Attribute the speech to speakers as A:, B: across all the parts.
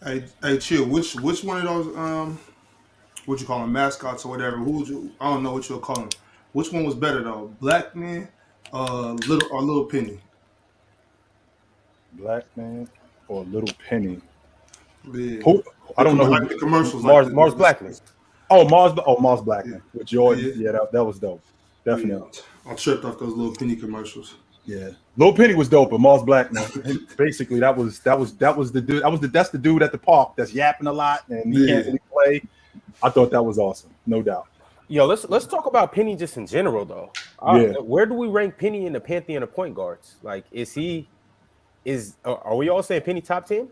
A: Hey, chill. Which one of those what you call them, mascots or whatever? Who would you? I don't know what you'll call them. Which one was better though, Blackman, Little Penny?
B: Blackman or Little Penny?
A: Yeah,
B: Who? I don't know
A: like
B: who.
A: the commercials,
C: Marz,
A: like
C: Marz Blackman.
B: Mars Blackman
A: yeah,
B: with Jordan.
A: yeah,
B: Yeah, that was dope.
A: yeah.
B: Definitely.
A: I tripped off those Little Penny commercials.
B: Yeah, Lil Penny was dope, but Mars Blackman, basically that was the dude. That's the dude at the park that's yapping a lot and he can't really play. I thought that was awesome, no doubt.
C: Yo, let's talk about Penny just in general though. Where do we rank Penny in the pantheon of point guards? Like, are we all saying Penny top 10?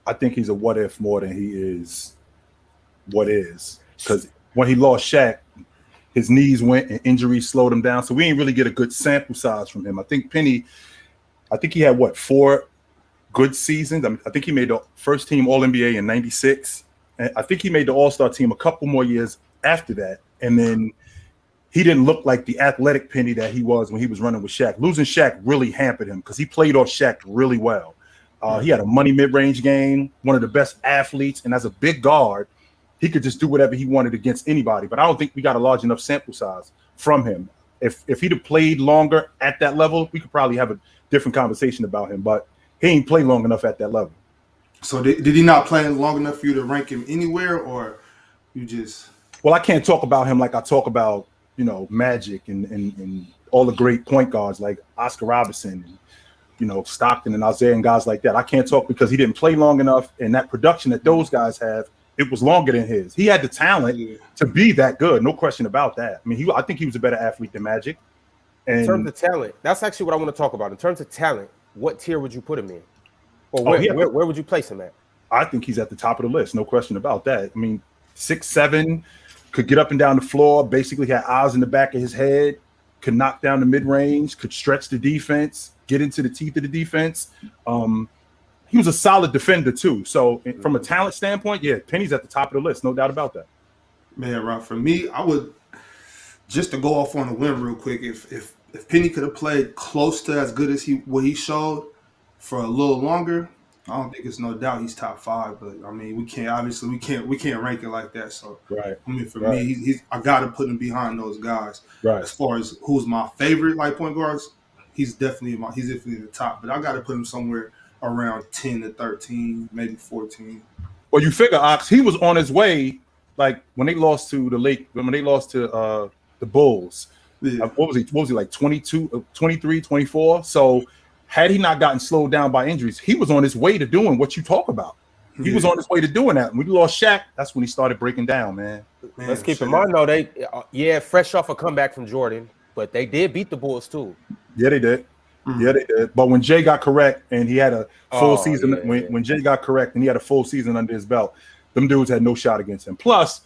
B: I think he's a what if more than he is what is, because when he lost Shaq, his knees went and injuries slowed him down. So we didn't really get a good sample size from him. I think he had 4 good seasons. I think he made the first team All-NBA in 96. And I think he made the All-Star team a couple more years after that. And then he didn't look like the athletic Penny that he was when he was running with Shaq. Losing Shaq really hampered him because he played off Shaq really well. He had a money mid-range game, one of the best athletes. And as a big guard, he could just do whatever he wanted against anybody. But I don't think we got a large enough sample size from him. If he'd have played longer at that level, we could probably have a different conversation about him. But he ain't played long enough at that level.
A: So did he not play long enough for you to rank him anywhere, or you just?
B: Well, I can't talk about him like I talk about, Magic and all the great point guards like Oscar Robertson and, Stockton and Isaiah and guys like that. I can't talk because he didn't play long enough, and that production that those guys have, it was longer than his. He had the talent to be that good, no question about that. I mean, I think he was a better athlete than Magic. And
C: in terms of talent, that's actually what I want to talk about. In terms of talent, what tier would you put him in? Or where would you place him at?
B: I think he's at the top of the list, no question about that. I mean, 6'7", could get up and down the floor, basically had eyes in the back of his head, could knock down the mid-range, could stretch the defense, get into the teeth of the defense. He was a solid defender too. So from a talent standpoint, yeah, Penny's at the top of the list, no doubt about that.
A: Man, Rob, for me, I would just to go off on a limb real quick. If Penny could have played close to as good as what he showed for a little longer, I don't think it's no doubt he's top 5. But I mean, we can't rank it like that. So
B: right.
A: I mean, for me, I got to put him behind those guys.
B: Right.
A: As far as who's my favorite point guards, he's definitely the top. But I got to put him somewhere around 10 to 13, maybe 14.
B: Well, you figure, Ox, he was on his way, like when they lost to the Bulls. Yeah. What was he like 22, 23, 24? So had he not gotten slowed down by injuries, he was on his way to doing what you talk about. He was on his way to doing that. When we lost Shaq, that's when he started breaking down, man.
C: Let's keep in mind, though, they fresh off a comeback from Jordan, but they did beat the Bulls too.
B: Yeah, they did. Yeah, they did. But when Jay got correct and he had a full season, when Jay got correct and he had a full season under his belt, them dudes had no shot against him. Plus,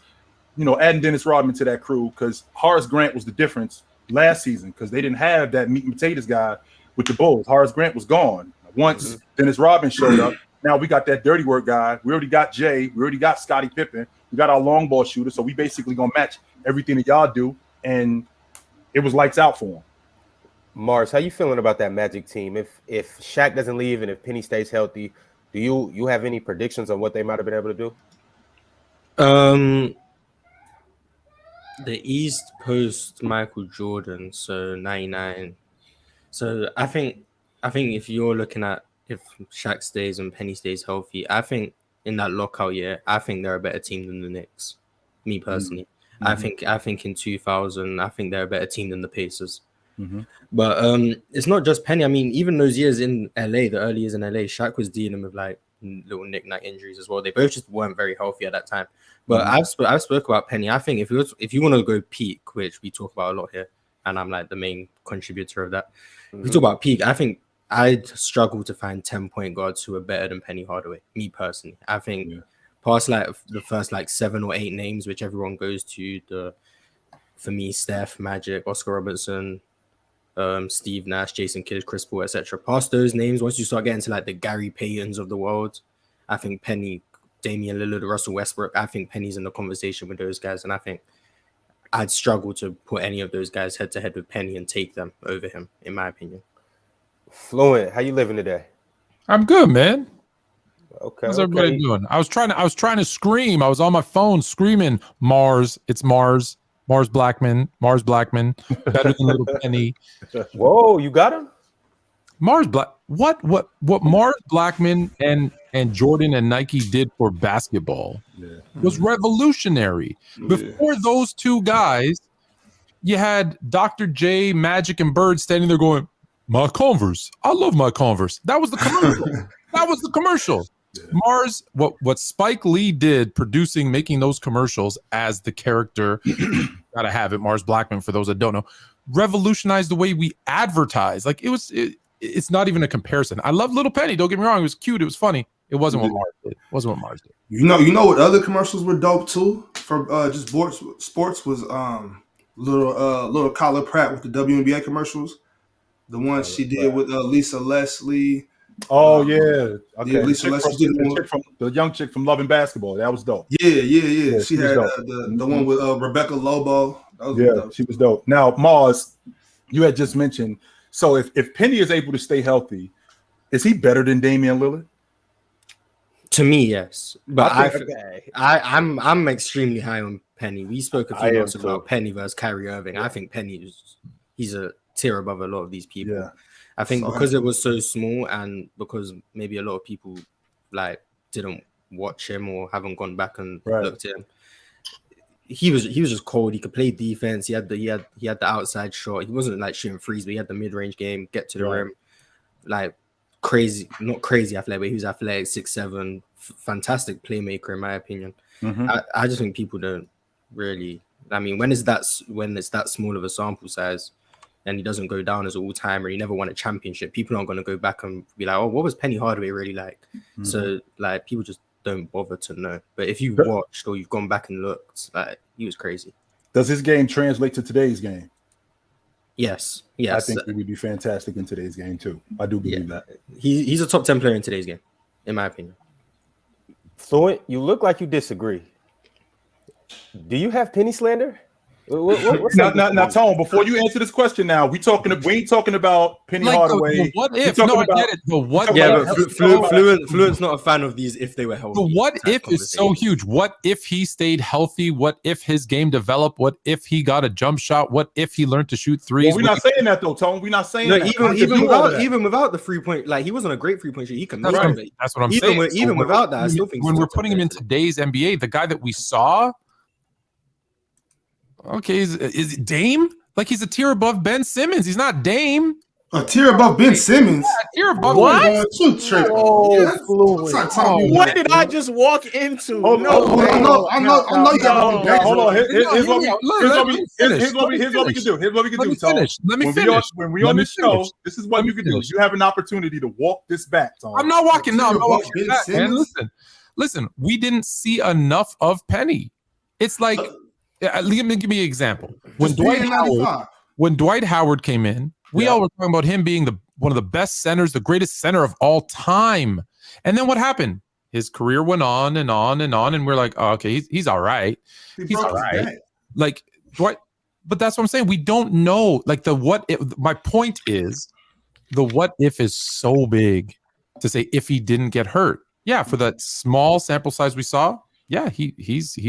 B: adding Dennis Rodman to that crew, because Horace Grant was the difference last season because they didn't have that meat and potatoes guy with the Bulls. Horace Grant was gone. Once Dennis Rodman showed up, now we got that dirty work guy. We already got Jay. We already got Scottie Pippen. We got our long ball shooter. So we basically going to match everything that y'all do. And it was lights out for him.
C: Marz, how you feeling about that Magic team? If Shaq doesn't leave and if Penny stays healthy, do you have any predictions on what they might have been able to
D: do? The East post Michael Jordan, so 99. So I think if you're looking at if Shaq stays and Penny stays healthy, I think in that lockout year, I think they're a better team than the Knicks. Me personally, I think in 2000, I think they're a better team than the Pacers. But it's not just Penny. I mean, even those years in LA, the early years in LA, Shaq was dealing with like little knick-knack injuries as well. They both just weren't very healthy at that time. But I've spoke about Penny. I think if you want to go peak, which we talk about a lot here, and I'm like the main contributor of that. If we talk about peak, I think I'd struggle to find 10-point guards who are better than Penny Hardaway. Me personally, I think past like the first like 7 or 8 names, which everyone goes to, for me, Steph, Magic, Oscar Robertson, Steve Nash, Jason Kidd, Chris Paul, etc. Past those names, once you start getting to like the Gary Paytons of the world, I think Penny, Damian Lillard, Russell Westbrook, I think Penny's in the conversation with those guys, and I think I'd struggle to put any of those guys head to head with Penny and take them over him, in my opinion.
C: Fluent, how you living today?
E: I'm good, man.
C: Okay.
E: How's everybody doing? I was trying to scream. I was on my phone screaming, Marz. It's Marz. Marz Blackman. Better than Little Penny.
C: Whoa, you got him?
E: What Marz Blackman and Jordan and Nike did for basketball was revolutionary. Before those two guys, you had Dr. J, Magic, and Bird standing there going, my Converse. I love my Converse. That was the commercial. Marz, what Spike Lee did making those commercials as the character, gotta have it, Marz Blackman, for those that don't know, revolutionized the way we advertise. Like it's not even a comparison. I love Little Penny, don't get me wrong, it was cute, it was funny. It wasn't what Marz did.
A: You know what other commercials were dope too for just sports was little Kyla Pratt with the WNBA commercials. The one she did with Lisa Leslie.
B: Oh yeah, okay.
A: Yeah, Lisa Leslie
B: the young chick from Love and Basketball. That was dope.
A: Yeah. She had the one with Rebecca Lobo. That was dope.
B: She was dope. Now, Marz, you had just mentioned. So if Penny is able to stay healthy, is he better than Damian Lillard?
D: To me, yes. But I'm extremely high on Penny. We spoke a few months about Penny versus Kyrie Irving. I think Penny he's a tier above a lot of these people.
B: Yeah.
D: I think because it was so small and because maybe a lot of people like didn't watch him or haven't gone back and looked at him. He was just cold. He could play defense. He had the outside shot. He wasn't like shooting threes, but he had the mid-range game, get to the rim. Like crazy, not crazy athletic, but he was athletic, 6'7", fantastic playmaker in my opinion.
B: Mm-hmm.
D: I just think people don't really. I mean, when it's that small of a sample size, and he doesn't go down as an all-timer, he never won a championship, people aren't going to go back and be like, oh, what was Penny Hardaway really like? Mm-hmm. So, like, people just don't bother to know. But if you watched or you've gone back and looked, like, he was crazy.
B: Does his game translate to today's game?
D: Yes.
B: I think he would be fantastic in today's game, too. I do believe that.
D: He's a top 10 player in today's game, in my opinion.
C: Fluent, you look like you disagree. Do you have Penny slander?
B: Now, Tone, before you answer this question, we ain't talking about Penny Hardaway.
E: What if? No, I get it. The what?
D: Yeah, but Fluent's not a fan of these if they were healthy.
E: The what if is so huge. What if he stayed healthy? What if his game developed? What if he got a jump shot? What if he learned to shoot threes?
B: Well, we're not saying that though, Tone. We're not saying that.
D: Even without the 3-point, like he wasn't a great 3-point shooter. He can make it.
E: That's what I'm saying.
D: Even without that, I still think
E: when we're putting him in today's NBA, the guy that we saw. Okay, is it Dame? Like he's a tier above Ben Simmons. He's not Dame.
A: A tier above Ben Simmons.
E: Yeah, a tier above
F: what?
B: What
F: did I just walk into?
A: I know you got
B: hold on. Here's what we can do.
E: Let me finish.
B: When we on this show, this is what you can do. You have an opportunity to walk this back, Tom.
E: I'm not walking. No, I'm not walking back. Man, listen. We didn't see enough of Penny. It's like. Let me give me an example. When Dwight Howard came in, we all were talking about him being one of the best centers, the greatest center of all time. And then what happened? His career went on and on and on, and we're like, oh, okay, he's all right. He's all right. Like Dwight, but that's what I'm saying. We don't know. Like the what if. My point is, the what if is so big to say if he didn't get hurt. Yeah, for that small sample size we saw. Yeah, he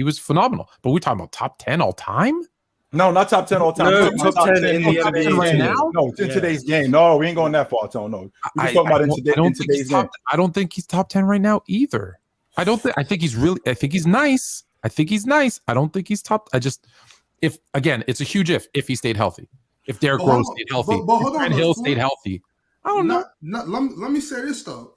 E: was phenomenal. But we're talking about top 10 all time?
B: No, not top 10 all time.
D: No, top 10 in the NBA
E: right now?
B: No, in today's game. No, we ain't going that far, Tone. No. We're talking about in today's game.
E: I don't think he's top 10 right now either. I think he's nice. I don't think he's top. If it's a huge if he stayed healthy. If Derrick Rose stayed healthy. If Grant Hill stayed healthy. I don't know.
A: Let me say this though.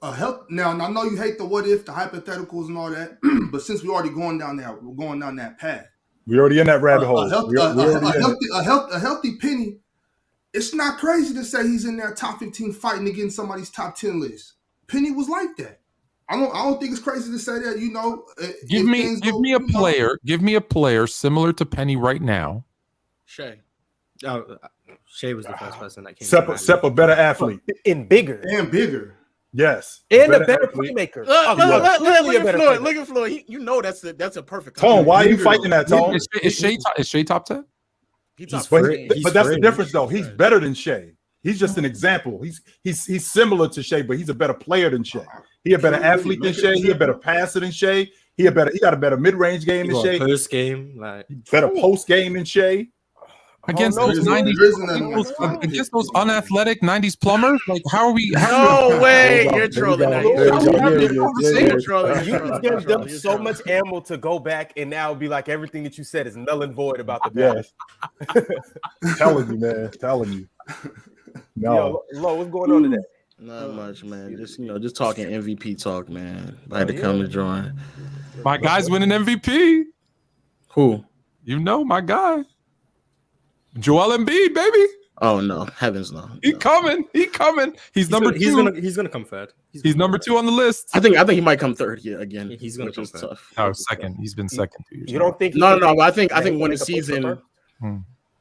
A: Now I know you hate the what if, the hypotheticals and all that, but since we're already going down that path.
B: We're already in that rabbit hole.
A: A healthy Penny. It's not crazy to say he's in there top 15 fighting against somebody's top 10 list. Penny was like that. I don't think it's crazy to say that. You know,
E: give me a player similar to Penny right now.
D: Shea. Shea was the first person that came.
B: Sep a better athlete
F: and bigger.
B: Yes,
F: and a better playmaker. Look at Floyd. You know that's a perfect.
B: Tone, why are you fighting that, Tone?
E: Is Shea top 10?
B: But that's the difference, though. He's better than Shea. He's just an example. He's similar to Shea, but he's a better player than Shea. He a better athlete than Shea. He a better passer than Shea. He got a better mid-range game than Shea.
D: Post game, like
B: better post game than Shea.
E: Against those 90s, against those unathletic 90s plumbers, like how are we?
F: No way, you're trolling.
C: You're trolling. You can give them so much ammo to go back and now be like everything that you said is null and void about the past.
B: Telling you, man. Telling you. No,
C: Yo, Lo, what's going on today?
F: Not much, man. Just talking MVP talk, man. I had to come to join.
E: My guy's winning MVP.
F: Who?
E: You know my guy. Joel Embiid, baby.
F: Oh no, heavens no.
E: He coming. He's number 2.
D: He's gonna come third.
E: He's number 2 on the list.
F: I think he might come third again.
D: He's gonna come third.
F: Tough.
E: Oh, second. He's been second 2 years.
C: You don't think?
F: No. I think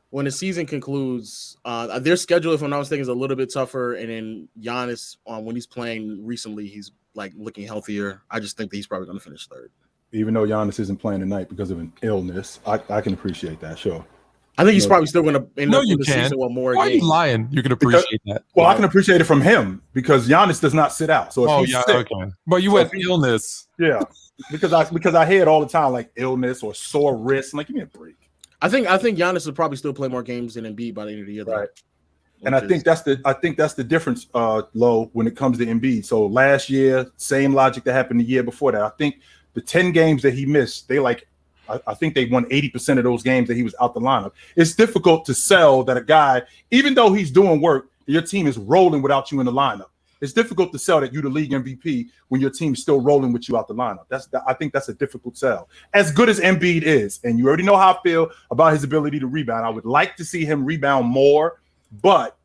F: when the season concludes, their schedule, if I'm not mistaken, is a little bit tougher. And then Giannis, when he's playing recently, he's like looking healthier. I just think that he's probably going to finish third.
B: Even though Giannis isn't playing tonight because of an illness, I can appreciate that. Sure.
F: I think he's probably still going to end up with the season with more
E: Why
F: games.
E: are you lying? You can appreciate that.
B: Well, I can appreciate it from him because Giannis does not sit out. So if he's sick,
E: okay. But you went illness.
B: Yeah, because I hear it all the time, like illness or sore wrist. I'm like, give me a break.
F: I think Giannis will probably still play more games than Embiid by the end of the year.
B: Right. And I think that's the difference, Lo, when it comes to Embiid. So last year, same logic that happened the year before that. I think the 10 games that he missed, I think they won 80% of those games that he was out the lineup. It's difficult to sell that a guy, even though he's doing work, your team is rolling without you in the lineup. It's difficult to sell that you're the league MVP when your team's still rolling with you out the lineup. I think that's a difficult sell. As good as Embiid is, and you already know how I feel about his ability to rebound. I would like to see him rebound more, but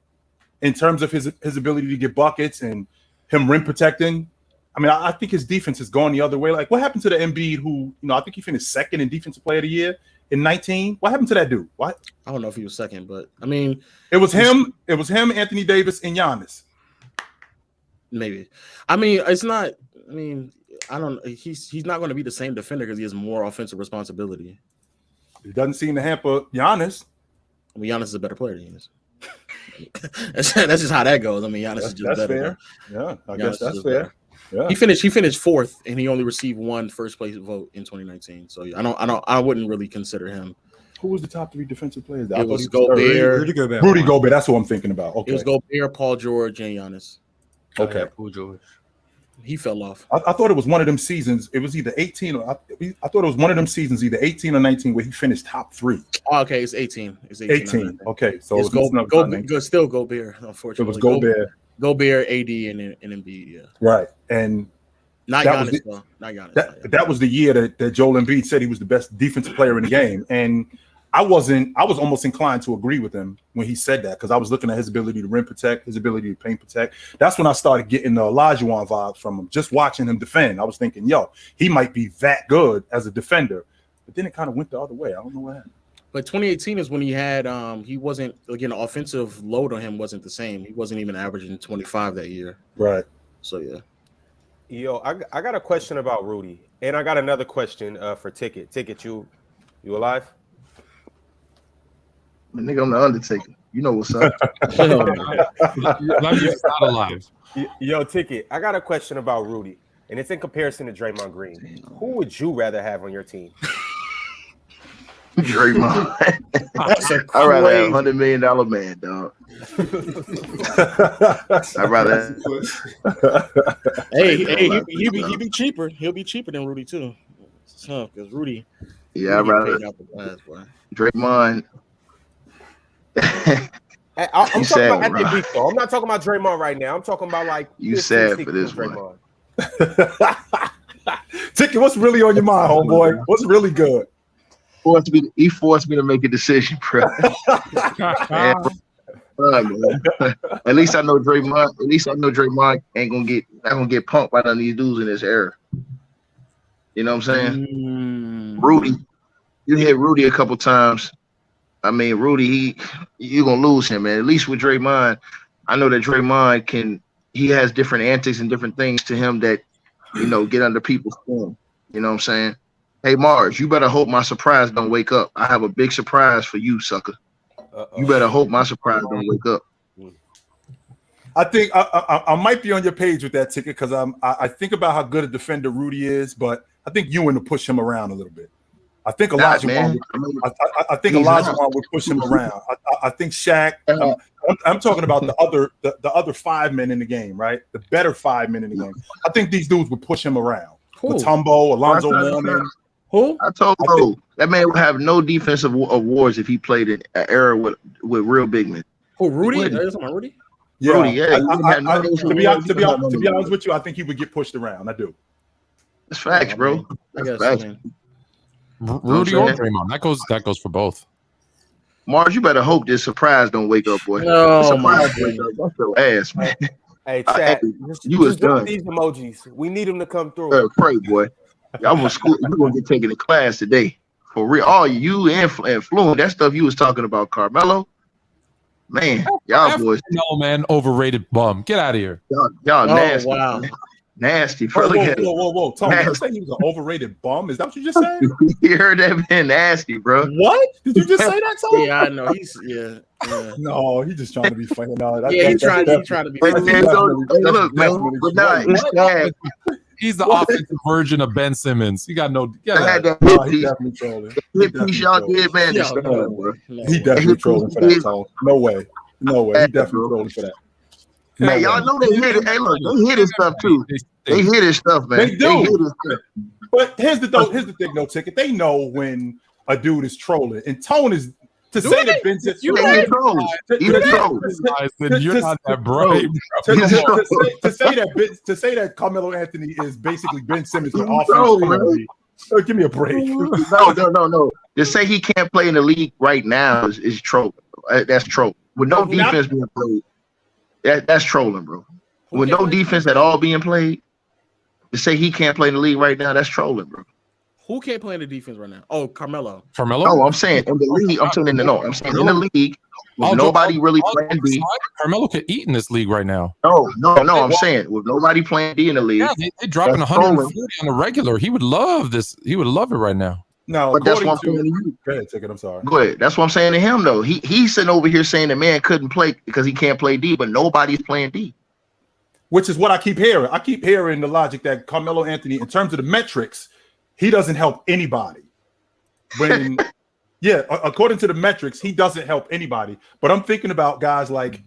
B: in terms of his ability to get buckets and him rim protecting, I mean, I think his defense has gone the other way. Like, what happened to the Embiid who, I think he finished second in Defensive Player of the Year in 19? What happened to that dude? What?
F: I don't know if he was second, but I mean,
B: it was him, Anthony Davis, and Giannis.
F: Maybe. I mean, it's not. I mean, I don't. He's not going to be the same defender because he has more offensive responsibility.
B: He doesn't seem to hamper Giannis.
F: I mean, Giannis is a better player than he is. that's just how that goes. I mean, Giannis is just better.
B: Fair. Yeah, I guess that's fair. Yeah.
F: He finished fourth, and he only received one first place vote in 2019. So I wouldn't really consider him.
B: Who was the top 3 defensive players?
F: It was Gobert.
B: Rudy Gobert. That's what I'm thinking about. Okay.
F: It was Gobert, Paul George, and Giannis.
B: Okay.
D: Paul George.
F: He fell off.
B: I thought it was one of them seasons. It was either 18 or I thought it was one of them seasons, either 18 or 19, where he finished top 3.
F: Oh, okay, it's 18. It's 18.
B: Okay, so
F: it's still Gobert. Unfortunately,
B: it was Gobert,
F: AD, and Embiid. Yeah,
B: right. And
F: not Giannis though. Not Giannis.
B: That was the year that Joel Embiid said he was the best defensive player in the game, and I was almost inclined to agree with him when he said that, because I was looking at his ability to rim protect, his ability to paint protect. That's when I started getting the Olajuwon vibes from him, just watching him defend. I was thinking, he might be that good as a defender, but then it kind of went the other way. I don't know what happened.
F: But 2018 is when he had he wasn't, again, the offensive load on him wasn't the same. He wasn't even averaging 25 that year.
B: Right.
F: So yeah.
C: Yo, I got a question about Rudy, and I got another question for Ticket. Ticket, you alive?
G: Nigga, I'm the Undertaker. You know what's up.
E: He's not alive.
C: Yo, Ticket, I got a question about Rudy, and it's in comparison to Draymond Green. Who would you rather have on your team?
G: Draymond. I'd rather have $100 million man, dog. I'd rather.
F: Hey, he'll be cheaper. He'll be cheaper than Rudy too. It's tough because Rudy.
G: Yeah, I'd rather Draymond.
C: I'm talking about at the beat though. I'm not talking about Draymond right now. I'm talking about like
G: you sad for this one.
B: Ticket, what's really on your mind, homeboy? What's really good?
G: He forced me to make a decision, bro. At least I know Draymond. At least I know Draymond ain't gonna get punked by none of these dudes in this era. You know what I'm saying? Rudy, you hit Rudy a couple times. I mean, Rudy, you're gonna lose him, man. At least with Draymond, I know that Draymond he has different antics and different things to him that, get under people's skin. You know what I'm saying? Hey, Marz, you better hope my surprise don't wake up. I have a big surprise for you, sucker. You better hope my surprise don't wake up.
B: I think I might be on your page with that ticket because I think about how good a defender Rudy is, but I think Ewing will push him around a little bit. I think Elijah would push him around. I think Shaq. I'm talking about the other 5 men in the game, right? The better 5 men in the game. I think these dudes would push him around. Mutombo, Alonzo Mourning.
F: Who?
G: I told you that man would have no defensive awards if he played in an era with real big men.
F: Who, Rudy? Rudy?
B: Yeah.
G: Rudy, yeah.
B: To be honest with you, I think he would get pushed around. I do.
G: That's facts, bro. That's facts.
E: Rudy or Draymond. That goes for both.
G: Marz, you better hope this surprise don't wake up, boy.
F: No,
G: surprise wake up. That's your ass, man.
C: Hey, chat.
G: You was done.
C: These emojis. We need them to come through.
G: Pray, boy. Y'all gonna school. You're gonna get taken to class today for real. All you and Fluent. That stuff you was talking about, Carmelo. Man, y'all boys.
E: No man, overrated bum. Get out of here.
G: Y'all nasty.
F: Wow.
G: Nasty.
B: Whoa. Tony, you say he was an overrated bum? Is that what you just said?
G: You heard that man nasty, bro.
B: What? Did you just say that, Tony?
F: Yeah, I know. He's
B: No, he's just trying to be funny. No,
F: he's trying to be funny.
G: Look, man,
E: he's the offensive version of Ben Simmons. He got no.
B: He definitely trolling.
G: He
B: definitely trolling for that, Tony. No way. He definitely trolling for that.
G: Hey, y'all know they hear it. Hey, look, they hear this stuff too. They hear this stuff, man.
B: They do. But here's the thing, no ticket. They know when a dude is trolling, and Tone is to say that Ben Simmons.
G: You're
E: not that brave.
B: To say that Carmelo Anthony is basically Ben Simmons with offense. Give me a break.
G: No. To say he can't play in the league right now is troll. That's troll. With no defense being played. That's trolling, bro. With no defense at all being played, to say he can't play in the league right now, that's trolling, bro.
F: Who can't play in the defense right now? Oh, Carmelo.
G: No, I'm saying in the league. I'm saying in the league. With nobody really playing D.
E: Carmelo could eat in this league right now.
G: No. I'm saying with nobody playing D in the league.
E: Yeah, they're dropping 140 on the regular. He would love this. He would love it right now.
B: No,
G: but that's what I'm saying to you.
B: Go ahead, Ticket. I'm sorry.
G: Go ahead. That's what I'm saying to him, though. He's sitting over here saying the man couldn't play because he can't play D, but nobody's playing D.
B: Which is what I keep hearing. I keep hearing the logic that Carmelo Anthony, in terms of the metrics, he doesn't help anybody. When, according to the metrics, he doesn't help anybody. But I'm thinking about guys like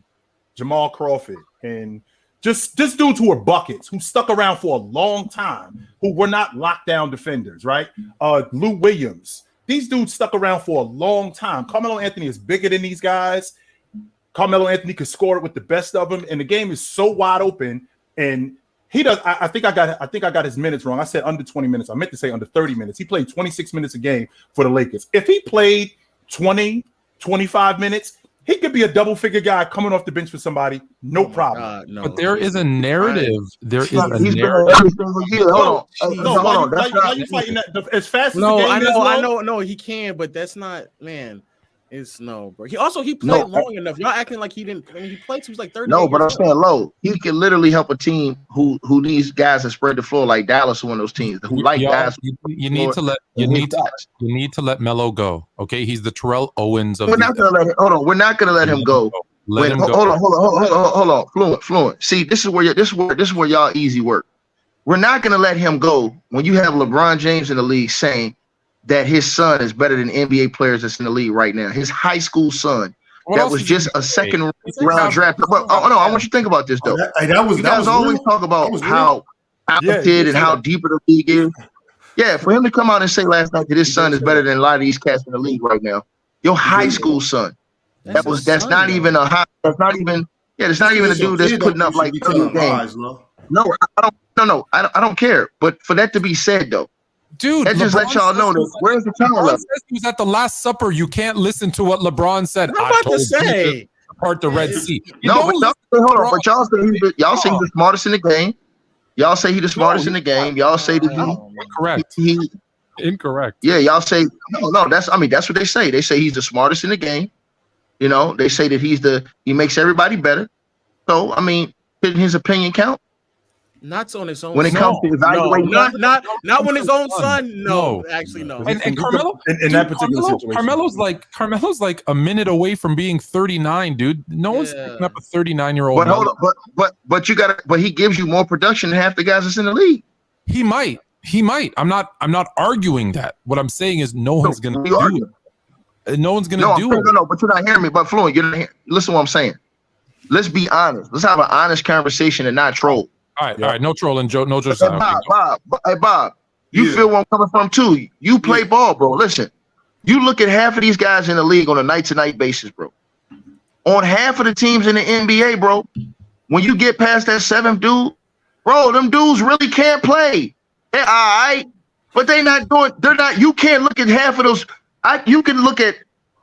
B: Jamal Crawford and just dudes who are buckets, who stuck around for a long time, who were not lockdown defenders, right? Lou Williams. These dudes stuck around for a long time. Carmelo Anthony is bigger than these guys. Carmelo Anthony could score it with the best of them, and the game is so wide open. And he does. I think I got his minutes wrong. I said under 20 minutes. I meant to say under 30 minutes. He played 26 minutes a game for the Lakers. If he played 20, 25 minutes, he could be a double-figure guy coming off the bench for somebody, no problem.
E: No. But there is a narrative. Hold on.
B: Why you fighting that as fast as
F: the game
B: I know.
F: No, he can, but that's not, man. It's no, bro. He played long enough. Y'all acting like he didn't. I mean, he played. He was like 30.
G: No, but I'm saying low. He can literally help a team who these guys that spread the floor like Dallas, one of those teams who like guys.
E: You need to let Melo go. Okay, he's the Terrell Owens of.
G: We're not gonna let him. Hold on, we're not gonna let him go.
E: Let him go.
G: Hold on. Fluent. See, this is where y'all easy work. We're not gonna let him go when you have LeBron James in the league saying that his son is better than NBA players that's in the league right now. His high school son that was just a second round draft. But I want you to think about this though. You guys always talk about how talented and how deep of the league is. Yeah, for him to come out and say last night that his son is better than a lot of these cats in the league right now. Your high school son. That's not even a dude that's putting up like 30 games. No, I don't care. But for that to be said though.
E: Dude,
G: that just let y'all know that where's the talent?
E: He was at the Last Supper. You can't listen to what LeBron said.
F: I'm about to say
E: part the Red Sea.
G: Hold on. But y'all say he's the smartest in the game. Y'all say he's the smartest in the game. Y'all say that
E: incorrect. Incorrect.
G: Yeah, y'all say no. That's what they say. They say he's the smartest in the game. You know, they say that he makes everybody better. So I mean, didn't his opinion count?
F: Not on his own.
G: When it comes to evaluating,
F: not when his own son. No, actually, no.
E: And Carmelo,
B: in that particular situation,
E: Carmelo's like a minute away from being 39, dude. No one's picking up a 39-year-old.
G: But hold on, but you got to. But he gives you more production than half the guys that's in the league.
E: He might. I'm not arguing that. What I'm saying is no one's gonna do it. No one's gonna do it.
G: No, but you're not hearing me. But Fluent, you're not hearing. Listen to what I'm saying. Let's be honest. Let's have an honest conversation and not troll.
E: All right, no trolling, Joe. No Joe.
G: Bob, you feel where I'm coming from too. You play ball, bro. Listen, you look at half of these guys in the league on a night-to-night basis, bro. On half of the teams in the NBA, bro, when you get past that seventh dude, bro, them dudes really can't play. They're all right, but they're not. You can't look at half of those. You can look at.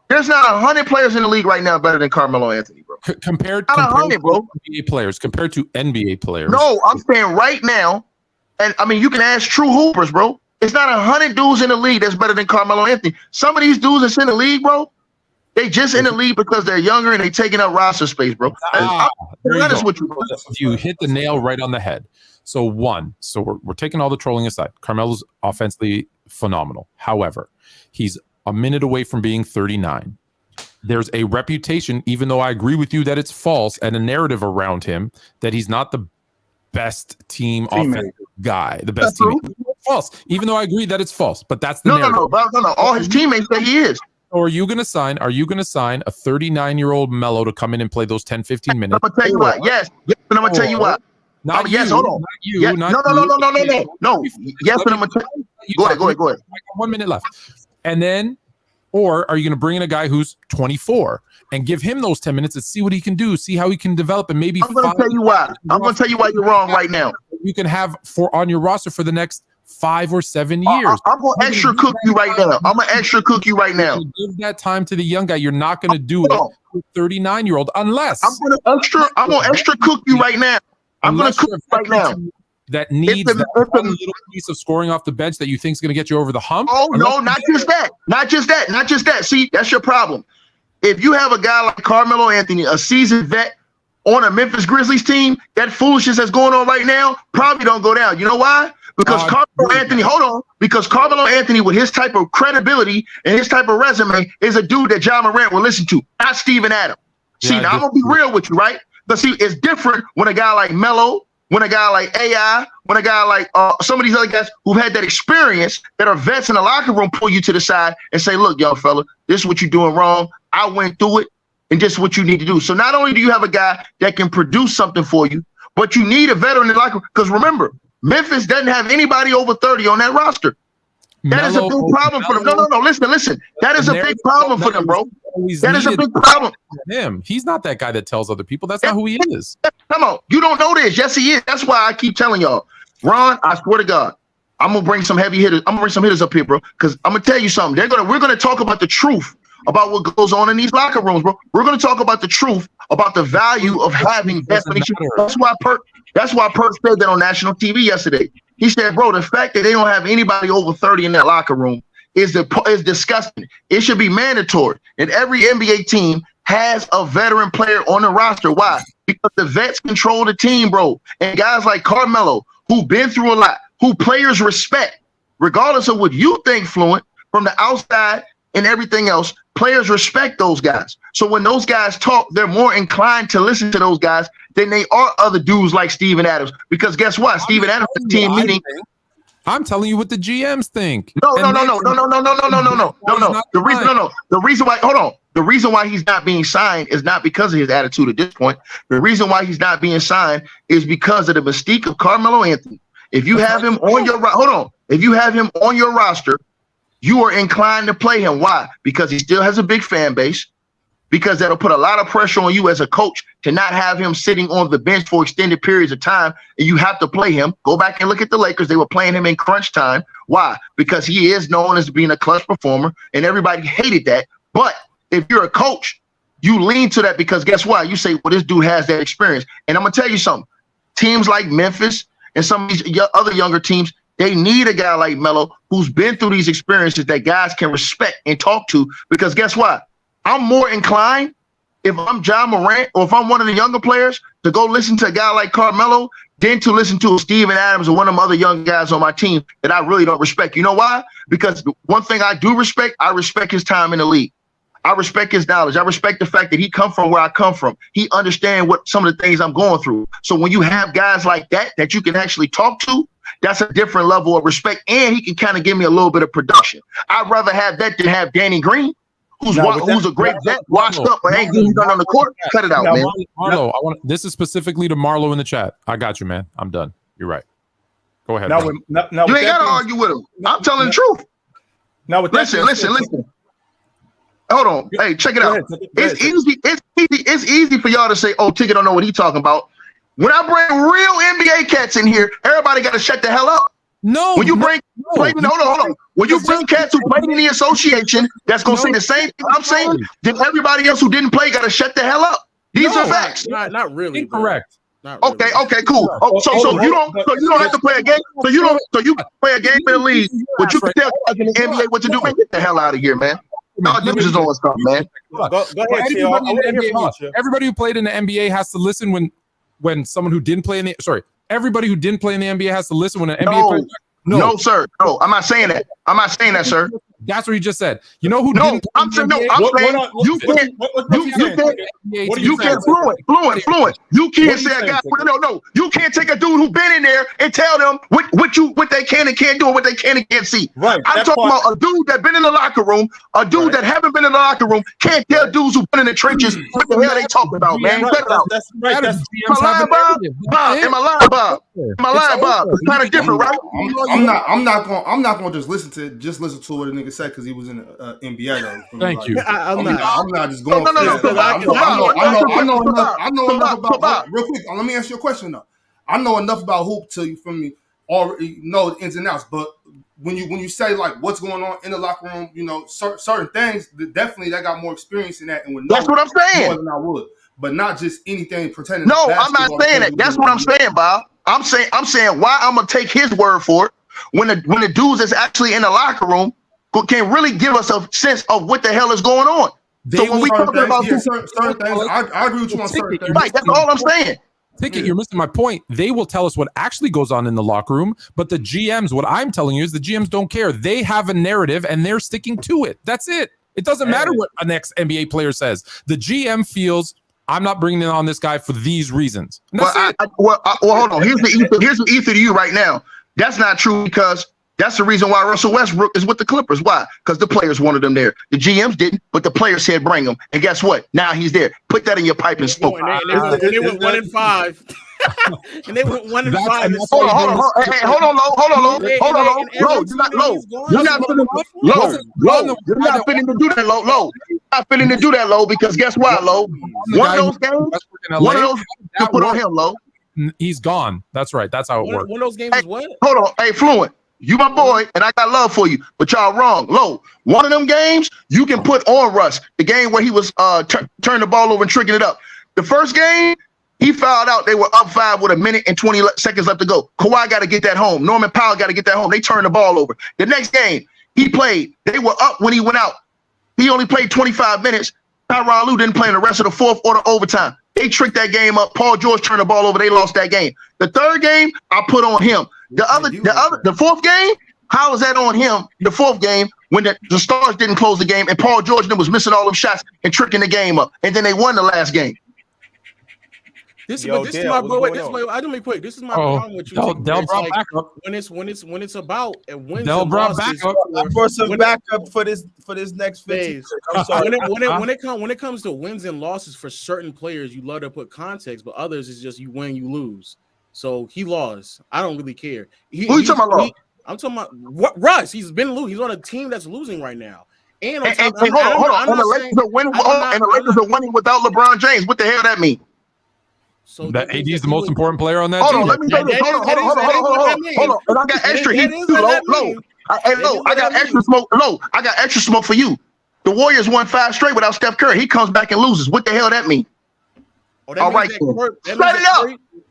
G: There's not 100 players in the league right now better than Carmelo Anthony, bro.
E: Compared
G: to
E: NBA players, compared to NBA players.
G: No, I'm saying right now, and I mean you can ask true hoopers, bro. It's not 100 dudes in the league that's better than Carmelo Anthony. Some of these dudes that's in the league, bro, they just in the league because they're younger and they taking up roster space, bro. I'm honest with you, bro.
E: You hit the nail right on the head. So we're taking all the trolling aside. Carmelo's offensively phenomenal. However, he's a minute away from being 39. There's a reputation, even though I agree with you that it's false, and a narrative around him that he's not the best team offensive guy, the best team. False. Even though I agree that it's false, but that's the narrative.
G: No. All his teammates say he is.
E: So are you going to sign a 39-year-old Melo to come in and play those 10, 15 minutes?
G: I'm going to tell you what. Yes, and I'm going to tell you what. Yes, hold on. No. Yes, and I'm going to tell you. Go ahead.
E: 1 minute left. And then, or are you going to bring in a guy who's 24 and give him those 10 minutes and see what he can do, see how he can develop, and maybe
G: I'm going to tell you why. I'm going to tell you why you're wrong right now.
E: You can have on your roster for the next 5 or 7 years.
G: I'm going to extra cook you right now.
E: Give that time to the young guy. You're not going to do it with 39-year-old unless
G: I'm going to extra cook you right now. I'm going to cook right now.
E: That needs that one little piece of scoring off the bench that you think is going to get you over the hump.
G: Oh, no, not just that. See, that's your problem. If you have a guy like Carmelo Anthony, a seasoned vet on a Memphis Grizzlies team, that foolishness that's going on right now probably don't go down. You know why? Because Carmelo Anthony, with his type of credibility and his type of resume, is a dude that John Morant will listen to, not Steven Adams. See, now I'm going to be real with you, right? But see, it's different when a guy like Melo, when a guy like AI, when a guy like some of these other guys who've had that experience that are vets in the locker room pull you to the side and say, look, young fella, this is what you're doing wrong. I went through it, and this is what you need to do. So not only do you have a guy that can produce something for you, but you need a veteran in the locker room. Because remember, Memphis doesn't have anybody over 30 on that roster. That is a big problem for them. No. Listen. That is a big problem for them, bro. That is a big problem.
E: He's not that guy that tells other people. That's not who he is.
G: Come on. You don't know this. Yes, he is. That's why I keep telling y'all. Ron, I swear to God, I'm going to bring some heavy hitters. I'm going to bring some hitters up here, bro, because I'm going to tell you something. We're going to talk about the truth about what goes on in these locker rooms, bro. We're going to talk about the truth about the value of having definition. That's why Perk said that on national TV yesterday. He said, bro, the fact that they don't have anybody over 30 in that locker room is disgusting. It should be mandatory. And every NBA team has a veteran player on the roster. Why? Because the vets control the team, bro. And guys like Carmelo, who've been through a lot, who players respect, regardless of what you think, Fluent, from the outside and everything else, players respect those guys. So when those guys talk, they're more inclined to listen to those guys than they are other dudes like Steven Adams. Because guess what? Steven Adams team meeting.
E: I'm telling you what the GMs think.
G: No. The reason why he's not being signed is not because of his attitude at this point. The reason why he's not being signed is because of the mystique of Carmelo Anthony. If you have him on your roster, you are inclined to play him. Why? Because he still has a big fan base. Because that'll put a lot of pressure on you as a coach to not have him sitting on the bench for extended periods of time, and you have to play him. Go back and look at the Lakers. They were playing him in crunch time. Why? Because he is known as being a clutch performer, and everybody hated that. But if you're a coach, you lean to that because guess what? You say, well, this dude has that experience. And I'm going to tell you something. Teams like Memphis and some of these other younger teams, they need a guy like Melo who's been through these experiences that guys can respect and talk to because guess what? I'm more inclined, if I'm John Morant or if I'm one of the younger players, to go listen to a guy like Carmelo than to listen to Steven Adams or one of them other young guys on my team that I really don't respect. You know why? Because one thing I do respect, I respect his time in the league. I respect his knowledge. I respect the fact that he come from where I come from. He understands what some of the things I'm going through. So when you have guys like that you can actually talk to, that's a different level of respect. And he can kind of give me a little bit of production. I'd rather have that than have Danny Green, who's a great vet, washed up, but ain't getting done on the court. Cut it out, man.
E: Marlo, this is specifically to Marlo in the chat. I got you, man. I'm done. You're right. Go ahead.
G: You ain't got to argue with him. I'm telling the truth.
B: Now,
G: Listen. Hold on. Hey, check it out. It's easy for y'all to say, oh, Ticket don't know what he's talking about. When I bring real NBA cats in here, everybody got to shut the hell up.
E: No.
G: When you bring hold on. When you bring cats who played in the association, that's gonna say the same thing I'm saying, then everybody else who didn't play got to shut the hell up. These are facts.
F: Not really.
E: Incorrect.
G: Okay, cool. So you don't have to play a game. So you play a game in the league, but you can tell guys in the NBA what to do. Man, get the hell out of here, man. Y'all niggas is on stuff, man.
C: Go ahead,
E: everybody who played in the NBA has to listen when someone who didn't play in the everybody who didn't play in the NBA has to listen when an NBA player.
G: No, sir. No, I'm not saying that. I'm not saying that, sir.
E: That's what you just said. You know who didn't play
G: I'm saying you can't fluent. You can't say a guy. No. You can't take a dude who been in there and tell them what they can and can't do and what they can and can't see.
B: Right.
G: I'm talking about a dude that been in the locker room, a dude that haven't been in the locker room, can't tell dudes who been in the trenches what the hell they talking about, man.
B: That's right.
G: Am I lying, Bob? Am I lying, Bob? It's kind of different, right?
A: I'm not gonna just listen to what a nigga said because he was in the NBA though.
E: Thank you.
A: I'm not just going.
G: I
A: know enough about. Real quick, let me ask you a question though. I know enough about hoop till you from me already know the ins and outs. But when you say like what's going on in the locker room, you know certain things. Definitely, I got more experience in that, and would know
G: that's what I'm saying.
A: More than I would, but not just anything pertaining.
G: No,
A: to
G: I'm not saying that. That's what I'm saying, Bob. I'm saying why I'm gonna take his word for it when the dudes that's actually in the locker room can really give us a sense of what the hell is going on. So when we talking about
A: certain things, I agree with you on certain things.
G: Right, that's all I'm saying.
E: Ticket, you're missing my point. They will tell us what actually goes on in the locker room, but the GMs, what I'm telling you is the GMs don't care. They have a narrative and they're sticking to it. That's it. It doesn't matter what an ex-NBA player says. The GM feels, I'm not bringing on this guy for these reasons.
G: Well, hold on. Here's the ether to you right now. That's not true because that's the reason why Russell Westbrook is with the Clippers. Why? Because the players wanted him there. The GMs didn't, but the players said bring him. And guess what? Now he's there. Put that in your pipe and smoke.
F: And they went 1-5. And they went 1-5.
G: Hold on, low. You're not fitting to do that, low. You're not fitting to do that, low, because guess what, low? One of those games you put on him, low.
E: He's gone. That's right. That's how it works.
F: One of those games is what?
G: Hold on. Hey, Fluent. You my boy, and I got love for you, but y'all wrong. Low. One of them games you can put on Russ. The game where he was turning the ball over and tricking it up. The first game, he fouled out. They were up 5 with 1 minute and 20 seconds left to go. Kawhi got to get that home. Norman Powell got to get that home. They turned the ball over. The next game, he played. They were up when he went out. He only played 25 minutes. Tyronn Lue didn't play in the rest of the fourth or the overtime. They tricked that game up. Paul George turned the ball over. They lost that game. The third game, I put on him. The fourth game, how is that on him? The fourth game, when the Stars didn't close the game and Paul George was missing all them shots and tricking the game up, and then they won the last game.
F: This is my quick. This is my problem with you.
E: Del brought back up.
F: When it's about and wins.
E: Del brought back up
H: for some backup for this next phase. I'm sorry.
F: When it comes to wins and losses for certain players, you love to put context, but others is just you win, you lose. So he lost. I don't really care.
G: Who you talking about?
F: I'm talking about Russ. He's on a team that's losing right now. And hold
G: on. And the Lakers are winning without LeBron James. What the hell that mean?
E: So that AD is the most important player on that
G: team.
E: Hold on,
G: let me say this. Hold on. And I got extra heat too, low. I got extra smoke. Low. I got extra smoke for you. The Warriors won 5 straight without Steph Curry. He comes back and loses. What the hell that mean? All right, set it up.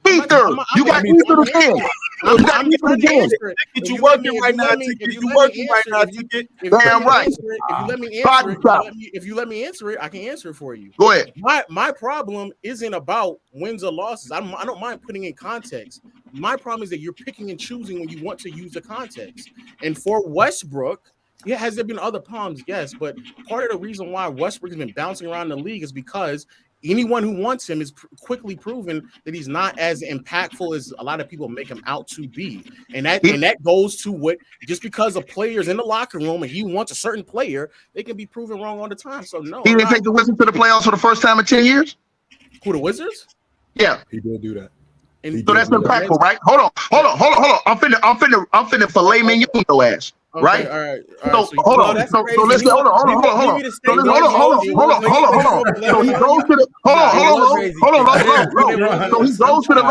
G: Ether. You got Ether again. You got Ether again.
H: You working right now, Ticket. You working right now, Ticket.
G: Damn right.
F: If you let me answer it, I can answer it for you.
G: Go ahead.
F: My problem isn't about wins or losses. I don't mind putting in context. my problem is that you're picking and choosing when you want to use the context. And for Westbrook, yeah, has there been other problems? Yes, but part of the reason why Westbrook has been bouncing around the league is because anyone who wants him is quickly proven that he's not as impactful as a lot of people make him out to be. And that goes to what, just because a player's in the locker room and he wants a certain player, they can be proven wrong all the time. So no.
G: He didn't take the Wizards to the playoffs for the first time in 10 years?
F: Who, the Wizards?
G: Yeah.
B: He did do that.
G: So that's impactful, right? Hold on. I'm finna filet menu your ass.
F: Okay,
G: right?
F: All right.
G: So hold on. So listen. Hold on. So he goes to the. Hold on. So he goes to the.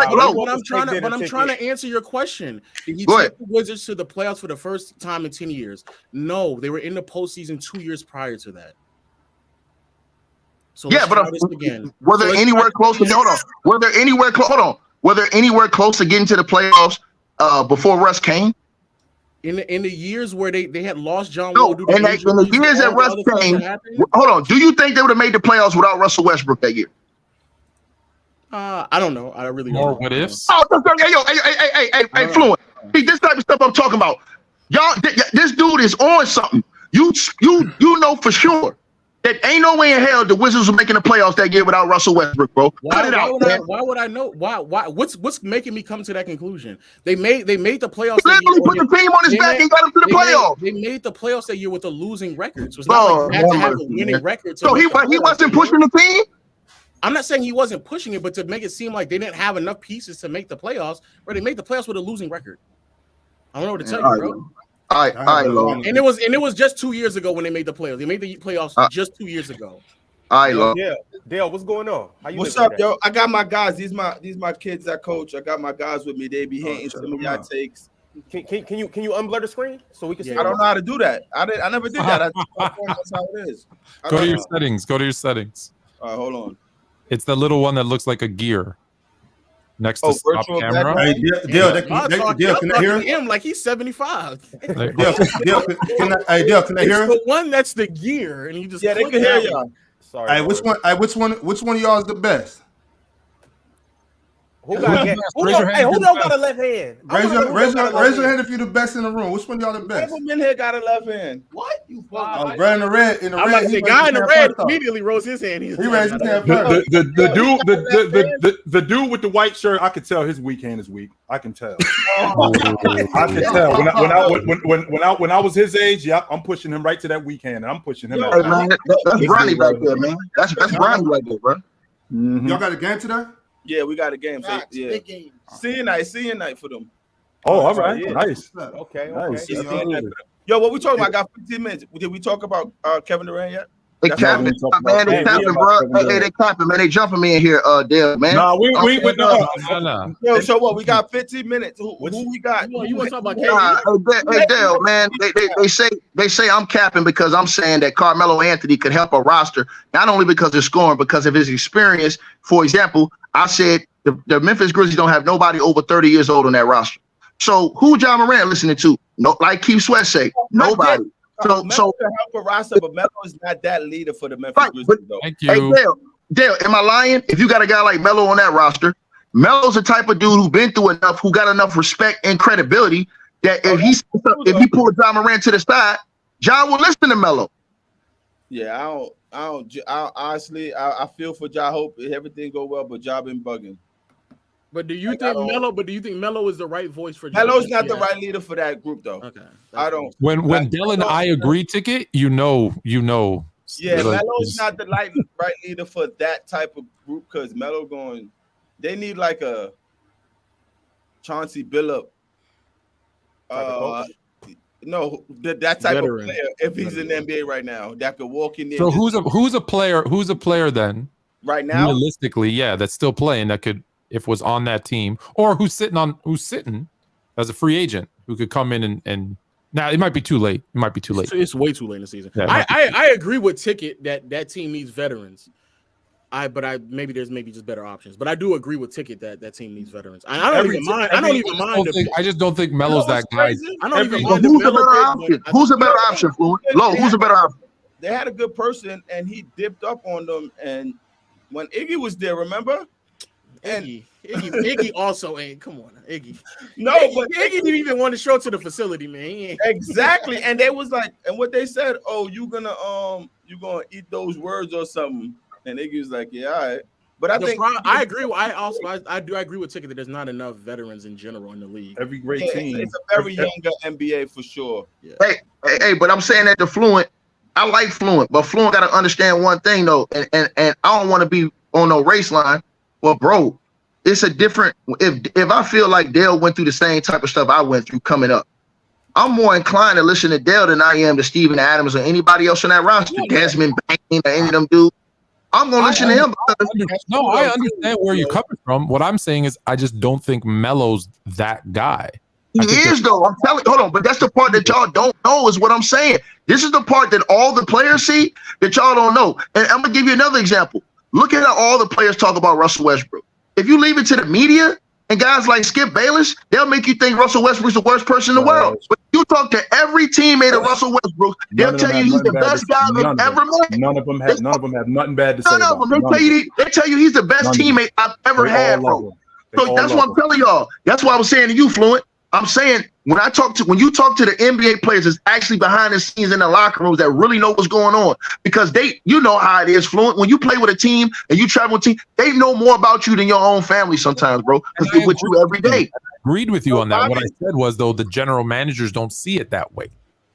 F: But I'm trying to answer your question. Did he take the Wizards to the playoffs for the first time in 10 years? No, they were in the postseason 2 years prior to that. So
G: yeah, but were there anywhere close to? Hold on. Were there anywhere close? Hold on. Were there anywhere close to getting to the playoffs before Russ came?
F: In the years where they had lost John
G: Wall, in the years that Russ came, hold on. Do you think they would have made the playoffs without Russell Westbrook that year?
F: I don't know. I really don't know.
E: What ifs?
G: Oh, hey, Fluent. See, this type of stuff I'm talking about. Y'all, this dude is on something. You know for sure that ain't no way in hell the Wizards were making the playoffs that year without Russell Westbrook, bro. Cut it out, man.
F: Why would I know? Why? What's making me come to that conclusion? They made the playoffs.
G: He literally put the team on his back and got him to the playoffs.
F: They made the playoffs that year with a losing record. So it's not like they had to have a winning record.
G: So he wasn't pushing the team?
F: I'm not saying he wasn't pushing it, but to make it seem like they didn't have enough pieces to make the playoffs, or they made the playoffs with a losing record. I don't know what to tell you, bro.
G: All right, Lord.
F: And it was just 2 years ago when they made the playoffs. They made the playoffs just 2 years ago.
G: All right, Lord.
C: Yeah, Dale, what's going on?
H: What's up, yo? I got my guys. These my kids I coach. I got my guys with me. They be hating some of y'all takes.
C: Can you unblur the screen so we can see?
H: I don't know how to do that. I never did that. That's how it is.
E: Go to your settings. Go to your settings.
H: All right, hold on.
E: It's the little one that looks like a gear. Next to stop camera.
A: Hey, Dale, can I hear
F: him like he's 75?
A: Dale, can I hear him?
F: The one that's the gear, and you just
H: they can hear y'all.
C: Sorry.
A: Hey, which one of y'all is the best?
C: Who got a left hand?
A: Raise your hand if you're the best in the room. Which one of y'all the best?
H: Men here got a left hand.
F: What?
A: Brad in the red. I'm
F: about to say, guy in the red immediately rose his hand.
A: He raised his hand first.
B: The dude with the white shirt, I could tell his weak hand is weak. I can tell. I can tell. When I was his age, yeah, I'm pushing him right to that weak hand, and I'm pushing him.
G: Hey, man, that's Bronny right there, man. That's Bronny right there, bro.
A: Y'all got a game today?
H: Yeah, we got a game. So, yeah. Senior night for them.
B: Oh, all right. Yeah. Nice.
C: Okay.
B: Nice.
H: Yo, what we talking about? I got 15 minutes. Did we talk about Kevin Durant yet?
G: They capping, man. They capping, bro. Hey, they capping, man. They jumping me in here, Dale, man.
B: Nah, we
E: no.
H: Yo, so what? We got 15 minutes. Who we got?
F: You want to talk about KD?
G: Hey, Dale, man. They say I'm capping because I'm saying that Carmelo Anthony could help a roster not only because of scoring, because of his experience. For example, I said the Memphis Grizzlies don't have nobody over 30 years old on that roster. So who John Morant listening to? No, like Keith Sweat say, nobody. So
H: help a roster, but Melo is not that leader for the Memphis Grizzlies, though.
E: Thank you.
G: Hey, Dale, am I lying? If you got a guy like Melo on that roster, Melo's the type of dude who's been through enough, who got enough respect and credibility that if he pulled John Morant to the side, John will listen to Melo.
H: Yeah, I honestly feel for Ja. Hope everything go well, but Ja been bugging.
F: But do you think Melo? But do you think Melo is the right voice for?
H: Melo's not the right leader for that group, though.
F: Okay,
H: I don't.
E: When Dell and I agree, ticket, you know.
H: Yeah, Melo's not the right leader for that type of group because Melo going. They need like a Chauncey Billup. No, that type of player. If he's in the NBA right now, that could walk in there.
E: So who's a player then?
H: Right now,
E: realistically, yeah, that's still playing. That could. If was on that team, or who's sitting as a free agent who could come in and now it might be too late. It might be too late.
F: It's way too late in the season.
E: Yeah,
F: I agree with Ticket that team needs veterans. Maybe there's just better options. But I do agree with Ticket that team needs veterans. I don't even mind.
E: I just don't think Melo's that guy.
F: I don't even mind.
G: Who's a better option, Fluent? Who's a better option?
H: They had a good person and he dipped up on them. And when Iggy was there, remember?
F: Iggy also ain't. Come on, Iggy.
H: No, but
F: Iggy didn't even want to show up to the facility, man.
H: Exactly, and they was like, and what they said, oh, you gonna eat those words or something, and Iggy was like, yeah, all right. But I think
F: I agree. I do agree with Ticket that there's not enough veterans in general in the league.
B: Every great team.
H: It's a very younger NBA for sure.
G: Yeah. Hey, but I'm saying that the Fluent, I like Fluent, but Fluent got to understand one thing though, and I don't want to be on no race line. Well, bro, it's a different. If I feel like Dale went through the same type of stuff I went through coming up, I'm more inclined to listen to Dale than I am to Steven Adams or anybody else on that roster, Desmond Bain or any of them dudes. I'm gonna listen to him.
E: I understand where you're coming from. What I'm saying is, I just don't think Melo's that guy.
G: He is though. I'm telling you, hold on, but that's the part that y'all don't know is what I'm saying. This is the part that all the players see that y'all don't know. And I'm gonna give you another example. Look at how all the players talk about Russell Westbrook. If you leave it to the media and guys like Skip Bayless, they'll make you think Russell Westbrook's the worst person in the world. But you talk to every teammate of Russell Westbrook, they'll tell you he's the best guy they've ever met.
B: None of them have nothing bad to say.
G: None of them. They tell you he's the best teammate I've ever had, bro. So that's what I'm telling y'all. That's why I was saying to you, Fluent. I'm saying when you talk to the NBA players that's actually behind the scenes in the locker rooms that really know what's going on, because you know how it is, Fluent. When you play with a team and you travel with a team, they know more about you than your own family sometimes, bro, because they're with you every day.
E: Agreed with you on that. What I said was, though, the general managers don't see it that way.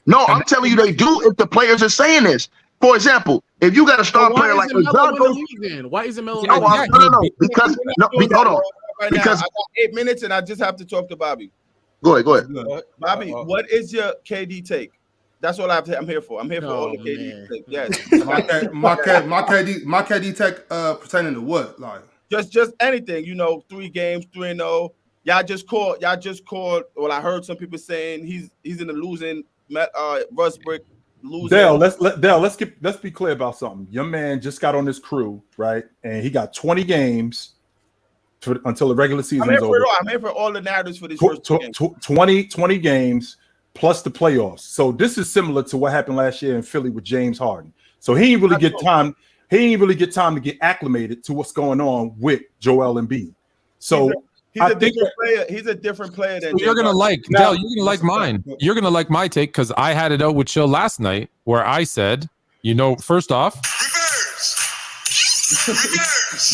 G: No, I'm telling you they do if the players are saying this. For example, if you got a star player like
F: why isn't Melo?
G: No, because hold on.
H: Right because now, I got 8 minutes and I just have to talk to Bobby.
G: Go ahead.
H: Bobby, what is your KD take? That's all I'm here for. I'm here for all the KD take. Yes.
A: my KD take pertaining to what? Like
H: just anything, 3 games, 3-0. Y'all just called. Well, I heard some people saying he's in the losing Westbrook losing.
B: Dale, let's be clear about something. Your man just got on this crew, right? And he got 20 games until the regular season is over.
H: I'm here for all the narratives for this first game.
B: 20 games plus the playoffs. So this is similar to what happened last year in Philly with James Harden. So he didn't really get time. He didn't really get time to get acclimated to what's going on with Joel Embiid. So
H: he's a different player than.
E: So you're gonna like Dale. You're gonna like mine. You're gonna like my take because I had it out with Chill last night where I said, first off.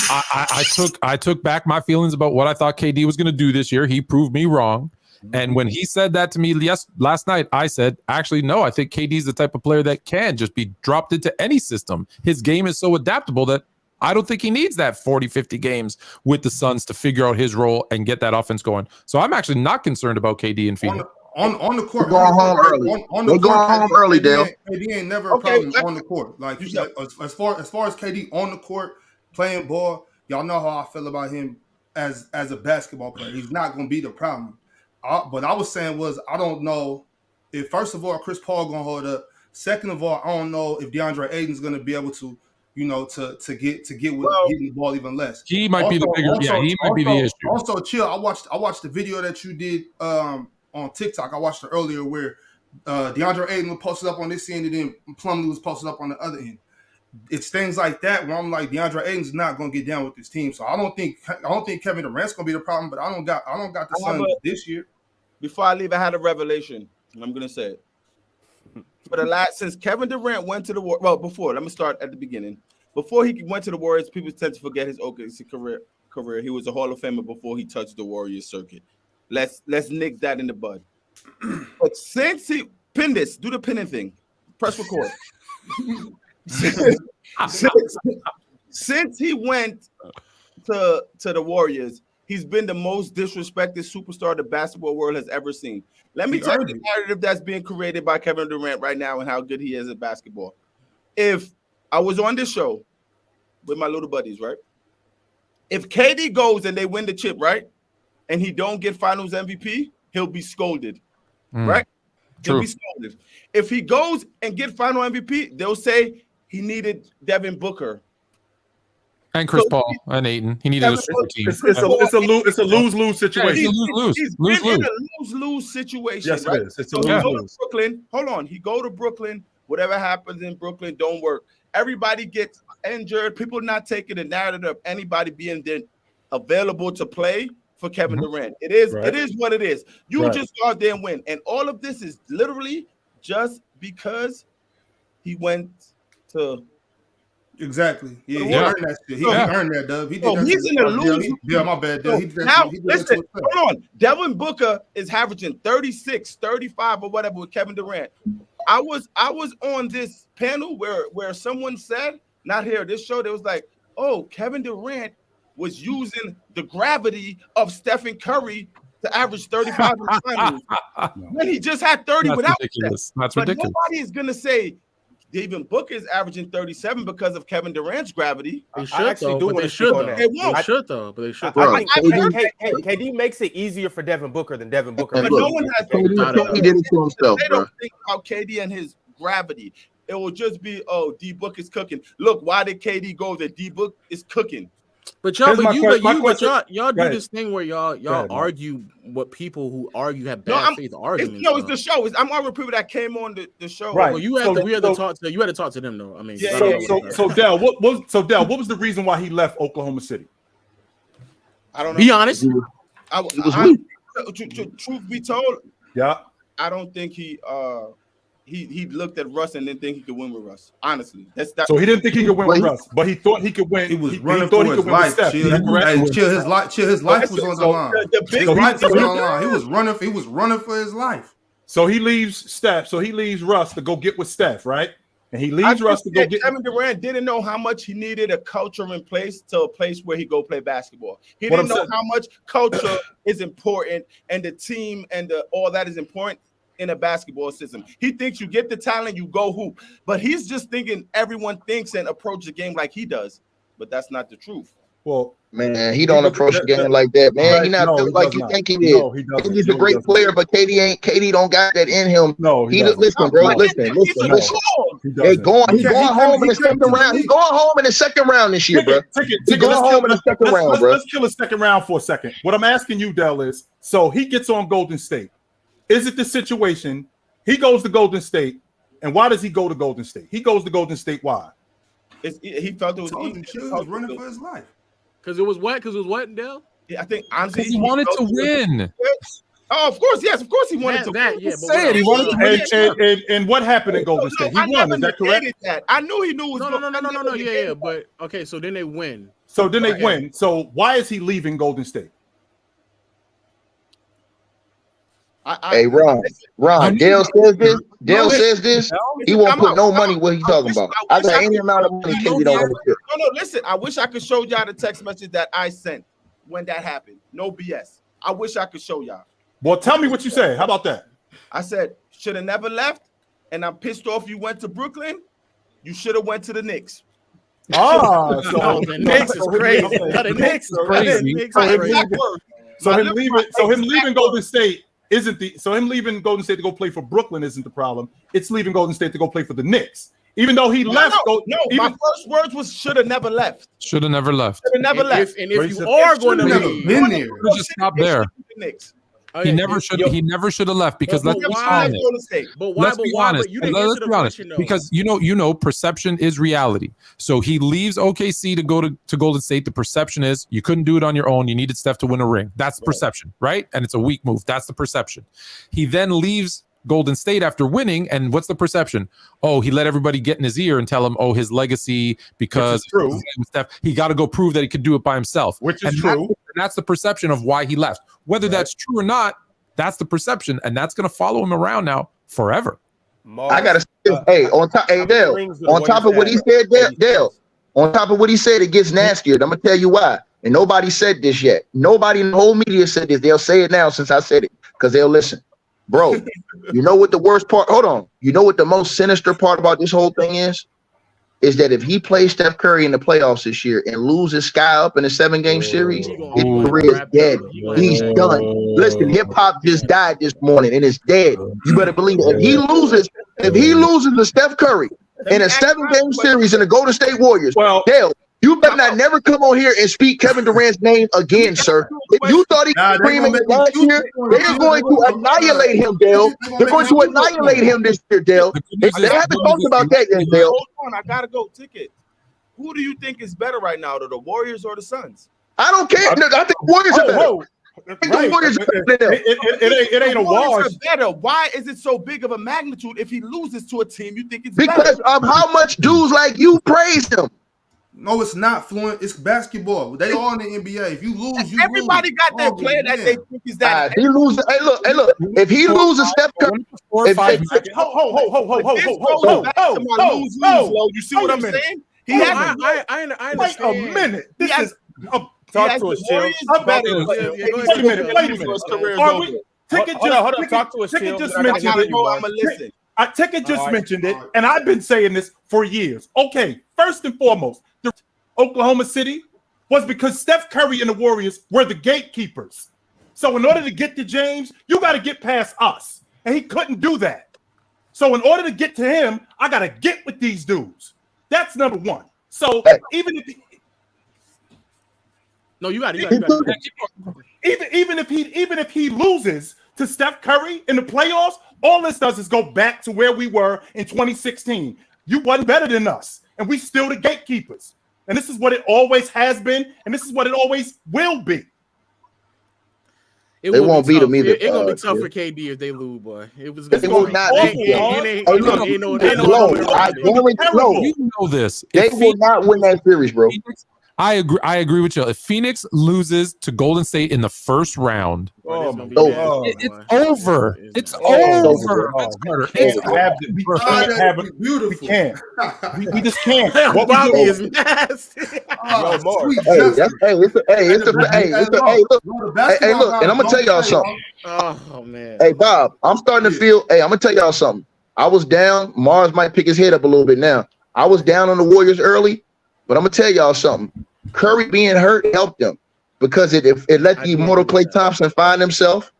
E: I took back my feelings about what I thought KD was going to do this year. He proved me wrong. And when he said that to me last night, I said, actually, no, I think KD's the type of player that can just be dropped into any system. His game is so adaptable that I don't think he needs that 40, 50 games with the Suns to figure out his role and get that offense going. So I'm actually not concerned about KD and Phoenix.
A: On the court,
G: going home early, Dale.
A: KD ain't never a problem on the court. Like as far as KD on the court playing ball, y'all know how I feel about him as a basketball player. He's not going to be the problem. But I was saying I don't know if first of all Chris Paul going to hold up. Second of all, I don't know if DeAndre Ayton's going to be able to to get with getting the ball even less.
E: He might be the bigger. He might be the issue.
A: Also, Chill. I watched the video that you did on TikTok. I watched it earlier where DeAndre Ayton was posted up on this end and then Plumlee was posted up on the other end. It's things like that where I'm like DeAndre Ayton's not going to get down with this team. So I don't think Kevin Durant's going to be the problem. But I don't got the Suns this year.
H: Before I leave, I had a revelation, and I'm going to say it. Since Kevin Durant went to the Warriors, let me start at the beginning. Before he went to the Warriors, people tend to forget his OKC career. He was a Hall of Famer before he touched the Warriors circuit. Let's nick that in the bud. But since he pin this, do the pinning thing, press record. since he went to the Warriors, he's been the most disrespected superstar the basketball world has ever seen. Let me tell you the narrative that's being created by Kevin Durant right now and how good he is at basketball. If I was on this show with my little buddies, right? If KD goes and they win the chip, right? And he don't get finals MVP, he'll be scolded, right? He'll be scolded. If he goes and get final MVP, they'll say he needed Devin Booker.
E: And Chris Paul and Ayton. He needed a super team.
B: It's a lose-lose situation.
H: He's been in a lose-lose situation.
B: Yes,
H: right?
B: It is. It's a lose-lose.
H: Brooklyn. Hold on. He go to Brooklyn. Whatever happens in Brooklyn don't work. Everybody gets injured. People not taking the narrative of anybody being there available to play for Kevin Durant. It is what it is. You just go out there and win. And all of this is literally just because he went to
A: exactly. Yeah, he earned that shit. He earned that, Dub. He did that.
H: He's in the lose.
A: Yeah, my bad, Dub.
H: Now, listen, hold on. Devin Booker is averaging 36, 35 or whatever with Kevin Durant. I was on this panel where someone said, not here, this show, they was like, oh, Kevin Durant was using the gravity of Stephen Curry to average 35 in the finals when he just had 30 without
E: ridiculous. That's
H: but
E: ridiculous.
H: Nobody is going to say Devin Booker is averaging 37 because of Kevin Durant's gravity.
F: They should, though, but they should, though.
H: They won't.
F: They should, though, but they should.
C: KD makes it easier for Devin Booker than Devin Booker.
H: But no one has
G: KD did it to himself,
H: they
G: bro.
H: don't think about KD and his gravity. It will just be, oh, D Book is cooking. Look, why did KD go there? D Book is cooking.
F: But y'all, y'all do
B: Right.
F: this thing where y'all
B: Right,
F: argue what people who argue have bad faith arguments.
H: It's the show. I'm arguing people that came on the show.
B: Right.
F: Well, you had to talk to them though. I mean,
B: So Dell, what was the reason why he left Oklahoma City?
H: I don't know.
F: Be honest.
H: Truth be told,
B: Yeah.
H: I don't think he looked at Russ and didn't think he could win with Russ. Honestly,
B: So he didn't think he could win with Russ, but he thought he could win.
A: He was running for his life. Chill his life was on the line. His life was on the line. He was running for his life.
B: So he leaves Steph. So he leaves Russ to go get with Steph, right? And he leaves Russ to go get.
H: Kevin Durant didn't know how much he needed a culture in place to a place where he go play basketball. He didn't know how much culture is important and the team and all that is important in a basketball system. He thinks you get the talent, you go hoop. But he's just thinking everyone thinks and approach the game like he does. But that's not the truth.
B: Well,
G: man, he don't approach the game like that, man. He not built like you think he is.
B: No, he doesn't.
G: He's a great player, but KD don't got that in him.
B: No,
G: listen, bro. Listen. He's going home in the second round. He's going home in the second round this year, bro. He's going home in the second round, bro.
B: Let's kill a second round for a second. What I'm asking you, Dell, is so he gets on Golden State. Is it the situation? He goes to Golden State, and why does he go to Golden State? He goes to Golden State. Why?
H: He felt it was easy.
A: He was running for his life.
F: Because it was what? Dale?
H: Yeah, I think honestly
E: He wanted to win.
H: Oh, of course, yes, of course he wanted to win.
F: Yeah,
E: Say it. He wanted to win.
B: And what happened in Golden State? He won. Is that correct?
H: I knew he knew.
F: No. Yeah. But okay, so then they win.
B: So then they win. So why is he leaving Golden State?
G: Hey, Ron, Dale says this. He won't put no money where he's talking about. I got any amount of money KD don't want to ship.
H: No, listen. I wish I could show y'all the text message that I sent when that happened. No BS. I wish I could show y'all.
B: Well, tell me what you said. How about that?
H: I said, should have never left, and I'm pissed off you went to Brooklyn. You should have went to the Knicks.
B: So
F: the Knicks is crazy. The Knicks is crazy.
B: So him leaving Golden State isn't him leaving Golden State to go play for Brooklyn isn't the problem. It's leaving Golden State to go play for the Knicks. Even though he left.
H: My first words was should have never left.
E: Should have never left.
H: Should have never left.
F: And if you are going to leave,
A: been there.
E: Just stop there. He never should have left because let's be honest. Let's be honest. Because you know, perception is reality. So he leaves OKC to go to Golden State. The perception is you couldn't do it on your own. You needed Steph to win a ring. That's the perception, right? And it's a weak move. That's the perception. He then leaves Golden State after winning, and what's the perception? Oh, he let everybody get in his ear and tell him, oh, his legacy because Steph, he got to go prove that he could do it by himself.
B: Which is true.
E: That's the perception of why he left. Whether that's true or not, that's the perception, and that's going to follow him around now forever.
G: I gotta say, on top of what he said, Dale, on top of what he said, it gets nastier. I'm gonna tell you why. And nobody said this yet. Nobody in the whole media said this. They'll say it now since I said it because they'll listen. Bro, you know what the worst part? Hold on. You know what the most sinister part about this whole thing is? Is that if he plays Steph Curry in the playoffs this year and loses Sky up in a 7-game series, his career is dead. He's done. Listen, hip hop just died this morning and it's dead. You better believe it. If he loses to Steph Curry in a 7-game series in the Golden State Warriors, Dale, you better not never come on here and speak Kevin Durant's name again, sir. If you thought he could scream it last year, they're going to annihilate him, Dale. They're going to annihilate him this year, Dale. They haven't talked about that yet, Dale.
H: Hold on, I gotta go. Ticket. Who do you think is better right now, the Warriors or the Suns?
G: I don't care. No, I think Warriors are better.
B: Right. It ain't a wash.
H: Better. Why is it so big of a magnitude? If he loses to a team, you think it's
G: because
H: better?
G: of how much dudes like you praise him.
A: No, it's not Fluent. It's basketball. They all in the NBA. If you lose, you
H: everybody
A: lose.
H: got their player that they think is that.
G: He loses. Hey, look. If he loses Steph Curry,
B: You
H: see what I'm saying? He has.
F: I understand.
B: Wait a minute. This is.
H: Talk to us, Chill.
B: Wait a minute. Ticket just mentioned it. Ticket just mentioned it, and I've been saying this for years. Okay, first and foremost, the Oklahoma City was because Steph Curry and the Warriors were the gatekeepers. So in order to get to James, you got to get past us, and he couldn't do that. So in order to get to him, I got to get with these dudes. That's number one. So even if even if he loses to Steph Curry in the playoffs, all this does is go back to where we were in 2016. You wasn't better than us, and we still the gatekeepers. And this is what it always has been, and this is what it always will be.
G: They won't beat him either.
F: It's gonna be tough for KD if they lose, boy. It was.
G: They will not. I guarantee.
E: You know this.
G: They will not win that series, bro.
E: I agree with you. If Phoenix loses to Golden State in the first round, it's over. It's over.
B: We can't. We just can't.
F: What Bobby is nasty.
G: Look, and I'm gonna tell y'all something.
F: Oh man.
G: Hey Bob, I'm starting to feel. Hey, I'm gonna tell y'all something. I was down. Marz might pick his head up a little bit now. I was down on the Warriors early. But I'm gonna tell y'all something. Curry being hurt helped them because it let the immortal Klay Thompson find himself.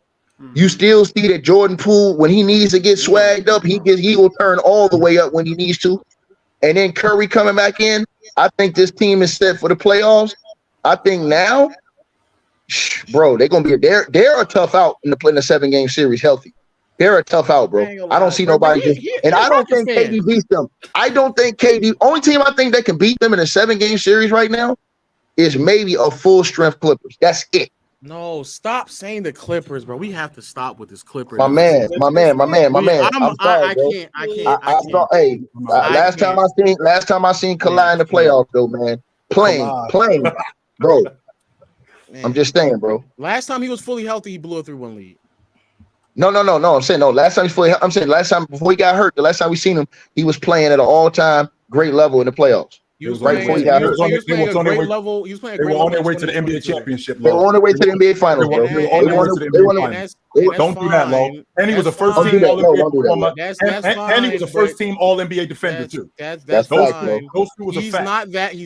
G: You still see that Jordan Poole, when he needs to get swagged up, he will turn all the way up when he needs to. And then Curry coming back in. I think this team is set for the playoffs. I think now, bro, they're gonna be they're a tough out in the 7-game series healthy. They're a tough out, bro. I don't see nobody. And I don't think KD beats them. I don't think KD. Only team I think that can beat them in a 7-game series right now is maybe a full strength Clippers. That's it.
F: No, stop saying the Clippers, bro. We have to stop with this Clippers.
G: My man.
F: I can't.
G: Hey, last time I seen Kawhi in the playoffs, though, man, playing, bro. Man. I'm just saying, bro.
F: Last time he was fully healthy, he blew a 3-1 lead.
G: No. I'm saying no. Last time last time before he got hurt, the last time we seen him, he was playing at an all-time great level in the playoffs.
F: He was right before he got hurt. He was playing a great level. He was playing a great level.
B: They were on their way to the NBA championship.
G: They were on their way to the NBA finals, bro.
B: Don't do that, Lo. And he was a first-team All-NBA. And he was a first-team All-NBA defender too.
F: That's fine. He's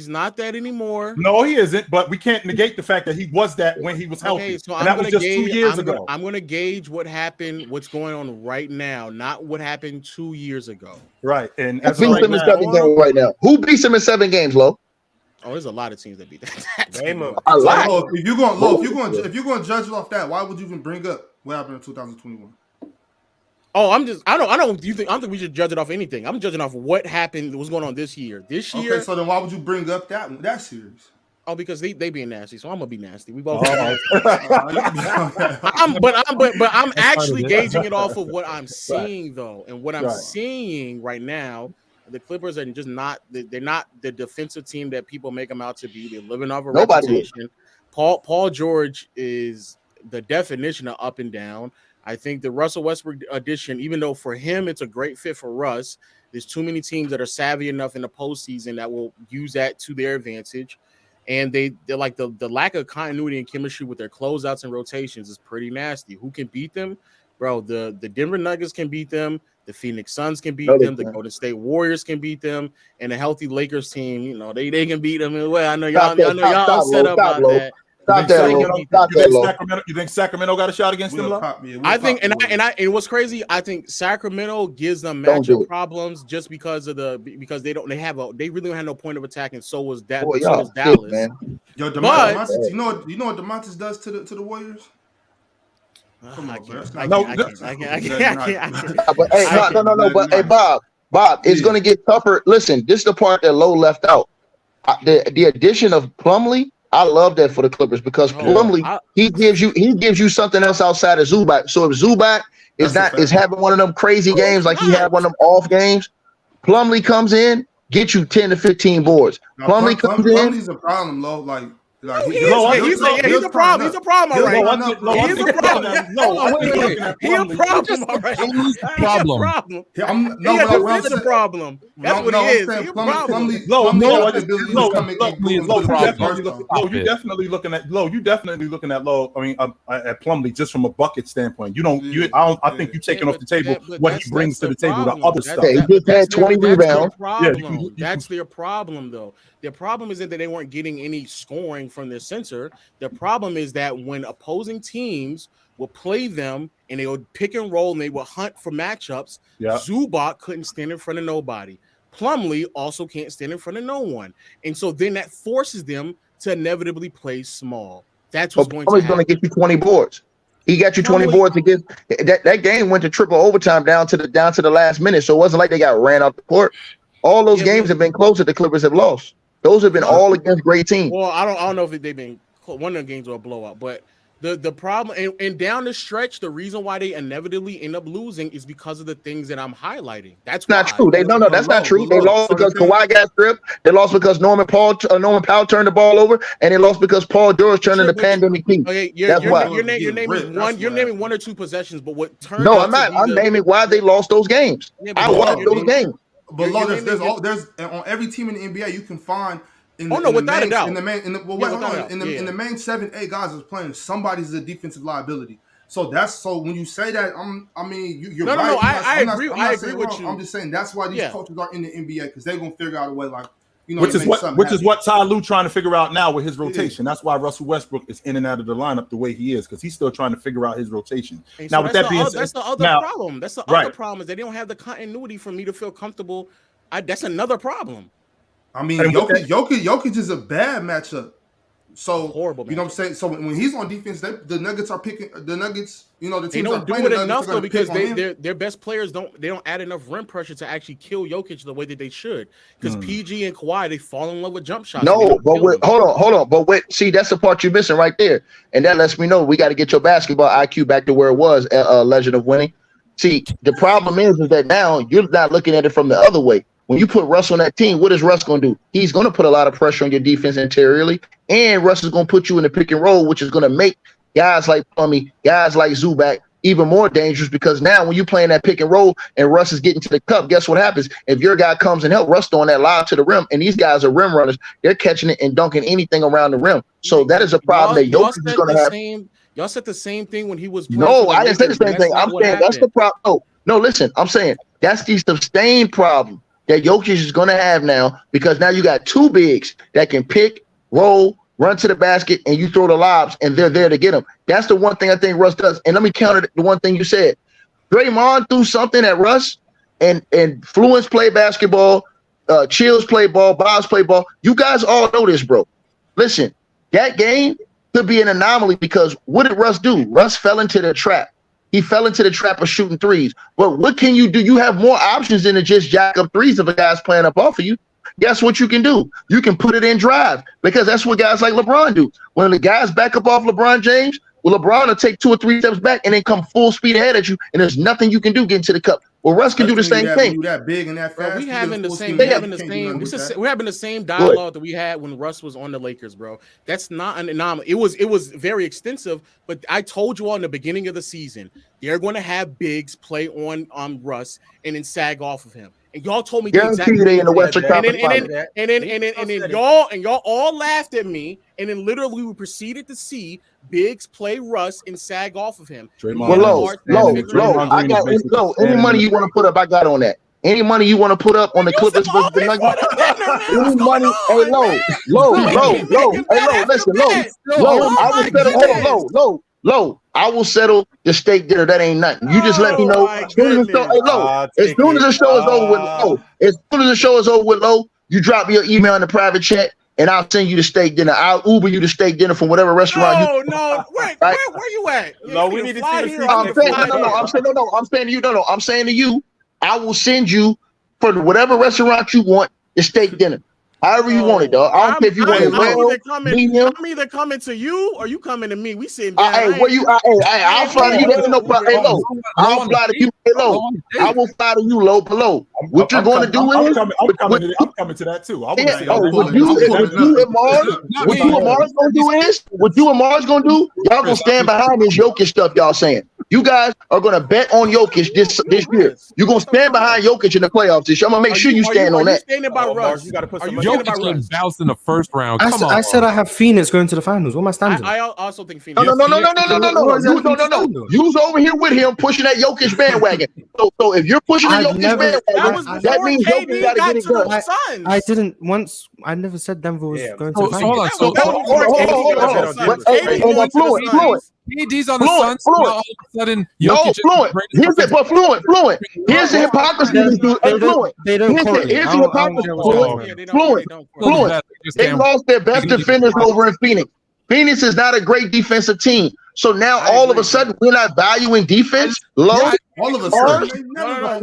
F: not that anymore.
B: No, he isn't. But we can't negate the fact that he was that when he was healthy. And that was just 2 years ago.
F: I'm going to gauge what happened, what's going on right now, not what happened 2 years ago.
B: Right. And
G: who beats him in 7 games right now? Who beats him in 7 games, Lo?
F: Oh, there's a lot of teams that beat that.
G: A lot.
A: If you're going to judge it off that, why would you even bring up what happened in 2021?
F: Oh, I don't think we should judge it off anything. I'm judging off what happened, what's going on this year.
A: Okay, so then why would you bring up that series?
F: Oh, because they being nasty, so I'm gonna be nasty. We both. I'm actually gauging it off of what I'm seeing though, and what I'm seeing right now. The Clippers are just not. They're not the defensive team that people make them out to be. They're living off a reputation. Paul George is the definition of up and down. I think the Russell Westbrook addition, even though for him it's a great fit for Russ, there's too many teams that are savvy enough in the postseason that will use that to their advantage. And they're like the lack of continuity and chemistry with their closeouts and rotations is pretty nasty. Who can beat them? Bro, the Denver Nuggets can beat them. The Phoenix Suns can beat them. The Golden State Warriors can beat them. And a healthy Lakers team, you know, they can beat them as well. I know y'all set up about that.
B: You think Sacramento got a shot against them?
F: I think, and what's crazy, I think Sacramento gives them matchup problems just because of they really don't have no point of attack, and so was that. So was Dallas.
A: Man. Yo, DeMontis, you know what DeMontis does to the Warriors?
F: Come on, bro. I can't.
G: But hey, Bob, it's gonna get tougher. Listen, this is the part that Lowe left out. The addition of Plumlee I love that for the Clippers because Plumlee, he gives you something else outside of Zubac. So if Zubac is having one of them crazy games like he had one of them off games, Plumlee comes in, get you 10 to 15 boards. Plumlee comes in.
A: Plumlee's a problem, low. He's
F: a problem. He's a problem, all right. He's a problem. He's a problem, all right.
E: He's a problem.
F: He's a problem. That's what he is. He's a problem.
B: You definitely looking at low. I mean, at Plumlee just from a bucket standpoint. I think you're taking off the table what he brings to the table. The other stuff.
G: He just had 20 rebounds.
F: That's their problem, though. Their problem isn't that they weren't getting any scoring from their center. The problem is that when opposing teams will play them and they would pick and roll and they will hunt for matchups, Zubac couldn't stand in front of nobody. Plumlee also can't stand in front of no one. And so then that forces them to inevitably play small. That's what's going to happen.
G: Going to get you 20 boards. He got you 20 boards to get that game went to triple overtime down to the last minute. So it wasn't like they got ran out the court. All those games have been close that the Clippers have lost. Those have been all against great teams.
F: Well, I don't know if they've been one of the games were a blowout, but the problem and down the stretch, the reason why they inevitably end up losing is because of the things that I'm highlighting. That's not
G: true. That's not true. They lost because Kawhi got stripped. They lost because Norman Powell turned the ball over, and they lost because Paul George turned into pandemic team.
F: Okay, you're naming one or two possessions, but what turned?
G: No, I'm not. I'm naming why they lost those games. I won those games.
A: But there's on every team in the NBA you can find in the main 7-8 guys is playing, somebody's a defensive liability. So when you say that, you're right.
F: No, I agree with you.
A: I'm just saying that's why these coaches are in the NBA because they're gonna figure out a way
B: which is what Ty Lue trying to figure out now with his rotation. That's why Russell Westbrook is in and out of the lineup the way he is because he's still trying to figure out his rotation. Now, with that being said,
F: that's the other problem. That's the other problem is they don't have the continuity for me to feel comfortable. That's another problem.
A: I mean, Jokic is a bad matchup. So
F: horrible.
A: You know what I'm saying? So when he's on defense, the Nuggets are picking the Nuggets. The teams
F: they don't do it enough though because their best players don't add enough rim pressure to actually kill Jokic the way that they should. Because PG and Kawhi, they fall in love with jump shots.
G: No, but hold on. But see, that's the part you're missing right there, and that lets me know we got to get your basketball IQ back to where it was. Legend of winning. See, the problem is that now you're not looking at it from the other way. When you put Russ on that team, what is Russ going to do? He's going to put a lot of pressure on your defense interiorly, and Russ is going to put you in the pick and roll, which is going to make guys like Plumlee, guys like Zubac even more dangerous because now when you're playing that pick and roll and Russ is getting to the cup, guess what happens? If your guy comes and help Russ throwing that lob to the rim, and these guys are rim runners, they're catching it and dunking anything around the rim. So that is a problem that Jokic is going to have.
F: Y'all said the same thing when he was.
G: No, I didn't say the same thing. I'm saying that's the problem. No, listen, I'm saying that's the sustained problem that Jokic is going to have now because now you got two bigs that can pick, roll, run to the basket, and you throw the lobs, and they're there to get them. That's the one thing I think Russ does. And let me counter the one thing you said. Draymond threw something at Russ, and Fluent's play basketball, Chills play ball, Bob's play ball. You guys all know this, bro. Listen, that game could be an anomaly because what did Russ do? Russ fell into the trap. He fell into the trap of shooting threes. But what can you do? You have more options than to just jack up threes if a guy's playing up off of you. Guess what you can do? You can put it in drive because that's what guys like LeBron do. When the guys back up off LeBron James, well, LeBron will take 2 or 3 steps back and then come full speed ahead at you, and there's nothing you can do getting to the cup. Well, Russ can do the same thing.
A: That big and that fast.
F: We're having the same dialogue that we had when Russ was on the Lakers, bro. That's not an anomaly. It was very extensive, but I told you all in the beginning of the season, they're going to have bigs play on Russ and then sag off of him. And y'all told me
G: exactly in the Western Conference.
F: And then y'all all laughed at me, and then literally we proceeded to see bigs play Russ and sag off of him.
G: Well, low. I got low. Any money you want to put up, I got on that. Any money you want to put up on the Clippers versus the Nuggets? Any money? Hey, low. Hey, listen, low. I will settle. Hold on, low. I will settle the steak dinner. That ain't nothing. You just let me know. As soon as the show is over with low, you drop me your email in the private chat, and I'll send you the steak dinner. I'll Uber you the steak dinner from whatever restaurant you.
F: No, wait, right? Where you at?
E: No, we need to see the
G: I'm saying to you, I will send you for whatever restaurant you want the steak dinner. However you want it, dog. I don't care if you want it well, medium.
F: I'm either coming to you or you coming to me. We sitting
G: down.
F: Hey,
G: where you? I'll fly to you. Hey, low. I'll fly to you. Hey, low. I will fly to you, low, below. What you're going to do is
B: I'm coming to that too. I want to see
G: what you and Marz gonna do is what you and Marz gonna do. Y'all gonna stand behind this Jokic stuff. Y'all saying you guys are gonna bet on Jokic this year. You're gonna stand behind Jokic in the playoffs this year. I'm gonna make sure you stand on that.
F: Standing by Russ.
B: You got to put some.
E: Jokic getting bounced in the first round. Come on.
D: I said I have Phoenix going to the finals. What am I standing?
F: I also think Phoenix.
G: No. You was over here with him pushing that Jokic bandwagon. So if you're pushing the Jokic bandwagon, that means Jokic got to get it done.
D: I didn't once. I never said Denver was going to the finals.
G: Hold on. Fluent.
E: KD's on the Suns. All of a sudden,
G: Fluent. Here's the Fluent. Here's the hypocrisy. Here's the hypocrisy. Fluent. They lost their best defenders over in Phoenix. Phoenix is not a great defensive team. So now all of a sudden we're not valuing defense low.
A: All of a sudden,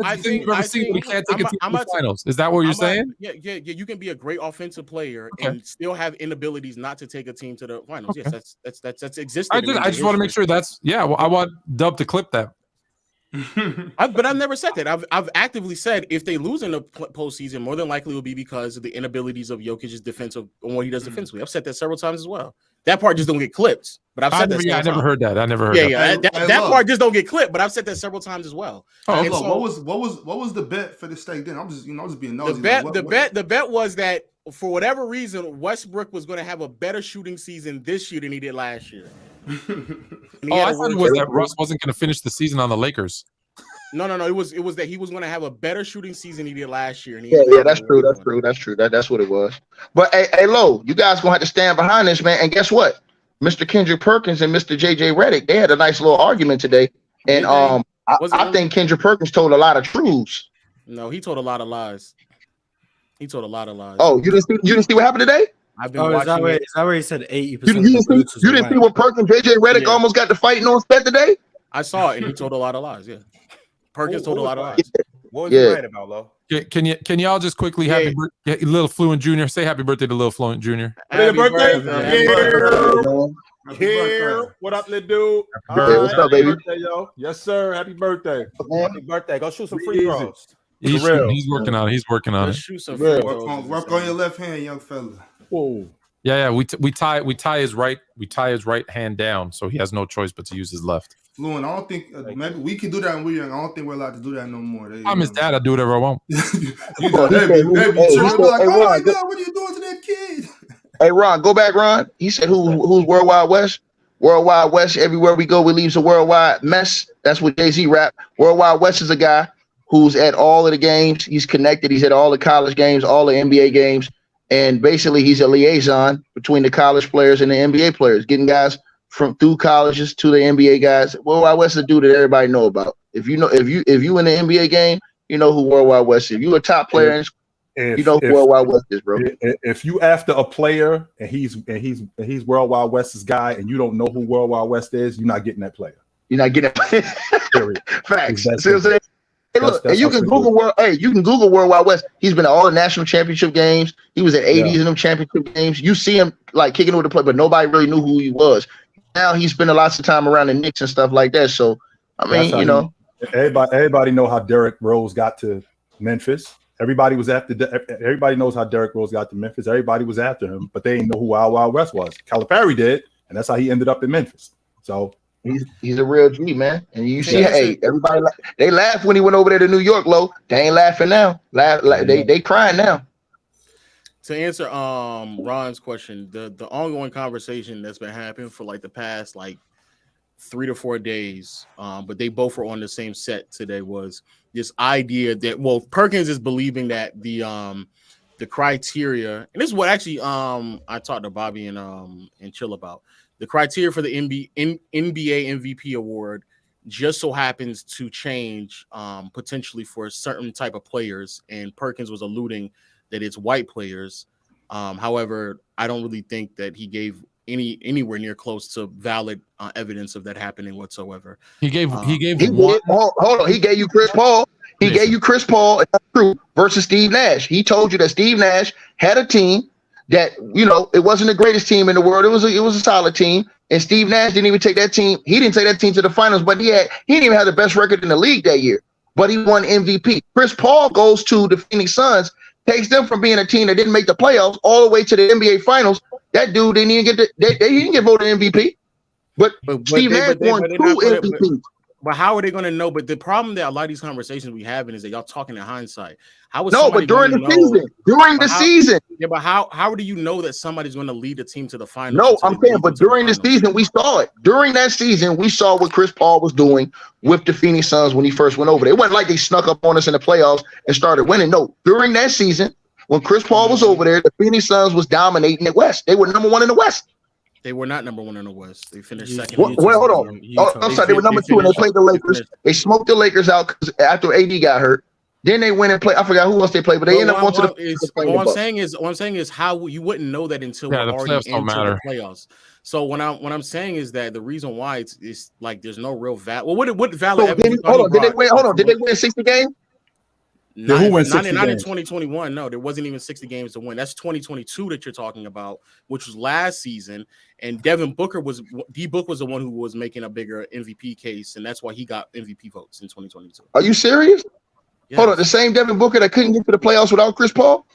F: I think
E: we can't take it to the finals. Is that what you're saying?
F: Yeah. You can be a great offensive player and still have inabilities not to take a team to the finals. Yes, that's existing.
E: I just want to make sure that's Well, I want Dub to clip that.
F: But I've never said that. I've actively said if they lose in the postseason, more than likely it will be because of the inabilities of Jokic's defensive on what he does defensively. I've said that several times as well. That part just don't get clipped. But I've said that.
E: I never heard that.
F: That part just don't get clipped. But I've said that several times as well.
A: What was the bet for the stake then? I'm just being nosy.
F: The bet was that for whatever reason, Westbrook was going to have a better shooting season this year than he did last year.
E: I thought it was that Russ wasn't going to finish the season on the Lakers.
F: No. It was that he was going to have a better shooting season he did last year. And
G: That's true. That's what it was. But hey, Lo, you guys gonna have to stand behind this, man. And guess what? Mr. Kendrick Perkins and Mr. JJ Redick, they had a nice little argument today. And I think Kendrick Perkins told a lot of truths.
F: No, he told a lot of lies.
G: Oh, you didn't see what happened today?
F: I've been watching.
D: Is that where he said 80%?
G: You didn't see what Perkins, JJ Redick almost got to fighting on set today?
F: I saw it, and he told a lot of lies. Yeah, Perkins told a lot of lies.
C: What was you right about, Lo?
E: Can y'all just quickly happy birthday, Lil Fluent Jr. Say happy birthday to Lil Fluent Jr.
H: Happy birthday, Kerr. What up, little dude?
G: What's up, baby?
H: Birthday, yo. Yes, sir. Happy birthday.
C: Happy birthday. Go shoot some free throws.
E: He's working on it.
F: Shoot some free throws.
A: Work on your left hand, young fella.
H: Whoa.
E: Yeah. We tie his right hand down, so he has no choice but to use his left.
A: Fluent, I don't think maybe we can do that when we're young. I don't think we're allowed to do that no more.
E: I'm his dad. I do whatever I want.
A: Like, oh my God, what are you doing to that kid?
G: Hey, Ron, go back, Ron. He said, "Who's Worldwide West? Worldwide West. Everywhere we go, we leave a worldwide mess." That's what Jay-Z rap. Worldwide West is a guy who's at all of the games. He's connected. He's at all the college games, all the NBA games, and basically he's a liaison between the college players and the NBA players, getting guys from through colleges to the NBA guys. Worldwide West is a dude that everybody know about. If you in the NBA game, you know who Worldwide West is. If you a top player, you know who Worldwide West is, bro.
B: If you after a player and he's Worldwide West's guy, and you don't know who Worldwide West is, you're not getting that player.
G: You're not getting that. Facts. See what I'm saying? Hey, look,
B: that's
G: you can Google Worldwide West. He's been at all the national championship games. He was at 80s in them championship games. You see him like kicking with the play, but nobody really knew who he was. Now he's spending lots of time around the Knicks and stuff like that. So I mean,
B: everybody know how Derrick Rose got to Memphis. Everybody knows how Derrick Rose got to Memphis. Everybody was after him, but they didn't know who Wild Wild West was. Calipari did, and that's how he ended up in Memphis. So
G: he's a real G, man. And you see, everybody they laughed when he went over there to New York, Lo. They ain't laughing now. They crying now.
F: To answer Ron's question, the ongoing conversation that's been happening for like the past 3 to 4 days, but they both were on the same set today, was this idea that Perkins is believing that the criteria, and this is what actually I talked to Bobby and Chill about, the criteria for the NBA MVP award just so happens to change potentially for certain type of players, and Perkins was alluding that it's white players. However, I don't really think that he gave anywhere near close to valid evidence of that happening whatsoever.
E: He gave
G: Hold on. He gave you Chris Paul. He gave you Chris Paul versus Steve Nash. He told you that Steve Nash had a team that, it wasn't the greatest team in the world. It was a solid team. And Steve Nash didn't even take that team. He didn't take that team to the finals, but he didn't even have the best record in the league that year. But he won MVP. Chris Paul goes to the Phoenix Suns, takes them from being a team that didn't make the playoffs all the way to the NBA Finals. That dude didn't even get he didn't get voted MVP. But Steve Nash won 2 MVPs.
F: But how are they going to know? But the problem that a lot of these conversations we having is that y'all talking in hindsight.
G: But during the season.
F: Yeah, but how do you know that somebody's going to lead the team to the finals?
G: No, I'm saying, but during the season, we saw it. During that season, we saw what Chris Paul was doing with the Phoenix Suns when he first went over there. It wasn't like they snuck up on us in the playoffs and started winning. No, during that season, when Chris Paul was over there, the Phoenix Suns was dominating the West. They were number 1 in the West.
F: They were not number 1 in the West. They finished second.
G: Hold on. I'm sorry. They were number 2, and they played the Lakers. They smoked the Lakers out after AD got hurt. Then they went and played. I forgot who else they played, but they ended up going to the.
F: What I'm saying is how you wouldn't know that until we're already into the playoffs. So what I'm saying is that the reason why it's like there's no real value. Well, what value?
G: Did they win? Did they win 60 games?
F: Not in 2021. No, there wasn't even 60 games to win. That's 2022 that you're talking about, which was last season. And Devin Booker was the one who was making a bigger MVP case, and that's why he got MVP votes in 2022.
G: Are you serious?
F: Yes.
G: Hold on, the same Devin Booker that couldn't get to the playoffs without Chris Paul?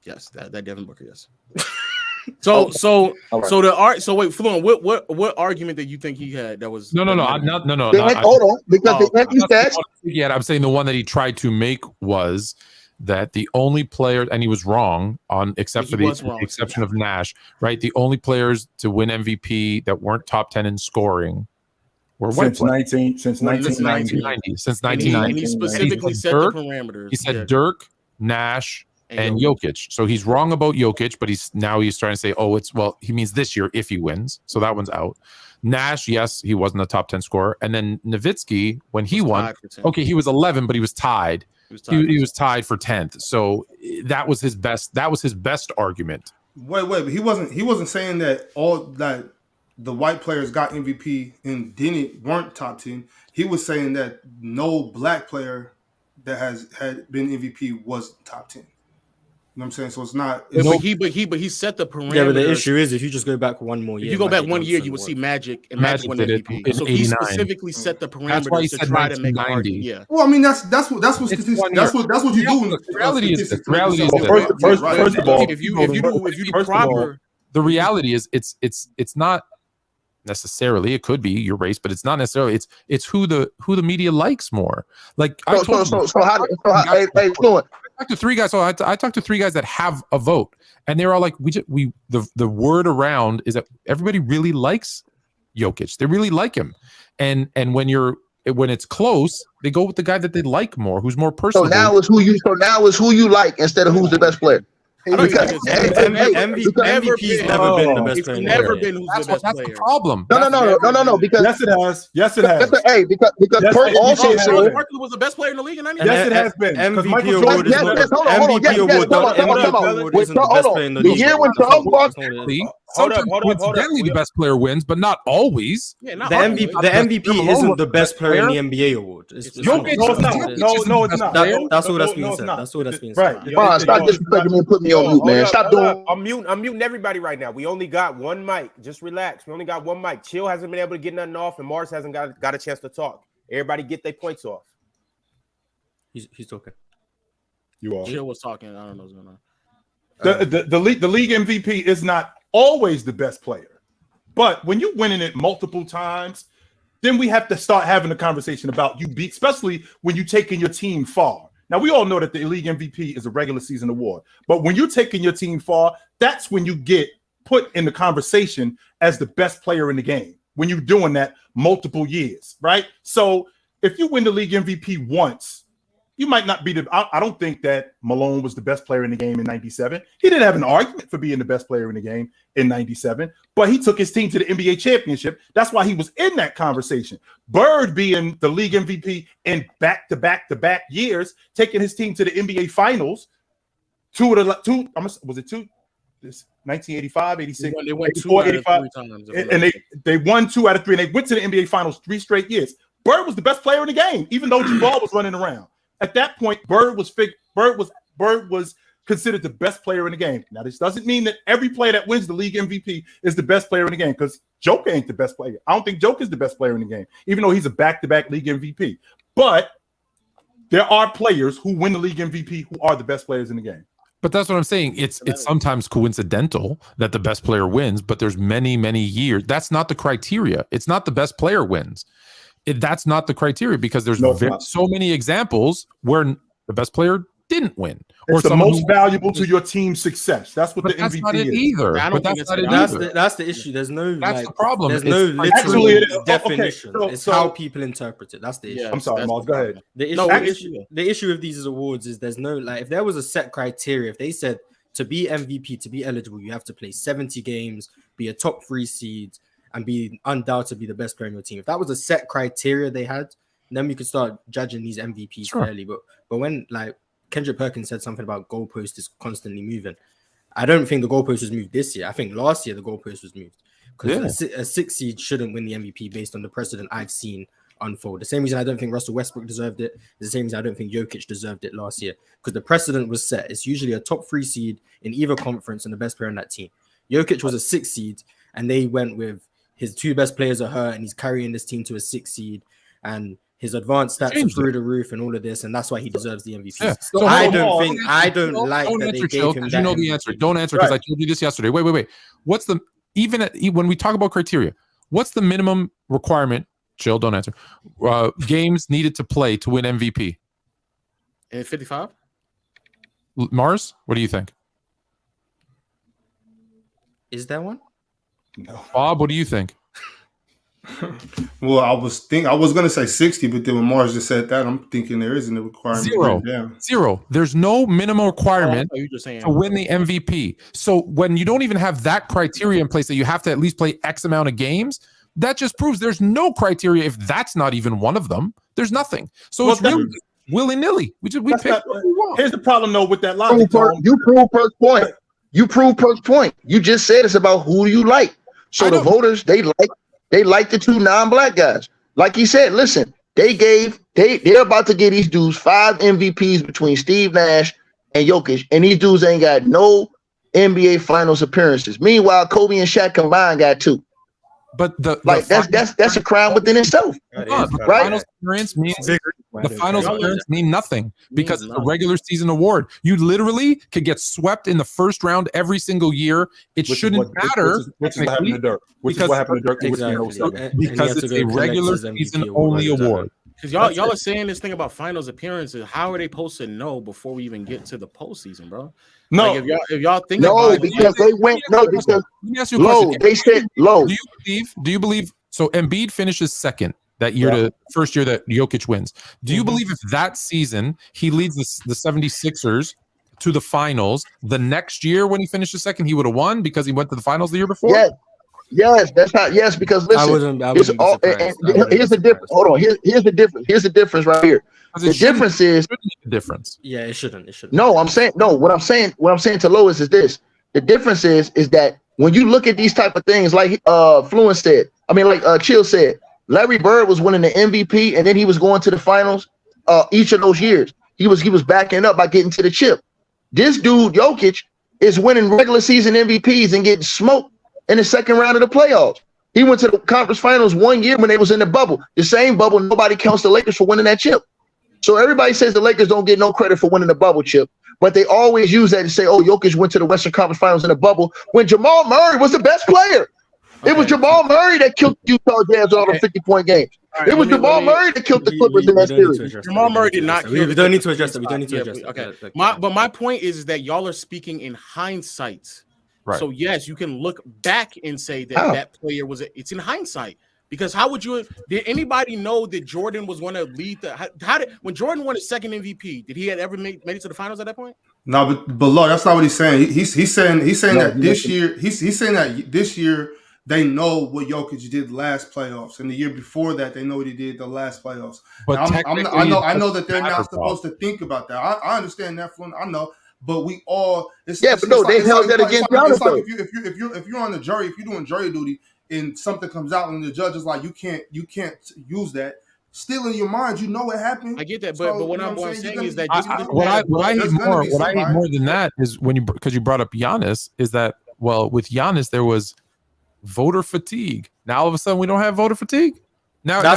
F: Yes, that Devin Booker, yes. So wait, Fluent, what argument that you think he had that was
E: no.
G: Hold on, because the empty stats.
E: Yeah, I'm saying the one that he tried to make was that the only player, and he was wrong except for the exception of Nash, right? The only players to win MVP that weren't top 10 in scoring were
B: since 1990.
F: And he specifically set the parameters.
E: He said Dirk, Nash, and Jokic. So he's wrong about Jokic, but he's trying to say, he means this year if he wins. So that one's out. Nash, yes, he wasn't a top 10 scorer. And then Nowitzki, when he won, he was 11, but he was tied. He was tied for 10th. So that was his best. That was his best argument.
A: Wait, but he wasn't saying that all that the white players got MVP and weren't top 10. He was saying that no black player that had been MVP was top 10. You know what I'm saying? So it's not.
F: But he set the parameters.
D: Yeah, but the issue is if you just go back one more year.
F: If you go back 1 year, you will see Magic and Magic won MVP. So he specifically set the parameters to try to make an argument. Yeah.
A: Well, I mean that's what you do.
E: The reality is
F: first of all, if you do proper.
E: The reality is it's not necessarily, it could be your race, but it's not necessarily. It's who the media likes more. Like I talked to 3 guys. So I talked to 3 guys that have a vote, and they're all like, the word around is that everybody really likes Jokic. They really like him, and when it's close, they go with the guy that they like more, who's more personal.
G: So now is who you like instead of who's the best player.
D: MVP's never been the best player.
F: Never been who's the best player.
E: That's the problem.
G: No. Because
B: yes, it has.
G: Because Perk also said
F: Barkley was the best player in the league in 90.
B: Yes, it has been.
D: MVP award isn't the best player in the league.
G: The year when Charles Barkley.
E: Coincidentally, the best player wins, but not always.
D: The MVP isn't the best player in the NBA award.
B: No, it's not.
D: That's all that's being said. That's all that's being said.
G: Right. Stop disrespecting me and put me on mute, man. Stop doing.
C: I'm muting everybody right now. We only got one mic. Just relax. We only got one mic. Chill hasn't been able to get nothing off, and Marz hasn't got a chance to talk. Everybody get their points off.
D: He's talking.
B: You are.
F: Chill was talking. I don't know what's going on.
B: The league MVP is not always the best player, but when you're winning it multiple times, then we have to start having a conversation about especially when you're taking your team far. Now we all know that the league MVP is a regular season award, but when you're taking your team far, that's when you get put in the conversation as the best player in the game. When you're doing that multiple years, right? So if you win the league MVP once, you might not be I don't think that Malone was the best player in the game in 97. He didn't have an argument for being the best player in the game in 97, but he took his team to the NBA championship. That's why he was in that conversation. Bird being the league MVP in back-to-back years, taking his team to the NBA finals. Was it two? This 1985, 86.
F: They went
B: 84,
F: 2 out of
B: 85,
F: 3 times.
B: and they won 2 out of 3, and they went to the NBA Finals 3 straight years. Bird was the best player in the game, even though Jabbar was running around. At that point, Bird was considered the best player in the game. Now, this doesn't mean that every player that wins the league MVP is the best player in the game, because Joker ain't the best player. I don't think Joker's the best player in the game, even though he's a back-to-back league MVP. But there are players who win the league MVP who are the best players in the game.
E: But that's what I'm saying. It's sometimes coincidental that the best player wins, but there's many, many years. That's not the criteria. It's not the best player wins. That's not the criteria, because there's so many examples where the best player didn't win.
B: It's the most valuable to your team's success. That's what the
E: that's
B: MVP
E: not it
B: is.
E: either.
F: But
E: that's not it either.
D: That's the issue. There's no
E: the problem.
D: There's no literal definition. It's how people interpret it. That's the issue.
B: Yeah, I'm sorry, Marz. Go ahead.
D: The issue with these awards is there's no, like, if there was a set criteria, if they said to be MVP, to be eligible, you have to play 70 games, be a top 3 seed, and be undoubtedly the best player on your team. If that was a set criteria they had, then we could start judging these MVPs fairly. But when, like, Kendrick Perkins said something about goalpost is constantly moving, I don't think the goalpost was moved this year. I think last year the goalpost was moved, because a 6 seed shouldn't win the MVP based on the precedent I've seen unfold. The same reason I don't think Russell Westbrook deserved it is the same reason I don't think Jokic deserved it last year, because the precedent was set. It's usually a top 3 seed in either conference and the best player on that team. Jokic was a 6 seed, and they went with his 2 best players are hurt, and he's carrying this team to a 6 seed, and his advanced stats are through the roof and all of this, and that's why he deserves the MVP.
E: Yeah.
D: So I don't like that they gave him that.
E: You know the answer. Don't answer, because I told you this yesterday. Wait. What's the when we talk about criteria, what's the minimum requirement? Chill, don't answer. Games needed to play to win MVP.
F: In 55?
E: Marz, what do you think?
D: Is there one?
B: No.
E: Bob, what do you think?
A: Well, I was gonna say 60, but then when Marz just said that, I'm thinking there isn't a requirement.
E: Zero. There's no minimum requirement to win the MVP. So when you don't even have that criteria in place, that you have to at least play X amount of games, that just proves there's no criteria. If that's not even one of them, there's nothing. So it's really willy-nilly. We pick what we want.
B: Here's the problem, though, with that logic.
G: You prove Perk's point. You just said it's about who you like. So the voters, they like the 2 non-black guys. Like he said, listen, they're about to get these dudes 5 MVPs between Steve Nash and Jokic, and these dudes ain't got no NBA Finals appearances. Meanwhile, Kobe and Shaq combined got 2.
E: But
G: that's a crown within itself, right?
E: Finals appearance mean nothing, because it's a regular season award. You literally could get swept in the first round every single year. It shouldn't matter.
B: Which is what happened to Dirk.
E: Because it's a regular season only award.
F: Because y'all are saying this thing about finals appearances. How are they supposed to know before we even get to the postseason, bro?
B: No,
F: like if y'all think
G: because they went because
E: let me ask you a question.
G: They said low.
E: Do you believe so? Embiid finishes second that year, the first year that Jokic wins. Do you believe if that season he leads the 76ers to the finals, the next year when he finishes second, he would have won because he went to the finals the year before?
G: Yes, that's not because listen, here's the difference. Hold on, here's the difference. Here's the difference right here. The difference is
E: the difference.
D: Yeah, it shouldn't.
G: No, I'm saying What I'm saying to Lois is this. The difference is that when you look at these type of things, like Fluent said, Chill said, Larry Bird was winning the MVP and then he was going to the finals each of those years. He was backing up by getting to the chip. This dude, Jokic, is winning regular season MVPs and getting smoked in the second round of the playoffs. He went to the conference finals 1 year when they was in the bubble. The same bubble, nobody counts the Lakers for winning that chip. So everybody says the Lakers don't get no credit for winning the bubble chip, but they always use that to say, oh, Jokic went to the Western Conference Finals in the bubble when Jamal Murray was the best player. Okay. It was Jamal Murray that killed Utah Jazz all the 50-point games. Right, it was Jamal Murray that killed the Clippers in that series.
F: Jamal Murray did not kill.
D: We don't need to address it. We don't need to address it.
F: Okay. But my point is that y'all are speaking in hindsight.
E: Right.
F: So yes, you can look back and say that player it's in hindsight. Because did anybody know that Jordan was going to lead when Jordan won his second MVP, did he had ever made it to the finals at that point?
A: No, but look, that's not what he's saying. He's saying that this year, he's saying that this year they know what Jokic did last playoffs, and the year before that they know what he did the last playoffs. But I know that they're not supposed to think about that. I understand that, Flynn. I know, but we all
G: but no, they held that against Giannis.
A: It's like if you're on the jury, if you're doing jury duty and something comes out and the judge is like, you can't use that. Still in your mind, you know what happened.
F: I get that, but what I'm saying is that
E: what I hate more than that is because you brought up Giannis, is that, well, with Giannis there was voter fatigue. Now all of a sudden we don't have voter fatigue. Now I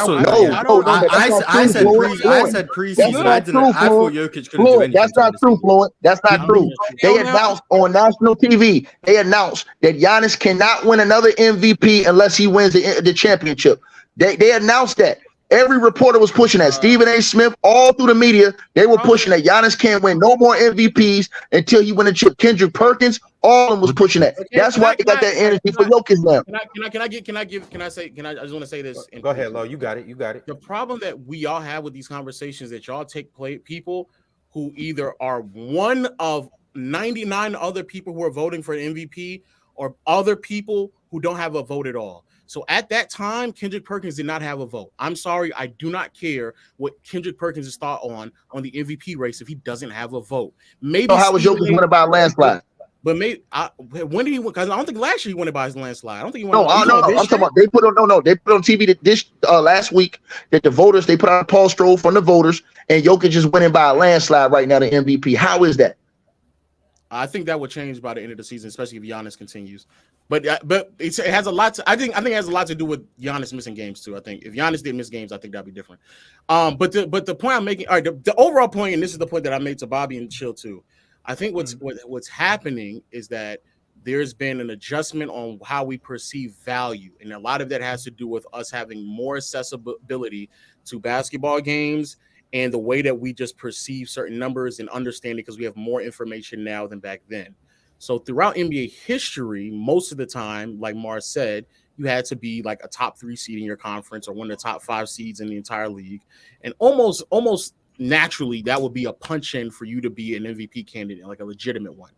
D: said preseason. I thought Jokic couldn't do anything.
G: That's not true, Fluent. That's not true. They announced on national TV. They announced that Giannis cannot win another MVP unless he wins the championship. They announced that. Every reporter was pushing that. Stephen A. Smith, all through the media, they were pushing that Giannis can't win no more MVPs until he win a chip. Kendrick Perkins, all of them was pushing that. That's why they got that energy for Jokic now.
F: I just want to say this.
C: Go ahead, Lo. You got it.
F: The problem that we all have with these conversations that y'all take people who either are one of 99 other people who are voting for an MVP or other people who don't have a vote at all. So at that time, Kendrick Perkins did not have a vote. I'm sorry, I do not care what Kendrick Perkins is thought on the MVP race if he doesn't have a vote. Maybe.
G: So how was Jokic winning by a landslide?
F: But maybe when did he win? Because I don't think last year he won it by his landslide. I don't think he won.
G: No. I'm talking about they put on TV that last week that the voters, they put out a poll stroll from the voters, and Jokic is winning by a landslide right now, the MVP. How is that?
F: I think that would change by the end of the season, especially if Giannis continues. But it has a lot to. I think it has a lot to do with Giannis missing games too. I think if Giannis did miss games, I think that'd be different. But the point I'm making, all right, the overall point, and this is the point that I made to Bobby and Chill too. I think what's happening is that there's been an adjustment on how we perceive value, and a lot of that has to do with us having more accessibility to basketball games and the way that we just perceive certain numbers and understanding because we have more information now than back then. So throughout NBA history, most of the time, like Marz said, you had to be like a top 3 seed in your conference or one of the top 5 seeds in the entire league. And almost naturally, that would be a punch in for you to be an MVP candidate, like a legitimate one.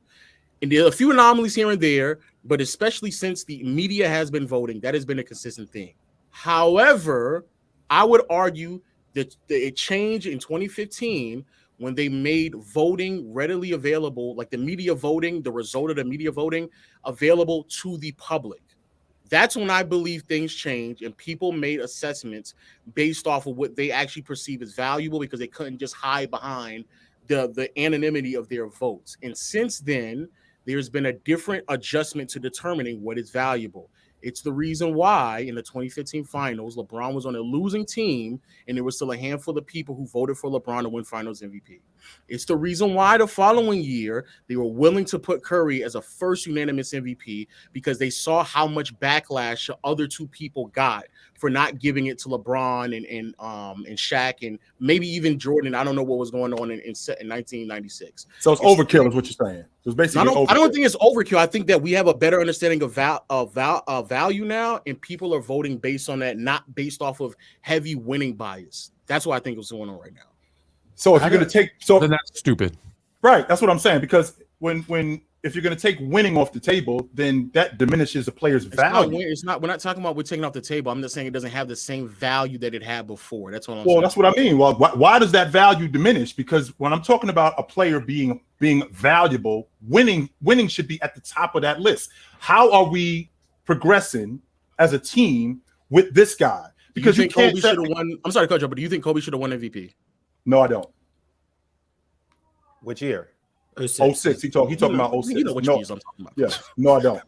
F: And there are a few anomalies here and there, but especially since the media has been voting, that has been a consistent thing. However, I would argue that it changed in 2015 when they made voting readily available, like the media voting, the result of the media voting available to the public. That's when I believe things changed and people made assessments based off of what they actually perceive as valuable because they couldn't just hide behind the anonymity of their votes. And since then, there's been a different adjustment to determining what is valuable. It's the reason why in the 2015 finals, LeBron was on a losing team and there was still a handful of people who voted for LeBron to win finals MVP. It's the reason why the following year, they were willing to put Curry as a first unanimous MVP because they saw how much backlash the other 2 people got for not giving it to LeBron and Shaq and maybe even Jordan. I don't know what was going on in 1996.
B: So it's overkill is what you're saying. So it's basically
F: I don't think it's overkill. I think that we have a better understanding of value now, and people are voting based on that, not based off of heavy winning bias. That's what I think is going on right now.
B: So if you're going to take,
E: then that's stupid,
B: right? That's what I'm saying, because if you're going to take winning off the table, then that diminishes the player's value.
F: We're not talking about we're taking off the table. I'm just saying it doesn't have the same value that it had before. That's what I'm saying.
B: Well, that's what I mean. Well, why does that value diminish? Because when I'm talking about a player being valuable, winning should be at the top of that list. How are we progressing as a team with this guy? Because you can't.
F: Kobe should have won. I'm sorry, Coach, but do you think Kobe should have won MVP?
B: No, I don't.
C: Which year?
B: 06. He talking about 06.
F: You know which years I'm talking about.
B: Yeah. No, I don't.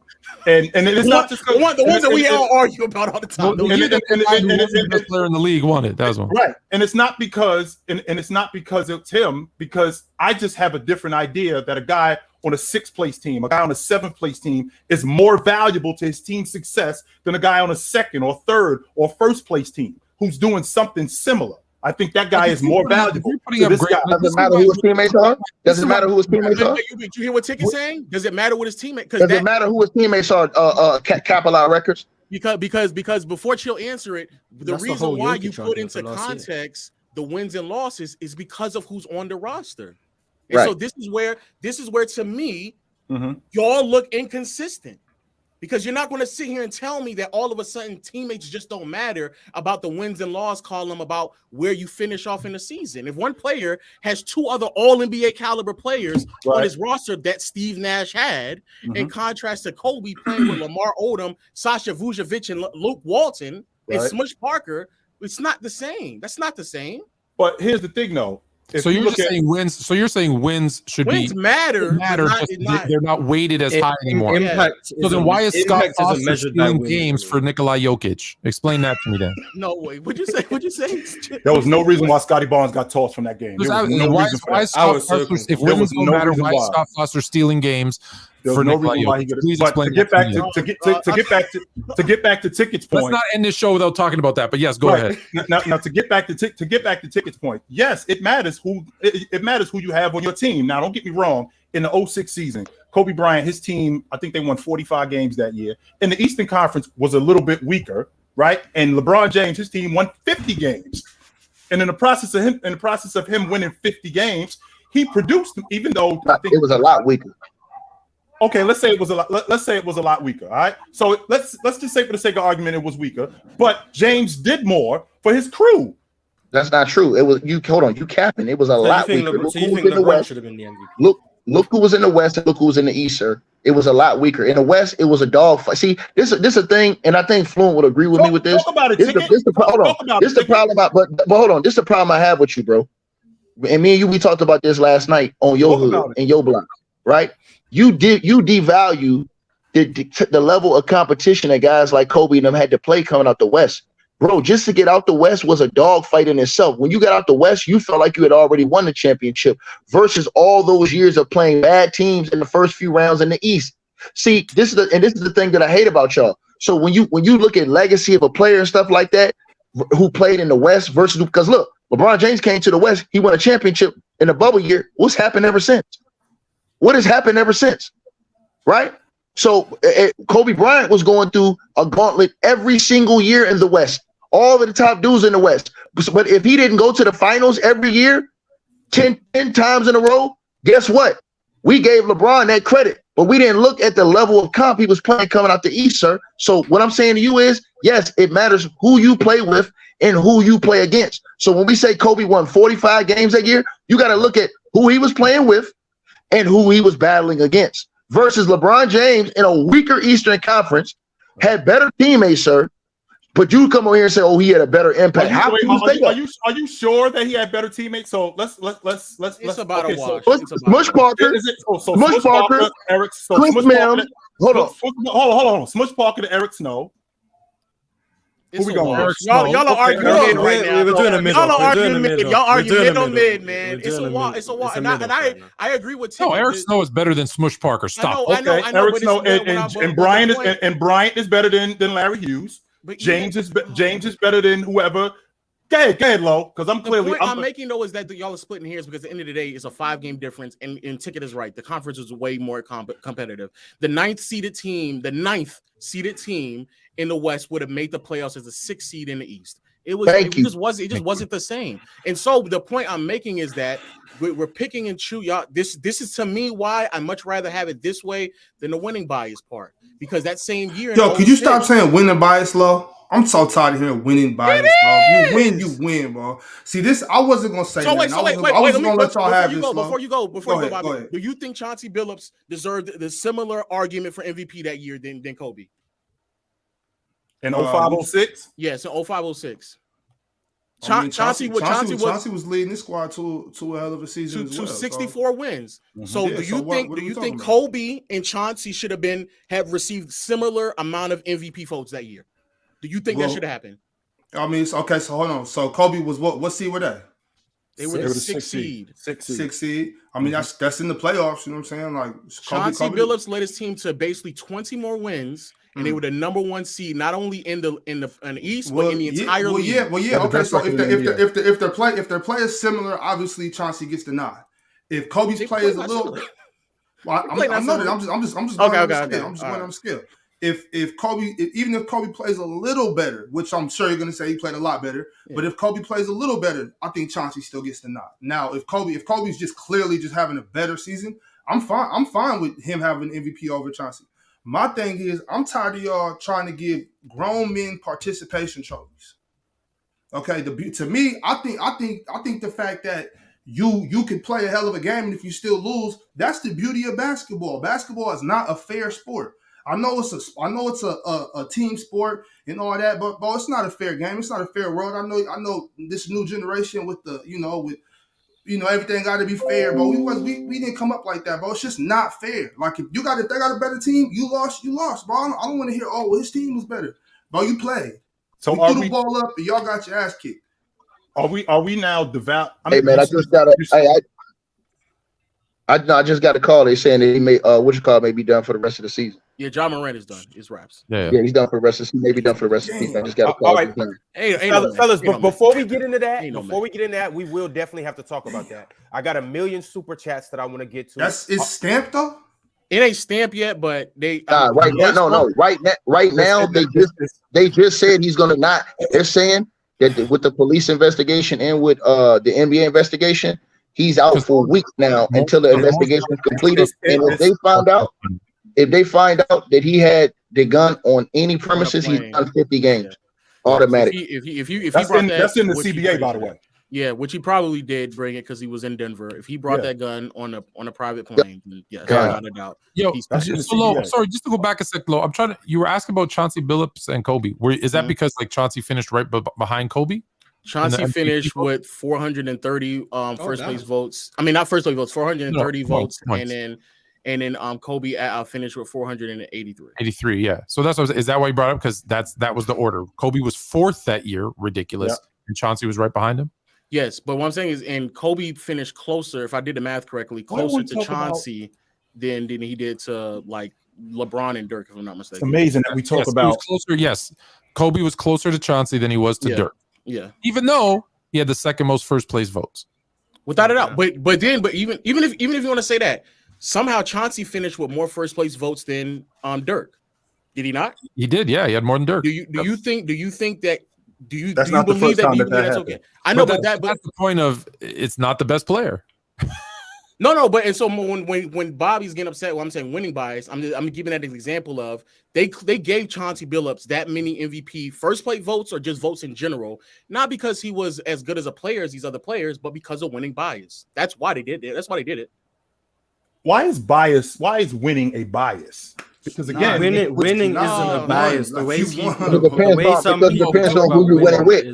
B: And it's not just
F: the ones that we all argue about all the time.
E: The best player in the league won it. That was one.
B: Right. And it's not because it's him, because I just have a different idea that a guy on a 6th place team, a guy on a 7th place team is more valuable to his team's success than a guy on a 2nd or 3rd or 1st place team who's doing something similar. I think that guy is more valuable.
G: Does it matter who his teammates are? Does it matter who his teammates are?
F: Did you hear what Tick is saying? Does it matter what his teammates?
G: Does it matter who his teammates are? Capital out records.
F: Because before Chill answer it, the reason why you put into context the wins and losses is because of who's on the roster. And so this is where to me, y'all look inconsistent. Because you're not going to sit here and tell me that all of a sudden teammates just don't matter about the wins and loss column about where you finish off in the season. If one player has two other All-NBA caliber players on his roster that Steve Nash had, in contrast to Kobe playing with Lamar Odom, Sasha Vujovic, and Luke Walton, and Smush Parker, it's not the same. That's not the same.
B: But here's the thing, though.
E: So you're just saying wins. So you're saying wins
F: matter.
E: They're not weighted as high anymore. So then why is Scott Foster stealing games for Nikola Jokic? Explain that to me then.
F: No way. What'd you say? What'd you say?
B: There was no reason why Scotty Barnes got tossed from that game.
E: Why is Scott Foster? If wins don't matter, why is Scott Foster stealing games?
B: There's no reason why he could. But to get back to Ticket's point.
E: Let's not end this show without talking about that. But yes, go ahead.
B: Now to get back to Ticket's point. Yes, it matters who you have on your team. Now, don't get me wrong. In the 2006 season, Kobe Bryant, his team, I think they won 45 games that year. And the Eastern Conference was a little bit weaker, right? And LeBron James, his team, won 50 games. And in the process of him winning 50 games, he produced them, even though I think
G: it was a lot weaker.
B: Okay, let's say it was a lot. Let's say it was a lot weaker. All right. So let's just say, for the sake of argument, it was weaker. But James did more for his crew.
G: That's not true. It was you. Hold on, you capping. It was a lot weaker.
D: So you think LeBron should have been the MVP?
G: Look who was in the West and look who was in the East, sir. It was a lot weaker. In the West, it was a dog fight. See, this is a thing, and I think Fluent would agree with me with this.
B: Talk about it.
G: This the problem. But hold on. This is the problem I have with you, bro. And me and you, we talked about this last night on your hood and your block, right? You devalue the level of competition that guys like Kobe and them had to play coming out the West. Bro, just to get out the West was a dogfight in itself. When you got out the West, you felt like you had already won the championship versus all those years of playing bad teams in the first few rounds in the East. See, this is the thing that I hate about y'all. So when you look at legacy of a player and stuff like that, who played in the West versus, because look, LeBron James came to the West, he won a championship in the bubble year. What's happened ever since? What has happened ever since? Right? So Kobe Bryant was going through a gauntlet every single year in the West. All of the top dudes in the West. But if he didn't go to the finals every year, 10 times in a row, guess what? We gave LeBron that credit, but we didn't look at the level of comp he was playing coming out the East, sir. So what I'm saying to you is, yes, it matters who you play with and who you play against. So when we say Kobe won 45 games that year, you got to look at who he was playing with and who he was battling against. Versus LeBron James in a weaker Eastern Conference had better teammates, sir. But you come over here and say, "Oh, he had a better impact."
B: Are you sure that he had better teammates? So let's.
F: It's about a wash.
B: Smush Parker, Smush Parker, Eric. Hold on. Smush Parker to Eric Snow. Who we going?
F: Y'all are arguing right now.
D: We're doing a middle.
F: Y'all are arguing mid. Y'all arguing mid, man. It's a wash. It's a wash. And I agree with Tim.
E: No, Eric Snow is better than Smush Parker. Stop.
F: I know.
B: Eric Snow and Bryant is better than Larry Hughes. But James is better than whoever. Go ahead, Lo, because I'm clearly.
F: The point I'm making though is that y'all are splitting hairs because at the end of the day, it's a 5-game difference, and Ticket is right. The conference is way more competitive. The ninth seeded team in the West would have made the playoffs as a 6th seed in the East. It just wasn't the same. And so the point I'm making is that we're picking and choose. Y'all, this is to me why I much rather have it this way than the winning bias part. Because that same year,
A: could you stop saying winning bias, Lo? I'm so tired of hearing winning bias, bro. You win, bro. See, this I wasn't gonna say.
F: Wait, I wasn't gonna let y'all have this. Before you go, Bobby, do you think Chauncey Billups deserved the similar argument for MVP that year than Kobe?
B: In 05-06?
F: Yes, in 05-06.
A: Chauncey was leading this squad to a hell of a season
F: to 64 wins. Mm-hmm. So do you think Kobe and Chauncey should have received similar amount of MVP votes that year? Do you think that should have happened?
A: I mean, okay. So hold on. So Kobe was what seed were they?
F: They were the 6th seed.
A: 6th seed. I mean, that's in the playoffs. You know what I'm saying? Like
F: Chauncey Billups led his team to basically 20 more wins. And they were the number 1 seed, not only in the East, but in the entire league.
A: Okay, so if their play is similar, obviously Chauncey gets the nod. If Kobe's play is a little, I'm just going on the scale. If Kobe, even if Kobe plays a little better, which I'm sure you're going to say he played a lot better, but if Kobe plays a little better, I think Chauncey still gets the nod. Now, if Kobe's just clearly just having a better season, I'm fine with him having MVP over Chauncey. My thing is, I'm tired of y'all trying to give grown men participation trophies. Okay, to me, I think the fact that you can play a hell of a game and if you still lose, that's the beauty of basketball. Basketball is not a fair sport. I know it's a team sport and all that, but it's not a fair game. It's not a fair world. I know this new generation with the everything got to be fair, but we didn't come up like that, bro. It's just not fair. Like if they got a better team, you lost, bro. I don't want to hear, oh, well, his team was better, bro. You played. So you threw the ball up and y'all got your ass kicked.
B: Are we now devout?
G: Hey man, I just got I just got a call. They saying that he may be done for the rest of the season.
F: Yeah, John Morant is done. It's wraps.
G: Yeah, he's done for the rest of the season. Maybe done for the rest of the season. I just got a call.
C: All right, fellas, before we get into that, we will definitely have to talk about that. I got 1 million super chats that I want to get to.
A: It's stamped though.
F: It ain't stamped yet, but they
G: right now, right now they just said he's gonna not. They're saying that with the police investigation and with the NBA investigation, he's out for weeks now until the investigation is completed. And if they find out that he had the gun on any premises, he's done 50 games automatic.
B: That's in the CBA, by the way.
F: Yeah, which he probably did bring it because he was in Denver. If he brought that gun on a private plane, yes, without a doubt.
E: Yo, sorry, just to go back a sec, Lo. You were asking about Chauncey Billups and Kobe. Is that because like Chauncey finished right behind Kobe?
F: Chauncey finished with 430 first place votes. I mean, not first place votes, 430 votes, and then Kobe finished with 483.
E: 83, yeah. So that's what is that why you brought up? Because that was the order. Kobe was 4th that year, ridiculous, and Chauncey was right behind him.
F: Yes, but what I'm saying is, and Kobe finished closer, if I did the math correctly, closer to Chauncey than he did to like LeBron and Dirk, if I'm not mistaken.
B: It's amazing that we talk about
E: closer. Yes, Kobe was closer to Chauncey than he was to Dirk.
F: Yeah,
E: even though he had the second most first place votes,
F: without a doubt. But even if you want to say that, somehow Chauncey finished with more first place votes than Dirk. Did he not?
E: He did. Yeah, he had more than Dirk.
F: Do you think that? Do you
B: that's
F: believe that that's okay? I know, but that's
E: the point of it's not the best player.
F: No, but and so when Bobby's getting upset, I'm saying winning bias. I'm giving that as an example of they gave Chauncey Billups that many MVP first place votes or just votes in general, not because he was as good as a player as these other players, but because of winning bias. That's why they did it. That's why they did it.
B: Why is winning a bias? Because again,
D: winning isn't a bias. The way
G: depends on who you winning with.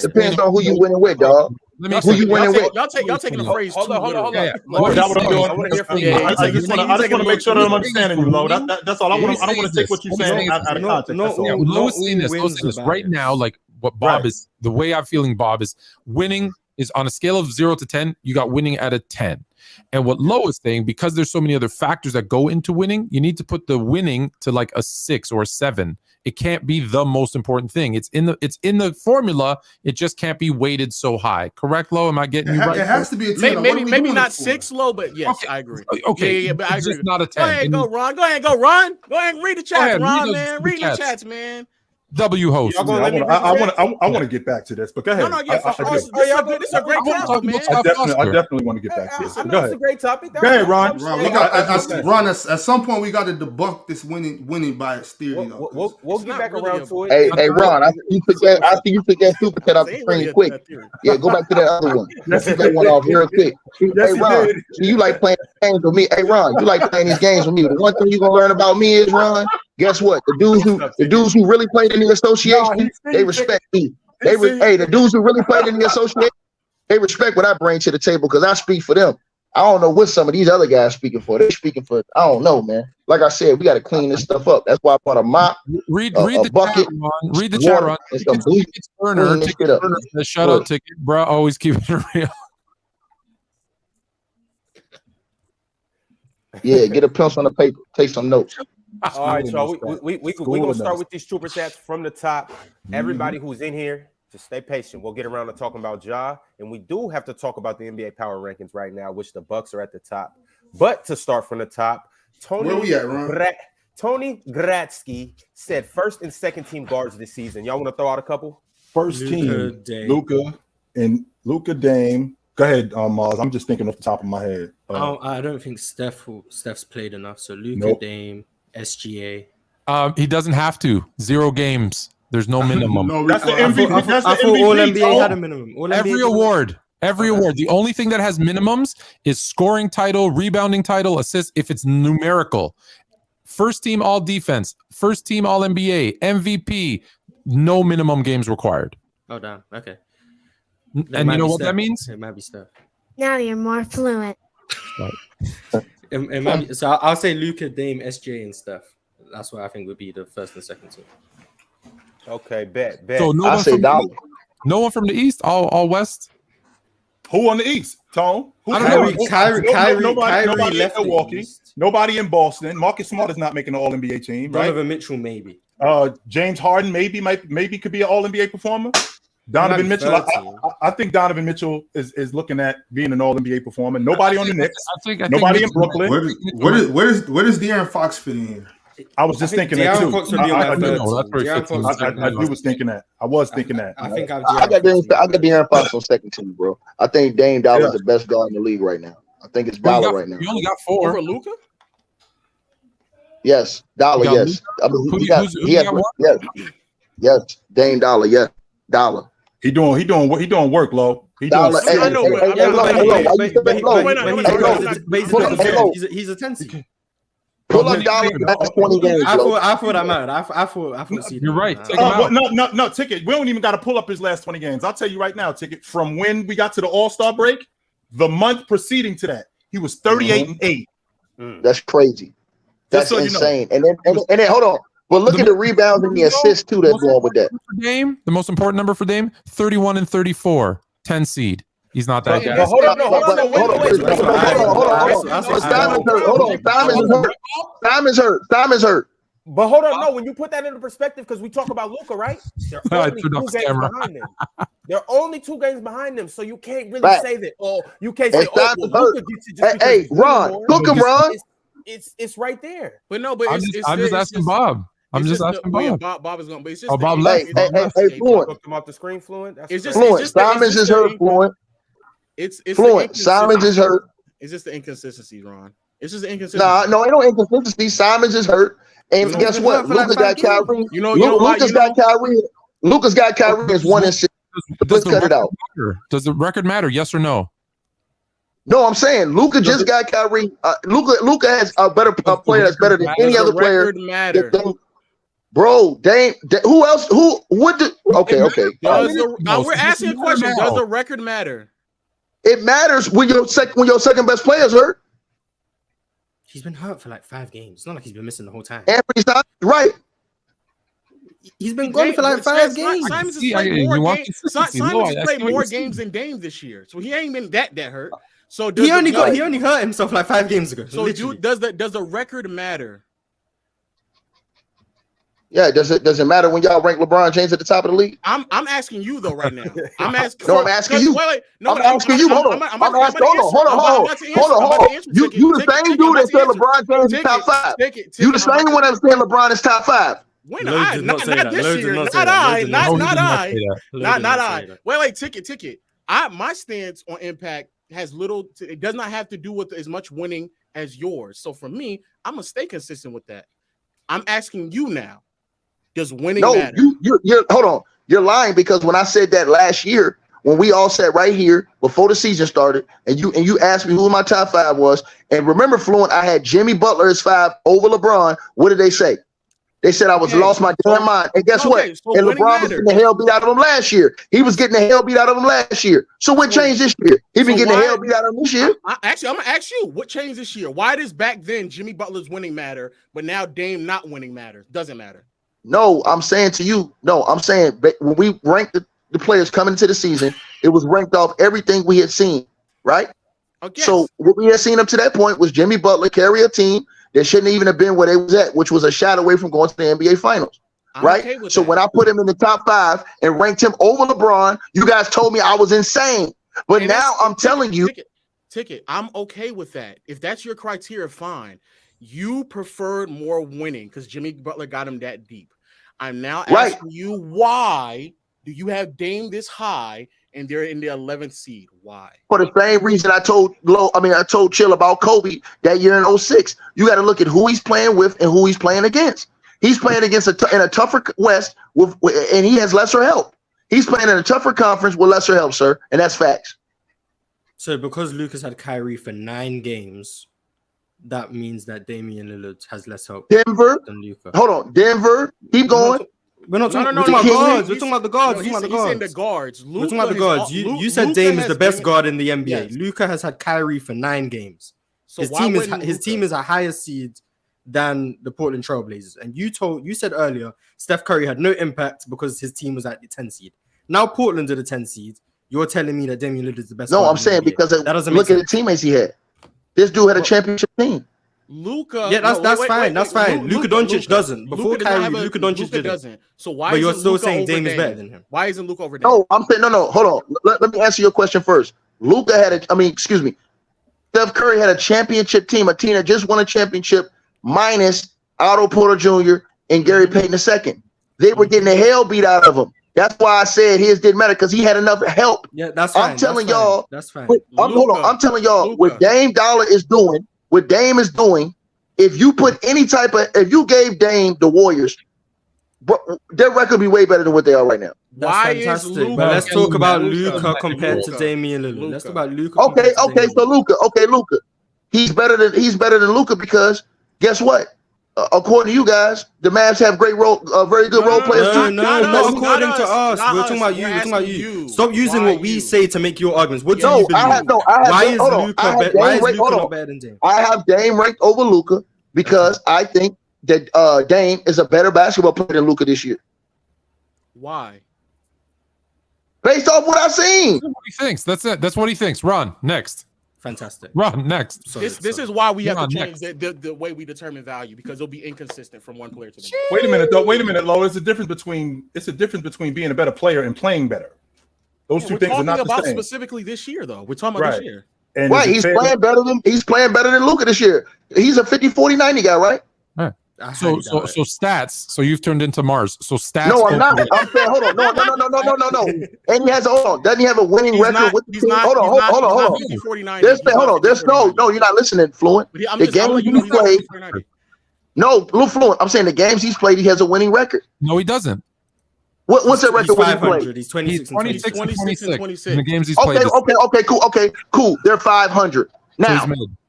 G: Depends on who you winning with, dog. Who you winning with?
F: Y'all taking the phrase. Hold on.
B: That's what I'm doing. I just want to make sure that I'm understanding you, Lo. That's all I want. I don't want to take what you're saying out of context.
E: Lo is saying this right now. Like what Bob is, the way I'm feeling Bob is winning is on a scale of 0 to 10. You got winning at a 10. And what Lo is saying, because there's so many other factors that go into winning, you need to put the winning to like a 6 or a 7. It can't be the most important thing. It's in the formula. It just can't be weighted so high. Correct, Lo? Am I getting you right?
A: It has to be a 10.
F: Maybe not 6, Lo, but yes, okay. I agree.
E: Okay,
F: yeah, but I agree.
E: Just not a 10.
F: Go ahead, Ron. Go ahead and read the chats, Ron, man. Read the chats, man.
E: W host.
B: I want to get back to this, but go ahead.
F: This is a great topic, man.
B: I definitely want to get back to this. Go ahead.
C: It's a great topic.
B: Go ahead, Ron.
A: Ron, at some point we got to debunk this winning bias theory.
C: We'll get back around to
G: it. Hey, Ron, I think you took that super cut off the screen quick. Yeah, go back to that other one. Let's get that one off real quick. Hey, Ron, you like playing games with me? Hey, Ron, you like playing these games with me? The one thing you're gonna learn about me is, Ron, guess what? The dudes who really played in the association, they respect me. The dudes who really played in the association, they respect what I bring to the table because I speak for them. I don't know what some of these other guys speaking for. They're speaking for, I don't know, man. Like I said, we got to clean this stuff up. That's why I bought a mop,
E: read the bucket, Ron. Read the chat, Ron. The shutout ticket, bro. Always keep it real.
G: Yeah, get a pencil on the paper. Take some notes.
C: All right, so we're going to start with these super chats from the top. Everybody who's in here, just stay patient. We'll get around to talking about Ja, and we do have to talk about the NBA power rankings right now, which the Bucks are at the top. But to start from the top,
A: where we at, Ron?
C: Tony Gratsky said first and second team guards this season. Y'all want to throw out a couple?
B: First team, Luka, Dame. Go ahead, Marz. I'm just thinking off the top of my head.
D: I don't think Steph's played enough. So Luka, Dame. SGA.
E: He doesn't have to. 0 games. There's no minimum.
B: That's the MVP.
D: I thought all NBA had a minimum.
E: Every award. The only thing that has minimums is scoring title, rebounding title, assists, if it's numerical. First team all defense, first team all NBA, MVP, no minimum games required.
D: Oh, damn. Okay.
E: And you know what that means?
D: It might be stuff.
I: Now you're more fluent.
D: It might be, so I'll say Luka, Dame, SJ, and stuff. That's what I think would be the first and second team.
C: Okay, bet.
E: So no one from the East, all West.
B: Who on the East? Tone?
D: Kyrie
B: nobody
D: left
B: in Milwaukee. Nobody in Boston. Marcus Smart is not making an All-NBA team, right?
D: Donovan Mitchell, maybe.
B: James Harden maybe could be an All-NBA performer. Donovan Mitchell, I think Donovan Mitchell is looking at being an All-NBA performer. Nobody on the Knicks. Nobody in Brooklyn.
A: Where does De'Aaron Fox fit in here?
B: I was just thinking that too. I was thinking that.
G: I got De'Aaron Fox on second team, bro. I think Dame Dollar is the best guard in the league right now. I think it's Dollar right now.
E: You only got 4
F: over Luka.
G: Yes, Dollar. Yes, I mean, yes, Dame Dollar. Yes, Dollar.
B: He doing work, Lo. He's a
D: 10 seed.
G: Pull up Dollar last 20 games.
D: I thought I might. I thought.
E: You're right.
B: No, Ticket. We don't even got to pull up his last 20 games. I'll tell you right now, Ticket. From when we got to the All-Star break, the month preceding to that, he was 38-8.
G: That's crazy. That's insane. And then hold on. But look at the rebounds and the assists too that's going with that.
E: Dame, the most important number for Dame, 31 and 34, 10 seed. He's not that guy.
G: Hold on. Simon's hurt.
C: But hold on, no. When you put that into perspective, because we talk about Luka, right? There are only 2 games behind them. There are only 2 games behind them, so you can't really say that. Oh, you can't say, Luka gets it just
G: hey, Ron, look at Ron.
C: It's right there.
F: But no, but
E: I'm just asking Bob. Bob is going. But it's just
G: Bob left. Hey, Fluent.
C: Look him off the screen, Fluent.
F: It's just
G: Fluent. Simons is hurt. Fluent.
F: It's
G: Fluent. Simons is hurt.
F: It's just the inconsistencies, Ron. It's just the inconsistency.
G: No, ain't no inconsistency. Simons is hurt. And guess what? Luka's got Kyrie. Luka's got Kyrie. Luka's got Kyrie as 1 and 6. Let's cut it out.
E: Does the record matter? Yes or no?
G: No, I'm saying Luka just got Kyrie. Luka has a better player that's better than any other player. Bro, Dame. Who else? Okay.
F: We're asking a question. Does the record matter?
G: It matters when your second best player's hurt.
D: He's been hurt for like 5 games. It's not like he's been missing the whole time.
G: Anthony's not right.
D: He's been gone for like 5 games.
F: Simons has played more games than Dame this year, so he ain't been that hurt. So
D: he only hurt himself like 5 games ago.
F: So does the record matter?
G: Yeah, does it matter when y'all rank LeBron James at the top of the league?
F: I'm asking you though right now. I'm asking.
G: I'm asking you. I'm asking you. Hold on. You the same dude that said LeBron James is top 5. You the same one that said LeBron is top 5.
F: When not this year. Not I. Wait, ticket. My stance on impact has little. It does not have to do with as much winning as yours. So for me, I'm gonna stay consistent with that. I'm asking you now. Does winning matter?
G: You're hold on. You're lying because when I said that last year, when we all sat right here before the season started, and you asked me who my top 5 was, and remember, Fluent, I had Jimmy Butler as 5 over LeBron. What did they say? They said I was lost my damn mind. And guess what?
F: So
G: and LeBron was getting the hell beat out of him last year. He was getting the hell beat out of him last year. So what changed this year? He been getting the hell beat out of him this year.
F: Actually, I'm gonna ask you what changed this year. Why does back then Jimmy Butler's winning matter, but now Dame not winning matter? Doesn't matter.
G: No, I'm saying to you. No, I'm saying when we ranked the players coming into the season, it was ranked off everything we had seen, right?
F: Okay.
G: So what we had seen up to that point was Jimmy Butler carry a team that shouldn't even have been where they was at, which was a shot away from going to the NBA Finals, right?
F: Okay
G: so when I put him in the top 5 and ranked him over LeBron, you guys told me I was insane. But now I'm telling you.
F: Ticket, I'm okay with that. If that's your criteria, fine. You preferred more winning because Jimmy Butler got him that deep. I'm now asking you, why do you have Dame this high and they're in the 11th seed. Why?
G: For the same reason I told Chill about Kobe that year in 06. You got to look at who he's playing with and who he's playing against. He's playing against in a tougher West and he has lesser help. He's playing in a tougher conference with lesser help, sir, and that's facts.
D: So because Lucas had Kyrie for 9 games, that means that Damian Lillard has less help
G: Denver
D: than Luka.
G: Hold on, Denver. Keep going.
D: We're not talking
F: no,
D: about
F: no,
D: guards. We're talking about the guards.
F: He's saying the guards.
D: We're talking about the guards. You said Dame is the best guard in the NBA. Yes. Luka has had Kyrie for 9 games. So his team is a higher seed than the Portland Trailblazers. And you said earlier Steph Curry had no impact because his team was at the 10 seed. Now Portland's at the 10 seed. You're telling me that Damian Lillard is the best.
G: No, I'm saying because that doesn't look at the teammates he had. This dude had a championship team.
F: Luka,
D: yeah, that's fine. That's fine. Luka Doncic doesn't. Before Kyrie, Luka Doncic didn't.
F: So why?
D: But you're still saying Dame is better than him.
F: Why isn't Luka over Dame?
G: No, I'm saying no. Hold on. Let me answer your question first. Luka had Steph Curry had a championship team, a team that just won a championship, minus Otto Porter Jr. and Gary Payton II. They were getting the hell beat out of him. That's why I said his didn't matter because he had enough help.
D: Yeah, that's fine.
G: I'm telling y'all.
D: That's fine.
G: I'm telling y'all what Dame Dollar is doing. What Dame is doing. If you gave Dame the Warriors, their record would be way better than what they are right now.
D: That's fantastic. But let's talk about Luka compared to Damian Lillard. Let's talk about Luka.
G: Okay. So Luka. He's better than Luka because guess what? According to you guys, the Mavs have very good role players too.
D: Not according to us. We're talking about you. We're talking about you. Stop using what we say to make your arguments. What do you believe? Why is Luka not better than Dame?
G: I have Dame ranked over Luka because I think that Dame is a better basketball player than Luka this year.
F: Why?
G: Based off what I've seen.
E: That's what he thinks. That's it. That's what he thinks. Ron, next.
D: Fantastic.
E: Ron, next.
F: This is why we have to change the way we determine value because it'll be inconsistent from one player to the next.
B: Wait a minute, Lo. It's a difference between being a better player and playing better. Those two things are not the same.
F: We're talking about specifically this year, though. We're talking about this year.
G: And right, he's playing better than Luka this year. He's a 50, 40, 90 guy, right?
E: So stats. So you've turned into Marz. So stats.
G: No, I'm not. I'm saying, hold on. No. And he has doesn't he have a winning record with the team? Hold on. No, you're not listening, Fluent. The games he's played. No, Fluent. I'm saying the games he's played, he has a winning record.
E: No, he doesn't.
G: What's that record when he played?
D: He's 26
E: and 26. In the games he's played.
G: Okay, cool. They're 500 now.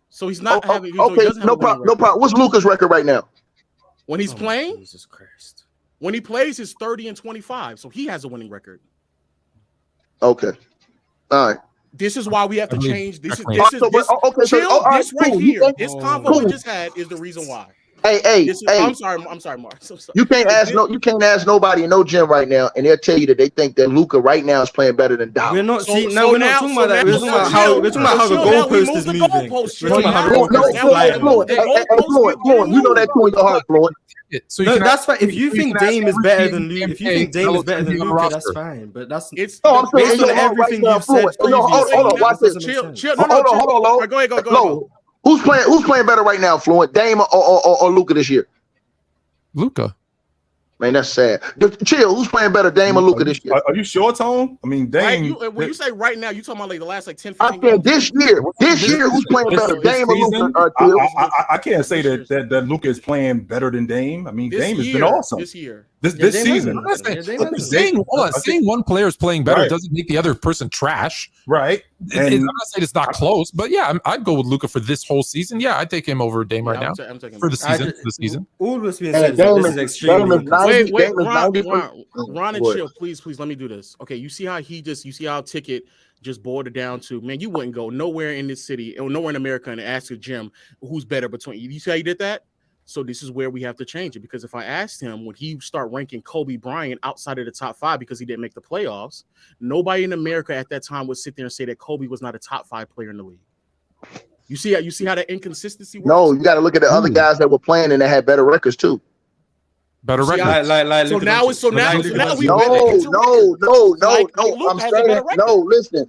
F: So he's not having.
G: Okay, no problem. What's Luka's record right now?
F: When he's playing,
D: Jesus Christ.
F: When he plays, it's 30 and 25, so he has a winning record.
G: Okay, all right.
F: This is why we have to change. This right here. This convo we just had is the reason why.
G: Hey.
F: I'm sorry, Marz.
G: You can't ask nobody in no gym right now, and they'll tell you that they think that Luka right now is playing better than Dollar.
D: We're not talking about that. We're talking about how the goalpost is moving. We're talking about how the goalpost is
G: Fluent. You know that too in your heart, Fluent.
D: So that's fine. If you think Dame is better than Luka, that's fine. But that's based on everything you've said.
G: Hold on, watch this.
F: Chill.
G: Hold on.
F: Go ahead.
G: Who's playing better right now, Fluent? Dame or Luka this year?
E: Luka.
G: Man, that's sad. Chill. Who's playing better, Dame or Luka this year?
B: Are you sure, Tone? I mean, Dame.
F: When you say right now, you talking about like the last 10, 15
G: I said this year. This year, who's playing better, Dame or Luka?
B: I can't say that Luka is playing better than Dame. I mean, Dame has been awesome
F: this year.
B: This season.
E: Saying one player is playing better doesn't make the other person trash.
B: Right.
E: I'm not saying it's not close, but yeah, I'd go with Luka for this whole season. Yeah, I'd take him over Dame right now for the season.
D: All that's being said is extremely.
F: Wait, Ron and Chill, please let me do this. Okay, you see how Ticket just boiled it down to, man, you wouldn't go nowhere in this city or nowhere in America and ask a gym who's better between you. You see how you did that? So this is where we have to change it, because if I asked him, would he start ranking Kobe Bryant outside of the top 5 because he didn't make the playoffs? Nobody in America at that time would sit there and say that Kobe was not a top 5 player in the league. You see how that inconsistency works?
G: No, you got to look at the other guys that were playing and that had better records too.
E: Better records.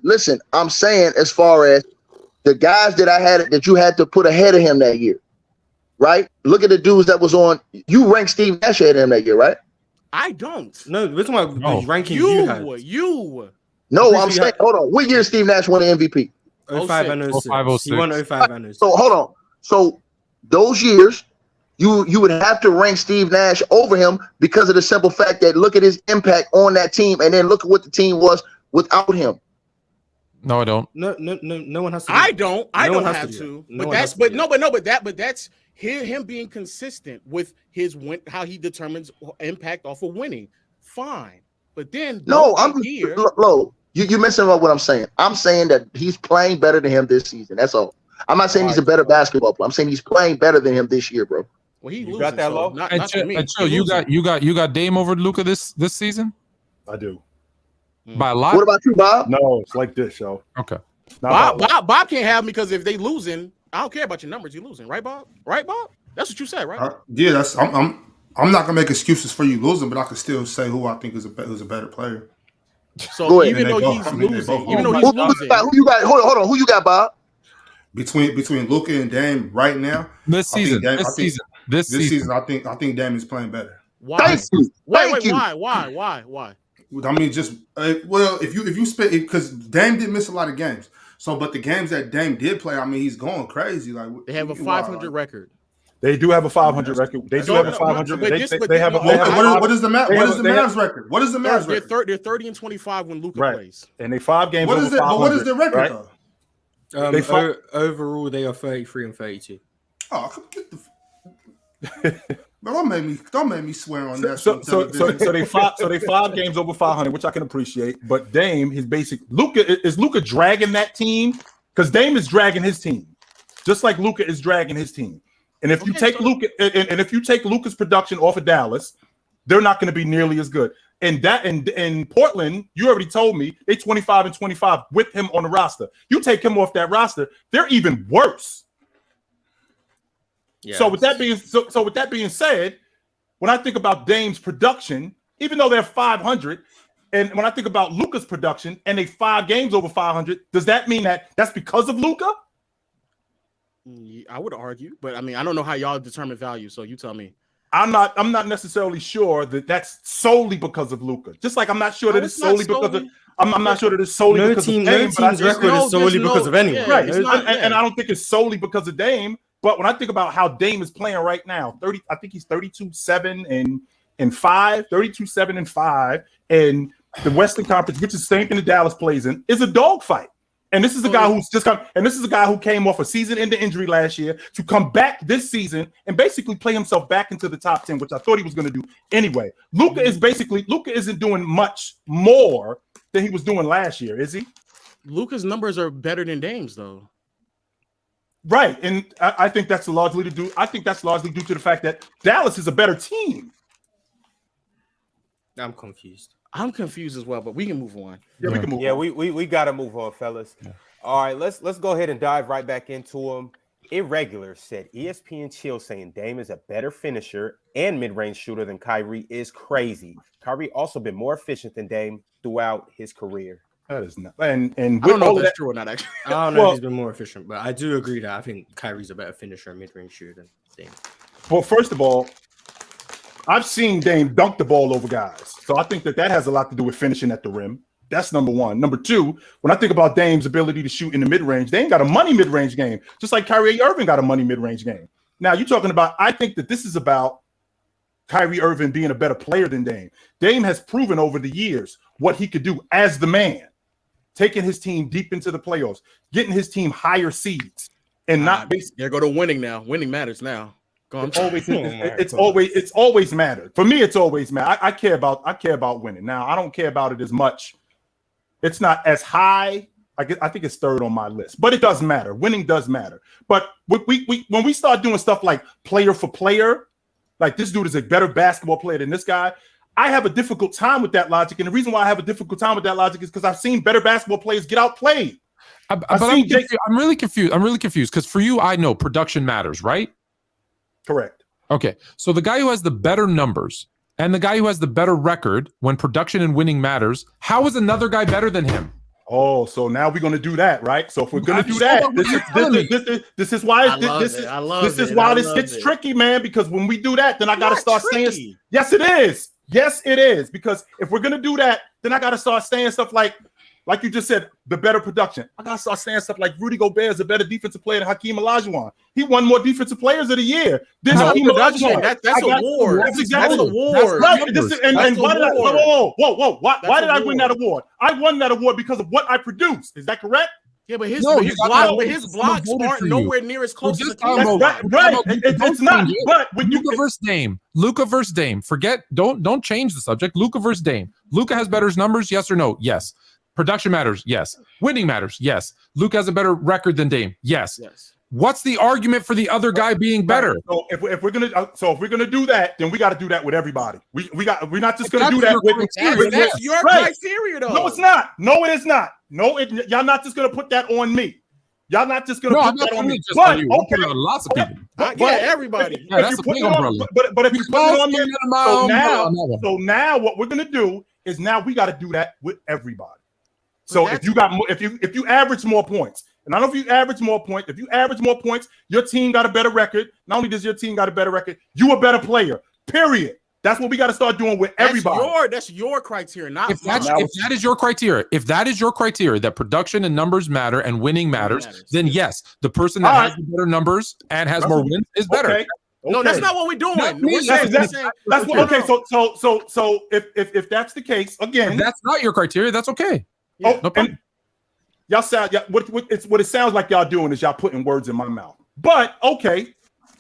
G: Listen. I'm saying as far as the guys that I had that you had to put ahead of him that year. Right? Look at the dudes that was on. You ranked Steve Nash ahead of him that year, right?
F: I don't.
D: No, we're talking about the ranking you had.
G: No, I'm saying, hold on. What year Steve Nash won the MVP?
D: 05 and 06.
E: 05,
D: He won 05 and 06.
G: So hold on. So those years, you would have to rank Steve Nash over him because of the simple fact that look at his impact on that team, and then look at what the team was without him.
E: No, I don't.
D: No one has to.
F: I don't have
D: to.
F: But that's him being consistent with his how he determines impact off of winning. Fine, but then
G: you messing up what I'm saying. I'm saying that he's playing better than him this season. That's all. I'm not saying he's a better basketball player. I'm saying he's playing better than him this year, bro.
F: Well, he
C: got that low.
F: Not for me.
E: You got Dame over Luka this season?
B: I do.
E: By a lot.
G: What about you, Bob?
B: No, it's like this, yo.
E: Okay.
F: Bob can't have me because if they losing, I don't care about your numbers. You're losing, right, Bob? Right, Bob? That's what you said, right?
A: Yeah, that's. I'm not gonna make excuses for you losing, but I can still say who I think is a better player.
F: So even though he's losing, who
G: you got? Hold on. Who you got, Bob?
A: Between Luka and Dame right now.
E: This season,
A: I think Dame is playing better.
F: Why?
G: Thank you.
F: Why?
A: I mean, just if you spit because Dame did miss a lot of games. So, but the games that Dame did play, I mean, he's going crazy. Like
F: they have a 500 record.
B: They do have a 500 record. They do have a 500. What is the
A: Mavs record? What is the Mavs record?
F: They're 30 and 25 when Luka plays,
B: and they 5 games.
A: What is it? But what is their record though?
D: Overall, they are 33 and 32.
A: Oh, get the. But don't make me swear on that.
B: So they 5 games over 500, which I can appreciate. But Dame, his basic Luka dragging that team because Dame is dragging his team, just like Luka is dragging his team. And if you take Luka and if you take Luka's production off of Dallas, they're not going to be nearly as good. And that in Portland, you already told me they 25 and 25 with him on the roster. You take him off that roster, they're even worse. Yes. So with that being said, when I think about Dame's production, even though they're 500, and when I think about Luka's production and they 5 games over 500, does that mean that that's because of Luka?
F: I would argue, but I mean, I don't know how y'all determine value, so you tell me.
B: I'm not necessarily sure that that's solely because of Luka. Just like I'm not sure that it's solely because of. I'm not sure that it's solely because of Dame.
D: No team's record is solely because of anyone.
B: Right, and I don't think it's solely because of Dame. But when I think about how Dame is playing right now, I think he's 32-7 and 5, 32-7 and 5, and the Western Conference, which is the same thing that Dallas plays in, is a dogfight. And this is a guy who's just come, and this is a guy who came off a season-ending injury last year to come back this season and basically play himself back into the top 10, which I thought he was going to do anyway. Luka isn't doing much more than he was doing last year, is he?
F: Luka's numbers are better than Dame's, though.
B: Right, and I think that's largely due to the fact that Dallas is a better team.
D: I'm confused.
F: I'm confused as well, but we can move on.
B: Yeah, we can move on.
C: Yeah, we got to move on, fellas. Yeah. All right, let's go ahead and dive right back into them. Irregular said ESPN Chill saying Dame is a better finisher and mid-range shooter than Kyrie is crazy. Kyrie also been more efficient than Dame throughout his career.
B: That is not, and
F: I don't know if that's true or not. Actually,
D: I don't know if he's been more efficient, but I do agree that I think Kyrie's a better finisher and mid-range shooter than Dame.
B: Well, first of all, I've seen Dame dunk the ball over guys, so I think that has a lot to do with finishing at the rim. That's number one. Number two, when I think about Dame's ability to shoot in the mid-range, Dame got a money mid-range game, just like Kyrie Irving got a money mid-range game. Now you're talking about. I think that this is about Kyrie Irving being a better player than Dame. Dame has proven over the years what he could do as the man. Taking his team deep into the playoffs, getting his team higher seeds, and not basically.
F: They're going to winning now. Winning matters now.
B: It's always mattered. For me, it's always mattered. I care about winning. Now, I don't care about it as much. It's not as high. I think it's third on my list, but it does matter. Winning does matter. But when we start doing stuff like player for player, like this dude is a better basketball player than this guy. I have a difficult time with that logic. And the reason why I have a difficult time with that logic is because I've seen better basketball players get outplayed.
E: I'm really confused. I'm really confused because for you, I know production matters, right?
B: Correct.
E: Okay. So the guy who has the better numbers and the guy who has the better record when production and winning matters, how is another guy better than him?
B: Oh, so now we're going to do that, right? So if we're going to do that, this is why this gets tricky, man, because when we do that, then I got to start saying, yes, it is. Yes, it is. Because if we're going to do that, then I got to start saying stuff like, like you just said, the better production. I gotta start saying stuff like Rudy Gobert is a better defensive player than Hakeem Olajuwon. He won more defensive players of the year than Hakeem Olajuwon.
F: That's a war.
B: That's exactly
F: a war.
B: Right. And why did I? Whoa! Why did I win that award? I won that award because of what I produced. Is that correct?
F: Yeah, but his blocks aren't nowhere near as close as the
B: right. It's not. But when
E: Luka versus Dame. Forget. Don't change the subject. Luka versus Dame. Luka has better numbers. Yes or no? Yes. Production matters. Yes. Winning matters. Yes. Luka has a better record than Dame. Yes. What's the argument for the other guy being better?
B: So if we're gonna do that, then we got to do that with everybody. We're not just gonna do that with
F: that's your criteria, though.
B: No, it's not. No, it is not. No, y'all not just gonna put that on me. Y'all not just gonna put that on me.
E: But okay, lots of people.
F: Everybody.
E: Yeah, that's a big umbrella.
B: But if you put it on me, so now what we're gonna do is now we got to do that with everybody. So if you average more points. And I don't know if you average more points. If you average more points, your team got a better record. Not only does your team got a better record, you a better player. Period. That's what we got to start doing with everybody.
F: That's your criteria, not
E: if that is your criteria. If that is your criteria, that production and numbers matter and winning matters, then yes, the person that has the better numbers and has more wins is better.
B: Okay.
F: No, that's not what we're doing.
B: That's what. Okay, so if that's the case, again,
E: if that's not your criteria, that's okay.
B: Yeah. No problem. Y'all sound what it sounds like y'all doing is y'all putting words in my mouth. But okay,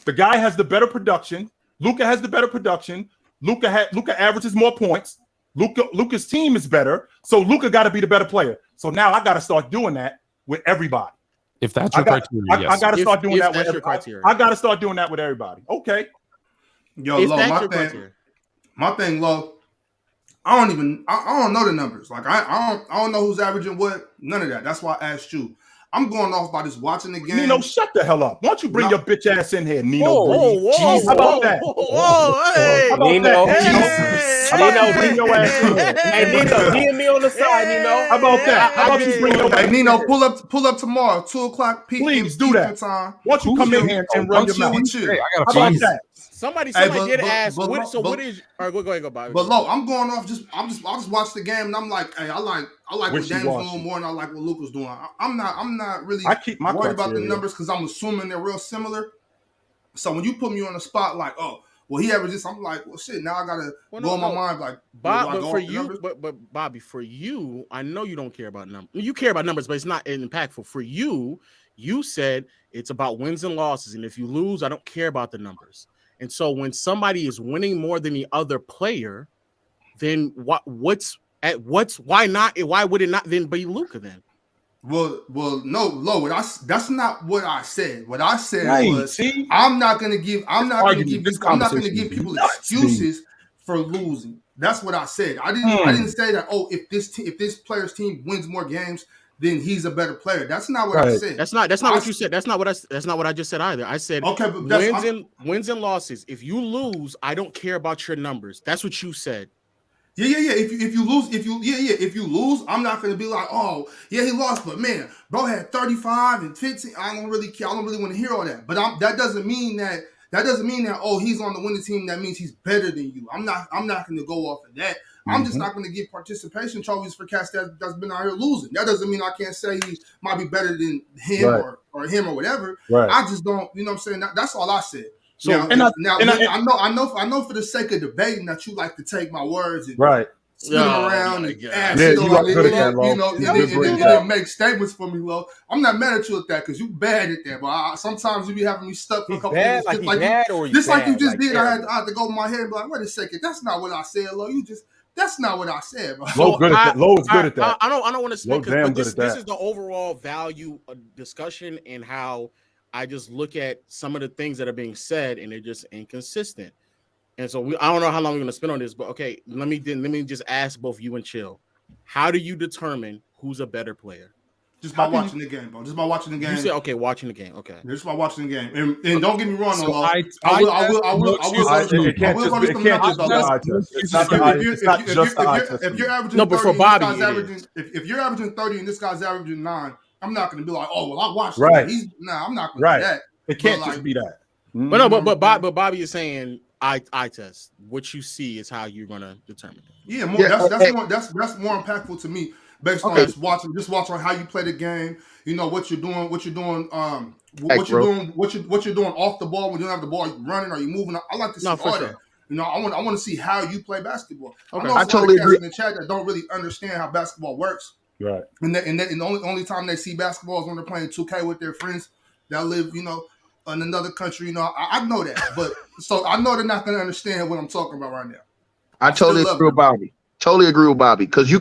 B: the guy has the better production. Luka has the better production. Luka averages more points. Luka's team is better, so Luka got to be the better player. So now I got to start doing that with everybody.
E: If that's your criteria, yes.
B: I got to start doing that with
F: everybody.
B: I got to start doing that with everybody. Okay.
A: Yo, Lo, my thing, Lo. I don't know the numbers. Like I don't know who's averaging what. None of that. That's why I asked you. I'm going off by just watching the game.
B: Nino, shut the hell up. Why don't you bring your bitch ass in here, Nino?
F: Whoa,
B: how about that?
F: Hey,
C: Nino.
B: Bring your ass in here.
C: Hey, Nino, DM me on the side, Nino.
B: How about that? How about you bring your
A: Hey, Nino, pull up tomorrow, 2:00 p.m.
B: Please do that.
A: Time.
B: Why don't you come in here and run your mouth?
E: Hey, I got
B: how about that?
F: Somebody did ask. What is? All right, go ahead, Bobby.
A: But Lo, I'm going off. I just watch the game and I'm like, hey, I like what Dame's doing more than I like what Luka's doing. I'm not really worried about the numbers because I'm assuming they're real similar. So when you put me on the spot, like, oh, well, he averages, I'm like, well, shit. Now I gotta go in my mind, like,
F: Bob. But for you, but Bobby, for you, I know you don't care about numbers. You care about numbers, but it's not impactful for you. You said it's about wins and losses, and if you lose, I don't care about the numbers. And so when somebody is winning more than the other player, then why would it not then be Luka then?
A: Well, no, Lo. That's not what I said. What I said was, I'm not gonna give people excuses for losing. That's what I said. I didn't say that. Oh, if this player's team wins more games, then he's a better player. That's not what I said.
F: That's not what you said. That's not what I just said either. I said wins and losses. If you lose, I don't care about your numbers. That's what you said.
A: Yeah. If you lose, I'm not gonna be like, oh, yeah, he lost, but man, bro had 35 and 15. I don't really care. I don't really want to hear all that. But that doesn't mean that. Oh, he's on the winning team. That means he's better than you. I'm not gonna go off of that. I'm just not going to give participation trophies for cats that's been out here losing. That doesn't mean I can't say he might be better than him or him or whatever.
B: Right.
A: I just don't, you know what I'm saying? That's all I said. So I know for the sake of debating that you like to take my words and spin them around and add shit on it, and make statements for me, Lo. I'm not mad at you at that because you bad at that, but sometimes you be having me stuck for a couple minutes. Just like you just did, I had to go in my head and be like, wait a second, that's not what I said, Lo. That's not what I said, bro.
B: Lo is good at that.
F: I don't want to speak, but this is the overall value discussion and how I just look at some of the things that are being said and they're just inconsistent. And so I don't know how long we're going to spend on this, but okay, let me just ask both you and Chill. How do you determine who's a better player?
A: Just by watching the game, bro. Just by watching the game.
F: You said okay, watching the game. Okay.
A: Just by watching the game, and don't get me wrong,
B: so
A: I will. If you're averaging 30, if you're averaging 30 and this guy's averaging 9, I'm not going to be like, oh well, I watched.
B: Right.
A: I'm not going to do that.
B: It can't just be that.
F: But no, but Bobby is saying I test. What you see is how you're going to determine it.
A: Yeah, that's more impactful to me. based on just watching how you play the game. You know what you're doing, what you're doing off the ball when you don't have the ball. You running or you moving. I like to see all that. You know, I want to see how you play basketball.
G: Okay.
A: I know totally agree. In the chat that don't really understand how basketball works.
B: Right.
A: And the only time they see basketball is when they're playing 2K with their friends that live, you know, in another country. You know, I know that, but so I know they're not going to understand what I'm talking about right now.
G: I totally agree with Bobby. Totally agree with Bobby, because you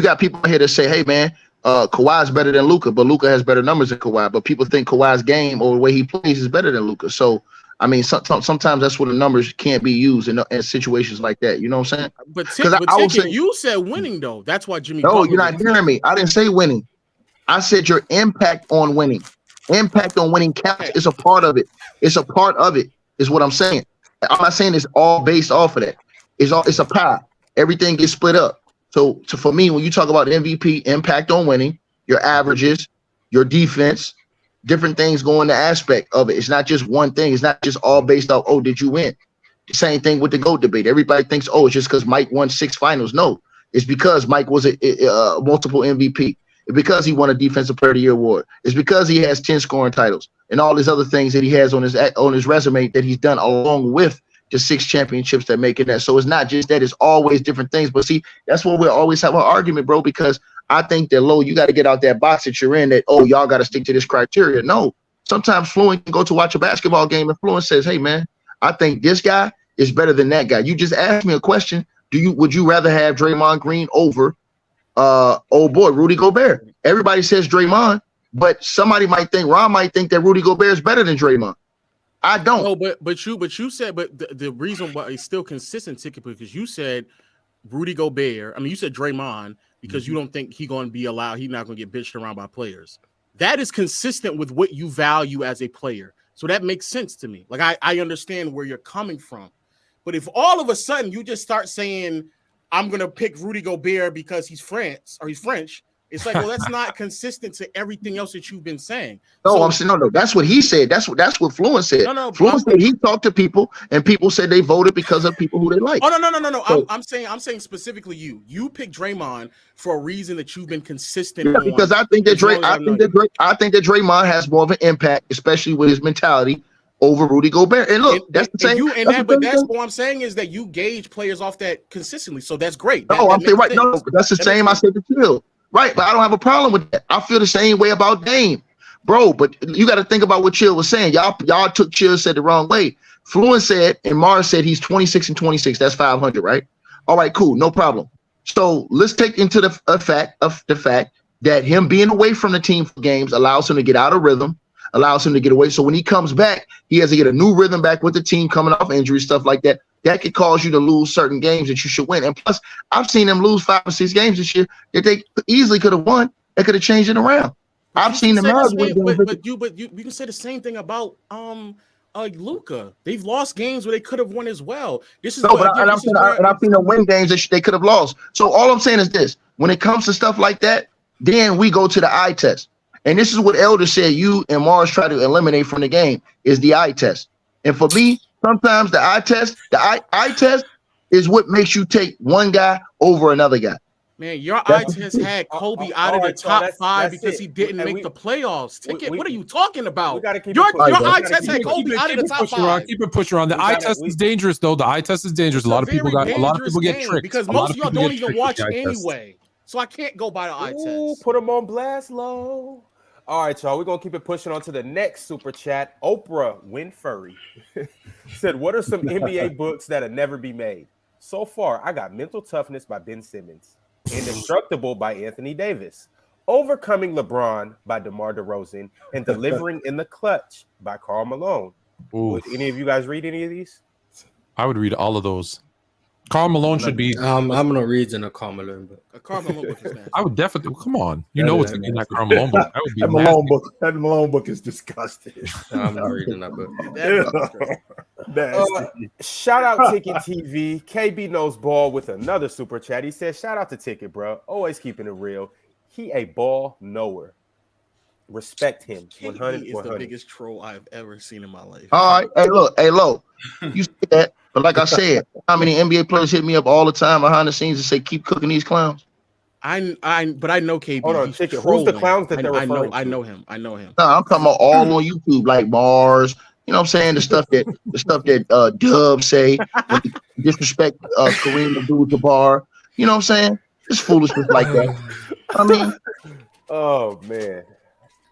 G: got people here that say, "Hey, man, Kawhi is better than Luka, but Luka has better numbers than Kawhi." But people think Kawhi's game or the way he plays is better than Luka. So, I mean, sometimes that's where the numbers can't be used in situations like that. You know what I'm saying?
F: But Ticket, you said winning though. That's why Jimmy.
G: No, you're not hearing me. I didn't say winning. I said your impact on winning. Impact on winning counts. It's a part of it. It's a part of it. Is what I'm saying. I'm not saying it's all based off of that. It's a pie. Everything gets split up. So for me, when you talk about MVP, impact on winning, your averages, your defense, different things go in the aspect of it. It's not just one thing. It's not just all based off, oh, did you win? The same thing with the GOAT debate. Everybody thinks, oh, it's just because Mike won 6 finals. No, it's because Mike was a multiple MVP. It's because he won a Defensive Player of the Year award. It's because he has 10 scoring titles and all these other things that he has on his resume that he's done along with the 6 championships that make it that. So it's not just that, it's always different things. But see, that's what we'll always have an argument, bro, because I think that you got to get out that box that you're in that, oh, y'all got to stick to this criteria. No, sometimes Fluent can go to watch a basketball game and Fluent says, hey, man, I think this guy is better than that guy. You just asked me a question. Would you rather have Draymond Green over Rudy Gobert? Everybody says Draymond, but somebody might think, Ron might think that Rudy Gobert is better than Draymond. I don't.
F: No, but you said, the reason why it's still consistent, Ticket, because you said Rudy Gobert. I mean, you said Draymond because you don't think he's going to be allowed. He's not going to get bitched around by players. That is consistent with what you value as a player. So that makes sense to me. Like I understand where you're coming from. But if all of a sudden you just start saying, I'm going to pick Rudy Gobert because he's French, it's like, well, that's not consistent to everything else that you've been saying.
G: No,
F: so,
G: I'm saying no. That's what he said. That's what Fluent said.
F: No.
G: Fluent said he talked to people, and people said they voted because of people who they like.
F: Oh no.
G: So,
F: I'm saying specifically you. You picked Draymond for a reason that you've been consistent.
G: Yeah, because I think that Draymond has more of an impact, especially with his mentality, over Rudy Gobert. And look, that's the same.
F: That's what I'm saying is that you gauge players off that consistently. So that's great.
G: I'm saying right. No, that's the same. I said to Chill. Right, but I don't have a problem with that. I feel the same way about Dame, bro. But you got to think about what Chill was saying. Y'all took Chill said the wrong way. Fluent said and Marz said he's 26 and 26. That's 500, right? All right, cool, no problem. So let's take into the fact that him being away from the team for games allows him to get out of rhythm, allows him to get away. So when he comes back, he has to get a new rhythm back with the team coming off injury, stuff like that. That could cause you to lose certain games that you should win. And plus, I've seen them lose 5 or 6 games this year that they easily could have won. They could have changed it around. I've seen them.
F: But you can say the same thing about Luka. They've lost games where they could have won as well.
G: I've seen them win games that they could have lost. So all I'm saying is this: when it comes to stuff like that, then we go to the eye test. And this is what Elder said. You and Marz try to eliminate from the game is the eye test. And for me, sometimes the eye test is what makes you take one guy over another guy.
F: Man, your eye test had Kobe out of the top 5 because he didn't make the playoffs. Ticket, what are you talking about? Your eye test had Kobe out of the top 5.
E: Keep it pushing on. The eye test is dangerous, though. The eye test is dangerous. A lot of people get tricked
F: because most of y'all don't even watch anyway. So I can't go by the eye test.
C: Put them on blast low. All right, y'all. We're gonna keep it pushing on to the next super chat. Oprah Winfrey said, "What are some NBA books that'll never be made?" So far, I got Mental Toughness by Ben Simmons, Indestructible by Anthony Davis, Overcoming LeBron by DeMar DeRozan, and Delivering in the Clutch by Karl Malone. Would any of you guys read any of these?
E: I would read all of those. Karl Malone should be.
D: I'm not reading a Karl Malone book.
F: A Karl Malone book is nasty.
E: I would definitely. Come on, what's in that Karl Malone book? That would be
B: that Malone book is disgusting.
D: No, I'm not reading that book.
C: Shout out TICKETtv. KB knows ball with another super chat. He says, "Shout out to Ticket, bro. Always keeping it real. He a ball knower. Respect him. 100
F: is the biggest troll I've ever seen in my life."
G: All right, hey, look, you say that, but like I said, how many NBA players hit me up all the time behind the scenes and say, "Keep cooking these clowns"?
F: But I know KB.
C: Hold on,
F: He's
C: Ticket. Who's the clowns that they're referring to?
F: I know him.
G: No, I'm talking about all on YouTube, like Marz. You know what I'm saying? The stuff that Dub say, when he disrespect Kareem Abdul-Jabbar. You know what I'm saying? It's foolishness like that. I mean,
C: oh man,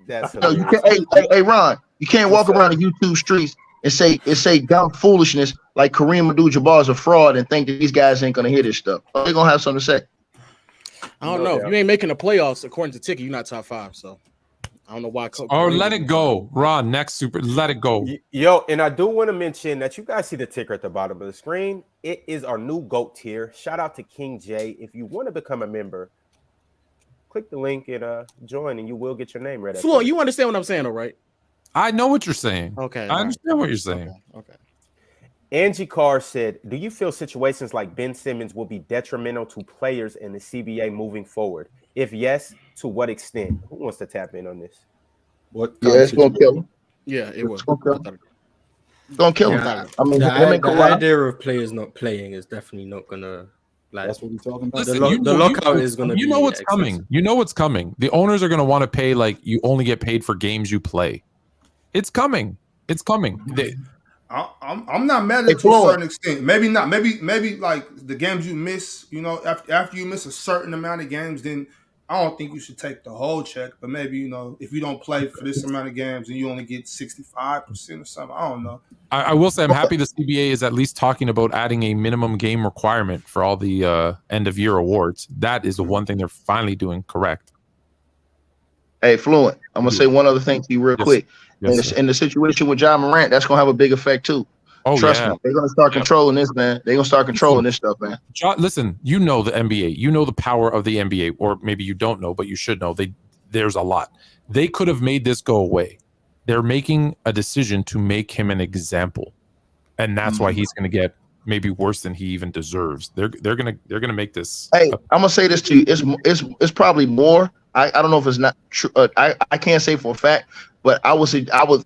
C: that's
G: you can't. Hey, Ron, you can't walk around the YouTube streets and say dumb foolishness like Kareem Abdul-Jabbar is a fraud and think that these guys ain't gonna hear this stuff. They're gonna have something to say.
F: I don't know. If you ain't making the playoffs, according to Ticket, you're not top 5. So I don't know why.
E: Or let it go, Ron. Next super, let it go.
C: Yo, and I do want to mention that you guys see the ticker at the bottom of the screen. It is our new GOAT tier. Shout out to King J. If you want to become a member, click the link and join, and you will get your name read.
F: Fluent, you understand what I'm saying, though, right?
E: I know what you're saying.
F: Okay,
E: I understand what you're saying.
F: Okay.
C: Angie Carr said, "Do you feel situations like Ben Simmons will be detrimental to players in the CBA moving forward? If yes, to what extent?" Who wants to tap in on this?
G: It's gonna kill him.
F: Yeah, it was.
G: It's gonna kill him. I mean,
D: the idea of players not playing is definitely not gonna. Like,
B: that's what we're talking about.
E: Listen,
D: the lockout is gonna.
E: You know what's coming. You know what's coming. The owners are gonna want to pay like you only get paid for games you play. It's coming. It's coming.
A: I'm not mad at it to a certain extent. Maybe not. Maybe like the games you miss. You know, after you miss a certain amount of games, then I don't think you should take the whole check. But maybe, you know, if you don't play for this amount of games and you only get 65% or something, I don't know.
E: I will say I'm happy the CBA is at least talking about adding a minimum game requirement for all the end of year awards. That is the one thing they're finally doing correct.
G: Hey, Fluent, I'm gonna say one other thing to you real quick. In the situation with John Morant, that's gonna have a big effect too.
E: Oh,
G: Trust me, they're gonna start controlling this, man. They're gonna start controlling this stuff, man.
E: Listen, you know the NBA, you know the power of the NBA, or maybe you don't know, but you should know. There's a lot. They could have made this go away. They're making a decision to make him an example, and that's why he's gonna get maybe worse than he even deserves. They're gonna make this.
G: Hey, I'm gonna say this to you. It's probably more. I don't know if it's not true. I can't say for a fact, but I would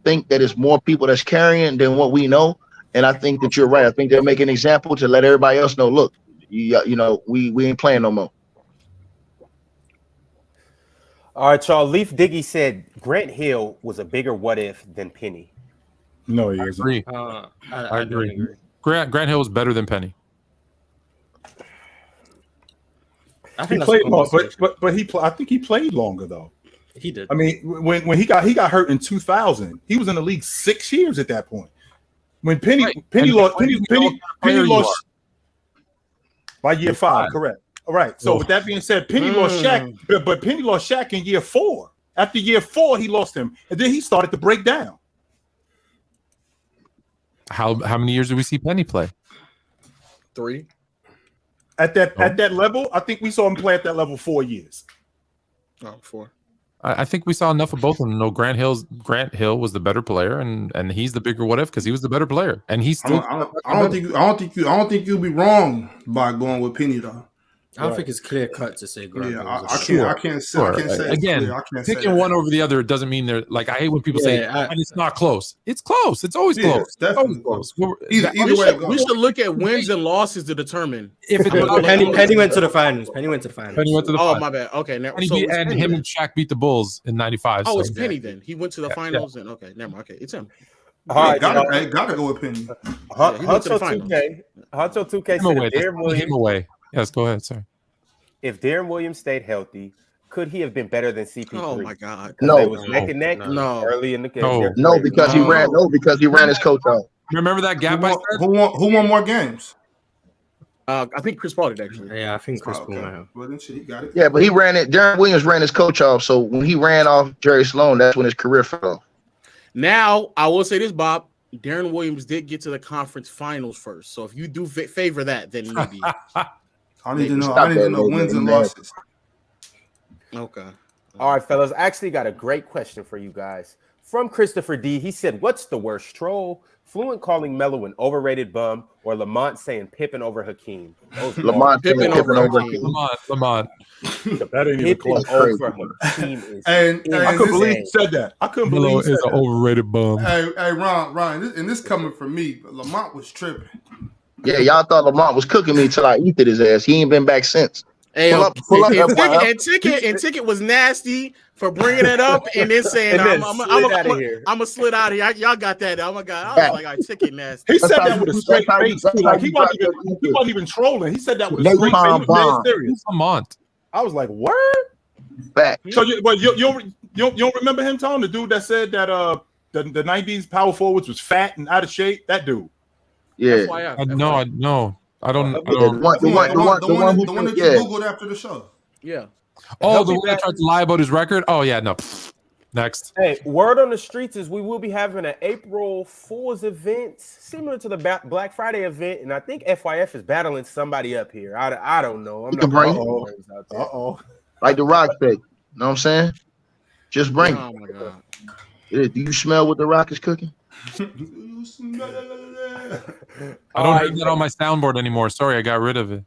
G: think that it's more people that's carrying than what we know. And I think that you're right. I think they're making an example to let everybody else know. Look, you know, we ain't playing no more.
C: All right, y'all. Leaf Diggy said Grant Hill was a bigger what if than Penny.
B: No, he isn't.
E: Agree.
D: I agree.
E: Grant Hill is better than Penny.
D: I
B: He
D: think
B: played long, but I think he played longer though.
D: He did.
B: I mean, when he got hurt in 2000, he was in the league 6 years at that point. When Penny lost by year 5, correct? All right. So with that being said, Penny lost Shaq, but Penny lost Shaq in year 4. After year 4, he lost him, and then he started to break down.
E: How many years did we see Penny play?
F: 3.
B: At that level, I think we saw him play at that level 4 years.
F: Oh, 4.
E: I think we saw enough of both of them. No, Grant Hill was the better player, and he's the bigger what if because he was the better player, and he's still.
A: I don't think you'll be wrong by going with Penny though.
D: I don't think it's clear cut to say Grant.
A: Yeah, I can't say
E: again. Picking one over the other doesn't mean they're like. I hate when people say and it's not close. It's close. It's always close.
A: Definitely
E: close.
A: Either way,
F: we should look at wins and losses to determine
D: if Penny went to the finals. Penny went to the finals.
F: Oh, my bad. Okay, now
E: and him and Shaq beat the Bulls in '95.
F: Oh, it's Penny then. He went to the finals and okay, never mind. Okay, it's him.
A: All right, gotta go with Penny.
C: Huncho 2K said Darren Williams.
E: Away. Yes, go ahead, sir.
C: If Darren Williams stayed healthy, could he have been better than CP3?
F: Oh my God!
G: No,
C: it was neck and neck.
F: No,
C: early in the game.
G: No, because he ran. No, because he ran his coach out.
E: Remember that gap?
A: Who won more games?
F: I think Chris Paul did actually.
D: Yeah, I think Chris Paul.
A: Well, then shit, he got it.
G: Yeah, but he ran it. Darren Williams ran his coach off. So when he ran off Jerry Sloan, that's when his career fell off.
F: Now I will say this, Bob. Darren Williams did get to the conference finals first. So if you do favor that, then maybe.
A: I need to know wins and losses.
F: Okay.
C: All right, fellas. I actually got a great question for you guys. From Christopher D. He said, what's the worst troll? Fluent calling Melo an overrated bum or Lamont saying Pippen over Hakeem?
G: Lamont
F: Pippen over Hakeem.
E: Lamont.
B: That ain't even close.
C: Over Hakeem is
B: I couldn't believe he said that. I couldn't believe he said
E: is an overrated bum.
A: Hey, Ron, and this coming from me, but Lamont was tripping.
G: Yeah, y'all thought Lamont was cooking me till I eated his ass. He ain't been back since.
F: Hey,
G: pull up
F: and Ticket was nasty for bringing it up and then saying, I'm gonna slid out of here. Y'all got that. Oh my God. I was like, all right, Ticket nasty.
B: He said that with a straight face. Like, he wasn't even trolling. He said that with a straight face. He was dead serious. I was like, word?
G: Back.
B: So you don't remember him, Tone? The dude that said that the 90s power forwards was fat and out of shape? That dude.
G: Yeah.
E: No. I don't.
A: The one that you Googled after the show.
F: Yeah.
E: Oh, the one that tried to lie about his record? Oh, yeah, no. Next.
C: Hey, word on the streets is we will be having an April Fool's event similar to the Black Friday event, and I think FYF is battling somebody up here. I don't know. I'm not
G: like the Rock thing. You know what I'm saying? Just bring it.
F: Oh my God.
G: Do you smell what the Rock is cooking?
E: I don't have that on my soundboard anymore. Sorry, I got rid of it.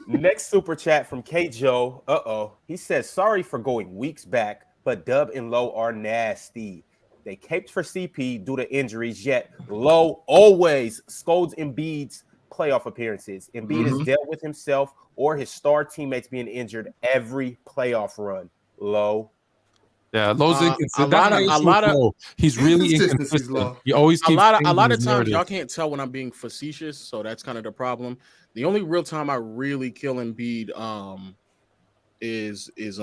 C: Next super chat from K Joe. He says, sorry for going weeks back, but Dub and Low are nasty. They caped for CP due to injuries, yet Low always scolds Embiid's playoff appearances. Embiid has dealt with himself or his star teammates being injured every playoff run. Low.
E: Yeah, Low's inconsistent. He's really inconsistent. He always keeps
F: a lot of times y'all can't tell when I'm being facetious, so that's kind of the problem. The only real time I really kill Embiid is is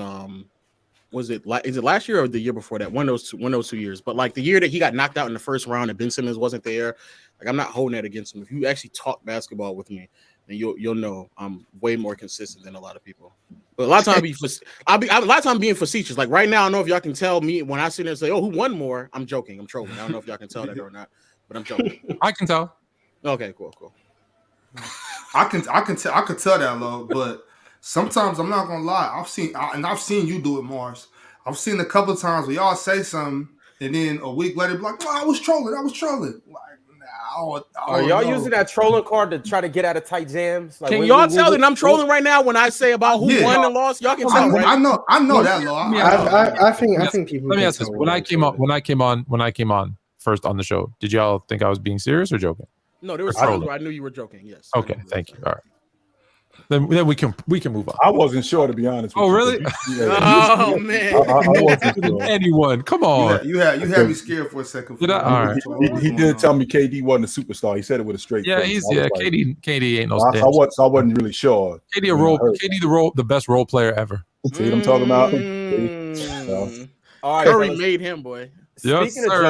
F: it last year or the year before that? One of those 2 years. But like the year that he got knocked out in the first round and Ben Simmons wasn't there, like I'm not holding that against him. If you actually talk basketball with me, then you'll know I'm way more consistent than a lot of people. But a lot of times a lot of time being facetious. Like right now, I don't know if y'all can tell me when I sit there and say, "Oh, who won more?" I'm joking. I'm trolling. I don't know if y'all can tell that or not, but I'm joking.
E: I can tell.
F: Okay, cool.
A: I can tell that, Low, but sometimes I'm not gonna lie. I've seen you do it, Marz. I've seen a couple of times where y'all say something and then a week later be like, "Oh, I was trolling." Like,
C: are y'all using that trolling card to try to get out of tight jams? Like,
F: can y'all tell that I'm trolling right now when I say about who won and lost? Y'all can tell.
A: I know that, Low.
J: I think people.
E: Let me ask this: when I came on first on the show, did y'all think I was being serious or joking?
F: No, there was times where I knew you were joking. Yes.
E: Okay, thank you. All right. Then we can move on.
B: I wasn't sure, to be honest with
E: you.
B: Oh,
E: really?
F: Oh man.
B: I wasn't sure.
E: Anyone? Come on.
A: You had me scared for a second.
E: All right.
B: He did tell me KD wasn't a superstar. He said it with a straight face.
E: KD ain't no
B: I wasn't really sure.
E: KD the best role player ever.
B: See what I'm talking about?
F: All right, Curry made him, boy.
C: Speaking of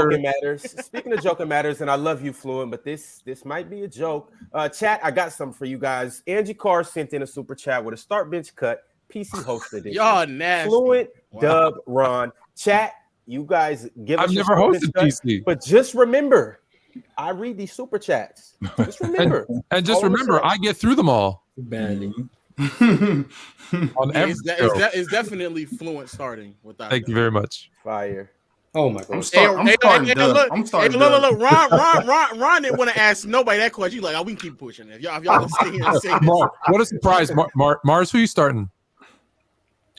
C: joking matters, and I love you, Fluent, but this might be a joke. Chat, I got something for you guys. Angie Carr sent in a super chat with a start bench cut PC host edition.
F: Y'all nasty.
C: Fluent, Dub, Ron. Chat, you guys give us.
E: I've never hosted PC,
C: but just remember, I read these super chats. Just remember,
E: and just remember, I get through them all.
J: Barely.
F: It's definitely Fluent starting without.
E: Thank you very much.
C: Fire.
J: Oh my God!
A: I'm starting.
F: Look, Ron didn't want to ask nobody that question. He's like, we can keep pushing it. If y'all can stay here and say this.
E: What a surprise, Marz. Who you starting?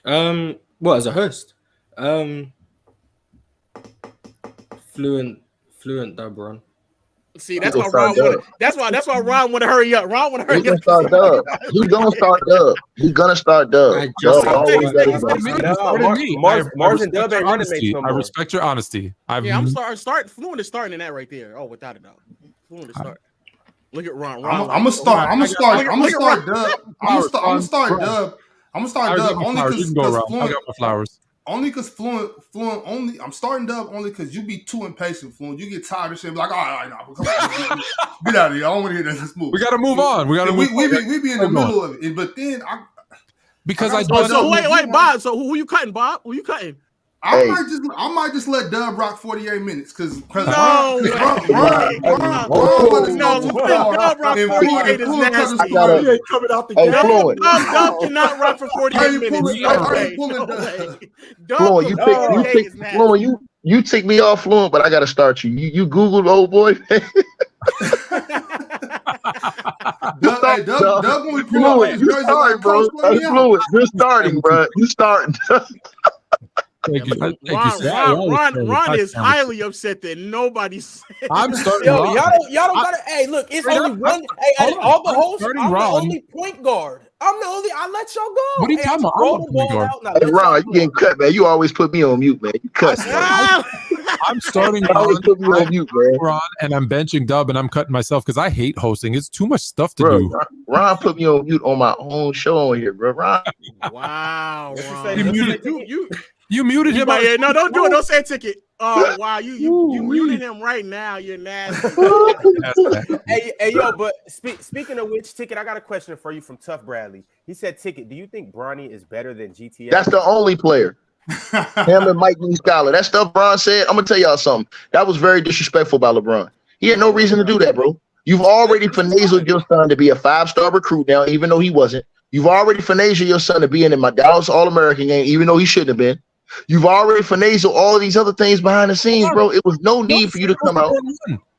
J: What as a host? Fluent Dub Ron.
F: See, that's why Ron wanted. That's why Ron want to hurry up. Ron want to hurry up.
G: Start Dub. He's gonna start Dub. He's gonna start Dub.
C: Marz and Dub ain't running mates no more.
E: I respect your honesty.
F: I'm starting. Fluent is starting in that right there. Oh, without a doubt. Fluent is starting. Look at Ron.
A: I'm gonna start Dub. I'm gonna start Dub only because Only because Fluent only. I'm starting Dub only because you be too impatient, Fluent. You get tired of shit. Like, all right, get out of here. I don't want to hear that. Let's move.
E: We got to move on. We
A: be in the middle of it. But then
F: wait, Bob. So who you cutting, Bob? Who you cutting?
A: I might just let Dub rock 48 minutes because
F: Dub rock 48 is nasty.
G: He ain't
F: coming out the game. Dub cannot rock for 48 minutes.
G: Fluent, you take me off, Fluent, but I got to start you. You Googled old boy.
A: Dub when we pull up,
G: you starting, bro. Fluent, you're starting, bro. You starting.
F: Ron is highly upset that nobody said.
E: I'm starting.
C: Y'all don't gotta. Hey, look, it's only one. Hey, all the hosts. I'm the only point guard.
F: I'm the only. I let y'all go.
E: What are you talking about?
G: Hey, Ron, you getting cut, man. You always put me on mute, man. You cut.
E: I'm starting Ron, and I'm benching Dub, and I'm cutting myself because I hate hosting. It's too much stuff to do.
G: Ron put me on mute on my own show on here, bro. Ron.
F: Wow, Ron.
E: You muted him.
F: No, don't do it. Don't say ticket. Oh wow, you muted him right now. You're nasty.
C: hey, yo, but speaking of which, Ticket, I got a question for you from Tough Bradley. He said, Ticket, do you think Bronny is better than GTA?
G: That's the only player. Him and Mike Lee Scholar. That stuff Bron said, I'm gonna tell y'all something. That was very disrespectful by LeBron. He had no reason to do that, bro. You've already finagled your son to be a 5-star recruit now, even though he wasn't. You've already finagled your son to be in my Dallas All-American game, even though he shouldn't have been. You've already finagled all these other things behind the scenes, bro. It was no need for you to come out.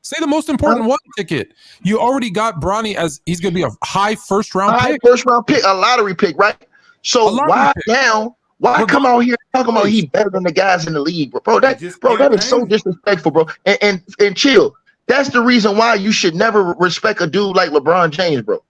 E: Say the most important one, Ticket. You already got Bronny as he's going to be a high first-round pick.
G: First-round pick, a lottery pick, right? So why now? Why come out here talking about he better than the guys in the league, bro? That is so disrespectful, bro. And chill. That's the reason why you should never respect a dude like LeBron James, bro.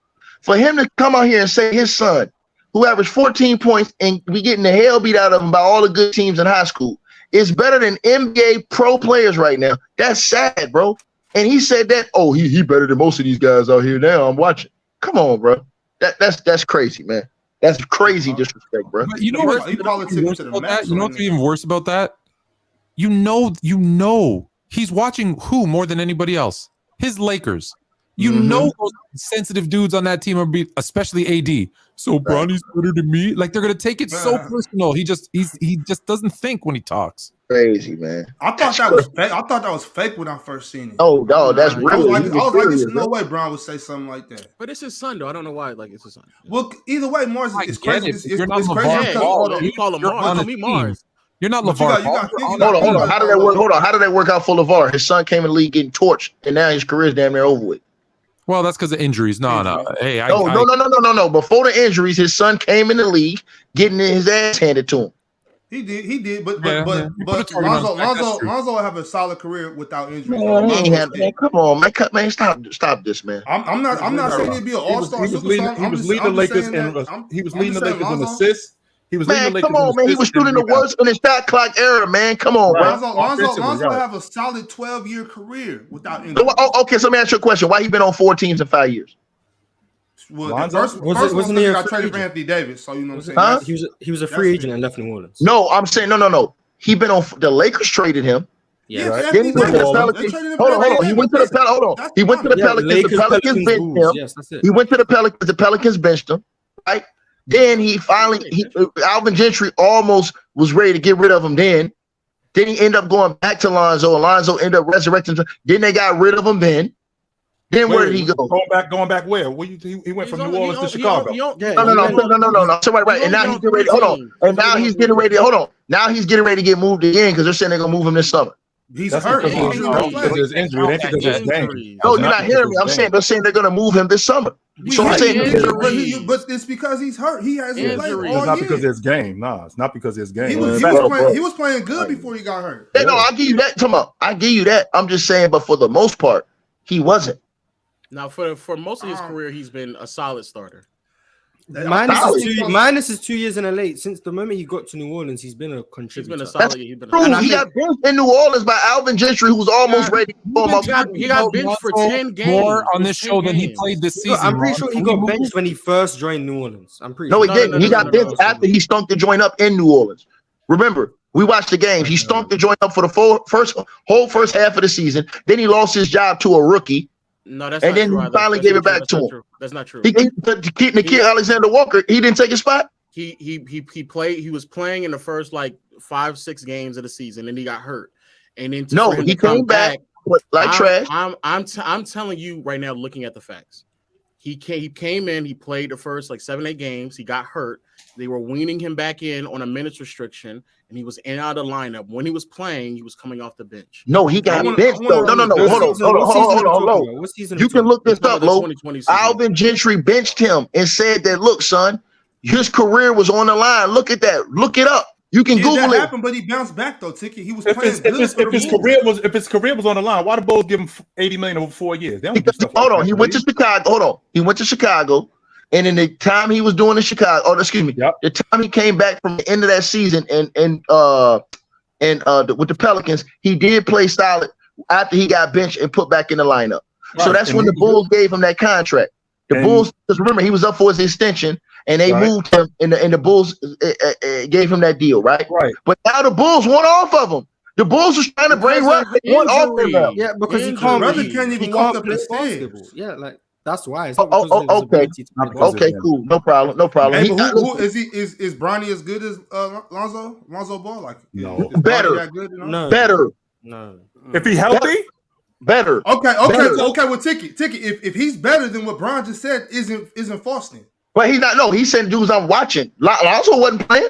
G: For him to come out here and say his son, who averaged 14 points and we getting the hell beat out of him by all the good teams in high school, is better than NBA pro players right now. That's sad, bro. And he said that, oh, he better than most of these guys out here now. I'm watching. Come on, bro. That's crazy, man. That's crazy disrespect, bro.
E: But you know what's even worse about that? You know he's watching who more than anybody else? His Lakers. You know those sensitive dudes on that team are especially AD. So Bronny's better than me. Like they're gonna take it so personal. He just doesn't think when he talks.
G: Crazy, man.
A: I thought that was fake. I thought that was fake when I first seen it.
G: Oh, dog, that's real.
A: I was like, there's no way Bron would say something like that.
F: But it's his son, though. I don't know why. Like it's his son.
A: Well, either way, Marz is crazy. It's crazy.
F: You call him Marz. Me Marz.
E: You're not LeVar.
G: Hold on. How did that work? Hold on. How did that work out for LeVar? His son came in the league getting torched, and now his career's damn near over with.
E: Well, that's because of injuries. No. Hey,
G: no. Before the injuries, his son came in the league getting his ass handed to him.
A: He did. But Lonzo will have a solid career without injuries.
G: Man, come on, man. Stop this, man.
A: I'm not saying he'd be an all-star superstar.
B: He was leading the Lakers in assists. He was leading the Lakers.
G: Come on, man. He was shooting the worst in the shot clock era, man. Come on, bro.
A: Lonzo will have a solid 12-year career without injuries.
G: Okay, so let me ask you a question. Why he been on 4 teams in 5 years?
A: Well, wasn't he a traded for Anthony Davis? So you know what I'm saying?
J: He was a free agent and left New Orleans.
G: No, I'm saying no. He been on the Lakers traded him.
J: Yeah,
G: right. Then he went to the Pelicans. Hold on. He went to the Pelicans. Hold on. He went to the Pelicans. The Pelicans benched him.
J: Yes, that's it.
G: He went to the Pelicans. The Pelicans benched him. Right. Then he Alvin Gentry almost was ready to get rid of him. Then he ended up going back to Lonzo. And Lonzo ended up resurrecting him. Then they got rid of him. Then where did he go?
B: Going back where? He went from New Orleans to Chicago.
G: No. So right. And now he's getting ready. Hold on. And now he's getting ready. Hold on. Now he's getting ready to get moved again because they're saying they're gonna move him this summer.
A: He's hurt.
B: Because of his injury.
G: No, you're not hearing me. I'm saying they're gonna move him this summer. So I'm saying,
A: but it's because he's hurt. He hasn't played all year.
B: It's not because of his game. Nah, it's not because of his game.
A: He was playing good before he got hurt.
G: No, I give you that. Come on, I give you that. I'm just saying, but for the most part, he wasn't.
F: Now, for most of his career, he's been a solid starter.
J: Minus his 2 years in LA. Since the moment he got to New Orleans, he's been a contributor.
G: He got benched in New Orleans by Alvin Gentry, who was almost ready to form up.
F: He got benched for 10 games.
E: More on this show than he played this season.
J: I'm pretty sure he got benched when he first joined New Orleans. I'm pretty
G: sure. No, he didn't. He got benched after he stunk the joint up in New Orleans. Remember, we watched the games. He stunk the joint up for the whole first half of the season. Then he lost his job to a rookie.
F: No, that's
G: and
F: not
G: then
F: true.
G: he finally gave it back to him.
F: That's not true.
G: Nikhil Alexander Walker, he didn't take his spot.
F: He played. He was playing in the first 5-6 games of the season, and he got hurt. And then
G: he came back like trash.
F: I'm telling you right now, looking at the facts, he came in. He played the first 7-8 games. He got hurt. They were weaning him back in on a minutes restriction, and he was in and out of the lineup. When he was playing, he was coming off the bench.
G: No, he got benched. No. Hold on. You can look this up, Lo. Alvin Gentry benched him and said that, look, son, his career was on the line. Look at that. Look it up. You can Google
A: that
G: it.
A: Happened, but he bounced back though. Ticket. He was
B: if his career was on the line, why the Bulls give him $80 million over 4 years?
G: Hold on. He went to Chicago. He went to Chicago. And in the time he was doing in Chicago, the time he came back from the end of that season and with the Pelicans, he did play solid after he got benched and put back in the lineup. Right. So that's when the Bulls gave him that contract. The Bulls, because remember, he was up for his extension, and they moved him, and the Bulls gave him that deal, right? Right. But now the Bulls want off of him. The Bulls was trying to bring Rudy. Want off of him.
J: Yeah, because he can't even walk up the basketball. Yeah, like. That's why. It's
G: okay, cool. No problem.
A: Hey, who is he? Is Bronny as good as Lonzo Ball? Like,
G: no, better.
A: Good, you know?
G: No, better.
J: No.
B: If he healthy,
G: better.
A: Okay. Well, Ticky. If he's better than what Bron just said, isn't Faustin?
G: But he's not. No, he said dudes I'm watching. Lonzo wasn't playing.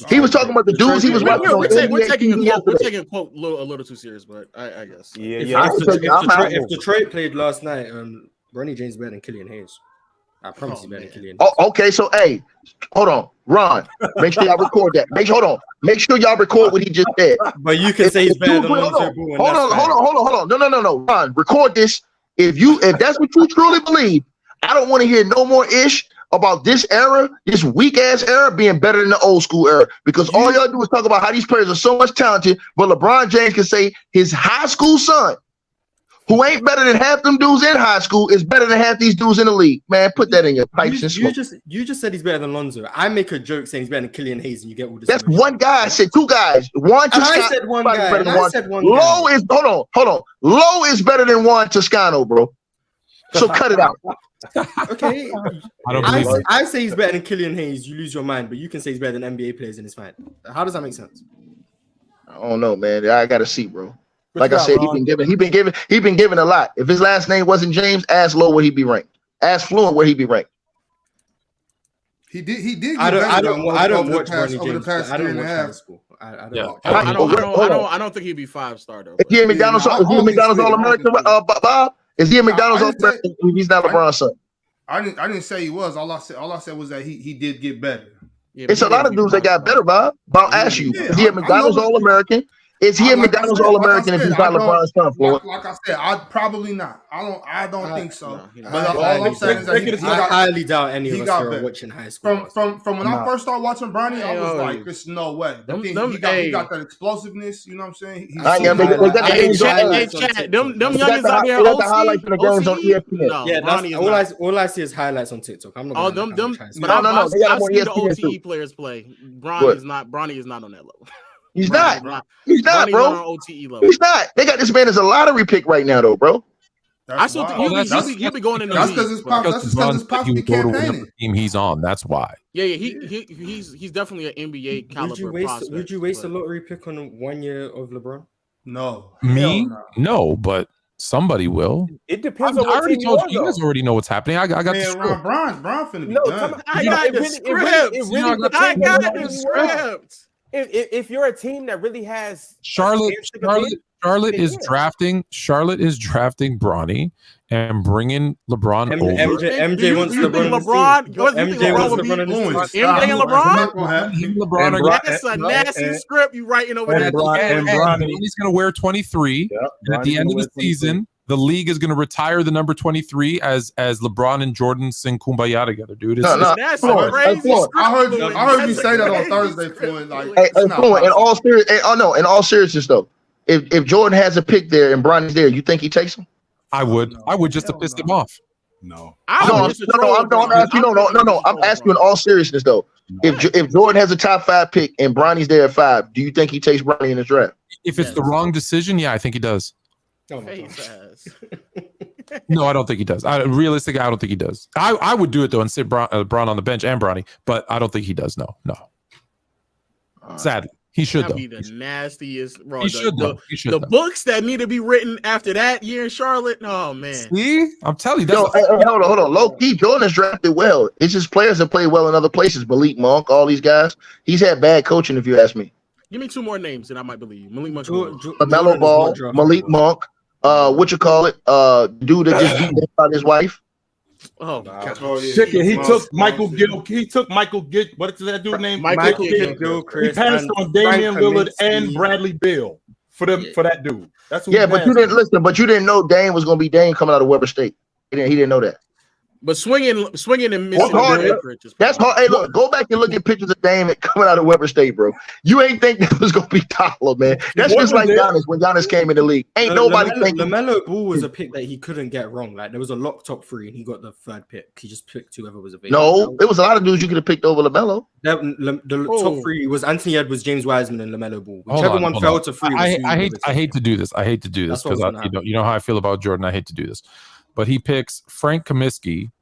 G: He was talking about the dudes he was watching.
F: We're taking a quote a little too serious, but I guess.
J: Yeah. If Detroit played last night, Bronny James better than Killian Hayes. I promise he's better than Killian Hayes.
G: Oh, okay. So, hey, hold on, Ron. Make sure y'all record that. Make sure y'all record what he just said.
J: But you can say he's better than Lonzo Ball.
G: Hold on. No. Ron, record this. If that's what you truly believe, I don't want to hear no more ish about this era, this weak ass era being better than the old school era, because all y'all do is talk about how these players are so much talented, but LeBron James can say his high school son, who ain't better than half them dudes in high school, is better than half these dudes in the league. Man, put that in your pipes and smoke.
J: You just said he's better than Lonzo. I make a joke saying he's better than Killian Hayes, and you get all this.
G: That's one guy. I said two guys. One Toscano.
J: I said one guy. I said one
G: Low guy. Is hold on. Low is better than Juan Toscano, bro. So cut it out.
J: Okay, I say he's better than Killian Hayes. You lose your mind, but you can say he's better than NBA players, and it's fine. How does that make sense?
G: I don't know, man. I gotta see, bro. Like I said, he been given a lot. If his last name wasn't James, ask Low where he be ranked. Ask Fluent where he be ranked.
A: He did.
J: I don't watch Bronny James. I don't watch high school.
F: I don't think he'd be 5-star though.
G: Is he a McDonald's All-American, Bob? Is he a McDonald's All-American? He's not LeBron's son.
A: I didn't say he was. All I said was that he did get better.
G: Yeah, it's a lot of dudes that got better, Bob. But I'll ask you: is he a McDonald's All-American? Is he a McDonald's All-American if he's not LeBron's son?
A: Like I said, I'd probably not. I don't think so. But all I'm saying is that
J: I highly doubt any of us are watching high school.
A: From when I first started watching Bronny, I was like, "There's no way." He got that explosiveness. You know what I'm saying?
F: Them youngins out here.
G: The highlights of the games on ESPN.
J: Yeah, all I see is highlights on TikTok. I'm not.
F: But I've seen the OTE players play. Bronny is not on that level.
G: He's not, bro. He's not. They got this man as a lottery pick right now, though, bro.
F: I still think he'll be going in the
A: league. That's because his pops be campaigning.
E: Team he's on. That's why.
F: Yeah. He's definitely an NBA caliber prospect.
J: Would you waste a lottery pick on 1 year of LeBron?
A: No.
E: Me? No, but somebody will.
C: It depends.
E: I already told you. You guys already know what's happening. I got the script.
A: Bron finna be done.
F: I got the script. I got the script.
C: If you're a team that really has
E: Charlotte is drafting Bronny and bringing LeBron over.
J: MJ wants LeBron.
F: MJ and LeBron. That's a nasty script you writing over there.
E: And Bronny's going to wear 23. And at the end of the season, the league is going to retire the number 23 as LeBron and Jordan sing Kumbaya together, dude.
F: That's crazy.
A: I heard you say that on Thursday, Fluent.
G: In all seriousness, though, if Jordan has a pick there and Bronny's there, you think he takes him?
E: I would just to piss him off.
B: No.
G: I'm asking in all seriousness, though. If Jordan has a top 5 pick and Bronny's there at 5, do you think he takes Bronny in the draft?
E: If it's the wrong decision, yeah, I think he does. No, I don't think he does. Realistically, I don't think he does. I would do it though and sit Bron on the bench and Bronny, but I don't think he does. No. Sadly, he should though.
F: Be the nastiest. Bro,
E: he should though.
F: The books that need to be written after that year in Charlotte. Oh man,
E: see, I'm telling you.
G: Hold on. Low key, Jordan has drafted well. It's just players that play well in other places. Malik Monk, all these guys. He's had bad coaching, if you ask me.
F: Give me 2 more names and I might believe you. Malik Monk,
G: LaMelo Ball, Malik Monk. Dude that just beat out his wife.
F: Oh God!
B: He took Michael Gill. What is that dude named?
F: Michael Gill.
B: He passed on Damian Lillard and Bradley Beal for that dude. That's
G: but you didn't listen. But you didn't know Dame was going to be Dame coming out of Weber State. He didn't know that.
F: But swinging and missing.
G: That's hard. Hey, look, go back and look at pictures of Damian coming out of Weber State, bro. You ain't think that was gonna be Dollar, man. That's just like Giannis when Giannis came in the league. Ain't nobody thinking.
J: LaMelo Ball was a pick that he couldn't get wrong. Like there was a lock top 3, and he got the 3rd pick. He just picked whoever was available.
G: No, there was a lot of dudes you could have picked over LaMelo.
J: The top 3 was Anthony Edwards, James Wiseman, and LaMelo Ball. Whichever one fell to 3.
E: I hate to do this. I hate to do this because you know how I feel about Jordan. I hate to do this, but he picks Frank Kaminsky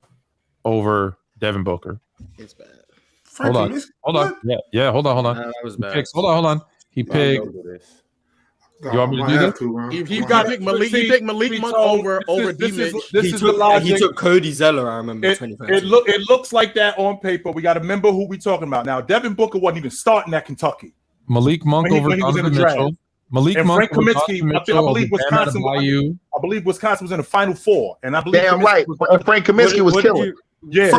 E: over Devin Booker.
F: It's bad.
E: Hold on. Yeah. Hold on.
J: That was bad.
E: Hold on. He picked. You want me to do this?
F: He picked Malik Monk over D-Mitch.
J: He took Cody Zeller. I remember.
B: It looks like that on paper. We got to remember who we talking about now. Devin Booker wasn't even starting at Kentucky.
E: Malik Monk over Donovan Mitchell.
B: Malik Monk over Kaminsky. I believe Wisconsin. I believe Wisconsin was in the Final Four, and I believe
G: damn right. Frank Kaminsky was killing.
B: Yeah,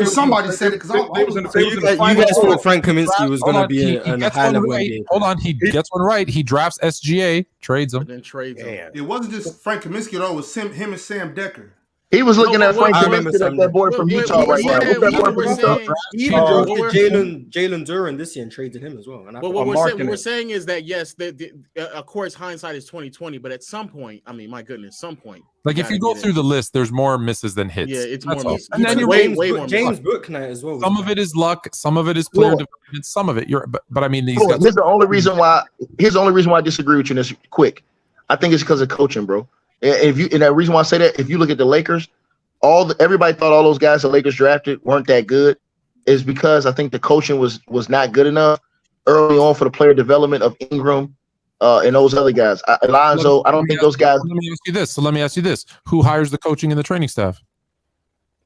A: somebody said it because I was in the.
J: You guys thought Frank Kaminsky was going to be a high level NBA.
E: Hold on, he gets one right. He drafts SGA, trades him.
F: Then trades him.
A: It wasn't just Frank Kaminsky though. It was him and Sam Decker.
G: He was looking at Frank Kaminsky, that boy from Utah right now.
J: He drafted Jalen Duran this year and traded him as well. And
F: what we're saying is that yes, of course, hindsight is 20/20, but at some point, I mean, my goodness, some point.
E: Like if you go through the list, there's more misses than hits.
F: Yeah, it's more misses.
E: And then
F: way more.
J: James Booknight as well.
E: Some of it is luck, some of it is player development, some of it but I mean these guys.
G: Here's the only reason why I disagree with you in this quick. I think it's because of coaching, bro. And that reason why I say that, if you look at the Lakers, everybody thought all those guys the Lakers drafted weren't that good, is because I think the coaching was not good enough early on for the player development of Ingram and those other guys. Alonzo, I don't think those guys.
E: Let me ask you this: who hires the coaching and the training staff?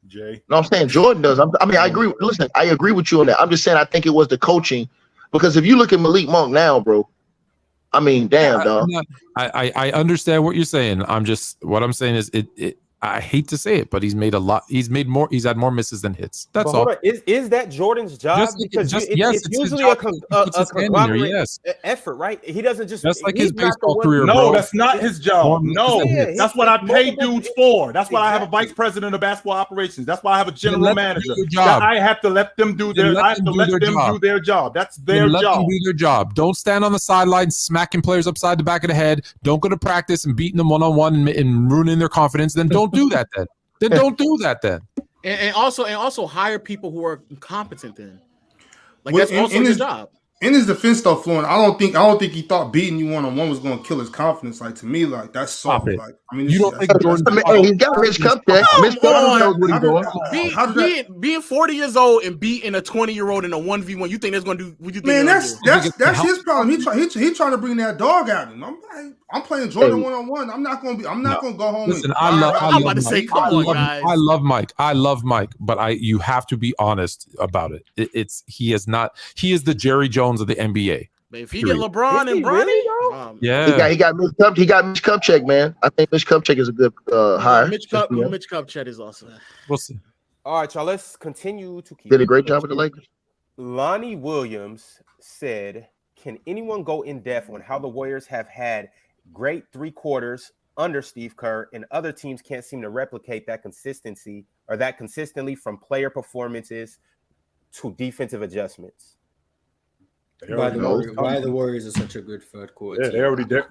B: Jay.
G: No, I'm saying Jordan does. I agree. Listen, I agree with you on that. I'm just saying I think it was the coaching, because if you look at Malik Monk now, bro, I mean, damn, dog.
E: I understand what you're saying. What I'm saying is I hate to say it, but he's made a lot. He's had more misses than hits. That's all.
C: Is that Jordan's job? It's usually a conglomerate effort, right? He doesn't just
E: like his baseball career.
B: No, that's not his job. No, that's what I pay dudes for. That's why I have a vice president of basketball operations. That's why I have a general manager. I have to let them do their. I have to let them do their job. That's their job.
E: Let them do their job. Don't stand on the sidelines smacking players upside the back of the head. Don't go to practice and beating them one-on-one and ruining their confidence. Then don't do that then. Don't do that then.
F: And also hire people who are competent then. Like that's also his job.
A: In his defense, though, Fluent, I don't think he thought beating you one-on-one was going to kill his confidence. Like, to me, like that's soft. Like, I mean,
E: you don't think Jordan?
G: He's got Mitch Kupchak. Mitch Kupchak knows what he's doing.
F: Being 40 years old and beating a 20-year-old in a 1v1, you think that's going to do? What you think?
A: Man, that's his problem. He trying to bring that dog out. And I'm playing Jordan one-on-one. I'm not going to go home.
E: Listen,
F: I'm about to say, come on, guys.
E: I love Mike, but you have to be honest about it. He is the Jerry Jones of the NBA.
F: But if he get LeBron and
E: Bronny,
G: he got Mitch Kupchak, man. I think Mitch Kupchak is a good hire.
F: Mitch Kupchak is awesome.
E: We'll see.
C: All right, y'all. Let's continue to keep.
G: Did a great job with the Lakers.
C: Lonnie Williams said, "Can anyone go in depth on how the Warriors have had great 3 quarters under Steve Kerr, and other teams can't seem to replicate that consistency or that consistently from player performances to defensive adjustments?"
J: Why the Warriors are such a good third quarter.
B: Yeah,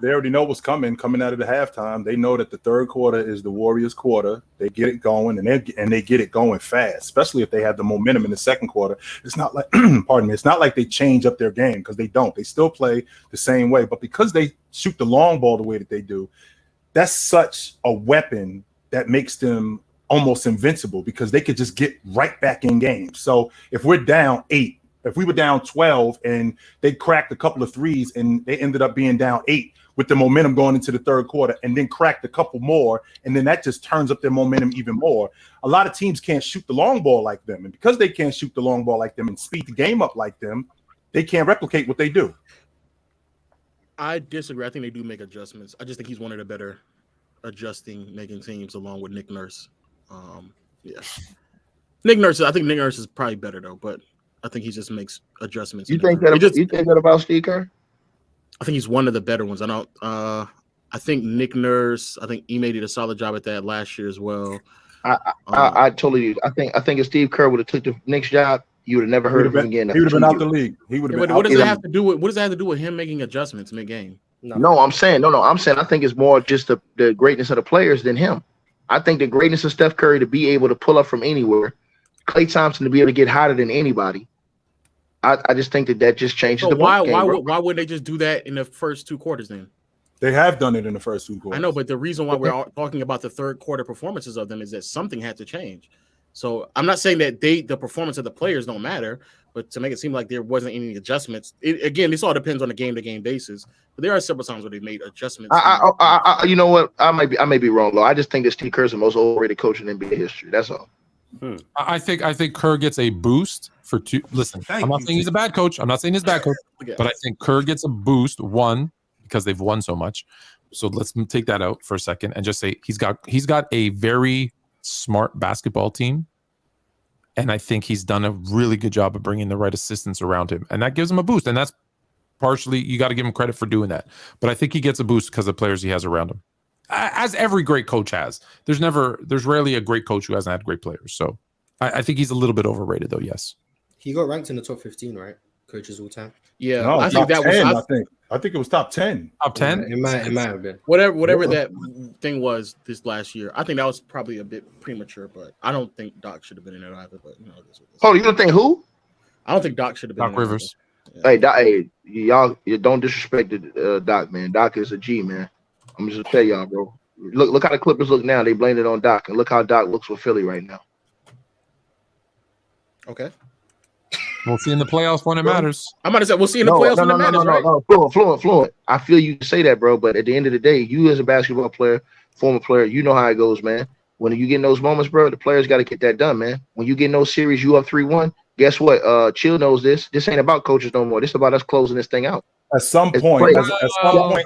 B: they already know what's coming out of the halftime. They know that the third quarter is the Warriors' quarter. They get it going, and they get it going fast, especially if they have the momentum in the second quarter. It's not like, pardon me, it's not like they change up their game, because they don't. They still play the same way, but because they shoot the long ball the way that they do, that's such a weapon that makes them almost invincible, because they could just get right back in games. So if we're down 8. If we were down 12 and they cracked a couple of threes and they ended up being down 8 with the momentum going into the third quarter, and then cracked a couple more, and then that just turns up their momentum even more. A lot of teams can't shoot the long ball like them. And because they can't shoot the long ball like them and speed the game up like them, they can't replicate what they do.
F: I disagree. I think they do make adjustments. I just think he's one of the better making teams along with Nick Nurse. Nick Nurse, I think Nick Nurse is probably better though, but I think he just makes adjustments.
G: You think that about Steve Kerr?
F: I think he's one of the better ones. I I think Nick Nurse. I think Ime did a solid job at that last year as well.
G: I totally. I think if Steve Kerr would have took the Knicks job, you would have never heard of him again.
B: He would have been out the league. He would have been.
F: What does that have to do with? What does that have to do with him making adjustments mid-game?
G: No, I'm saying I think it's more just the greatness of the players than him. I think the greatness of Steph Curry to be able to pull up from anywhere, Klay Thompson to be able to get hotter than anybody. I just think that just changes the ball game.
F: Why would they just do that in the first 2 quarters then?
B: They have done it in the first 2 quarters.
F: I know, but the reason why we're all talking about the third quarter performances of them is that something had to change. So I'm not saying that the performance of the players don't matter, but to make it seem like there wasn't any adjustments. Again, this all depends on a game-to-game basis. But there are several times where they made adjustments.
G: You know what? I may be wrong, though. I just think that Steve Kerr is the most overrated coach in NBA history. That's all.
E: I think Kerr gets a boost for 2. Listen, I'm not saying he's a bad coach. I'm not saying he's a bad coach, but I think Kerr gets a boost, 1, because they've won so much. So let's take that out for a second and just say he's got a very smart basketball team, and I think he's done a really good job of bringing the right assistants around him, and that gives him a boost. And that's partially, you got to give him credit for doing that. But I think he gets a boost because of the players he has around him, as every great coach has. There's rarely a great coach who hasn't had great players. So I think he's a little bit overrated, though. Yes,
J: he got ranked in the top 15, right? Coaches all time.
F: Yeah,
B: no,
F: I think that
B: 10,
F: was.
B: I think it was top 10.
E: Top 10.
J: It might have been.
F: Whatever that thing was this last year. I think that was probably a bit premature, but I don't think Doc should have been in it either. But
G: You don't think who?
F: I don't think Doc should have been.
E: Doc Rivers.
F: Yeah.
G: Hey, y'all, you don't disrespect Doc, man. Doc is a G, man. I'm just gonna tell y'all, bro. Look how the Clippers look now. They blamed it on Doc, and look how Doc looks with Philly right now.
F: Okay.
E: We'll see in the playoffs when it matters.
F: I'm about to say we'll see in the playoffs when it matters, right?
G: Fluent. I feel you say that, bro. But at the end of the day, you as a basketball player, former player, you know how it goes, man. When you get in those moments, bro, the players got to get that done, man. When you get in those series, you up 3-1. Guess what? Chill knows this. This ain't about coaches no more. This is about us closing this thing out.
B: At some point, hold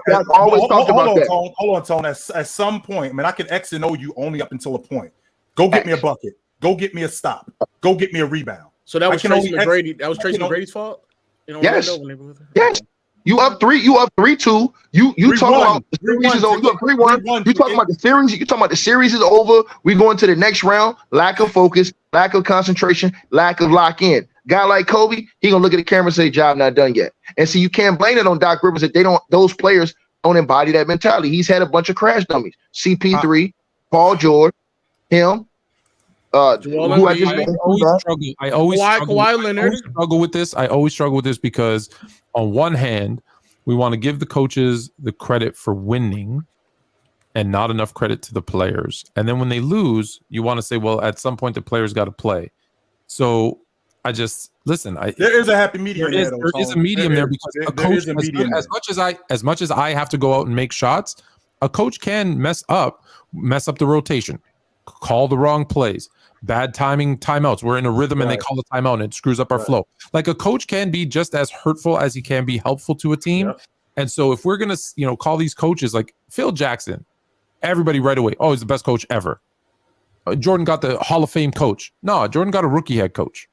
B: on, Tone. At some point, man, I can X and O you only up until a point. Go get me a bucket. Go get me a stop. Go get me a rebound.
F: So that was Tracy McGrady. That was Tracy McGrady's fault.
G: Yes. You up 3-2. You talking about the series is over. You up 3-1. You talking about the series. You talking about the series is over. We going to the next round. Lack of focus, lack of concentration, lack of lock in. Guy like Kobe, he gonna look at the camera and say, "Job not done yet." And so you can't blame it on Doc Rivers that those players don't embody that mentality. He's had a bunch of crash dummies. CP3, Paul George, him.
E: I always struggle with this. I always struggle with this because on one hand, we want to give the coaches the credit for winning and not enough credit to the players. And then when they lose, you want to say, well, at some point the players got to play. So I just listen.
B: There is a happy medium.
E: There is a medium there because a coach, as much as I have to go out and make shots, a coach can mess up the rotation, call the wrong plays, bad timing, timeouts. We're in a rhythm and they call the timeout and it screws up our flow. Like a coach can be just as hurtful as he can be helpful to a team. Yep. And so if we're gonna, call these coaches like Phil Jackson, everybody right away, oh, he's the best coach ever. Jordan got the Hall of Fame coach. No, Jordan got a rookie head coach.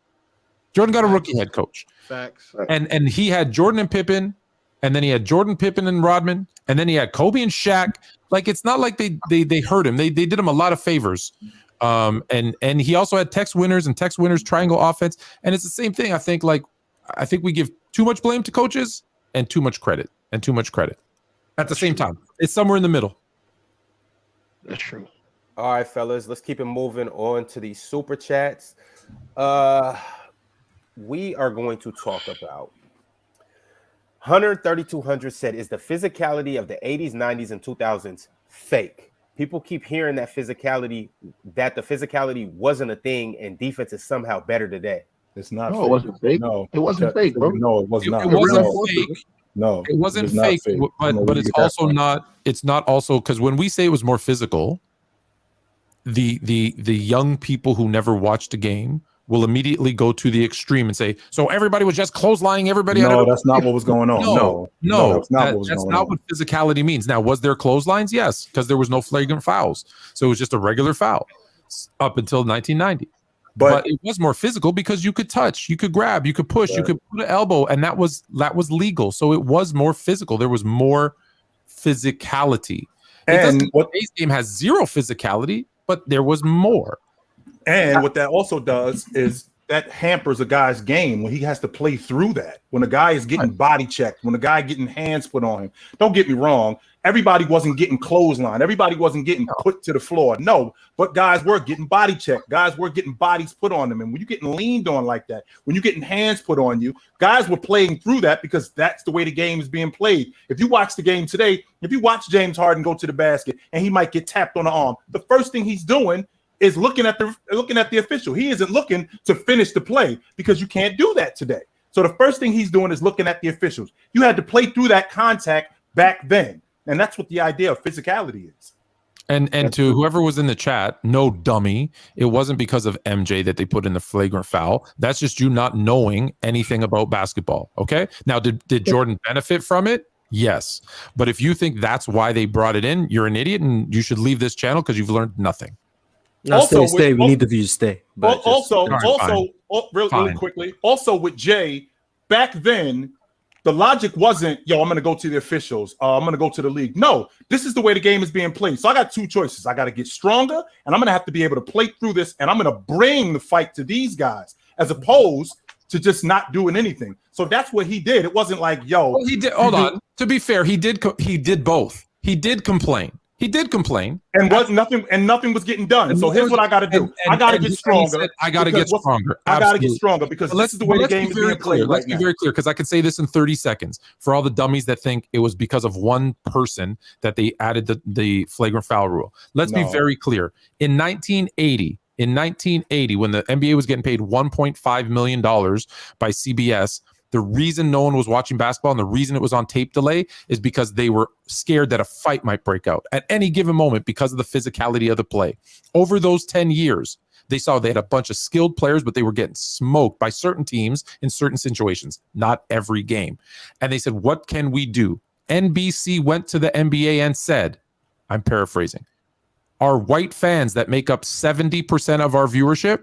F: Facts.
E: And he had Jordan and Pippen, and then he had Jordan, Pippen, and Rodman, and then he had Kobe and Shaq. Like it's not like they hurt him. They did him a lot of favors. And he also had Tex Winners and Tex Winners triangle offense. And it's the same thing. I think we give too much blame to coaches and too much credit at the same time. It's somewhere in the middle.
G: That's true.
C: All right, fellas, let's keep it moving on to these super chats. We are going to talk about 100-3200 said, is the physicality of the 80s, 90s, and 2000s fake? People keep hearing that the physicality wasn't a thing and defense is somehow better today.
B: It's not.
G: No, it wasn't fake.
B: No,
G: it wasn't fake, bro.
B: No, it was not.
E: It wasn't fake.
B: No,
E: it wasn't fake. But it's also not. It's not also because when we say it was more physical, the young people who never watched a game will immediately go to the extreme and say, so everybody was just clotheslining everybody.
B: No, that's not what was going on. No,
E: that's not what physicality means. Now, was there clotheslines? Yes, because there was no flagrant fouls. So it was just a regular foul up until 1990. But it was more physical because you could touch, you could grab, you could push, you could put an elbow, and that was legal. So it was more physical. There was more physicality.
B: And what
E: today's game has zero physicality, but there was more.
B: And what that also does is that hampers a guy's game when he has to play through that. When a guy is getting body checked, when a guy getting hands put on him. Don't get me wrong. Everybody wasn't getting clothesline. Everybody wasn't getting put to the floor. No, but guys were getting body checked. Guys were getting bodies put on them. And when you're getting leaned on like that, when you're getting hands put on you, guys were playing through that because that's the way the game is being played. If you watch the game today, if you watch James Harden go to the basket and he might get tapped on the arm, the first thing he's doing is looking at the official. He isn't looking to finish the play because you can't do that today. So the first thing he's doing is looking at the officials. You had to play through that contact back then. And that's what the idea of physicality is.
E: And to whoever was in the chat, no dummy, it wasn't because of MJ that they put in the flagrant foul. That's just you not knowing anything about basketball. Okay. Now, did Jordan benefit from it? Yes. But if you think that's why they brought it in, you're an idiot and you should leave this channel because you've learned nothing.
J: No, stay. We need the views. Stay.
B: But really quickly. Also with Jay, back then, the logic wasn't, I'm going to go to the officials. I'm going to go to the league. No, this is the way the game is being played. So I got two choices. I got to get stronger, and I'm going to have to be able to play through this, and I'm going to bring the fight to these guys, as opposed to just not doing anything. So that's what he did. It wasn't like,
E: Well, he did. Hold on. To be fair, he did both. He did complain.
B: And nothing was getting done. So here's what I got to do. I got to get stronger.
E: I got to get stronger.
B: I got to get stronger because this is the way the game is being played right now.
E: Let's be very clear because I can say this in 30 seconds for all the dummies that think it was because of one person that they added the flagrant foul rule. Let's be very clear. In 1980, when the NBA was getting paid $1.5 million by CBS, the reason no one was watching basketball and the reason it was on tape delay is because they were scared that a fight might break out at any given moment because of the physicality of the play. Over those 10 years, they saw they had a bunch of skilled players, but they were getting smoked by certain teams in certain situations, not every game. And they said, what can we do? NBC went to the NBA and said, I'm paraphrasing, our white fans that make up 70% of our viewership,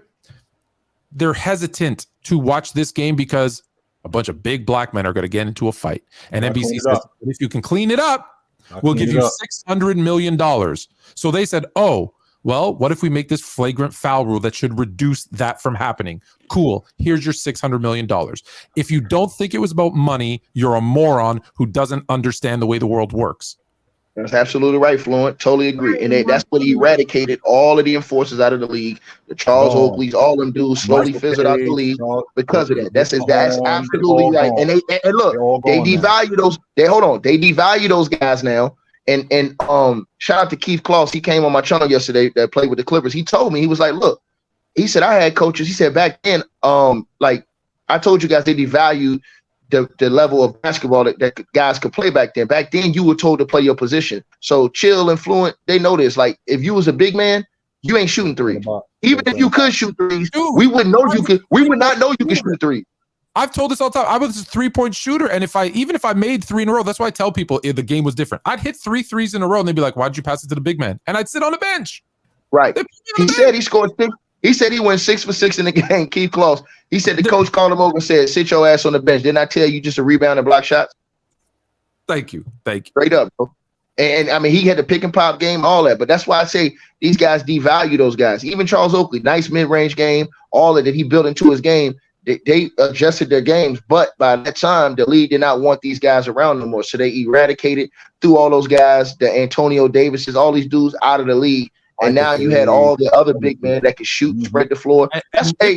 E: they're hesitant to watch this game because a bunch of big black men are going to get into a fight. And NBC says, if you can clean it up, we'll give you $600 million. So they said, well, what if we make this flagrant foul rule that should reduce that from happening? Cool. Here's your $600 million. If you don't think it was about money, you're a moron who doesn't understand the way the world works.
G: That's absolutely right, Fluent. Totally agree. And that's when he eradicated all of the enforcers out of the league. The Charles Oakleys, all them dudes slowly fizzled out the league because of that. That's absolutely right. And look, they devalue those. They devalue those guys now. And shout out to Keith Kloss. He came on my channel yesterday that played with the Clippers. He told me, he was like, look, he said, I had coaches. He said back then, like I told you guys, they devalued the level of basketball that guys could play back then. Back then, you were told to play your position. So Chill and Fluent, they know this. Like, if you was a big man, you ain't shooting threes. Even if you could shoot threes, we would know you could. We would not know you could shoot threes.
E: I've told this all the time. I was a 3-point shooter, and even if I made 3 in a row, that's why I tell people the game was different. I'd hit 3 threes in a row, and they'd be like, "Why'd you pass it to the big man?" And I'd sit on the bench.
G: Right. He said he scored 6. He said he went 6 for 6 in the game. Keith Kloss. He said the coach called him over and said, "Sit your ass on the bench." Didn't I tell you just to rebound and block shots?
E: Thank you.
G: Straight up, bro. And I mean, he had the pick and pop game, all that. But that's why I say these guys devalue those guys. Even Charles Oakley, nice mid-range game, all of that he built into his game. They adjusted their games, but by that time, the league did not want these guys around no more. So they eradicated through all those guys, the Antonio Davises, all these dudes out of the league. And now you had all the other big men that can shoot and spread the floor.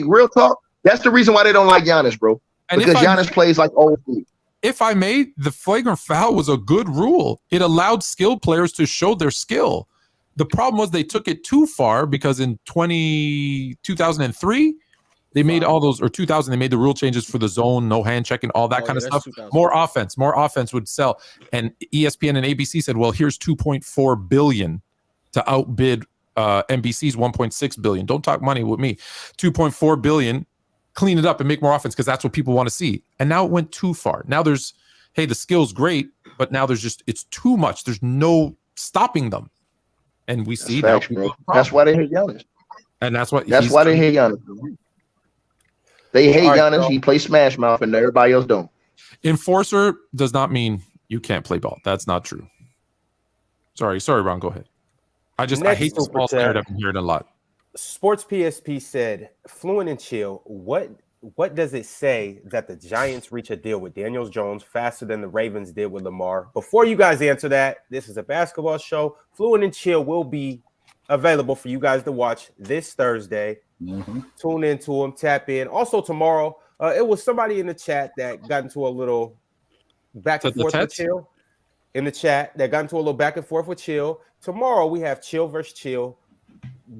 G: Real talk. That's the reason why they don't like Giannis, bro. Because Giannis plays like old food.
E: If I may, the flagrant foul was a good rule. It allowed skilled players to show their skill. The problem was they took it too far because in 2003, they made all those, or 2000, they made the rule changes for the zone, no hand checking, all that kind of stuff. More offense would sell. And ESPN and ABC said, well, here's $2.4 billion to outbid NBC's $1.6 billion. Don't talk money with me. $2.4 billion, clean it up and make more offense because that's what people want to see. And now it went too far. Now the skill's great, but now it's too much. There's no stopping them. And we see
G: facts, bro. That's why they hate Giannis.
E: And that's why
G: they hate Giannis. They hate Giannis. Bro. He plays Smash Mouth and everybody else don't.
E: Enforcer does not mean you can't play ball. That's not true. Sorry, Ron. Go ahead. I hate this false narrative. I'm hearing a lot.
C: Sports PSP said, Fluent and Chill, what does it say that the Giants reach a deal with Daniel Jones faster than the Ravens did with Lamar? Before you guys answer that, this is a basketball show. Fluent and Chill will be available for you guys to watch this Thursday. Mm-hmm. Tune into them, tap in. Also tomorrow, it was somebody in the chat that got into a little back and forth with Chill. In the chat, that got into a little back and forth with Chill. Tomorrow we have Chill versus Chill.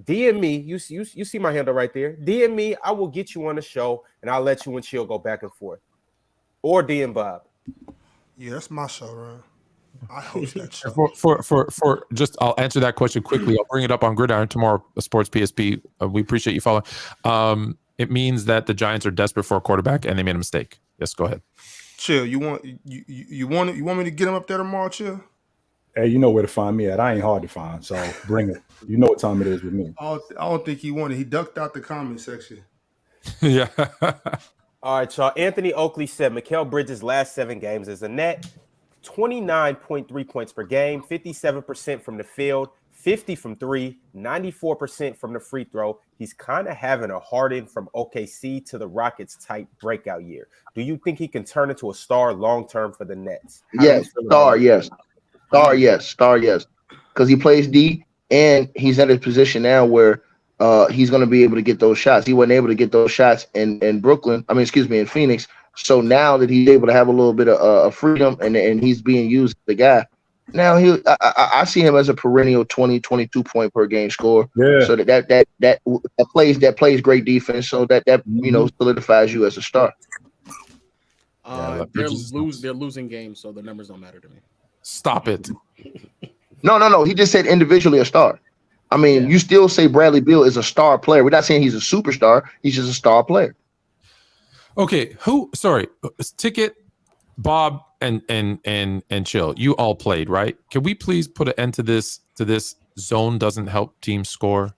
C: DM me. You see my handle right there. DM me. I will get you on the show, and I'll let you and Chill go back and forth. Or DM Bob.
A: Yeah, that's my show, Ron. I host that show.
E: For just, I'll answer that question quickly. I'll bring it up on Gridiron tomorrow. Sports PSP. We appreciate you following. It means that the Giants are desperate for a quarterback, and they made a mistake. Yes, go ahead.
A: Chill. You want me to get him up there tomorrow, Chill?
B: Hey, you know where to find me at. I ain't hard to find, so bring it. You know what time it is with me.
A: I don't think he wanted. He ducked out the comment section.
E: Yeah.
C: All right, y'all. Anthony Oakley said Mikal Bridges' last 7 games is a net 29.3 points per game, 57% from the field, 50 from 3, 94% from the free throw. He's kind of having a Harden from OKC to the Rockets type breakout year. Do you think he can turn into a star long term for the Nets?
G: Yes, star, yes. Star, yes. Because he plays D, and he's at a position now where he's going to be able to get those shots. He wasn't able to get those shots in Phoenix. So now that he's able to have a little bit of freedom and he's being used as the guy, now I see him as a perennial 20, 22 point per game scorer. Yeah. So that plays great defense. So that solidifies you as a star.
F: They're losing games, so the numbers don't matter to me.
E: Stop it.
G: No. He just said individually a star. I mean, You still say Bradley Beal is a star player. We're not saying he's a superstar. He's just a star player.
E: Okay. Ticket, Bob, and Chill. You all played, right? Can we please put an end to this zone doesn't help teams score?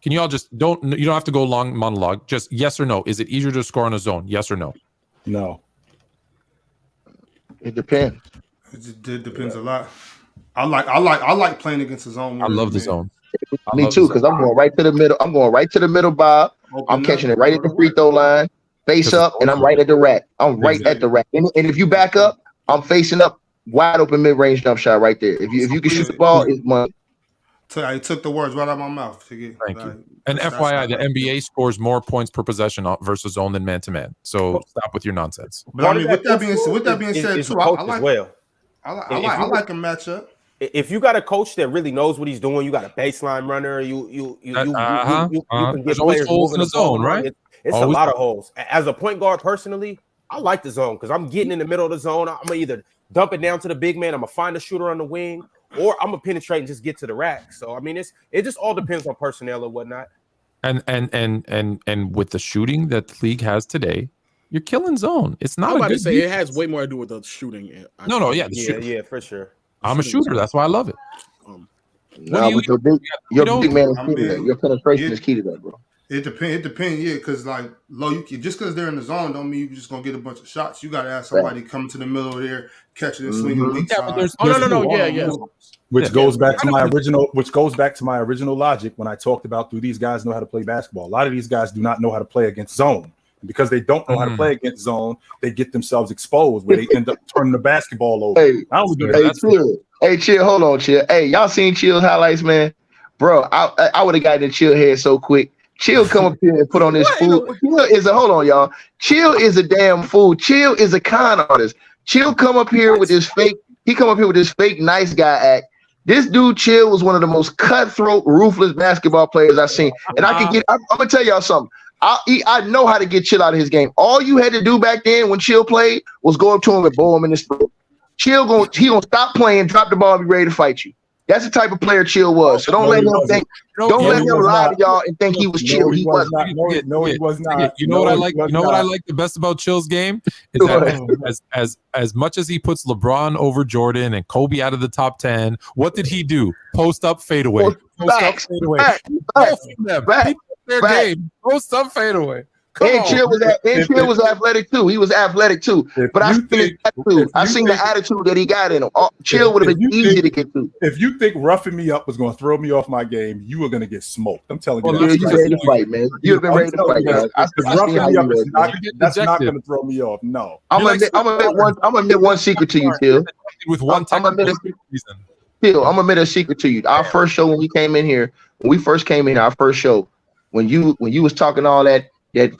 E: Can you all you don't have to go long monologue. Just yes or no. Is it easier to score on a zone? Yes or no?
B: No.
G: It depends.
A: It depends a lot. I like playing against the zone.
E: I love the zone.
G: Me too, because I'm going right to the middle. I'm going right to the middle, Bob. I'm catching it right at the free throw line, face up, and I'm right at the rack. I'm right at the rack. And if you back up, I'm facing up, wide open mid range jump shot right there. If you can shoot the ball, it's money.
A: I took the words right out of my mouth.
E: Thank you. And FYI, the NBA scores more points per possession versus zone than man to man. So stop with your nonsense.
A: But I mean, with that being said, too, I like a matchup.
C: If you got a coach that really knows what he's doing, you got a baseline runner. You can get players holes in the zone, right? It's always a lot of holes. As a point guard, personally, I like the zone because I'm getting in the middle of the zone. I'm gonna either dump it down to the big man. I'm gonna find a shooter on the wing, or I'm gonna penetrate and just get to the rack. So I mean, it just all depends on personnel and whatnot. And
E: with the shooting that the league has today, you're killing zone. It's not.
F: I'm about to say it has way more to do with the shooting.
C: Yeah, for sure.
E: I'm a shooter. That's why I love it.
G: Your big man is key to that. Your penetration is key to that, bro.
A: It depends, yeah, because like just because they're in the zone don't mean you're just gonna get a bunch of shots. You gotta have somebody come to the middle of there, catch it and swing it weak side.
B: Which goes back to my original logic when I talked about do these guys know how to play basketball? A lot of these guys do not know how to play against zone. And because they don't know how to play against zone, they get themselves exposed where they end up turning the basketball over.
G: Chill, hold on, Chill. Hey, y'all seen Chill's highlights, man? Bro, I would have gotten the Chill head so quick. Chill come up here and put on this fool. Chill is a damn fool. Chill is a con artist. Chill come up here with this fake. He come up here with this fake nice guy act. This dude Chill was one of the most cutthroat, ruthless basketball players I've seen. And I'm gonna tell y'all something. I know how to get Chill out of his game. All you had to do back then when Chill played was go up to him and bowl him in his throat. Chill gonna stop playing, drop the ball, and be ready to fight you. That's the type of player Chill was. So don't let him think. Don't let him lie to y'all and think he was Chill. He was not.
B: No, he was not.
E: You know what I like? You know what I like the best about Chill's game is that as much as he puts LeBron over Jordan and Kobe out of the top 10, what did he do? Post up, fade away. Post up, fade away. Post up, fade away.
G: And Chill was athletic too. He was athletic too. But I seen the attitude that he got in him. Chill would have been easy to get to.
B: If you think roughing me up was going to throw me off my game, you were going to get smoked. I'm telling you.
G: You ready to fight, man. You've been ready to fight, guys.
B: Roughing me up is that's not going to throw me off. No.
G: I'm gonna admit one secret to you, Chill.
E: With one
G: I'm gonna admit a secret to you. Our first show when we came in here, our first show, when you was talking all that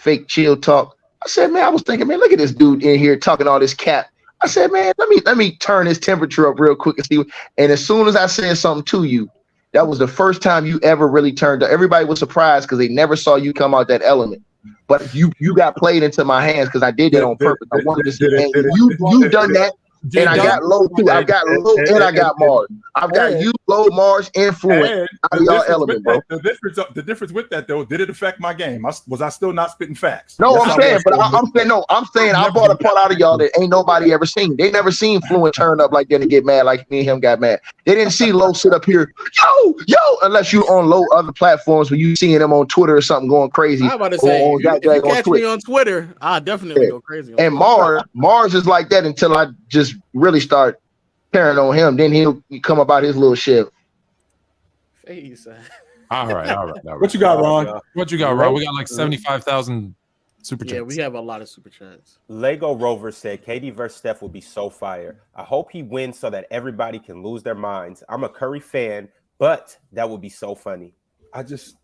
G: fake Chill talk, I said, man, I was thinking, man, look at this dude in here talking all this cap. I said, man, let me turn his temperature up real quick and see. And as soon as I said something to you, that was the first time you ever really turned up. Everybody was surprised because they never saw you come out that element. But you got played into my hands because I did that on purpose. I wanted to see, man, you done that. And I got low too. I got low and I got Marz. I've got you, low, Marz, and Fluent out of y'all element, bro.
B: The difference with that though, did it affect my game? Was I still not spitting facts?
G: No, I'm saying I brought a part out of y'all that ain't nobody ever seen. They never seen Fluent turn up like that and get mad like me and him got mad. They didn't see Low sit up here, yo, unless you on Low other platforms where you seeing them on Twitter or something going crazy.
F: I'm about to say, if you catch me on Twitter, I'll definitely go crazy.
G: And Marz is like that until I just really start tearing on him. Then he'll come about his little shit.
E: All right.
B: What you got, Ron?
E: What you got, Ron? We got like 75,000 super chats.
F: Yeah, we have a lot of super chats.
C: Lego Rover said KD versus Steph will be so fire. I hope he wins so that everybody can lose their minds. I'm a Curry fan, but that would be so funny.
B: I just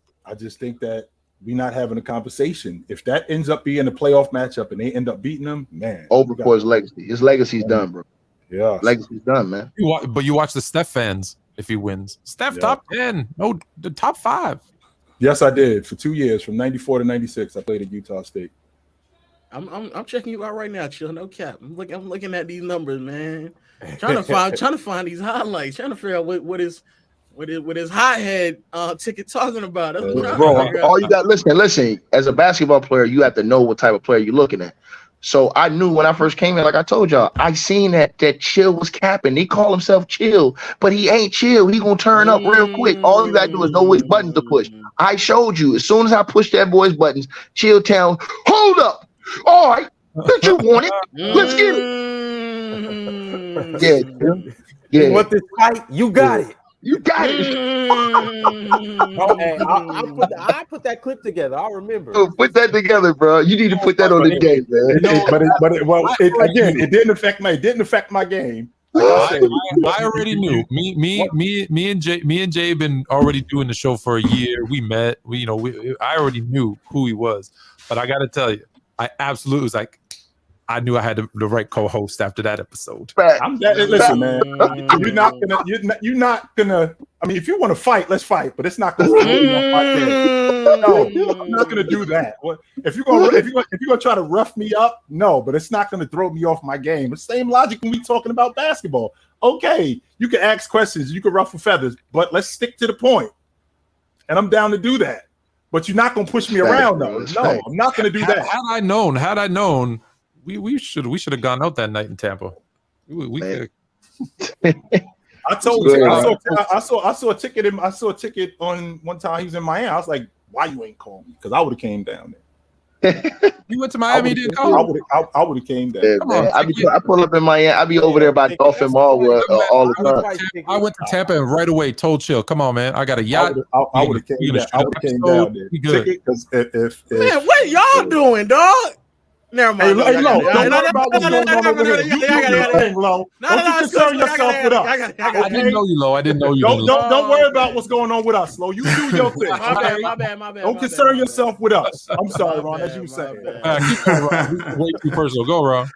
B: think that we're not having a conversation. If that ends up being a playoff matchup and they end up beating them, man.
G: Over for his legacy. His legacy's done, bro.
B: Yeah.
G: Legacy's done, man.
E: But you watch the Steph fans if he wins. Steph top 10. No, the top 5.
B: Yes, I did. For 2 years, from 94 to 96, I played at Utah State.
F: I'm checking you out right now, Chill. No cap. I'm looking at these numbers, man. Trying to find these highlights, trying to figure out what his hothead ticket talking about. That's what
G: bro, all you got, listen, as a basketball player, you have to know what type of player you're looking at. So I knew when I first came in, like I told y'all, I seen that Chill was capping. He call himself Chill, but he ain't chill. He gonna turn up real quick. All you gotta do is know which buttons to push. I showed you. As soon as I pushed that boy's buttons, Chill Town, hold up. All right, did you want it? Let's get it. Yeah.
C: You want this fight? You got it.
G: You got it.
C: Hey, I put that clip together. I'll remember.
G: Put that together, bro. You need to put that on the game, man.
B: It didn't affect my game.
E: I already knew. Me and Jay been already doing the show for a year. We met. I already knew who he was. But I got to tell you, I absolutely was like, I knew I had the right co-host after that episode.
B: Listen, man, you're not gonna. I mean, if you want to fight, let's fight. But it's not gonna. No, I'm not gonna do that. If you're gonna try to rough me up, no. But it's not gonna throw me off my game. The same logic when we talking about basketball. Okay, you can ask questions, you can ruffle feathers, but let's stick to the point. And I'm down to do that. But you're not gonna push me around, though. No, I'm not gonna do that.
E: Had I known. We should have gone out that night in Tampa. We could.
B: I told you. I saw a ticket. I saw a ticket on one time. He was in Miami. I was like, "Why you ain't called me?" Because I would have came down there.
E: You went to Miami, didn't call?
B: I would have came down.
G: Yeah, man. I pull up in Miami. I be over there by Dolphin Mall all the time.
E: I went to Tampa and right away told Chill, "Come on, man. I got a yacht."
B: I would have came down there. Because if
F: man, what y'all doing, dog? Never mind.
B: Hey, Lo, don't worry about what's going on over here. You do your thing, Lo. Don't you concern yourself with us.
E: I didn't know you, Lo. I didn't know you.
B: Don't worry about what's going on with us, Lo. You do your thing.
F: My bad.
B: Don't concern yourself with us. I'm sorry, Ron, as you say.
E: Way too personal. Go, Ron.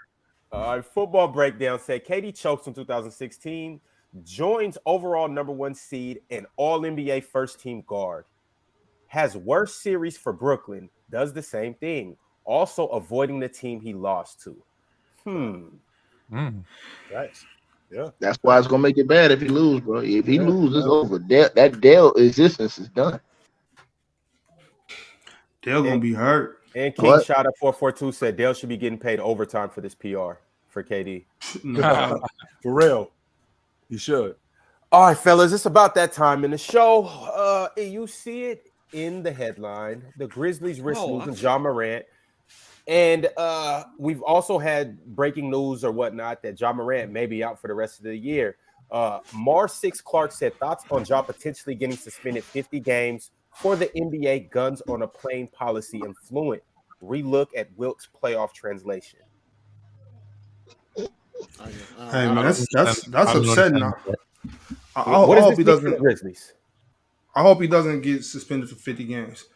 C: All right, football breakdown said KD chokes in 2016, joins overall #1 seed and All-NBA first-team guard. Has worst series for Brooklyn, does the same thing. Also avoiding the team he lost to.
B: Nice. Yeah.
G: That's why it's gonna make it bad if he lose, bro. If he loses, it's over. That Dale existence is done.
A: Dale gonna be hurt.
C: And King Shot at 442 said Dale should be getting paid overtime for this PR for KD.
B: For real. You should.
C: All right, fellas, it's about that time in the show. You see it in the headline. The Grizzlies risk losing Ja Morant And we've also had breaking news or whatnot that Ja Morant may be out for the rest of the year. Marz 6 Clark said thoughts on Ja potentially getting suspended 50 games for the NBA guns on a plane policy and Fluent. Relook at Wilkes' playoff translation.
A: Hey man, that's upsetting. I hope he doesn't.
C: Grizzlies.
A: I hope he doesn't get suspended for 50 games.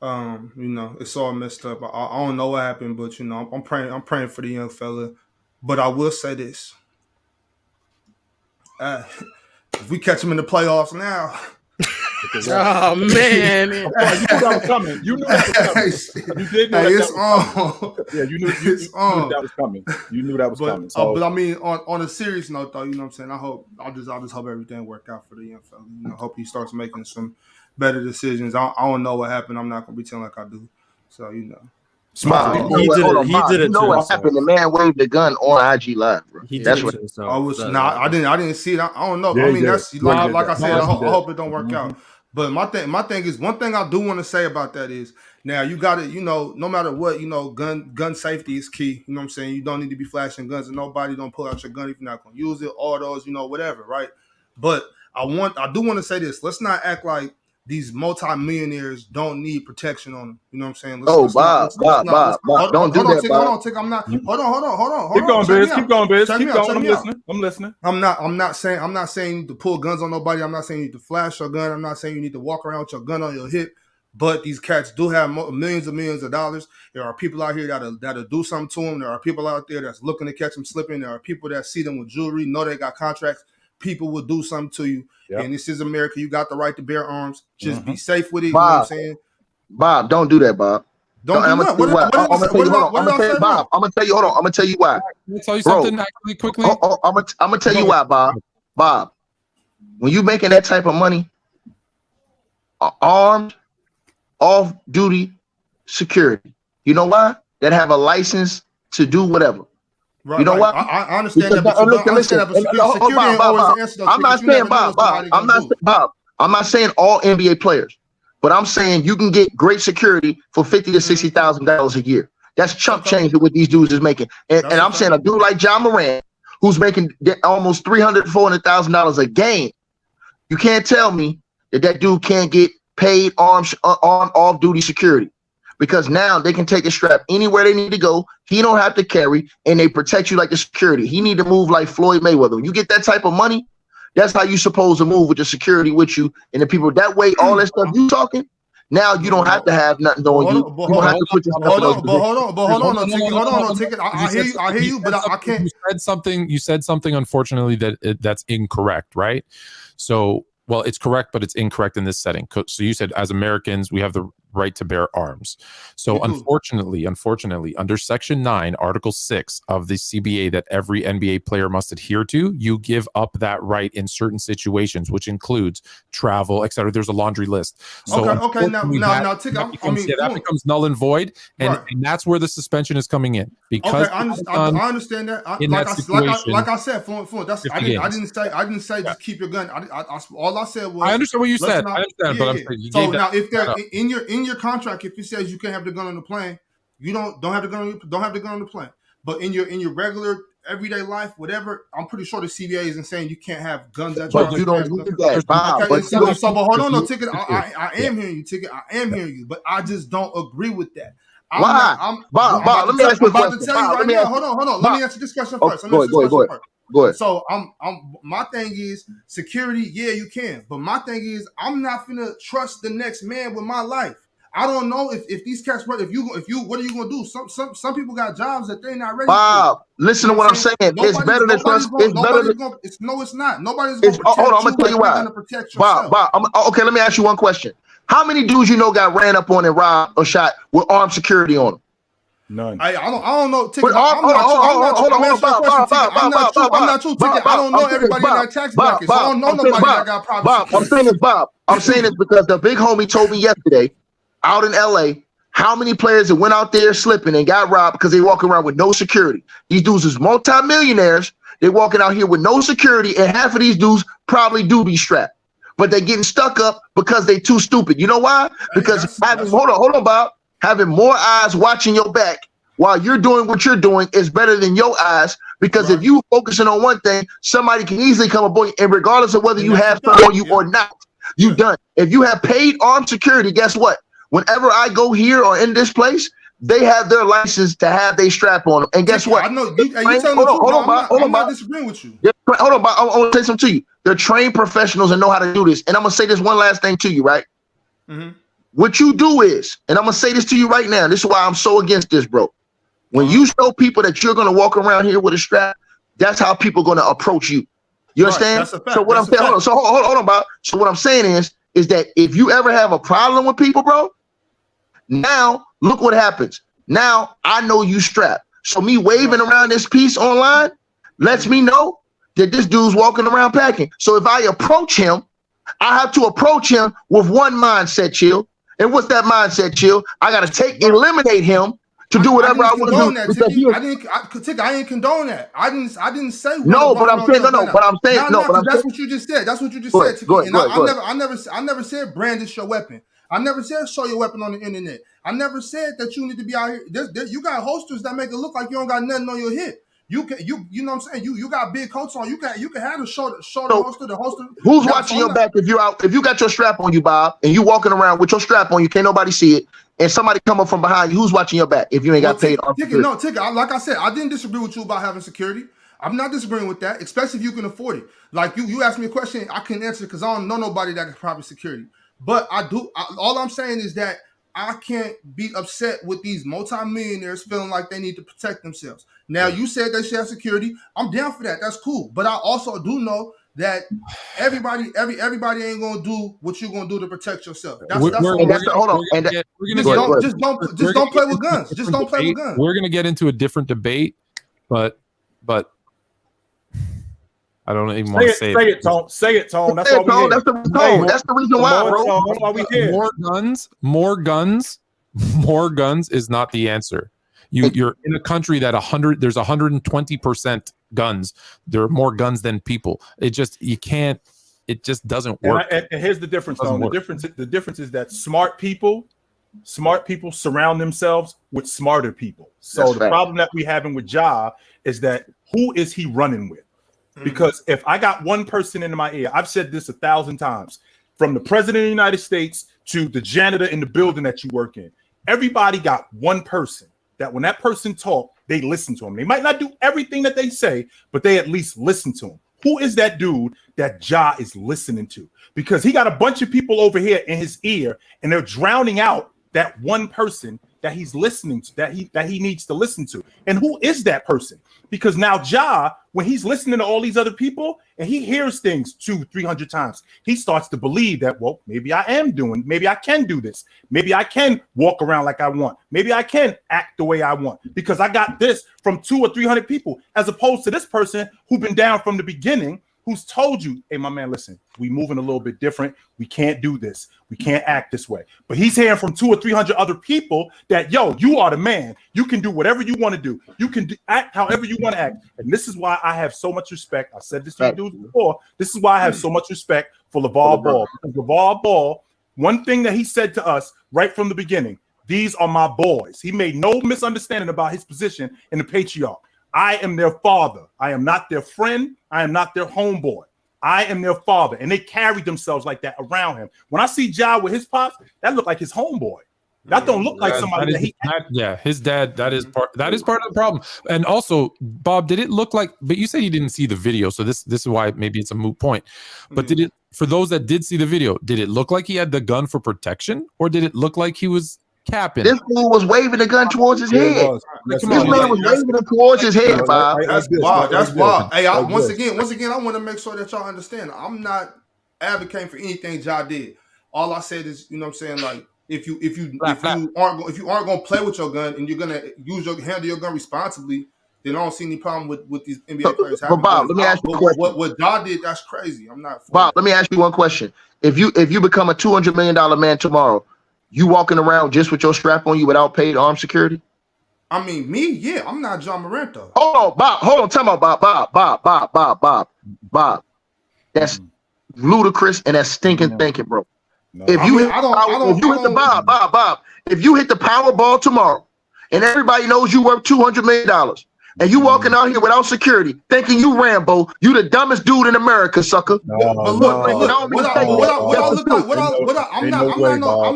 A: You know, it's all messed up. I don't know what happened, but you know, I'm praying for the young fella. But I will say this: if we catch him in the playoffs now.
F: Oh man!
B: You knew that was coming. You knew that was coming. You did know that was coming. Yeah, you knew that was coming. You knew that was coming. So.
A: But I mean, on a serious note, though, you know what I'm saying. I just hope everything worked out for the young fella. You know, hope he starts making some better decisions. I don't know what happened. I'm not gonna pretend like I do. So you know.
G: Smart. He did it. You know what happened? The man waved the gun on IG Live, bro. That's what.
A: I didn't see it. I don't know. Yeah, I mean, that's like I said. I hope it don't work out. But my thing is, one thing I do want to say about that is, now you got to, you know, no matter what, you know, gun safety is key. You know what I'm saying? You don't need to be flashing guns, and nobody don't pull out your gun if you're not gonna use it. Autos, you know, whatever, right? But I do want to say this. Let's not act like these multi-millionaires don't need protection on them. You know what I'm saying?
G: Bob, don't do that, Bob.
A: Hold on.
B: Keep going, Biz. Keep going. I'm listening.
A: I'm not saying you need to pull guns on nobody. I'm not saying you need to flash your gun. I'm not saying you need to walk around with your gun on your hip. But these cats do have millions of dollars. There are people out here that'll do something to them. There are people out there that's looking to catch them slipping. There are people that see them with jewelry, know they got contracts. People will do something to you. Yep. And this is America. You got the right to bear arms. Just be safe with it.
G: Bob,
A: you know what I'm saying?
G: Bob, don't do that, Bob.
A: I'm gonna
G: tell you. Hold on. I'm gonna tell you why.
E: Let me tell you something actually quickly.
G: I'm gonna tell you why, Bob. Bob, when you making that type of money, armed, off-duty security. You know why? That have a license to do whatever.
A: Right,
G: you know what?
A: I understand that. But listen.
G: I'm not saying Bob. I'm not saying all NBA players, but I'm saying you can get great security for $50,000 to $60,000 a year. That's chump change with what these dudes is making. And I'm saying a dude like Ja Morant, who's making almost $300,000 to $400,000 a game, you can't tell me that dude can't get paid off-duty security. Because now they can take a strap anywhere they need to go. He don't have to carry, and they protect you like the security. He need to move like Floyd Mayweather. When you get that type of money, that's how you supposed to move with the security with you and the people. That way, all that stuff you talking, now you don't have to have nothing on you. You don't have to put your stuff
A: Hold on. I hear you, but I can't.
E: You said something. Unfortunately, that's incorrect, right? So, well, it's correct, but it's incorrect in this setting. So you said, as Americans, we have the right to bear arms. So unfortunately, under Section 9, Article 6 of the CBA that every NBA player must adhere to, you give up that right in certain situations, which includes travel, etc. There's a laundry list. So that becomes null and void, and that's where the suspension is coming in. Because
A: I understand that. Like I said, Fluent. I didn't say just keep your gun. All I said was,
E: I understand what you said. I understand, but I'm saying you gave
A: now if they're in your contract, if it says you can't have the gun on the plane, you don't have the gun. Don't have the gun on the plane. But in your regular everyday life, whatever, I'm pretty sure the CBA isn't saying you can't have guns at your house.
G: But you don't need that.
A: But hold on, no, Ticket. I am hearing you, Ticket. I am hearing you, but I just don't agree with that.
G: Why? Bob, let me ask you a question.
A: Hold on. Let me answer this question first.
G: Go ahead.
A: So my thing is security. Yeah, you can, but my thing is I'm not gonna trust the next man with my life. I don't know if these cats, if you, what are you gonna do? Some people got jobs that they're not ready.
G: Bob, listen to what I'm saying. It's better than trust. It's better than.
A: No, it's not. Nobody's gonna.
G: Hold on, I'm gonna tell you why. Bob, okay. Let me ask you one question. How many dudes you know got ran up on and robbed or shot with armed security on them?
B: None.
A: I don't know. Ticket. I'm not true. Ticket. I don't know everybody in that tax bracket. So I don't know nobody that got problems.
G: I'm saying this because the big homie told me yesterday, out in LA, how many players that went out there slipping and got robbed because they walking around with no security. These dudes is multimillionaires. They walking out here with no security, and half of these dudes probably do be strapped, but they getting stuck up because they too stupid. You know why? Because hold on, Bob. having more eyes watching your back while you're doing what you're doing is better than your eyes, because if you focusing on one thing, somebody can easily come aboard, and regardless of whether you have something on you or not, you done. If you have paid armed security, guess what? Whenever I go here or in this place, they have their license to have their strap on them. And guess what?
A: I know you telling the truth. I'm not disagreeing with you.
G: Hold on, I want to say something to you. They're trained professionals and know how to do this. And I'm gonna say this one last thing to you, right? What you do is, and I'm gonna say this to you right now. This is why I'm so against this, bro. When you show people that you're gonna walk around here with a strap, that's how people are gonna approach you. You understand?
A: That's a fact.
G: So what I'm saying, hold on, Bob. So what I'm saying is that if you ever have a problem with people, bro, now look what happens. Now I know you strapped. So me waving around this piece online lets me know that this dude's walking around packing. So if I approach him, I have to approach him with one mindset, Chill. And what's that mindset, Chill? I gotta eliminate him to do whatever I want to do.
A: I didn't condone that. I didn't say
G: no, but I'm saying
A: that's what you just said. That's what you just said. I never said brandish your weapon. I never said show your weapon on the internet. I never said that you need to be out here. You got holsters that make it look like you don't got nothing on your hip. You know what I'm saying? You got big coats on. You can have the shoulder holster, the holster.
G: Who's watching your back if you're out? If you got your strap on you, Bob, and you walking around with your strap on you, can't nobody see it, and somebody come up from behind you, who's watching your back if you ain't got paid?
A: Ticket. Like I said, I didn't disagree with you about having security. I'm not disagreeing with that, especially if you can afford it. Like you asked me a question, I couldn't answer because I don't know nobody that can provide security. But I do. All I'm saying is that I can't be upset with these multimillionaires feeling like they need to protect themselves. Now, you said they should have security. I'm down for that. That's cool. But I also do know that everybody ain't gonna do what you're gonna do to protect yourself. Just don't play with guns. Just don't play with guns.
E: We're gonna get into a different debate, but I don't even want to say it.
B: Say it, Tone. That's all we
G: That's the reason why, bro.
B: That's why we here.
E: More guns is not the answer. You're in a country that there's 120% guns. There are more guns than people. It just doesn't work.
B: And here's the difference, though. The difference is that smart people surround themselves with smarter people. So the problem that we having with Ja is that who is he running with? Because if I got one person in my ear, I've said this 1,000 times, from the president of the United States to the janitor in the building that you work in, everybody got one person that when that person talk, they listen to him. They might not do everything that they say, but they at least listen to him. Who is that dude that Ja is listening to? Because he got a bunch of people over here in his ear, and they're drowning out that one person that he's listening to, that he needs to listen to. And who is that person? Because now Ja, when he's listening to all these other people and he hears things 200-300 times, he starts to believe that, well, maybe I can do this. Maybe I can walk around like I want. Maybe I can act the way I want because I got this from 200 or 300 people, as opposed to this person who's been down from the beginning, who's told you, hey, my man, listen, we moving a little bit different. We can't do this. We can't act this way. But he's hearing from 200 or 300 other people that, yo, you are the man. You can do whatever you want to do. You can act however you want to act. And this is why I have so much respect. I said this to you dudes before. This is why I have so much respect for LeVar Ball. Because LeVar Ball, one thing that he said to us right from the beginning, these are my boys. He made no misunderstanding about his position in the Patriarch. I am their father. I am not their friend. I am not their homeboy. I am their father. And they carry themselves like that around him. When I see Ja with his pops, that look like his homeboy. That don't look like somebody
E: his dad, that is part of the problem. And also, Bob, did it look like, but you said you didn't see the video, so this is why maybe it's a moot point. But did it, for those that did see the video, did it look like he had the gun for protection, or did it look like he was capping?
G: This fool was waving the gun towards his head. This man was waving it towards his head, Bob.
A: That's wild. That's wild. Hey, once again, I want to make sure that y'all understand. I'm not advocating for anything Ja did. All I said is, you know what I'm saying, like, if you aren't going to play with your gun and you're going to handle your gun responsibly, then I don't see any problem with these NBA players having. But
G: Bob, let me ask you a question.
A: What Ja did, that's crazy. I'm not.
G: Bob, let me ask you one question. If you become a $200 million man tomorrow, you walking around just with your strap on you without paid armed security?
A: I mean, me, yeah. I'm not John Morant, though.
G: Hold on, Bob. Hold on. Tell me about Bob. That's ludicrous and that's stinking thinking, bro.
B: No.
G: If you hit the Powerball tomorrow, and everybody knows you worth $200 million, and you walking out here without security, thinking you Rambo, you the dumbest dude in America, sucker.
A: I'm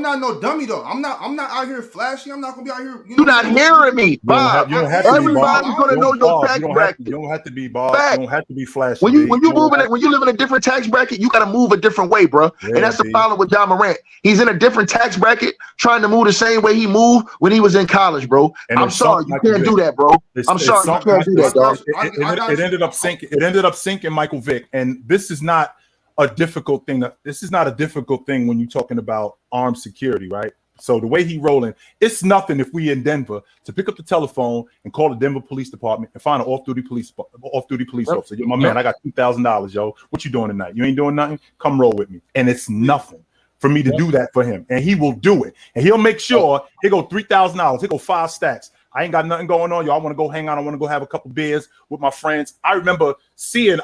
A: not no dummy though. I'm not out here flashing. I'm not gonna be out here.
G: You're not hearing me, Bob.
B: Everybody's
G: gonna know your tax bracket.
B: You don't have to be Bob. You don't have to be flashy.
G: When you live in a different tax bracket, you gotta move a different way, bro. Yeah, and that's the problem with John Morant. He's in a different tax bracket, trying to move the same way he moved when he was in college, bro. I'm sorry, you can't do that, bro. I'm sorry, you can't do that, dog.
B: It ended up sinking. It ended up sinking Michael Vick, and this is not a difficult thing. This is not a difficult thing when you're talking about armed security, right? So the way he rolling, it's nothing if we in Denver to pick up the telephone and call the Denver Police Department and find an off-duty police officer. Yo, my man, I got $2,000, yo. What you doing tonight? You ain't doing nothing? Come roll with me. And it's nothing for me to do that for him, and he will do it. And he'll make sure he go $3,000. He go 5 stacks. I ain't got nothing going on, yo. I want to go hang out. I want to go have a couple beers with my friends. I remember reading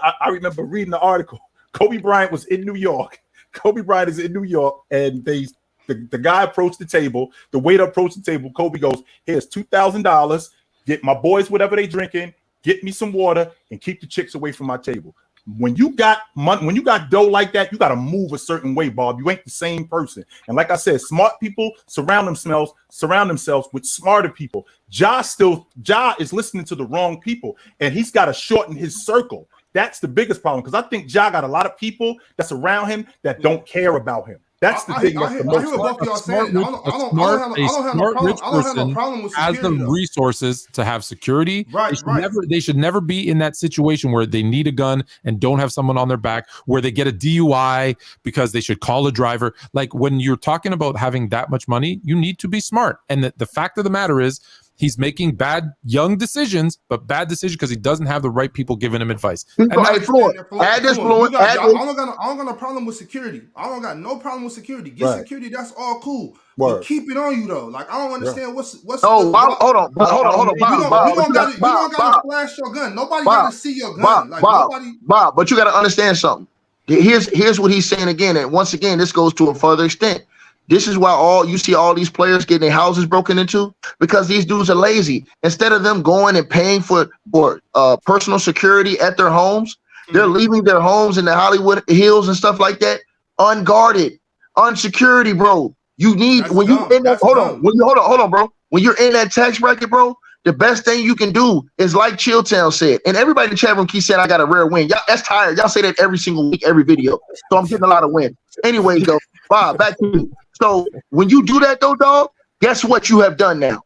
B: the article. Kobe Bryant was in New York. Kobe Bryant is in New York, and the guy approached the table. The waiter approached the table. Kobe goes, "Here's $2,000. Get my boys whatever they drinking. Get me some water, and keep the chicks away from my table." When you got money, when you got dough like that, you got to move a certain way, Bob. You ain't the same person. And like I said, smart people surround themselves with smarter people. Ja is listening to the wrong people, and he's got to shorten his circle. That's the biggest problem, because I think Ja got a lot of people that's around him that don't care about him. That's the thing.
A: I hear what both y'all saying.
E: A smart rich person has the resources to have security. They should never be in that situation where they need a gun and don't have someone on their back, where they get a DUI because they should call a driver. Like, when you're talking about having that much money, you need to be smart. And the fact of the matter is, he's making bad young decisions, but bad decisions because he doesn't have the right people giving him advice.
A: I don't got no problem with security. I don't got no problem with security. Get security, that's all cool. But keep it on you though. Like, I don't understand what's.
G: Oh, hold on, Bob.
A: You don't gotta flash your gun. Nobody gotta see your gun.
G: Bob, but you gotta understand something. Here's what he's saying again, and once again, this goes to a further extent. This is why you see all these players getting their houses broken into, because these dudes are lazy. Instead of them going and paying for personal security at their homes, they're leaving their homes in the Hollywood Hills and stuff like that unguarded, unsecurity, bro. You need hold on, bro. When you're in that tax bracket, bro, the best thing you can do is, like Chilltown said, and everybody in the chat room keeps saying I got a rare win. Y'all, that's tired. Y'all say that every single week, every video. So I'm getting a lot of wins. Anyway, though, Bob, back to you. So when you do that, though, dog, guess what you have done now?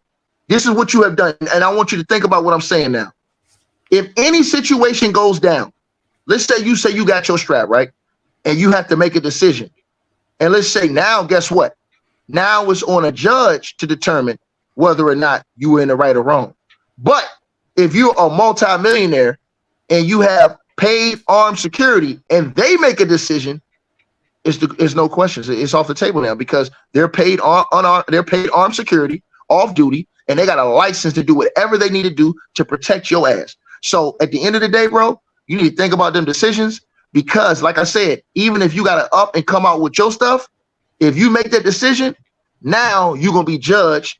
G: This is what you have done. And I want you to think about what I'm saying now. If any situation goes down, let's say you got your strap, right? And you have to make a decision. And let's say now, guess what? Now it's on a judge to determine whether or not you were in the right or wrong. But if you're a multimillionaire and you have paid armed security and they make a decision, it's no questions. It's off the table now, because they're paid armed security, off duty, and they got a license to do whatever they need to do to protect your ass. So at the end of the day, bro, you need to think about them decisions, because like I said, even if you got to up and come out with your stuff, if you make that decision, now you're going to be judged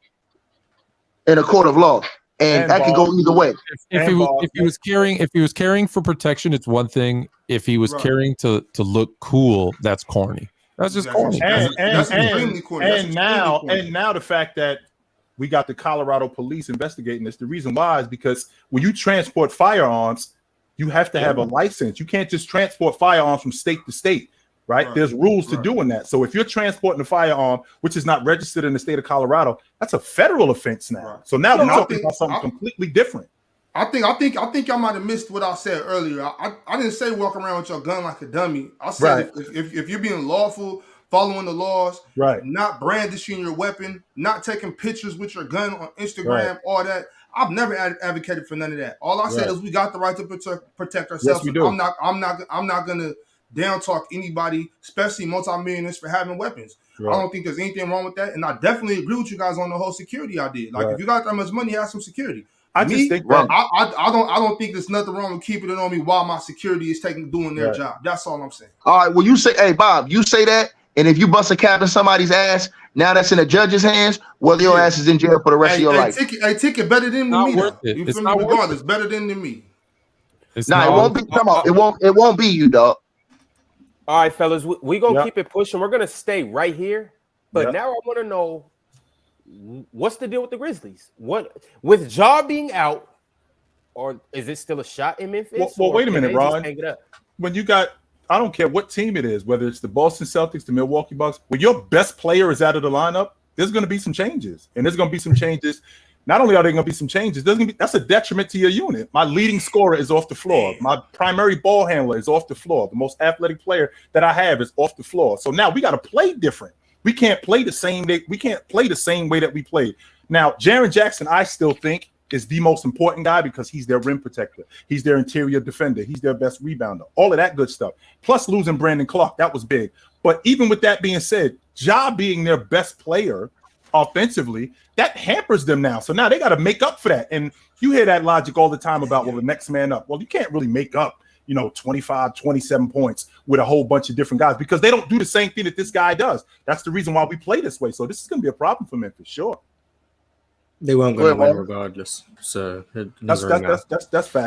G: in a court of law. And that can go either way.
E: If he was carrying for protection, it's one thing. If he was carrying to look cool, that's corny. That's just corny.
B: That's extremely corny. And now the fact that we got the Colorado police investigating this, the reason why is because when you transport firearms, you have to have a license. You can't just transport firearms from state to state. Right? There's rules to doing that. So if you're transporting a firearm which is not registered in the state of Colorado, that's a federal offense now. Right. So now we're talking about something completely different.
A: I think y'all might have missed what I said earlier. I didn't say walk around with your gun like a dummy. I said if you're being lawful, following the laws, not brandishing your weapon, not taking pictures with your gun on Instagram, all that. I've never advocated for none of that. All I said is we got the right to protect ourselves.
B: Yes, we do.
A: I'm not gonna down talk anybody, especially multimillionaires, for having weapons. I don't think there's anything wrong with that, and I definitely agree with you guys on the whole security idea. Like, if you got that much money, have some security. I don't think there's nothing wrong with keeping it on me while my security is doing their job. That's all I'm saying.
G: All right. Well, you say, hey Bob, you say that, And if you bust a cap in somebody's ass, now that's in a judge's hands, well, your ass is in jail for the rest of your life.
A: Ticket better than me.
E: Worth it.
A: You
E: It's
A: feel
E: not
A: me?
E: worth
A: Regardless, better than me.
G: It won't be. Come on, it won't be you, dog.
C: All right, fellas, we gonna keep it pushing. We're gonna stay right here, but now I want to know what's the deal with the Grizzlies? What with Ja being out, or is it still a shot in Memphis?
B: Well, wait a minute, Ron.
C: Hang it up?
B: When you got, I don't care what team it is, whether it's the Boston Celtics, the Milwaukee Bucks, when your best player is out of the lineup, there's going to be some changes, and there's going to be some changes. Not only are there going to be some changes, that's a detriment to your unit. My leading scorer is off the floor. My primary ball handler is off the floor. The most athletic player that I have is off the floor. So now we got to play different. We can't play the same way. We can't play the same way that we played. Now, Jaren Jackson, I still think, is the most important guy because he's their rim protector. He's their interior defender. He's their best rebounder. All of that good stuff. Plus losing Brandon Clark, that was big. But even with that being said, Ja being their best player offensively, that hampers them now. So now they got to make up for that. And you hear that logic all the time about, well, the next man up. Well, you can't really make up, 25, 27 points with a whole bunch of different guys because they don't do the same thing that this guy does. That's the reason why we play this way. So this is going to be a problem for Memphis, sure.
J: They weren't going to win regardless. So
B: that's fact,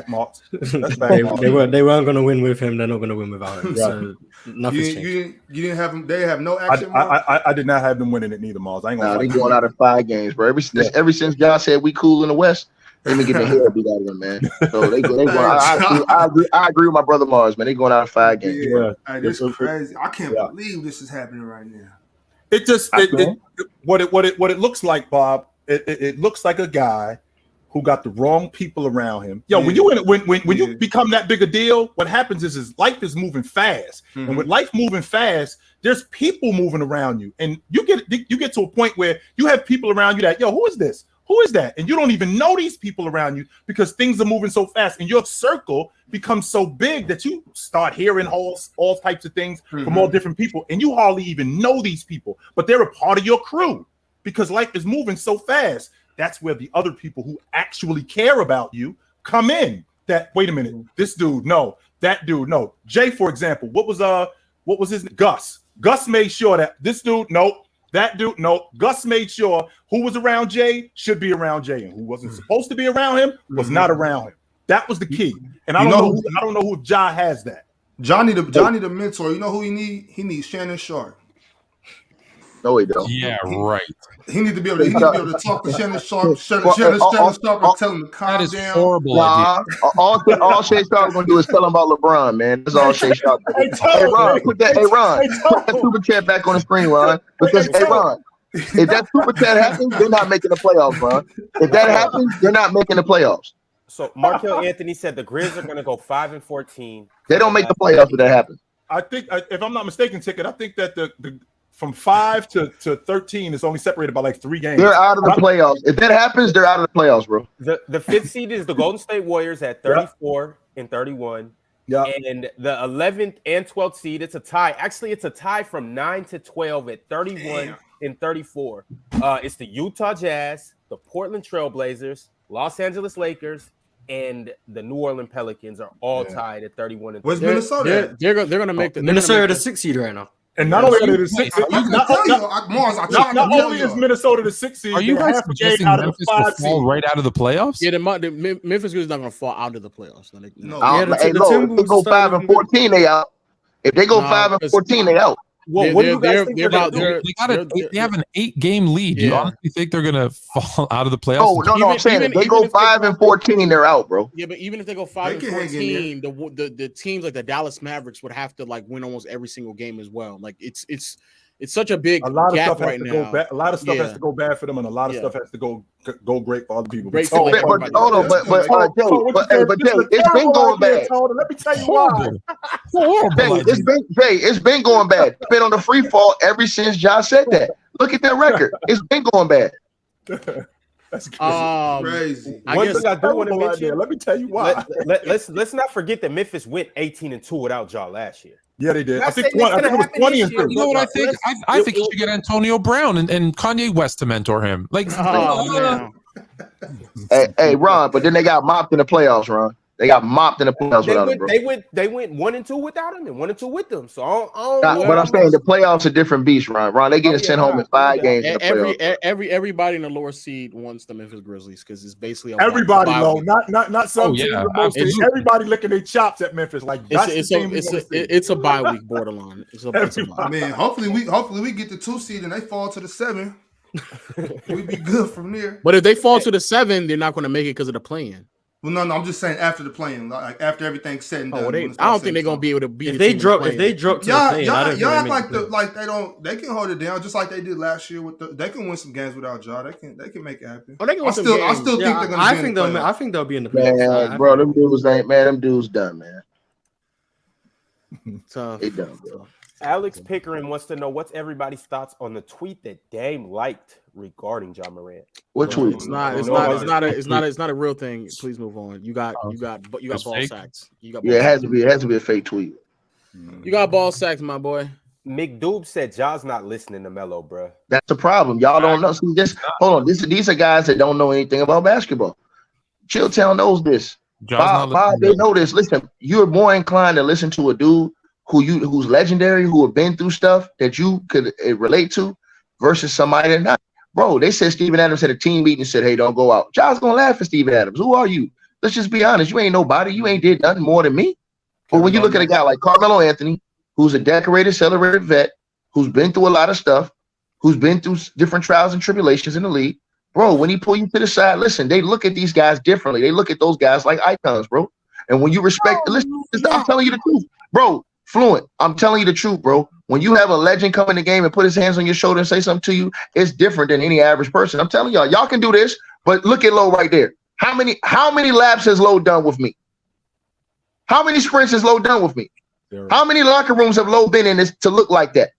B: Marz. That's fact.
J: They weren't going to win with him. They're not going to win without him. Right. So nothing's changed.
A: You didn't have them. They have no action.
B: I did not have them winning it neither, Marz. I ain't gonna.
G: They going out of 5 games, bro. Ever since God said we cool in the West, they been getting the hair beat out of them, man. So they going. I agree with my brother Marz, man. They going out of 5 games.
A: Yeah, hey, this is crazy. I can't believe this is happening right now.
B: It just what it looks like, Bob. It looks like a guy who got the wrong people around him. When you become that big a deal, what happens is life is moving fast, and with life moving fast, there's people moving around you, and you get to a point where you have people around you that who is this? Who is that? And you don't even know these people around you because things are moving so fast, and your circle becomes so big that you start hearing all types of things from all different people, and you hardly even know these people, but they're a part of your crew. Because life is moving so fast, that's where the other people who actually care about you come in. That wait a minute, this dude, no, that dude, no. Jay, for example, what was his Gus? Gus made sure that this dude, no, that dude, no. Gus made sure who was around Jay should be around Jay, and who wasn't supposed to be around him was not around him. That was the key. And I don't know who Ja has that.
A: Johnny the mentor. You know who he need? He needs Shannon Sharp.
G: No, he don't.
E: Yeah, right.
A: He need to be able to talk to Shannon Sharp. Shannon Sharp and tell him to calm down.
E: That is horrible.
G: All Shay Sharp gonna do is tell him about LeBron, man. That's all Shay Sharp. Hey Ron, put that super chat back on the screen, Ron. Because Ron, if that super chat happens, they're not making the playoffs, Ron. If that happens, they're not making the playoffs.
C: So Markel Anthony said the Grizz are gonna go 5-14.
G: They don't make the playoffs if that happens.
B: I think, if I'm not mistaken, Ticket, I think that the from 5 to 13 is only separated by like 3 games.
G: They're out of the playoffs. If that happens, they're out of the playoffs, bro.
C: The 5th seed is the Golden State Warriors at 34 and 31. Yeah. And the 11th and 12th seed, it's a tie. Actually, it's a tie from 9 to 12 at 31 and 34. It's the Utah Jazz, the Portland Trailblazers, Los Angeles Lakers, and the New Orleans Pelicans are all tied at 31 and 34.
A: Where's Minnesota?
F: They're going to make the
J: Minnesota the 6th seed right now.
B: And not only are they the 6th seed, not only is Minnesota the 6th seed,
E: are you guys suggesting Memphis will fall right out of the playoffs?
F: Yeah, the Memphis is not going to fall out of the playoffs.
G: If they go 5-14, they out. If they go 5-14, they out.
C: Well, what do you guys think?
E: They have an 8-game lead. Do you honestly think they're gonna fall out of the playoffs?
G: Oh no, I'm saying if they go 5-14, they're out, bro.
F: Yeah, but even if they go 5-14, the teams like the Dallas Mavericks would have to like win almost every single game as well. Like it's such a big gap right now.
B: A lot of stuff has to go bad for them, and a lot of stuff has to go great for other people.
G: But Jay, it's been going bad.
B: Let me tell you why.
G: It's been going bad. It's been on the free fall ever since Josh said that. Look at that record. It's been going bad.
B: That's crazy.
C: Let
B: me tell you why.
C: Let's not forget that Memphis went 18-2 without Ja last year.
B: Yeah, they did. I think it was 20 and 3.
E: You know what I think? I think you should get Antonio Brown and Kanye West to mentor him. Like,
G: hey, Ron, but then they got mopped in the playoffs, Ron. They got mopped in the playoffs without him, bro.
C: They went 1-2 without him and 1-2 with them. So I don't
G: but I'm saying the playoffs are different beast, Ron. They getting sent home in 5 games. In the playoffs.
F: Everybody in the lower seed wants the Memphis Grizzlies because it's basically
B: everybody low, not some teams. Everybody licking their chops at Memphis. Like
F: it's a bye week borderline.
A: I mean, hopefully we get the 2 seed and they fall to the 7. We'd be good from there.
F: But if they fall to the 7, they're not going to make it because of the play-in.
A: Well, no, I'm just saying after the play-in, like after everything's said and done.
F: I don't think they're gonna be able to beat.
J: If they drop to the play-in,
A: y'all like they can hold it down just like they did last year they can win some games without Ja. They can make it happen.
F: They can win some games.
A: I still think they're gonna.
J: I think they'll be in the playoffs.
G: Man, bro, them dudes done, man.
F: They
G: done, bro.
C: Alex Pickering wants to know what's everybody's thoughts on the tweet that Dame liked regarding Ja Morant.
G: What tweet?
F: It's not a real thing. Please move on. You got ball sacks.
G: It has to be a fake tweet.
F: You got ball sacks, my boy.
C: McDoob said Ja's not listening to Melo, bro.
G: That's the problem. Y'all don't know. See, hold on. These are guys that don't know anything about basketball. Chilltown knows this. Bob, they know this. Listen, you're more inclined to listen to a dude who's legendary, who have been through stuff that you could relate to, versus somebody that not. Bro, they said Steven Adams had a team meeting and said, "Hey, don't go out." Ja's gonna laugh at Steven Adams. Who are you? Let's just be honest. You ain't nobody. You ain't did nothing more than me. But when you look at a guy like Carmelo Anthony, who's a decorated, celebrated vet, who's been through a lot of stuff, who's been through different trials and tribulations in the league, bro, when he pull you to the side, listen, they look at these guys differently. They look at those guys like icons, bro. And when you respect, listen, I'm telling you the truth, bro. Fluent, I'm telling you the truth, bro. When you have a legend come in the game and put his hands on your shoulder and say something to you, it's different than any average person. I'm telling y'all can do this, but look at Low right there. How many laps has Low done with me? How many sprints has Low done with me? How many locker rooms have Low been in this to look like that?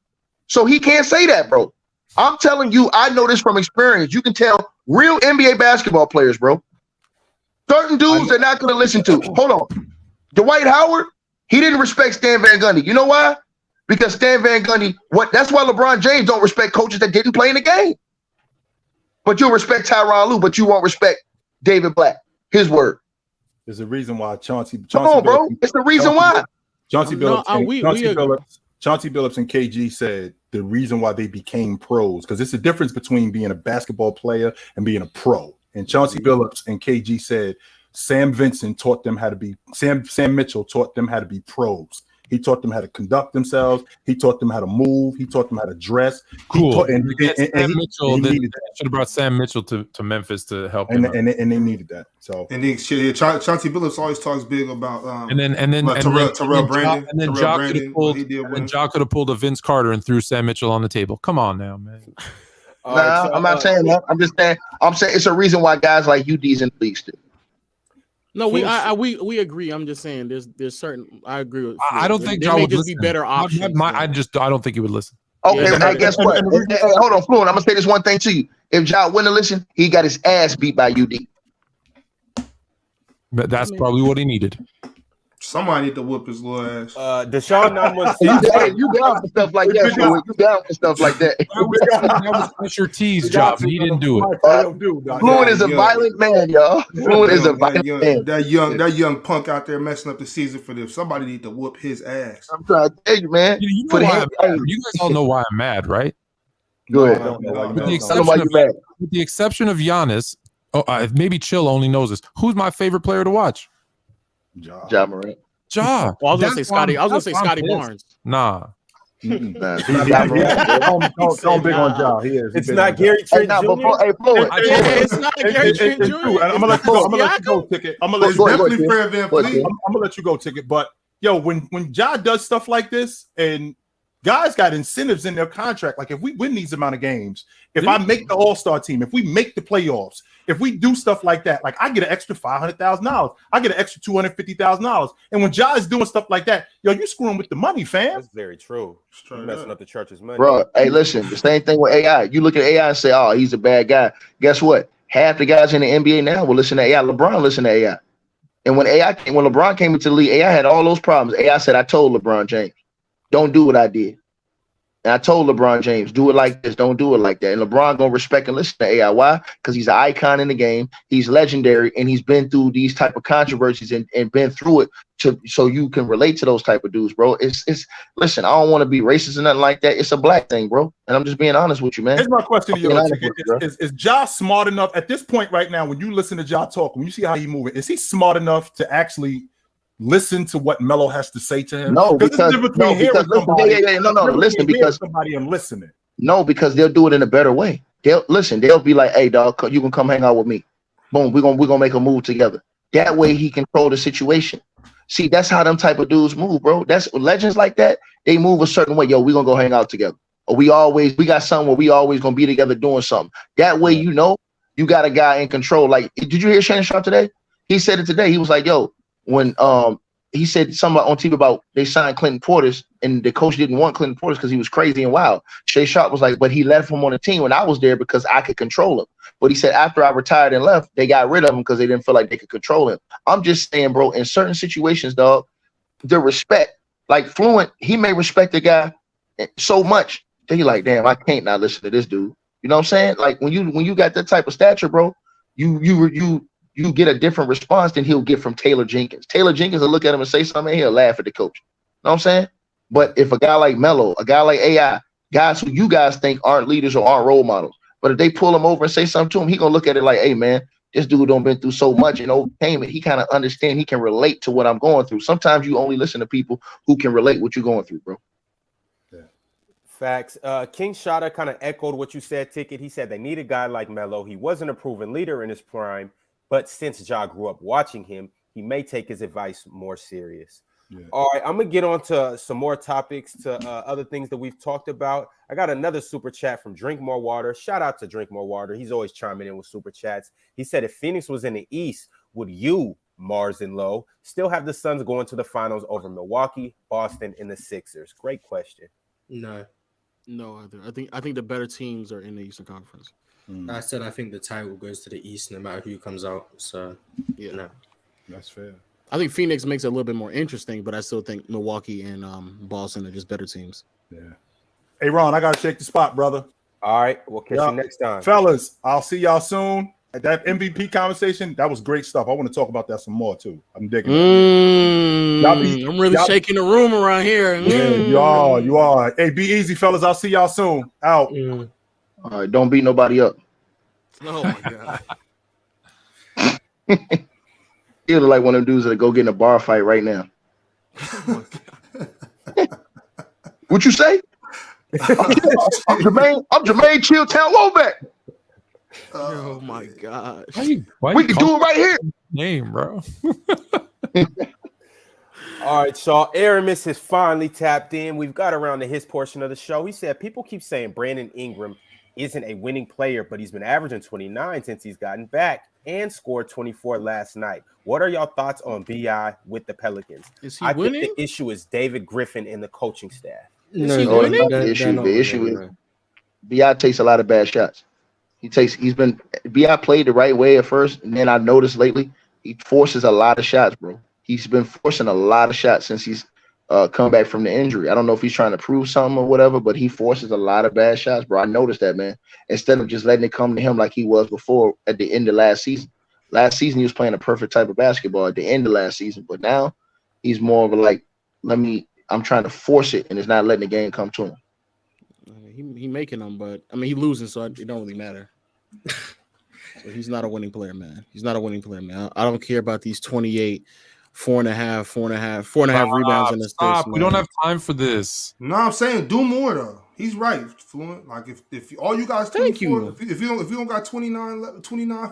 G: So he can't say that, bro. I'm telling you, I know this from experience. You can tell real NBA basketball players, bro. Certain dudes they're not going to listen to. Hold on. Dwight Howard, he didn't respect Stan Van Gundy. You know why? Because Stan Van Gundy, that's why LeBron James don't respect coaches that didn't play in the game. But you'll respect Tyronn Lue, but you won't respect David Black. His word.
B: There's a reason why Chauncey
G: Come on, bro. It's the reason why.
B: Chauncey Billups and KG said the reason why they became pros, because it's a difference between being a basketball player and being a pro. And Chauncey Billups and KG said Sam Mitchell taught them how to be pros. He taught them how to conduct themselves. He taught them how to move. He taught them how to dress.
E: Cool. They should have brought Sam Mitchell to Memphis to help him.
B: And they needed that. So
A: Chauncey Billups always talks big about
E: Terrell
A: Brandon.
E: And then Ja could have pulled a Vince Carter and threw Sam Mitchell on the table. Come on now, man.
G: I'm not saying that. I'm just saying it's a reason why guys like UD's in the league still.
F: No, we agree. I'm just saying there's certain. I agree with.
E: I don't think Ja would
F: just be better options.
E: I don't think he would listen.
G: Okay, I guess what? Hold on, Fluent. I'm gonna say this one thing to you. If Ja wouldn't listen, he got his ass beat by UD.
E: But that's probably what he needed.
A: Somebody need to whoop his little ass.
C: Deshaun Nunn
G: you down for stuff like that, Fluent. You down for stuff like that.
E: That was Pusha T's job. He didn't do it.
G: Fluent is a violent man, y'all. Fluent is a violent man.
A: That young punk out there messing up the season for them. Somebody need to whoop his ass.
G: I'm trying to tell you, man.
E: You know why you guys all know why I'm mad, right?
G: Go ahead.
E: With the exception of Giannis, maybe Chill only knows this. Who's my favorite player to watch?
G: Ja Morant.
E: Ja.
F: Well, I was gonna say Scotty. I was gonna say Scotty Barnes.
E: Nah.
B: Don't big on Ja. He is.
C: It's not Gary Trent Jr.
F: It's not Gary Trent Jr.
B: I'm gonna let you go, Ticket. I'm gonna let you go, Ticket. But yo, when Ja does stuff like this, and guys got incentives in their contract, like if we win these amount of games, if I make the All-Star team, if we make the playoffs, if we do stuff like that, like I get an extra $500,000, I get an extra $250,000. And when Ja is doing stuff like that, yo, you screwing with the money, fam.
C: That's very true. You're messing up the church's money,
G: bro. Hey, listen, the same thing with AI. You look at AI and say, "Oh, he's a bad guy." Guess what? Half the guys in the NBA now will listen to AI. LeBron listen to AI. And when LeBron came into the league, AI had all those problems. AI said, "I told LeBron James, don't do what I did." And I told LeBron James, do it like this, don't do it like that. And LeBron gonna respect and listen to AI. Why? Because he's an icon in the game. He's legendary, and he's been through these type of controversies and been through it so you can relate to those type of dudes, bro. It's listen, I don't want to be racist or nothing like that. It's a black thing, bro. And I'm just being honest with you, man.
B: Here's my question to you. Is Ja smart enough at this point right now when you listen to Ja talk, when you see how he moving, is he smart enough to actually listen to what Melo has to say to him?
G: No, because listen, because
B: somebody and listening.
G: No, because they'll do it in a better way. They'll be like, hey, dog, you can come hang out with me. Boom, we're gonna make a move together. That way he control the situation. See, that's how them type of dudes move, bro. That's legends like that. They move a certain way. Yo, we're gonna go hang out together. Or we got something where we always gonna be together doing something. That way, you know, you got a guy in control. Like, did you hear Shannon Sharp today? He said it today. He was like, yo, when he said something on TV about they signed Clinton Portis and the coach didn't want Clinton Portis because he was crazy and wild. Shay Sharp was like, but he left him on the team when I was there because I could control him. But he said after I retired and left, they got rid of him because they didn't feel like they could control him. I'm just saying, bro, in certain situations, dog, the respect, like Fluent, he may respect the guy so much that he's like, damn, I can't not listen to this dude. You know what I'm saying? Like when you got that type of stature, bro, you get a different response than he'll get from Taylor Jenkins. Taylor Jenkins will look at him and say something, and he'll laugh at the coach. You know what I'm saying? But if a guy like Melo, a guy like AI, guys who you guys think aren't leaders or aren't role models, but if they pull him over and say something to him, he gonna look at it like, hey, man, this dude done been through so much and overcame it. He kind of understand. He can relate to what I'm going through. Sometimes you only listen to people who can relate what you're going through, bro.
C: Yeah. Facts. King Shada kind of echoed what you said, Ticket. He said they need a guy like Melo. He wasn't a proven leader in his prime, but since Ja grew up watching him, he may take his advice more serious. Yeah. All right, I'm going to get on to some more topics, to other things that we've talked about. I got another super chat from Drink More Water. Shout out to Drink More Water. He's always chiming in with super chats. He said, if Phoenix was in the East, would you, Marz and Low, still have the Suns going to the finals over Milwaukee, Boston, and the Sixers? Great question.
J: No,
F: I think the better teams are in the Eastern Conference.
J: I said I think the title goes to the East no matter who comes out. So,
F: yeah,
J: no.
B: That's fair.
F: I think Phoenix makes it a little bit more interesting, but I still think Milwaukee and Boston are just better teams.
B: Yeah. Hey, Ron, I got to check the spot, brother.
C: All right. We'll catch you next time.
B: Fellas, I'll see y'all soon. At that MVP conversation, that was great stuff. I want to talk about that some more, too. I'm digging it.
F: I'm really shaking the room around here.
B: Yeah, you are. Hey, be easy, fellas. I'll see y'all soon. Out.
G: All right, don't beat nobody up.
F: Oh, my
G: God. You look like one of them dudes that go get in a bar fight right now. What you say? I'm Jermaine Chilltown Womack.
F: Oh my gosh.
G: We can do it right here.
E: Name, bro.
C: All right, y'all. Aramis has finally tapped in. We've got around to his portion of the show. He said people keep saying Brandon Ingram isn't a winning player, but he's been averaging 29 since he's gotten back and scored 24 last night. What are y'all thoughts on BI with the Pelicans?
F: Is he winning?
C: Think the issue is David Griffin and the coaching staff.
G: The issue is BI takes a lot of bad shots. BI played the right way at first, and then I noticed lately he forces a lot of shots, bro. He's been forcing a lot of shots since he's come back from the injury. I don't know if he's trying to prove something or whatever, but he forces a lot of bad shots, bro. I noticed that, man. Instead of just letting it come to him like he was before at the end of last season. Last season, he was playing a perfect type of basketball at the end of last season, but now he's more of a like, I'm trying to force it, and it's not letting the game come to him.
F: He making them, but I mean, he losing, so it don't really matter. So he's not a winning player, man. He's not a winning player, man. I don't care about these 28, 4.5 rebounds in the
E: stop. We don't have time for this.
A: No, I'm saying do more though. He's right, Fluent. Like if all you guys,
F: thank you.
A: If you don't got 29,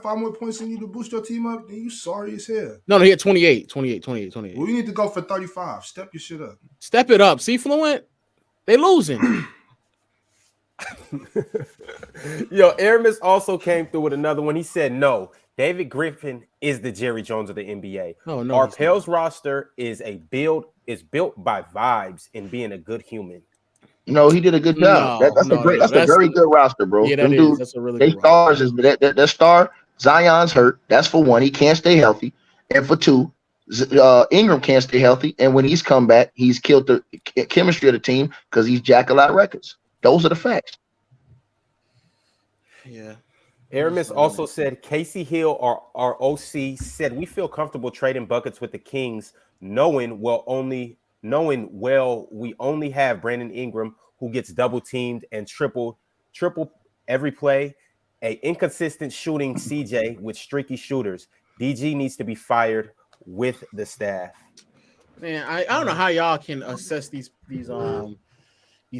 A: 5 more points in you to boost your team up, then you sorry as hell.
F: No, he had 28. Well,
A: you need to go for 35. Step your shit up.
F: Step it up. See, Fluent, they losing.
C: Yo, Aramis also came through with another one. He said, no, David Griffin is the Jerry Jones of the NBA.
F: No,
C: our Pels roster is built by vibes and being a good human.
G: No, he did a good job. That's a very good roster, bro.
F: Yeah, that's a really good
G: stars roster. That star Zion's hurt. That's for one. He can't stay healthy. And for two, Ingram can't stay healthy. And when he's come back, he's killed the chemistry of the team because he's jacked a lot of records. Those are the facts.
F: Yeah.
C: Aramis also said Casey Hill, our OC, said we feel comfortable trading buckets with the Kings, knowing we only have Brandon Ingram, who gets double teamed and triple every play. A inconsistent shooting CJ with streaky shooters. DG needs to be fired with the staff. Man,
F: I don't know how y'all can assess these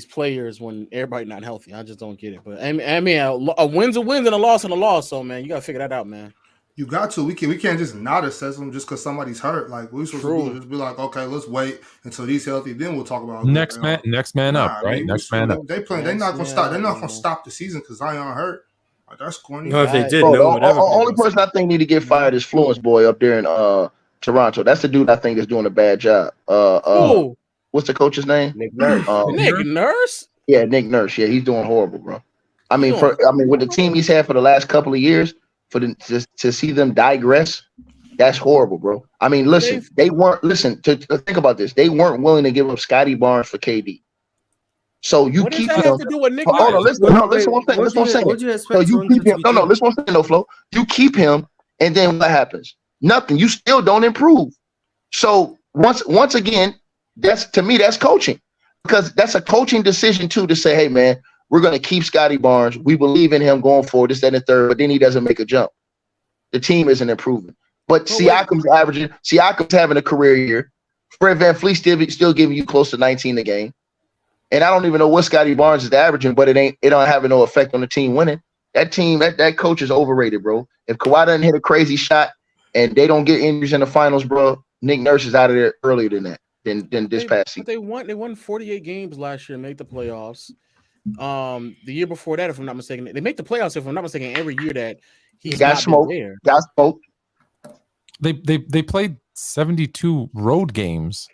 F: players when everybody not healthy. I just don't get it. But I mean, a win's a win and a loss and a loss. So man, you gotta figure that out, man.
A: You got to. We can't just not assess them just because somebody's hurt. Like we're supposed to do, just be like, okay, let's wait until he's healthy. Then we'll talk about
E: next man up, right? Next man up.
A: They playing. They're not gonna stop. They're not gonna stop the season because Zion hurt. Like, that's corny.
J: No, if they did,
G: the only person I think need to get fired is Fluent's boy up there in Toronto. That's the dude I think is doing a bad job. What's the coach's name?
C: Nick Nurse.
F: Nick Nurse?
G: Yeah, Nick Nurse. Yeah, he's doing horrible, bro. I mean, with the team he's had for the last couple of years, to see them digress, that's horrible, bro. I mean, listen, they weren't think about this. They weren't willing to give up Scotty Barnes for KD. So you keep him.
F: Have to do with Nick Nurse?
G: Hold on, listen one thing. Listen what I'm saying. So you keep him. No, listen what I'm saying, no, Flo. You keep him, and then what happens? Nothing. You still don't improve. So once again, that's coaching, because that's a coaching decision too, to say, hey man, we're going to keep Scotty Barnes. We believe in him going forward, this, that, and the third, but then he doesn't make a jump. The team isn't improving. But Siakam's averaging. Siakam's having a career year. Fred VanVleet still giving you close to 19 a game. And I don't even know what Scotty Barnes is averaging, but it don't have no effect on the team winning. That team, that coach is overrated, bro. If Kawhi doesn't hit a crazy shot and they don't get injuries in the finals, bro, Nick Nurse is out of there earlier than that, than this past season.
F: They won 48 games last year and made the playoffs. The year before that, if I'm not mistaken, they make the playoffs, if I'm not mistaken, every year that he's
G: got smoked. Got smoked.
E: They played 72 road games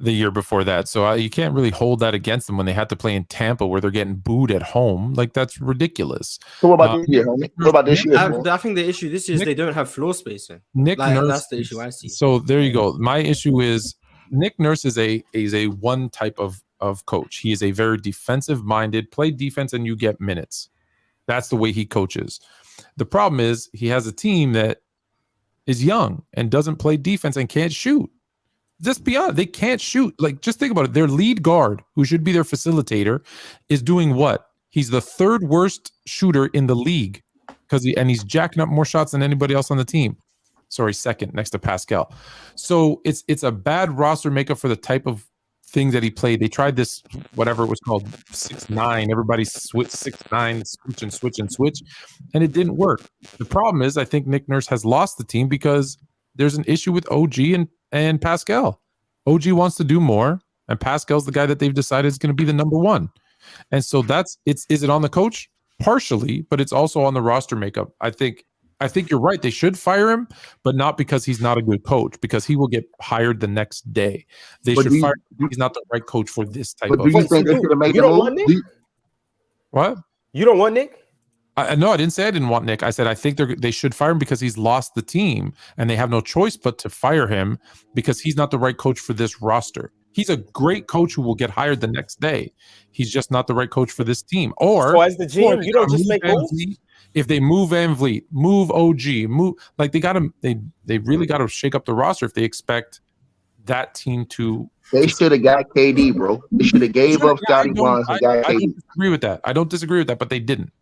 E: the year before that, so you can't really hold that against them when they had to play in Tampa, where they're getting booed at home. Like, that's ridiculous.
G: So what about this year, homie? What about this year?
J: I think the issue this year is they don't have floor spacing.
E: Nick Nurse,
J: that's the issue I see.
E: So there you go. My issue is Nick Nurse is a one type of coach. He is a very defensive minded. Play defense and you get minutes. That's the way he coaches. The problem is he has a team that is young and doesn't play defense and can't shoot. Just be honest, they can't shoot. Like, just think about it. Their lead guard, who should be their facilitator, is doing what? He's the third worst shooter in the league he's jacking up more shots than anybody else on the team. Sorry, second next to Pascal. So it's a bad roster makeup for the type of thing that he played. They tried this, whatever it was called, 6-9. Everybody switched 6-9, switch, and it didn't work. The problem is, I think Nick Nurse has lost the team because there's an issue with OG and Pascal. OG wants to do more, and Pascal's the guy that they've decided is going to be the number one. And so is it on the coach? Partially, but it's also on the roster makeup. I think you're right. They should fire him, but not because he's not a good coach, because he will get hired the next day. They should fire him. He's not the right coach for this type of.
G: Do you think they should have made
C: the move?
E: What?
C: You don't want Nick?
E: No, I didn't say I didn't want Nick. I said I think they should fire him because he's lost the team, and they have no choice but to fire him because he's not the right coach for this roster. He's a great coach who will get hired the next day. He's just not the right coach for this team. Or
C: so as the GM, you don't just make moves.
E: If they move VanVleet, move OG, move like they really got to shake up the roster if they expect that team to.
G: They should have got KD, bro. They should have gave up Scotty Barnes and got KD.
E: I don't disagree with that. I don't disagree with that, but they didn't.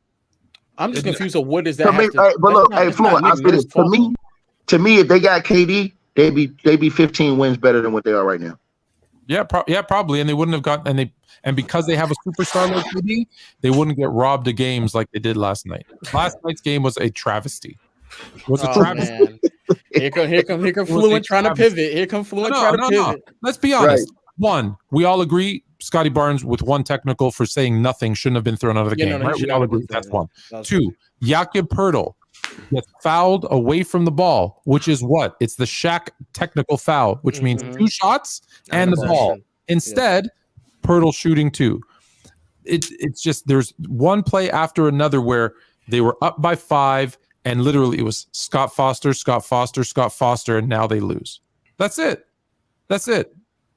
F: I'm just confused of what does that have to,
G: but look, Fluent, I say this. To me, if they got KD, they'd be 15 wins better than what they are right now.
E: Yeah, probably, and they wouldn't have gotten and because they have a superstar like KD, they wouldn't get robbed of games like they did last night. Last night's game was a travesty. It was a travesty.
F: Man. Here come Fluent trying to pivot. Here come Fluent trying to pivot.
E: Let's be honest. Right. One, we all agree Scotty Barnes with one technical for saying nothing shouldn't have been thrown out of the game. Right? We all agree that's one. Two, Jakob Poeltl gets fouled away from the ball, which is what? It's the Shaq technical foul, which means 2 shots and the ball. Instead, Poeltl shooting 2. It's just there's one play after another where they were up by 5 and literally it was Scott Foster, and now they lose. That's it.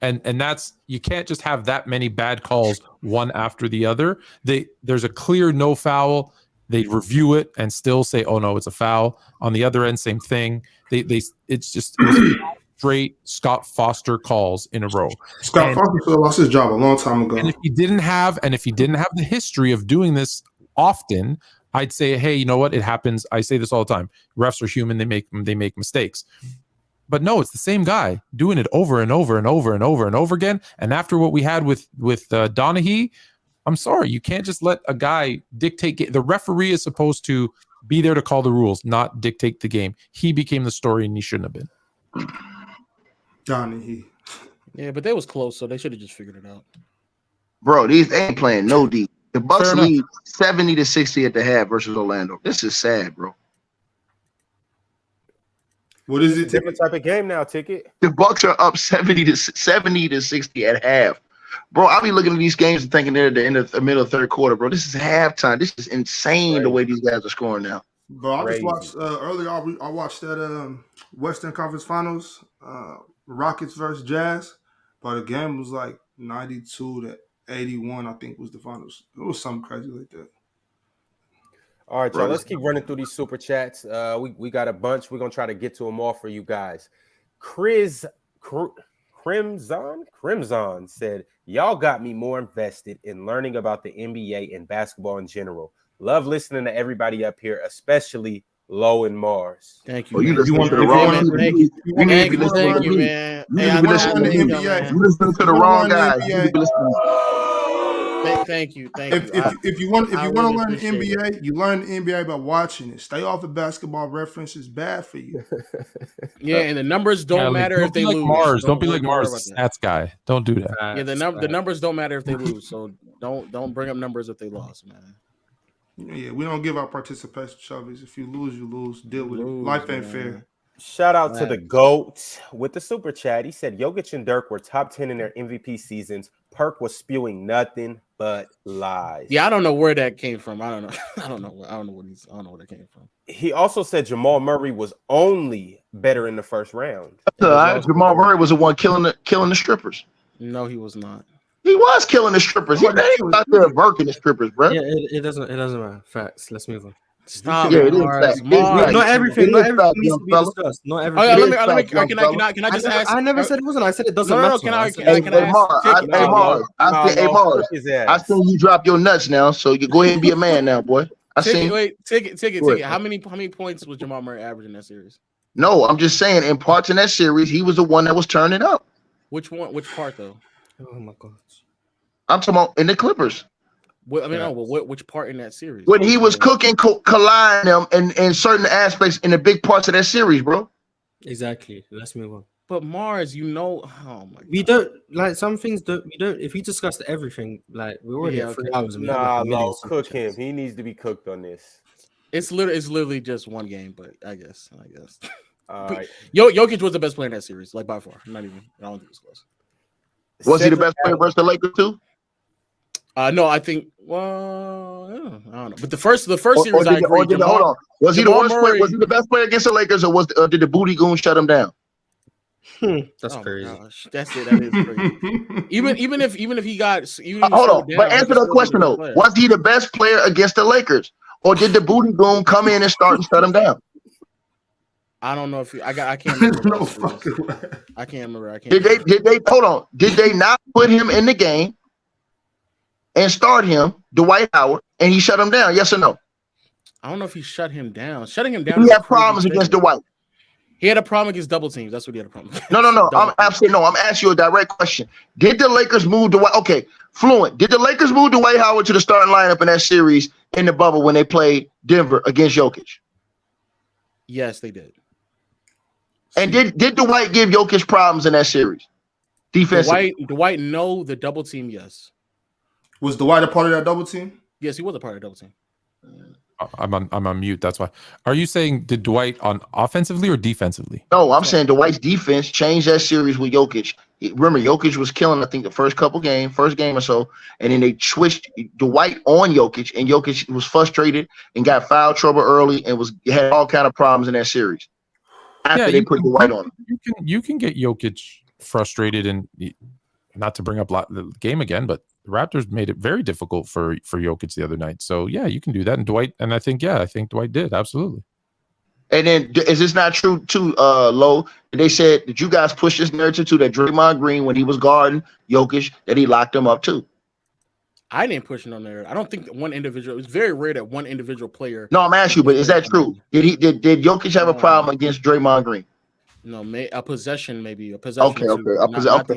E: And that's, you can't just have that many bad calls one after the other. There's a clear no foul. They review it and still say, "Oh no, it's a foul." On the other end, same thing. It's just straight Scott Foster calls in a row.
A: Scott Foster lost his job a long time ago.
E: And if he didn't have the history of doing this often, I'd say, hey, you know what? It happens. I say this all the time. Refs are human. They make mistakes. But no, it's the same guy doing it over and over and over and over and over again. And after what we had with Donaghy, I'm sorry, you can't just let a guy dictate. The referee is supposed to be there to call the rules, not dictate the game. He became the story, and he shouldn't have been.
A: Donaghy.
F: Yeah, but they was close, so they should have just figured it out.
G: Bro, they ain't playing no D. The Bucks lead 70-60 at the half versus Orlando. This is sad, bro.
A: What is it?
C: Different type of game now, Ticket.
G: The Bucks are up 70-60 at half. Bro, I'll be looking at these games and thinking they're at the end of the middle of third quarter, bro. This is halftime. This is insane the way these guys are scoring now.
A: Bro, I just watched earlier. I watched that Western Conference Finals, Rockets versus Jazz. But the game was like 92-81. I think was the finals. It was something crazy like that.
C: All right, y'all. Let's keep running through these super chats. We got a bunch. We're gonna try to get to them all for you guys. Crimson said, "Y'all got me more invested in learning about the NBA and basketball in general. Love listening to everybody up here, especially Low and Marz."
F: Thank you.
G: Oh, you listen to the wrong.
F: Thank you, man.
G: Hey, I listen to the NBA. You listen to the wrong guy.
F: Thank you.
A: If you want to learn the NBA, you learn the NBA by watching it. Stay off of Basketball Reference. It's bad for you.
F: Yeah, and the numbers don't matter if they lose.
E: Marz. Don't be like Marz, stats guy. Don't do that.
F: Yeah, the numbers don't matter if they lose. So don't bring up numbers if they lost, man.
A: Yeah, we don't give out participation trophies. If you lose, you lose. Deal with it. Life ain't fair.
C: Shout out to the GOAT with the super chat. He said Jokic and Dirk were top 10 in their MVP seasons. Perk was spewing nothing but lies.
F: Yeah, I don't know where that came from. I don't know. I don't know where that came from.
C: He also said Jamal Murray was only better in the first round.
G: Jamal Murray was the one killing the strippers.
F: No, he was not.
G: He was killing the strippers. He was out there working the strippers, bro.
D: Yeah, it doesn't matter. Facts. Let's move on.
F: Stop.
G: Yeah, it is fact.
D: Not everything needs to be discussed. Not everything.
F: Can I just ask?
D: I never said it wasn't. I said it doesn't matter.
F: Can I ask?
G: Hey, Marz, I seen you drop your nuts now, so you go ahead and be a man now, boy.
F: Ticket. How many points was Jamal Murray averaging that series?
G: No, I'm just saying, in parts in that series, he was the one that was turning up.
F: Which one? Which part though?
D: Oh my god!
G: I'm talking about in the Clippers.
F: Which part in that series?
G: When he was cooking Kawhi them in certain aspects in the big parts of that series, bro.
D: Exactly. Let's move on.
F: But Marz, oh my God.
D: We don't like some things. We don't. If we discussed everything, like we're already at 3 hours.
C: No, cook him. He needs to be cooked on this.
F: It's literally just one game, but I guess.
C: All right.
F: Jokic was the best player in that series, like by far. I don't think it's close.
G: Was he the best player versus the Lakers too?
F: No, I think. Well, I don't know. But the first series, I agree.
G: Hold on. Was he the worst player? Was he the best player against the Lakers, or did the booty goon shut him down?
D: That's crazy.
F: Gosh, that's it. That is crazy. even if he got
G: hold on, but answer that question though. Was he the best player against the Lakers, or did the booty goon come in and start and shut him down?
F: I don't know if I can't remember.
A: No fucking way.
F: I can't remember.
G: Did they hold on? Did they not put him in the game and start him, Dwight Howard, and he shut him down? Yes or no?
F: I don't know if he shut him down. Shutting him down.
G: He had problems against Dwight.
F: He had a problem against double teams. That's what he had a problem with.
G: No. I'm asking you a direct question. Did the Lakers move Dwight? Okay, Fluent. Did the Lakers move Dwight Howard to the starting lineup in that series in the bubble when they played Denver against Jokic?
F: Yes, they did.
G: And did Dwight give Jokic problems in that series? Defensively.
F: Dwight, no. The double team, yes.
A: Was Dwight a part of that double team?
F: Yes, he was a part of the double team.
E: I'm on mute. That's why. Are you saying did Dwight on offensively or defensively?
G: No, I'm saying Dwight's defense changed that series with Jokic. Remember, Jokic was killing, I think, the first game or so, and then they switched Dwight on Jokic, and Jokic was frustrated and got foul trouble early and had all kind of problems in that series. After they put Dwight on him.
E: You can get Jokic frustrated, and not to bring up the game again, but the Raptors made it very difficult for Jokic the other night. So yeah, you can do that. And Dwight, and I think Dwight did, absolutely.
G: And then is this not true too, Low? They said that you guys pushed this narrative too, that Draymond Green, when he was guarding Jokic, that he locked him up too.
F: I didn't push it on there. I don't think that one individual. It's very rare that one individual player.
G: No, I'm asking you, but is that true? Did Jokic have a problem against Draymond Green?
F: No, a possession maybe. A possession.
G: Okay.
F: Not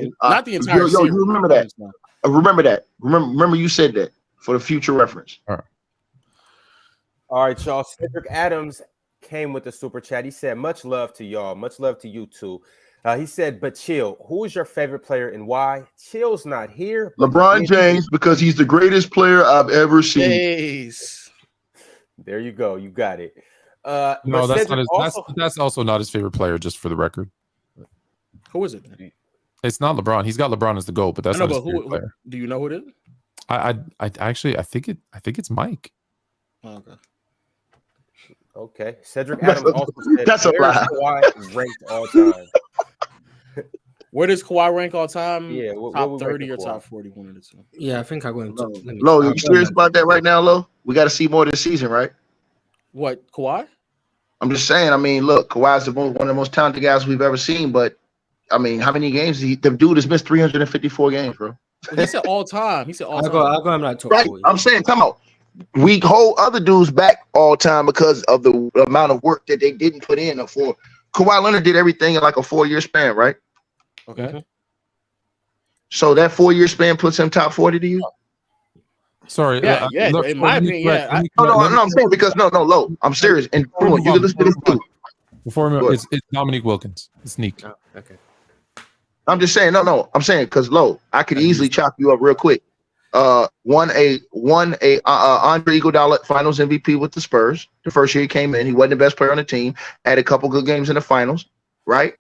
F: the entire series.
G: You remember that? Remember that. Remember you said that for the future reference.
C: All right, y'all. Cedric Adams came with the super chat. He said, "Much love to y'all. Much love to you too." He said, "But Chill, who is your favorite player and why?" Chill's not here.
G: LeBron James, because he's the greatest player I've ever seen.
F: Yes.
C: There you go. You got it.
E: No, that's also not his favorite player, just for the record.
F: Who is it?
E: It's not LeBron. He's got LeBron as the GOAT, but that's not his favorite player.
F: Do you know who it is?
E: I think it's Mike.
F: Oh, okay.
C: Okay. Cedric Adams also said,
G: that's a lie.
C: Kawhi ranked all time.
F: Where does Kawhi rank all time?
C: Yeah,
F: top 30 or top 40? One of the two.
D: Yeah, I think I went.
G: Lo, you serious about that right now, Lo? We got to see more this season, right?
F: What, Kawhi?
G: I'm just saying. I mean, look, Kawhi's one of the most talented guys we've ever seen, but I mean, how many games? The dude has missed 354 games, bro.
F: He said all time. He said all time.
D: I'll go. I'm not talking.
G: Right? I'm saying, come on. We hold other dudes back all time because of the amount of work that they didn't put in. For Kawhi Leonard did everything in like a 4-year span, right?
F: Okay.
G: So that 4-year span puts him top 40 to you?
E: Sorry.
F: Yeah. In my opinion, yeah.
G: No, I'm saying because no, Lo. I'm serious. And you can listen to this too.
E: It's Dominique Wilkins. It's Neek.
D: Oh, okay.
G: I'm just saying, no. I'm saying because Lo, I could easily chop you up real quick. Won a Andre Iguodala Finals MVP with the Spurs. The first year he came in, he wasn't the best player on the team. Had a couple good games in the finals, right?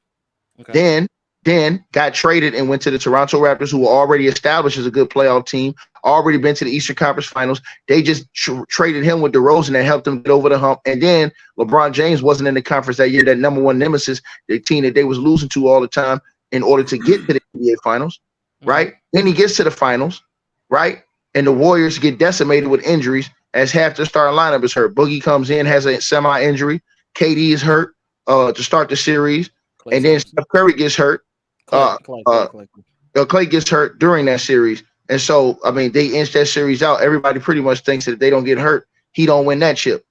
G: Okay. Then got traded and went to the Toronto Raptors, who were already established as a good playoff team, already been to the Eastern Conference Finals. They just traded him with DeRozan and helped them get over the hump. And then LeBron James wasn't in the conference that year, that number one nemesis, the team that they was losing to all the time in order to get to the NBA Finals, right? Then he gets to the Finals, right? And the Warriors get decimated with injuries as half their starting lineup is hurt. Boogie comes in, has a semi-injury. KD is hurt to start the series. And then Steph Curry gets hurt. Clay gets hurt during that series. And so, I mean, they inch that series out. Everybody pretty much thinks that if they don't get hurt, he don't win that chip.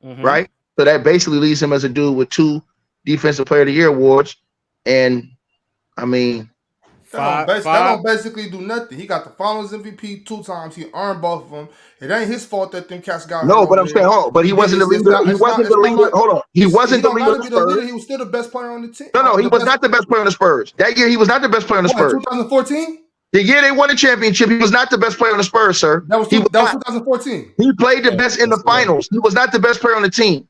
G: Right? So that basically leaves him as a dude with 2 Defensive Player of the Year awards. And, I mean,
A: that don't basically do nothing. He got the Finals MVP 2 times. He earned both of them. It ain't his fault that them cats got.
G: No, but I'm saying, but he wasn't the leader. He wasn't the leader. Hold on, he wasn't the leader of the Spurs.
A: He was still the best player on the team.
G: No, he was not the best player on the Spurs. That year, he was not the best player on the Spurs.
A: 2014.
G: The year they won the championship, he was not the best player on the Spurs, sir.
A: That was 2014.
G: He played the best in the finals. He was not the best player on the team.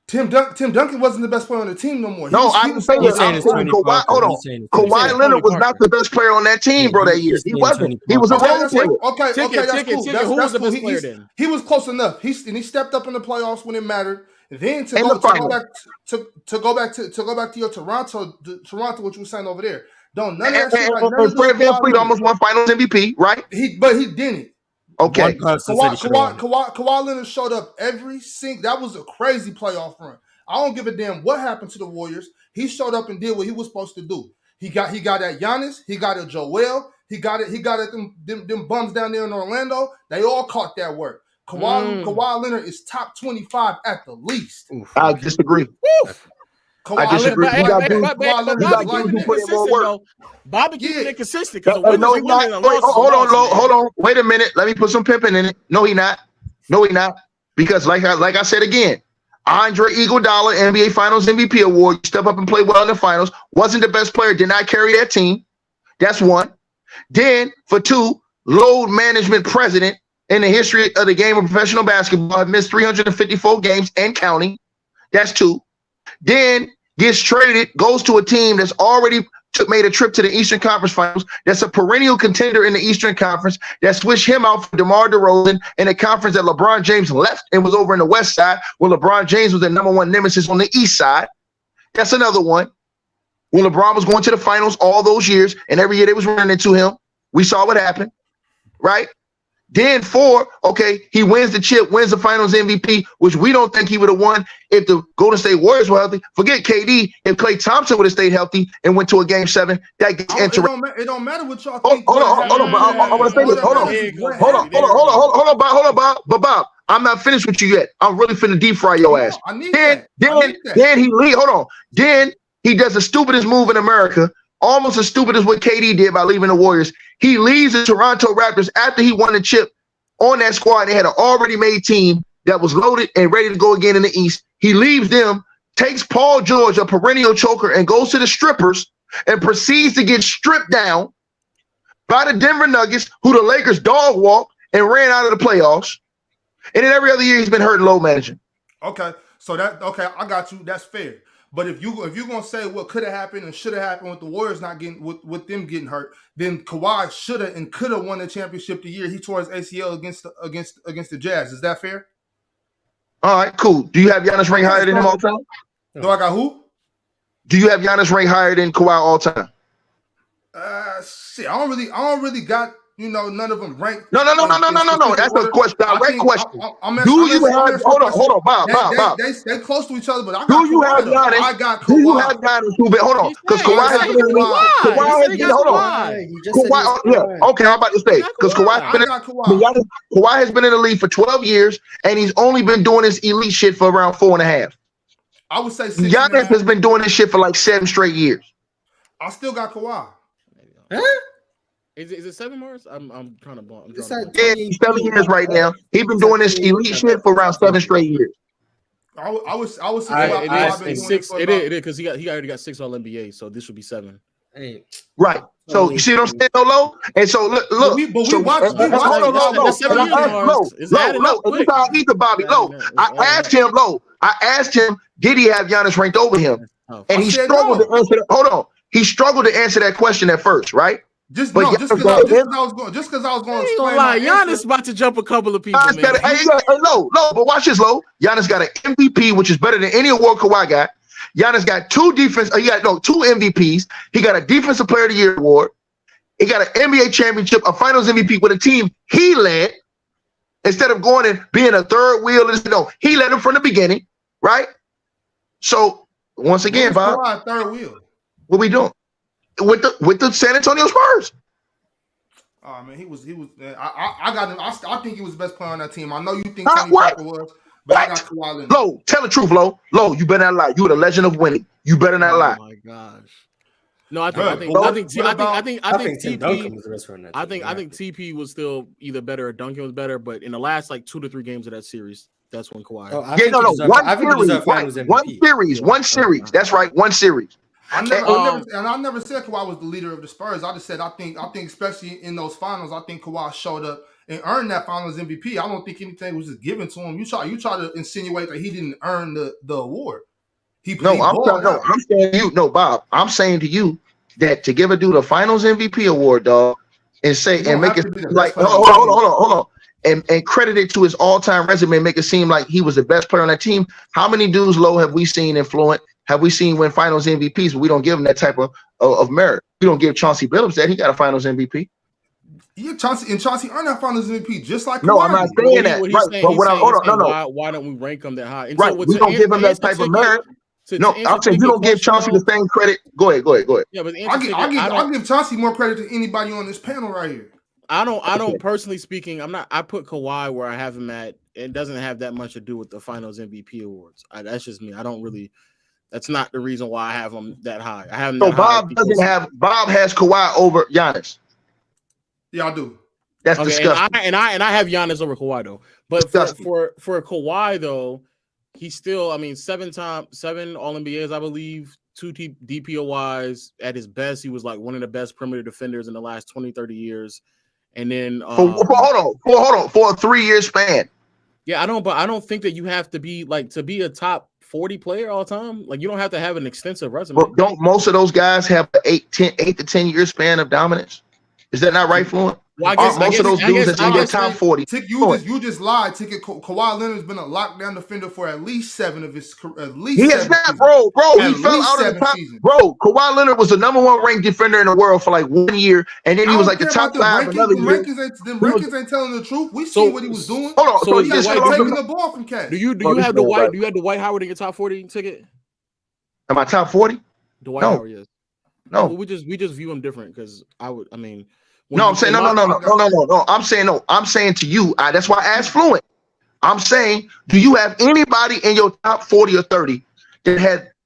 A: Tim Duncan wasn't the best player on the team no more.
G: I'm saying Kawhi. Hold on, Kawhi Leonard was not the best player on that team, bro. That year he wasn't. He was a role player.
A: Okay, that's cool. Who was the best player then? He was close enough. He stepped up in the playoffs when it mattered. Then to go back to your Toronto, what you were saying over there. Don't none of that shit.
G: Fred VanVleet almost won Finals MVP, right?
A: But he didn't.
G: Okay.
A: Kawhi Leonard showed up every single. That was a crazy playoff run. I don't give a damn what happened to the Warriors. He showed up and did what he was supposed to do. He got at Giannis. He got at Joel. He got at them bums down there in Orlando. They all caught that work. Kawhi Leonard is top 25 at the least.
G: I disagree. I disagree.
F: Bobby keeping it consistent.
G: No, he's not. Hold on. Wait a minute. Let me put some pimping in it. No, he not. Because like I said again, Andre Iguodala, NBA Finals MVP award. Step up and play well in the finals. Wasn't the best player. Did not carry that team. That's 1. Then for 2, load management president in the history of the game of professional basketball. Missed 354 games and counting. That's 2. Then gets traded, goes to a team that's already made a trip to the Eastern Conference Finals. That's a perennial contender in the Eastern Conference. That switched him out for DeMar DeRozan in a conference that LeBron James left and was over in the West Side, where LeBron James was the number one nemesis on the East Side. That's another one. when LeBron was going to the finals all those years, and every year they was running into him. We saw what happened, right? Then 4, okay, he wins the chip, wins the finals MVP, which we don't think he would have won if the Golden State Warriors were healthy. Forget KD. If Klay Thompson would have stayed healthy and went to a game 7, that gets interesting.
A: It don't matter what y'all think.
G: Hold on. I want to say this. Hold on, Bob. I'm not finished with you yet. I'm really finna deep fry your ass. Then he leave. Hold on. Then he does the stupidest move in America, almost as stupid as what KD did by leaving the Warriors. He leaves the Toronto Raptors after he won the chip on that squad. They had an already made team that was loaded and ready to go again in the East. He leaves them, takes Paul George, a perennial choker, and goes to the strippers and proceeds to get stripped down by the Denver Nuggets, who the Lakers dog walked and ran out of the playoffs. And then every other year he's been hurt and low managing.
A: Okay, I got you. That's fair. But if you're gonna say what could have happened and should have happened with the Warriors not getting with them getting hurt, then Kawhi should have and could have won the championship the year he tore his ACL against the Jazz. Is that fair?
G: All right, cool. Do you have Giannis ranked higher than him all time?
A: Do I got who?
G: Do you have Giannis ranked higher than Kawhi all time?
A: Shit, I don't really got none of them ranked.
G: No. That's a question. Direct question. Hold on, Bob.
A: They close to each other, but I got.
G: Do you have Giannis?
A: I got Kawhi.
G: Do you have Giannis? Hold on, because Kawhi has been in the league. Hold on. Yeah. Okay, I'm about to say because Kawhi has been in the league for 12 years, and he's only been doing this elite shit for around 4.5.
A: I would say
G: Giannis has been doing this shit for like 7 straight years.
A: I still got Kawhi.
F: Huh? Is it 7 Marz? I'm trying to bump.
G: Yeah, he's 7 years right now. He's been doing this elite shit for around 7 straight years.
A: I would say
F: it is 6. It is because he already got 6 All NBA, so this would be 7.
G: Right. So you see what I'm saying, Low? And so look. I asked him, did he have Giannis ranked over him? And he struggled to answer that. Hold on. He struggled to answer that question at first, right?
A: Just because I was going to explain.
F: Giannis about to jump a couple of people.
G: Low, but watch this, Low. Giannis got an MVP, which is better than any award Kawhi got. Giannis got 2 MVPs. He got a Defensive Player of the Year award. He got an NBA championship, a Finals MVP with a team he led. Instead of going and being a third wheel, he led him from the beginning, right? So once again, Bob,
A: third wheel.
G: What we doing with the San Antonio Spurs?
A: Oh man, he was. I got him. I think he was the best player on that team. I know you think Tony Parker was, but I got Kawhi Leonard.
G: Low, tell the truth, Low. You better not lie. You the legend of winning. You better not lie.
F: Oh my gosh. No, I think TP was still either better or Duncan was better, but in the last like 2 to 3 games of that series, that's when Kawhi.
G: One series. That's right, one series.
A: I never said Kawhi was the leader of the Spurs. I just said I think especially in those finals, I think Kawhi showed up and earned that Finals MVP. I don't think anything was just given to him. You try to insinuate that he didn't earn the award.
G: Bob. I'm saying to you that to give a dude a Finals MVP award, dog, and make it like hold on. And credit it to his all-time resume, make it seem like he was the best player on that team. How many dudes, Low, have we seen in Fluent? Have we seen win Finals MVPs? But we don't give him that type of merit. We don't give Chauncey Billups that. He got a Finals MVP.
A: Yeah, Chauncey earned that Finals MVP just like.
G: No, I'm not saying that.
F: Why don't we rank him that high? And
G: right, we don't give him that type of merit. I'm saying you don't give Chauncey the same credit. Go ahead.
F: Yeah, but
A: I'll give Chauncey more credit than anybody on this panel right here.
F: I don't personally speaking. I put Kawhi where I have him at. It doesn't have that much to do with the Finals MVP awards. That's just me. I don't really. That's not the reason why I have him that high. I have him. So
G: Bob has Kawhi over Giannis.
A: Yeah, I do.
G: That's disgusting.
F: And I have Giannis over Kawhi though. But for Kawhi though, he's still. 7 All NBAs, I believe. 2 DPOYs. At his best, he was like one of the best perimeter defenders in the last 20-30 years. And then
G: hold on for a 3-year span.
F: Yeah, I don't think that you have to be like to be a top 40 player all time. Like you don't have to have an extensive resume.
G: But don't most of those guys have an 8 to 10 year span of dominance? Is that not right, Fluent? most of those dudes that's in your top 40.
A: You just lied. Kawhi Leonard's been a lockdown defender for at least 7 of his
G: He is not, bro. He fell out of the top. Bro, Kawhi Leonard was the #1 ranked defender in the world for like 1 year, and then he was like the top 5 another year.
A: Rankings ain't telling the truth. We see what he was doing.
G: Hold on.
A: So he just taking the ball from Cat.
F: Do you have Dwight Howard in your top 40 ticket?
G: Am I top 40?
F: Dwight Howard, yes.
G: No,
F: we just view him different because I'm saying no. I'm saying to you. That's why I asked Fluent. I'm saying, do you have anybody in your top 40 or 30 that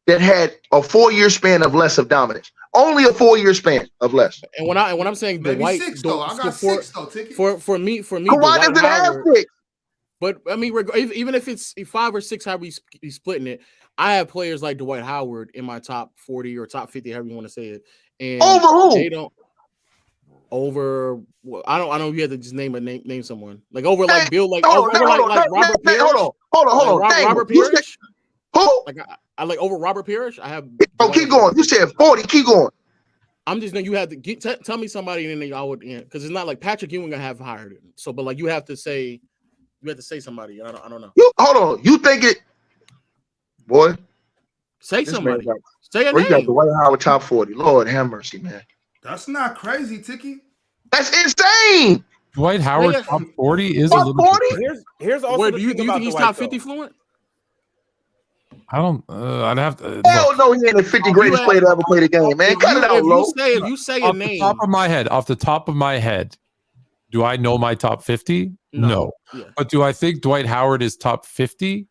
F: had a 4-year span of less of dominance? Only a 4-year span of less. And when I'm saying Dwight,
A: 6 though. I got 6 though.
F: For me,
G: Kawhi doesn't have 6.
F: But I mean, even if it's 5 or 6, how we splitting it, I have players like Dwight Howard in my top 40 or top 50, however you want to say it. And
G: over who?
F: They don't. Over. I don't know if you have to just name someone like over like Bill like Robert Parrish.
G: Hold on.
F: Robert Parrish.
G: Who?
F: Like I like over Robert Parrish. I have.
G: Keep going. You said 40. Keep going.
F: I'm just you have to tell me somebody and then I would because it's not like Patrick Ewing I have hired him. So, but like you have to say somebody. I don't know.
G: Hold on. You think it? Boy,
F: say somebody. Say a
G: name. You got the Dwight Howard top 40. Lord have mercy, man.
A: That's not crazy, Tiki.
G: That's insane.
E: Dwight Howard top 40 is
G: top
E: a little
G: 40.
F: Here's also. Do you think he's top 50 Fluent?
E: I don't. I'd have to.
G: Hell no, he ain't the 50 greatest player to ever play the game, man. Cut it out, low.
F: If you say a name,
E: off the top of my head, do I know my top 50? No. Yeah. But do I think Dwight Howard is top 50?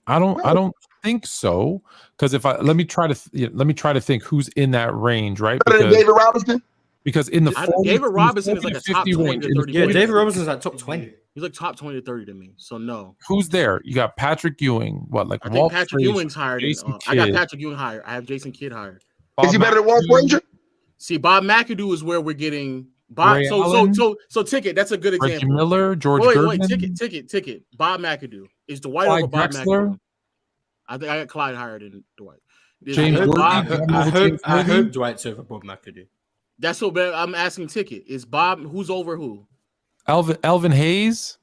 E: I don't think so. Because let me try to think who's in that range, right?
G: Better than David Robinson.
E: Because in the 40,
F: David Robinson is like a top 20 to 30.
J: Yeah, David Robinson's like top 20.
F: He's like top 20 to 30 to me. So no.
E: Who's there? You got Patrick Ewing. I
F: think Patrick Ewing's hired. I got Patrick Ewing hired. I have Jason Kidd hired.
G: Is he better than Walt Frazier?
F: See, Bob McAdoo is where we're getting. So ticket. That's a good example.
E: Reggie Miller, George Gervin.
F: Ticket. Bob McAdoo is Dwight over Bob McAdoo. I think I got Clyde hired in Dwight.
J: I hope Dwight's over Bob McAdoo.
F: That's what I'm asking. Ticket is Bob. Who's over who?
E: Elvin Hayes.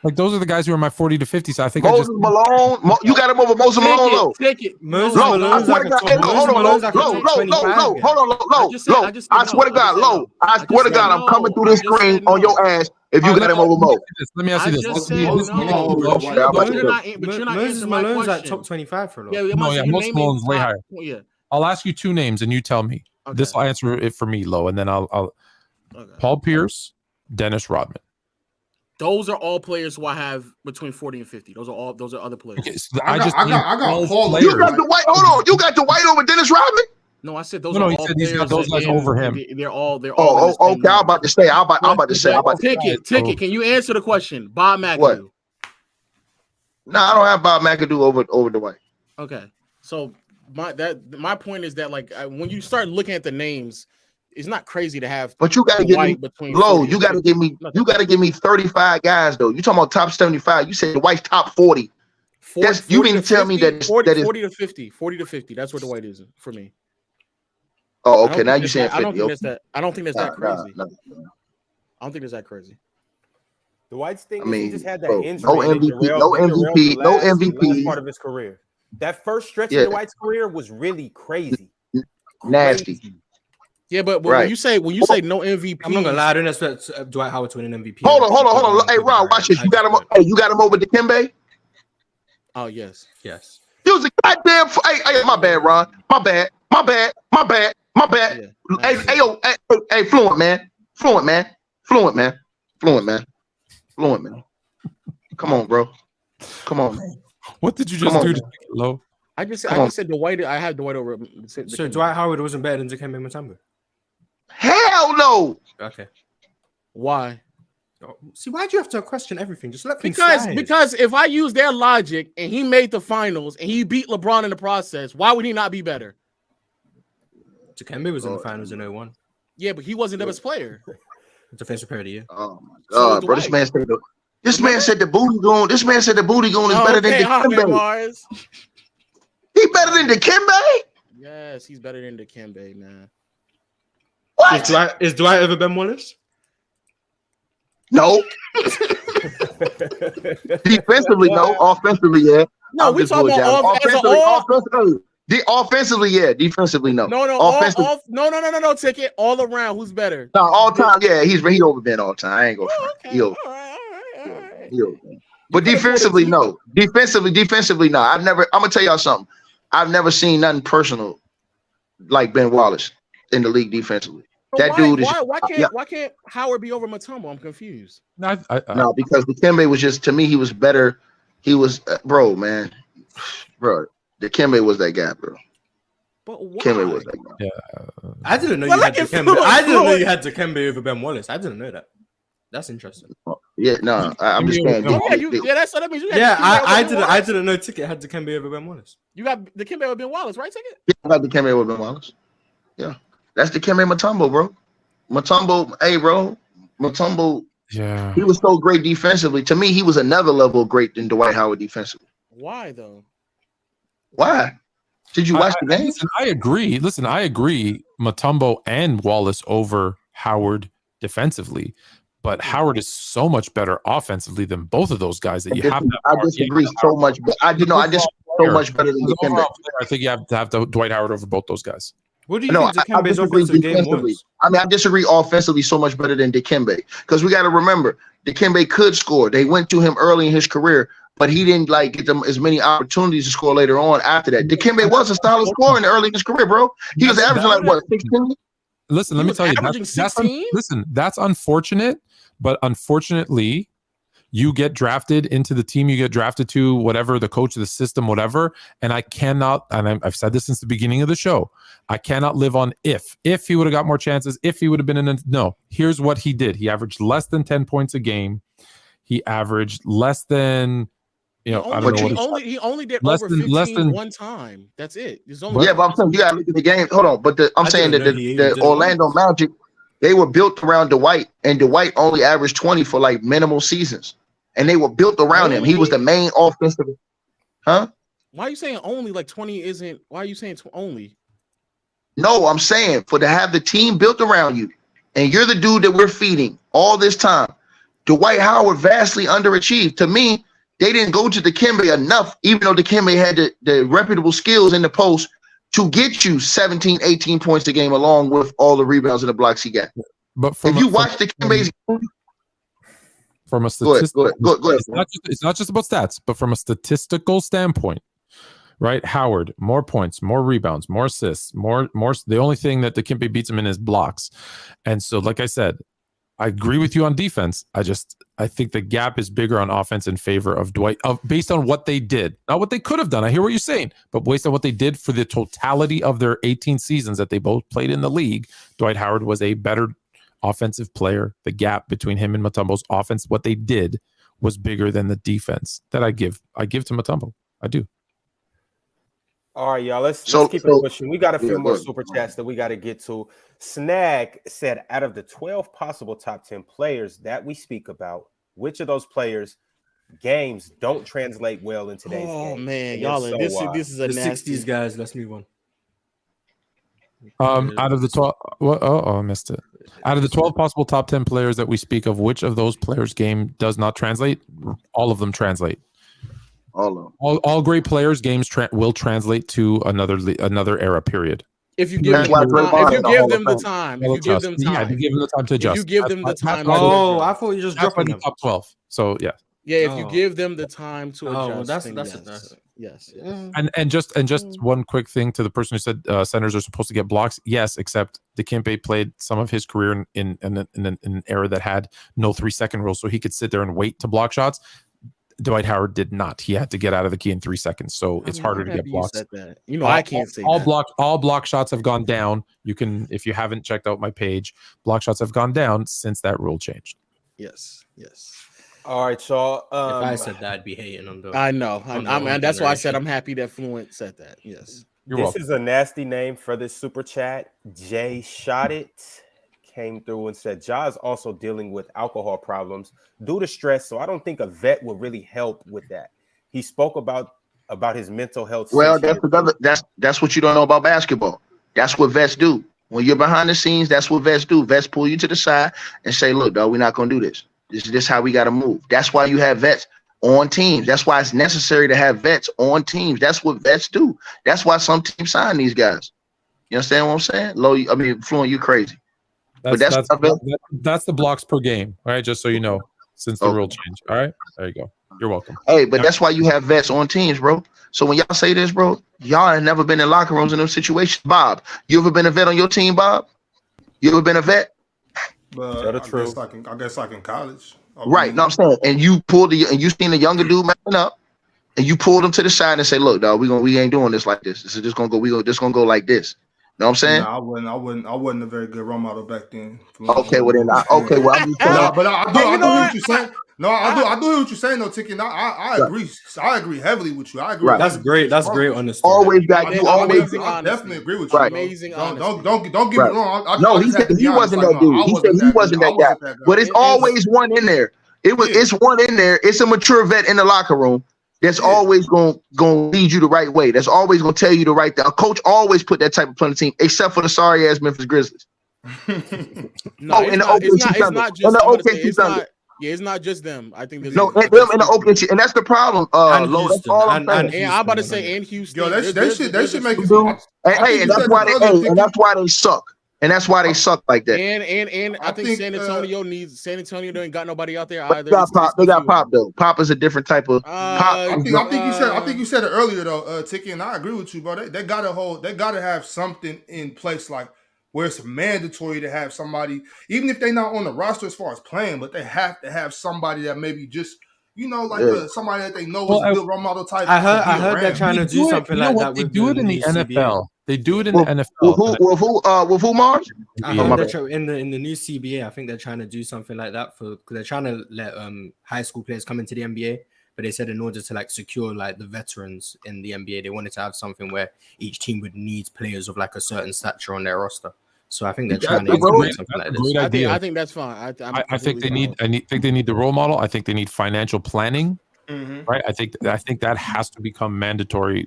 E: Like those are the guys who are my 40 to 50. So I think
G: Moses Malone. You got him over Moses Malone, though.
J: Moses Malone's like a top 25.
G: Hold on, low. I swear to God, low. I swear to God, I'm coming through this screen on your ass if you got him over Mo.
E: Let me ask you this.
J: Moses Malone's like top 25 for a lot.
E: Moses Malone's way higher. Yeah. I'll ask you 2 names and you tell me. Okay. This will answer it for me, Low, and then I'll Paul Pierce, Dennis Rodman.
F: Those are all players who I have between 40 and 50. Those are other players. Okay, so
A: I got Paul.
G: You got the White. Hold on. You got the White over Dennis Rodman?
F: No, I said those are all players. He's got those guys
E: over him.
F: They're all.
G: Okay, I'm about to say.
F: Ticket. Can you answer the question? Bob McAdoo. What?
G: No, I don't have Bob McAdoo over Dwight.
F: Okay, so my point is that like when you start looking at the names, it's not crazy to have.
G: But you gotta give me low. You gotta give me 35 guys though. You talking about top 75? You said Dwight's top 40. You didn't tell me that
F: 40 to 50. 40 to 50. That's where Dwight is for me.
G: Oh, okay. Now you're saying 50.
F: I don't think that's that crazy. I don't think it's that crazy.
C: Dwight's thing is he just had that injury.
G: No MVP.
C: Part of his career. That first stretch of Dwight's career was really crazy.
G: Nasty.
F: Yeah, but when you say no MVP,
J: I'm not gonna lie. I don't expect Dwight Howard to win an MVP.
G: Hold on. Hey, Ron, watch this. You got him over Dikembe?
F: Oh yes.
G: He was a goddamn. Hey, my bad, Ron. My bad. Yeah. Hey, Fluent man. Come on, bro. Come on, man.
E: What did you just do to Low?
F: I just said Dwight. I had Dwight over.
J: So Dwight Howard wasn't better than Dikembe Mutombo?
G: Hell no.
J: Okay.
F: Why?
J: See, why do you have to question everything? Just let things slide.
F: Because if I use their logic and he made the finals and he beat LeBron in the process, why would he not be better?
J: Dikembe was in the finals in 01.
F: Yeah, but he wasn't the best player.
J: Defensive player of the year.
G: Oh my God, bro! This man said the booty goon. This man said the booty goon is better than Dikembe. He better than Dikembe?
F: Yes, he's better than Dikembe, man.
G: What?
J: Is Dwight over Ben Wallace?
G: No. Defensively, no. Offensively, yeah.
F: No, we talking about
G: offensively, yeah. Defensively, no.
F: No. No. Ticket all around. Who's better?
G: No, all time, yeah. He over Ben all time. I ain't gonna.
F: Okay.
G: All right. But defensively, no. Defensively, no. I'm gonna tell y'all something. I've never seen nothing personal like Ben Wallace in the league defensively. That dude is.
F: Why can't Howard be over Mutombo? I'm confused.
G: No, because Dikembe was just, to me, he was better. He was, bro. Dikembe was that guy, bro.
F: But why?
G: Dikembe was that guy.
J: Yeah. I didn't know you had Dikembe. I didn't know you had Dikembe over Ben Wallace. I didn't know that. That's interesting.
G: Yeah, no, I'm just saying.
F: That's what that means.
J: I didn't know Ticket had Dikembe over Ben Wallace.
F: You got Dikembe over Ben Wallace, right, Ticket?
G: Yeah, I got Dikembe over Ben Wallace. Yeah. That's Dikembe Mutombo, bro. Mutombo,
E: yeah,
G: he was so great defensively. To me, he was another level great than Dwight Howard defensively.
F: Why though?
G: Why? Did you watch the game?
E: Listen, I agree. Mutombo and Wallace over Howard defensively, but Howard is so much better offensively than both of those guys that you have.
G: I disagree so much, but I disagree so much better than Dikembe.
E: I think you have to have Dwight Howard over both those guys.
J: What do you think Dikembe's offensive game was?
G: I disagree offensively so much better than Dikembe, because we got to remember Dikembe could score. They went to him early in his career, but he didn't get them as many opportunities to score later on after that. Dikembe was a solid scorer in the early in his career, bro. He was averaging 16?
E: Listen, let me tell you, that's unfortunate, but unfortunately, you get drafted into the team you get drafted to, whatever, the coach of the system, whatever. And I cannot, and I've said this since the beginning of the show, I cannot live on if he would have got more chances, if he would have been no, here's what he did. He averaged less than 10 points a game. He averaged less than,
F: he only did over 15 one time. That's it.
G: But I'm saying you gotta look at the game. Hold on, but I'm saying that the Orlando Magic, they were built around Dwight, and Dwight only averaged 20 for minimal seasons. And they were built around him. He was the main offensive. Huh?
F: Why are you saying only? 20 isn't. Why are you saying only?
G: No, I'm saying to have the team built around you, and you're the dude that we're feeding all this time. Dwight Howard vastly underachieved. To me, they didn't go to Dikembe enough, even though Dikembe had the reputable skills in the post to get you 17, 18 points a game, along with all the rebounds and the blocks he got.
E: But
G: if you watch Dikembe's game,
E: from a statistical,
G: go ahead.
E: It's not just about stats, but from a statistical standpoint, right? Howard, more points, more rebounds, more assists, more. The only thing that Dikembe beats him in is blocks. And so, like I said, I agree with you on defense. I think the gap is bigger on offense in favor of Dwight, based on what they did, not what they could have done. I hear what you're saying, but based on what they did for the totality of their 18 seasons that they both played in the league, Dwight Howard was a better offensive player. The gap between him and Mutombo's offense, what they did, was bigger than the defense that I give to Mutombo. I do.
C: All right, y'all. Let's keep it pushing. We got a few more super chats that we got to get to. Snag said, out of the 12 possible top 10 players that we speak about, which of those players' games don't translate well in today's game?
F: Oh man, y'all, this is a nasty
J: 60s guys. Let's move on.
E: Out of the 12, I missed it. Out of the 12 possible top 10 players that we speak of, which of those players' game does not translate? All of them translate.
G: All of them.
E: All great players' games will translate to another era. Period.
F: If you give them the time, if you give them
E: the time to adjust.
F: If you give them the time.
J: I thought you just dropping
E: the top 12. So yeah.
F: Yeah, if you give them the time to adjust. Yes.
E: And just one quick thing to the person who said centers are supposed to get blocks. Yes, except Dikembe played some of his career in an era that had no 3-second rule, so he could sit there and wait to block shots. Dwight Howard did not. He had to get out of the key in 3 seconds, so it's harder to get blocks.
F: I can't say
E: all block shots have gone down. You can, if you haven't checked out my page, block shots have gone down since that rule changed.
F: Yes.
C: All right, y'all.
J: If I said that, I'd be hating on those.
F: I know. That's why I said I'm happy that Fluent said that. Yes.
C: This is a nasty name for this super chat. Jay Shot It came through and said, Ja is also dealing with alcohol problems due to stress, so I don't think a vet will really help with that. He spoke about his mental health.
G: Well, that's what you don't know about basketball. That's what vets do. When you're behind the scenes, that's what vets do. Vets pull you to the side and say, look, dog, we're not going to do this. This is how we got to move. That's why you have vets on teams. That's why it's necessary to have vets on teams. That's what vets do. That's why some teams sign these guys. You understand what I'm saying? Fluent, you crazy.
E: That's the blocks per game, all right? Just so you know, since the rule change. All right, there you go. You're welcome.
G: Hey, but that's why you have vets on teams, bro. So when y'all say this, bro, y'all have never been in locker rooms in those situations. Bob, you ever been a vet on your team, Bob? You ever been a vet?
A: But I guess like in college.
G: Right. No, I'm saying, and you seen the younger dude messing up, and you pulled him to the side and say, "Look, dog, we ain't doing this like this. This is just gonna go. Just gonna go like this." Know what I'm saying?
A: No, I wasn't a very good role model back then.
G: Okay, well then, I'm just
A: but I do hear what you're saying. No, I do hear what you're saying though, Tiki. I agree. I agree heavily with you. I agree.
J: Right. That's great. That's great honesty.
G: Always got you. Always.
A: I definitely agree with you.
G: Right.
A: Amazing. Don't get me wrong.
G: No, he said he wasn't that dude. He said he wasn't that guy. But it's always one in there. It's one in there. It's a mature vet in the locker room. That's always gonna lead you the right way. That's always gonna tell you the right thing. A coach always put that type of player on the team, except for the sorry ass Memphis Grizzlies.
F: It's not just them. I think there's
G: them in the open, and that's the problem. That's all I'm saying.
F: And I'm about to say, and Houston.
A: Yo, they should make it.
G: And that's why they suck. And that's why they suck like that.
F: And I think San Antonio ain't got nobody out there either.
G: They got Pop though. Pop is a different type of.
A: I think you said it earlier though, Tiki, and I agree with you, bro. They gotta have something in place like where it's mandatory to have somebody, even if they're not on the roster as far as playing, but they have to have somebody that maybe just. Somebody that they know is a good role model type.
J: I heard they're trying to do something like that.
E: They do it in the NFL. They do it in the NFL.
G: With who, Marz?
J: I heard in the new CBA. I think they're trying to do something like that because they're trying to let high school players come into the NBA. But they said in order to secure the veterans in the NBA, they wanted to have something where each team would need players of a certain stature on their roster. So I think they're trying to implement something like this.
E: Great idea.
F: I think that's fine.
E: I think they need. Think they need the role model. I think they need financial planning. Right. I think that has to become mandatory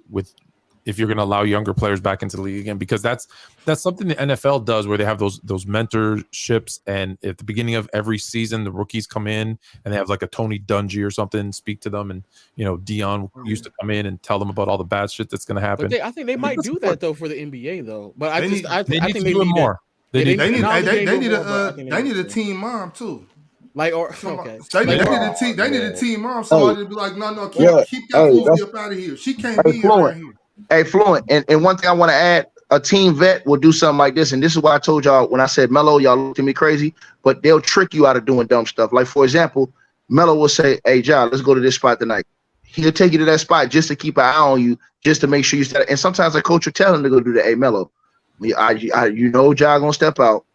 E: if you're going to allow younger players back into the league again, because that's something the NFL does where they have those mentorships, and at the beginning of every season the rookies come in and they have a Tony Dungy or something speak to them, and Dion used to come in and tell them about all the bad shit that's going to happen.
F: But I think they might do that though for the NBA though. But I think
E: they
F: need
E: to do it more.
A: They need a team mom too.
F: They need
A: a team mom. Somebody to be like, no, keep that movie up out of here. She can't be around here.
G: Hey, Fluent, and one thing I want to add, a team vet will do something like this, and this is why I told y'all when I said Melo, y'all looked at me crazy, but they'll trick you out of doing dumb stuff. Like, for example, Melo will say, "Hey, John, let's go to this spot tonight." He'll take you to that spot just to keep an eye on you, just to make sure you step. And sometimes a coach will tell him to go do that. Hey, Melo, John gonna step out,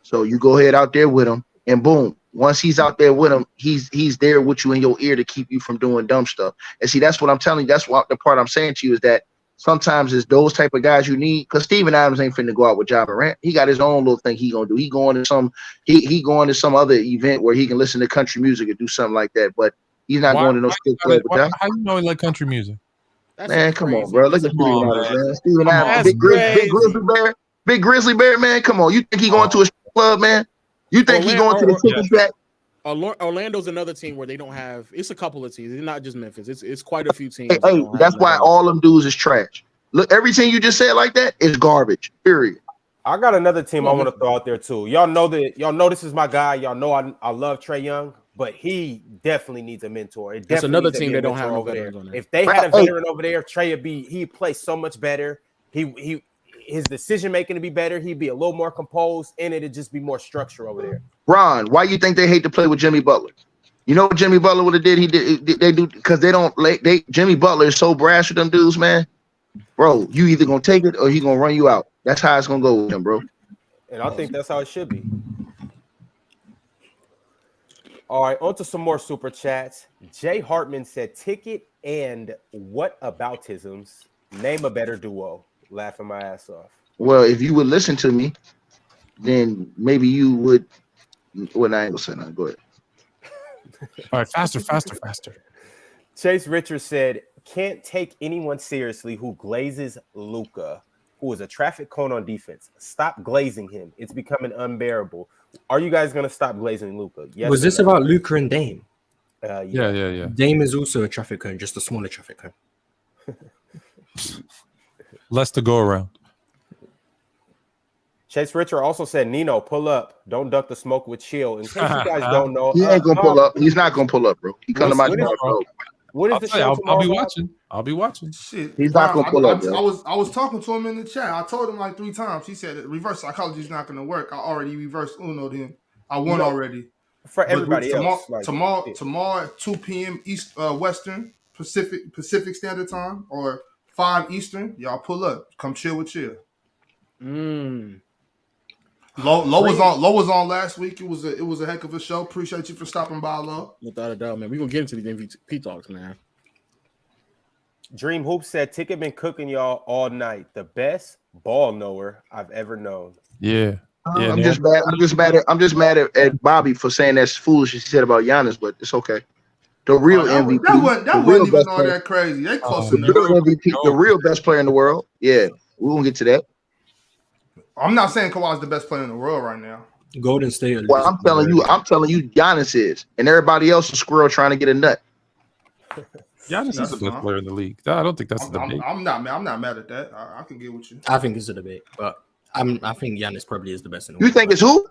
G: so you go ahead out there with him, and boom. Once he's out there with him, he's there with you in your ear to keep you from doing dumb stuff. And see, that's what I'm telling you. That's what the part I'm saying to you is that sometimes it's those type of guys you need, because Steven Adams ain't finna go out with Ja Morant. He got his own little thing he gonna do. He going to some other event where he can listen to country music and do something like that. But he's not going to no strip club with that.
E: How you know he like country music?
G: Man, come on, bro. Look at Steven Adams, man. Steven Adams, big grizzly bear, man. Come on. You think he going to a strip club, man? You think he going to the ticket track?
F: Orlando's another team where they don't have. It's a couple of teams. It's not just Memphis. It's quite a few teams.
G: Hey, that's why all them dudes is trash. Look, everything you just said like that is garbage. Period.
C: I got another team I want to throw out there too. Y'all know this is my guy. Y'all know I love Trae Young, but he definitely needs a mentor.
F: It's another team that don't have no veterans on there.
C: If they had a veteran over there, Trae he'd play so much better. His decision making to be better. He'd be a little more composed, and it'd just be more structure over there.
G: Ron, why you think they hate to play with Jimmy Butler? You know what Jimmy Butler would have did? They do because they don't. Jimmy Butler is so brash with them dudes, man. Bro, you either gonna take it or he gonna run you out. That's how it's gonna go with him, bro.
C: And I think that's how it should be. All right, on to some more super chats. Jay Hartman said, "Ticket and what-aboutisms? Name a better duo." Laughing my ass off.
G: Well, if you would listen to me, then maybe you would. Well, I ain't gonna say nothing. Go ahead.
E: All right, faster.
C: Chase Richards said, "Can't take anyone seriously who glazes Luka, who is a traffic cone on defense. Stop glazing him. It's becoming unbearable. Are you guys gonna stop glazing Luka? Yes.
J: Was this about Luka and Dame?
E: Yeah.
J: Dame is also a traffic cone, just a smaller traffic cone.
E: Less to go around.
C: Chase Richard also said, Nino, pull up. Don't duck the smoke with chill. In case you guys don't know,
G: he ain't gonna pull up. He's not gonna pull up, bro. He come to my house, bro.
C: What is the show
E: I'll be watching. I'll be watching.
A: Shit,
G: he's not gonna pull up.
A: I was talking to him in the chat. I told him like 3 times. He said reverse psychology is not gonna work. I already reversed Uno'd him. I won already.
C: For everybody else.
A: Tomorrow at 2 p.m. East Western Pacific Standard Time or 5 Eastern. Y'all pull up. Come chill with chill. Low was on last week. It was a heck of a show. Appreciate you for stopping by, Low.
F: Without a doubt, man. We're gonna get into the MVP talks, man.
C: Dream Hoop said Ticket been cooking y'all all night. The best ball knower I've ever known.
E: Yeah.
G: I'm just mad at Bobby for saying that's foolish she said about Giannis, but it's okay. The real MVP.
A: That wasn't even all that crazy. They close enough.
G: The real best player in the world. Yeah, we won't get to that.
A: I'm not saying Kawhi's the best player in the world right now.
J: Golden State.
G: Well, I'm telling you, Giannis is, and everybody else is squirrel trying to get a nut.
E: Giannis is the best player in the league. I don't think that's a debate.
A: I'm not mad at that. I can get with you.
J: I think it's a debate, but I think Giannis probably is the best in the
G: world. You think it's who?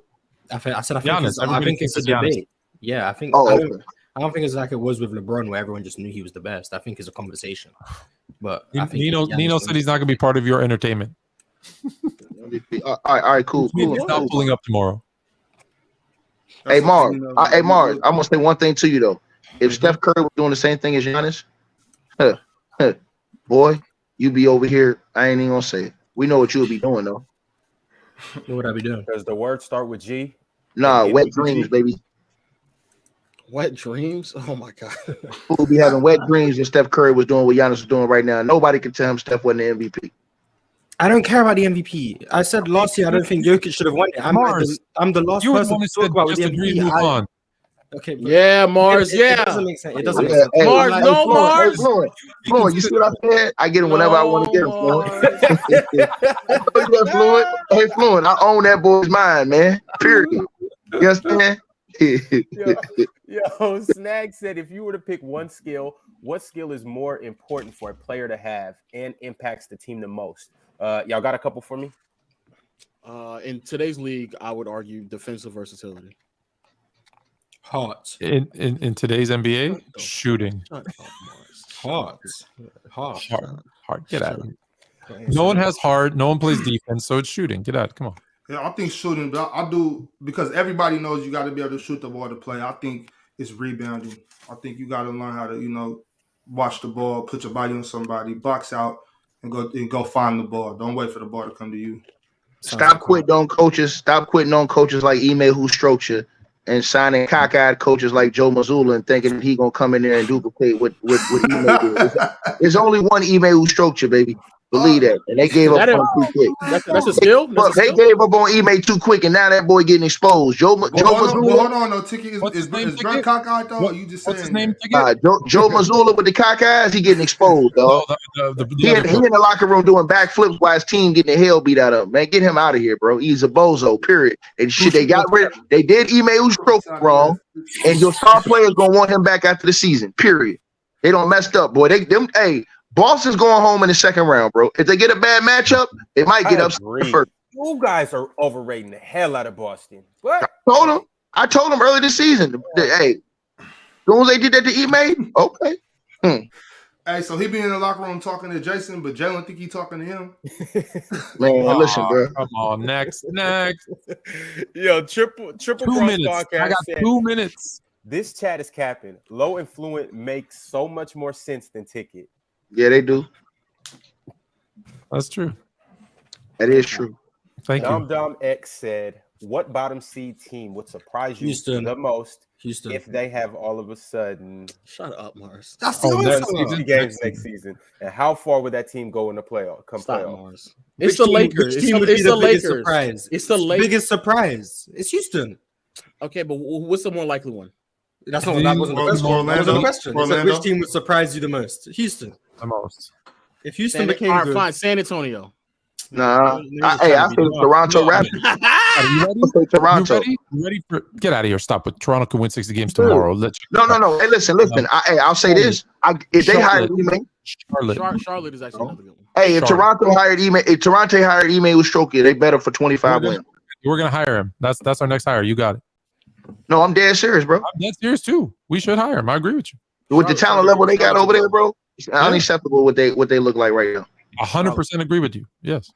J: I think
E: Giannis.
J: I think it's a debate. Yeah, I think. I don't think it's like it was with LeBron where everyone just knew he was the best. I think it's a conversation. But I think
E: Nino said he's not going to be part of your entertainment.
G: All right, cool.
E: He's not pulling up tomorrow.
G: Hey, Marz. I'm gonna say one thing to you though. If Steph Curry was doing the same thing as Giannis, boy, you be over here. I ain't even gonna say it. We know what you would be doing though.
J: What would I be doing?
C: Does the word start with G?
G: Nah, wet dreams, baby.
F: Wet dreams? Oh my god.
G: We'll be having wet dreams and Steph Curry was doing what Giannis was doing right now. Nobody can tell him Steph wasn't the MVP.
J: I don't care about the MVP. I said last year I don't think Jokic should have won it. I'm the last person to talk about with the MVP. Okay,
F: yeah, Marz.
J: It doesn't make sense. It doesn't make sense.
F: Marz, no, Marz.
G: Fluent, you see what I said? I get him whenever I want to get him, Fluent. Hey, Fluent, I own that boy's mind, man. Period. You understand?
C: Yo, Snag said, if you were to pick one skill, what skill is more important for a player to have and impacts the team the most? Y'all got a couple for me?
F: In today's league, I would argue defensive versatility.
J: Hot.
E: In today's NBA, shooting.
J: Hard.
E: Get out of here. No one has hard. No one plays defense, so it's shooting. Get out. Come on.
A: Yeah, I think shooting, but I do because everybody knows you got to be able to shoot the ball to play. I think it's rebounding. I think you got to learn how to, watch the ball, put your body on somebody, box out, and go find the ball. Don't wait for the ball to come to you.
G: Stop quitting on coaches. Stop quitting on coaches like Ime who strokes you, and signing cockeyed coaches like Joe Mazzulla and thinking he gonna come in there and duplicate what Ime did. There's only one Ime who stroked you, baby. Believe that. And they gave up on too quick.
F: That's a skill?
G: They gave up on Ime too quick, and now that boy getting exposed. Hold
A: on, no, Ticket. Is Brent cockeyed, though? Or you just
E: what's
A: saying
E: his name?
G: Joe Mazzulla with the cockeyes, he getting exposed, dog. He in the locker room doing backflips while his team getting the hell beat out of him. Man, get him out of here, bro. He's a bozo, period. And shit, they got rid. They did Ime Udoka wrong, and your star players gonna want him back after the season, period. They don't messed up, boy. Boston's going home in the second round, bro. If they get a bad matchup, they might get upset first.
C: You guys are overrating the hell out of Boston. What?
G: I told him earlier this season. Hey, as soon as they did that to Ime, okay.
A: Hey, so he be in the locker room talking to Jason, but Jalen think he talking to him.
G: Man, listen, bro.
E: Come on, next.
C: Yo, triple
E: 2
C: cross
E: minutes.
C: podcast.
E: I got 2 minutes.
C: This chat is capping. Low and Fluent makes so much more sense than Ticket.
G: Yeah, they do.
E: That's true.
G: That is true.
E: Thank you.
C: Dom X said, what bottom seed team would surprise you the most if they have all of a sudden?
F: Shut up, Marz.
C: That's the 60 games next season. And how far would that team go in the playoff?
F: Marz. It's the Lakers. It's the Lakers.
J: Surprise.
F: It's the Lakers.
J: Biggest surprise. It's Houston.
F: Okay, but what's the more likely one?
J: That wasn't the question. Which team would surprise you the most? Houston.
E: The most.
J: If Houston became good,
F: fine. San Antonio.
G: Nah, I think Toronto Raptors.
E: You ready?
G: Toronto.
E: You ready for get out of here? Stop it. Toronto can win 60 games tomorrow.
G: No. Hey, listen. I'll say this. If they hired Ime,
F: Charlotte is actually another good one.
G: Hey, if Toronto hired Ime Udoka, they better for 25 wins.
E: We're gonna hire him. That's our next hire. You got it.
G: No, I'm dead serious, bro.
E: I'm dead serious too. We should hire him. I agree with you.
G: With the talent level they got over there, bro, it's unacceptable what they look like right now.
E: 100% agree with you. Yes.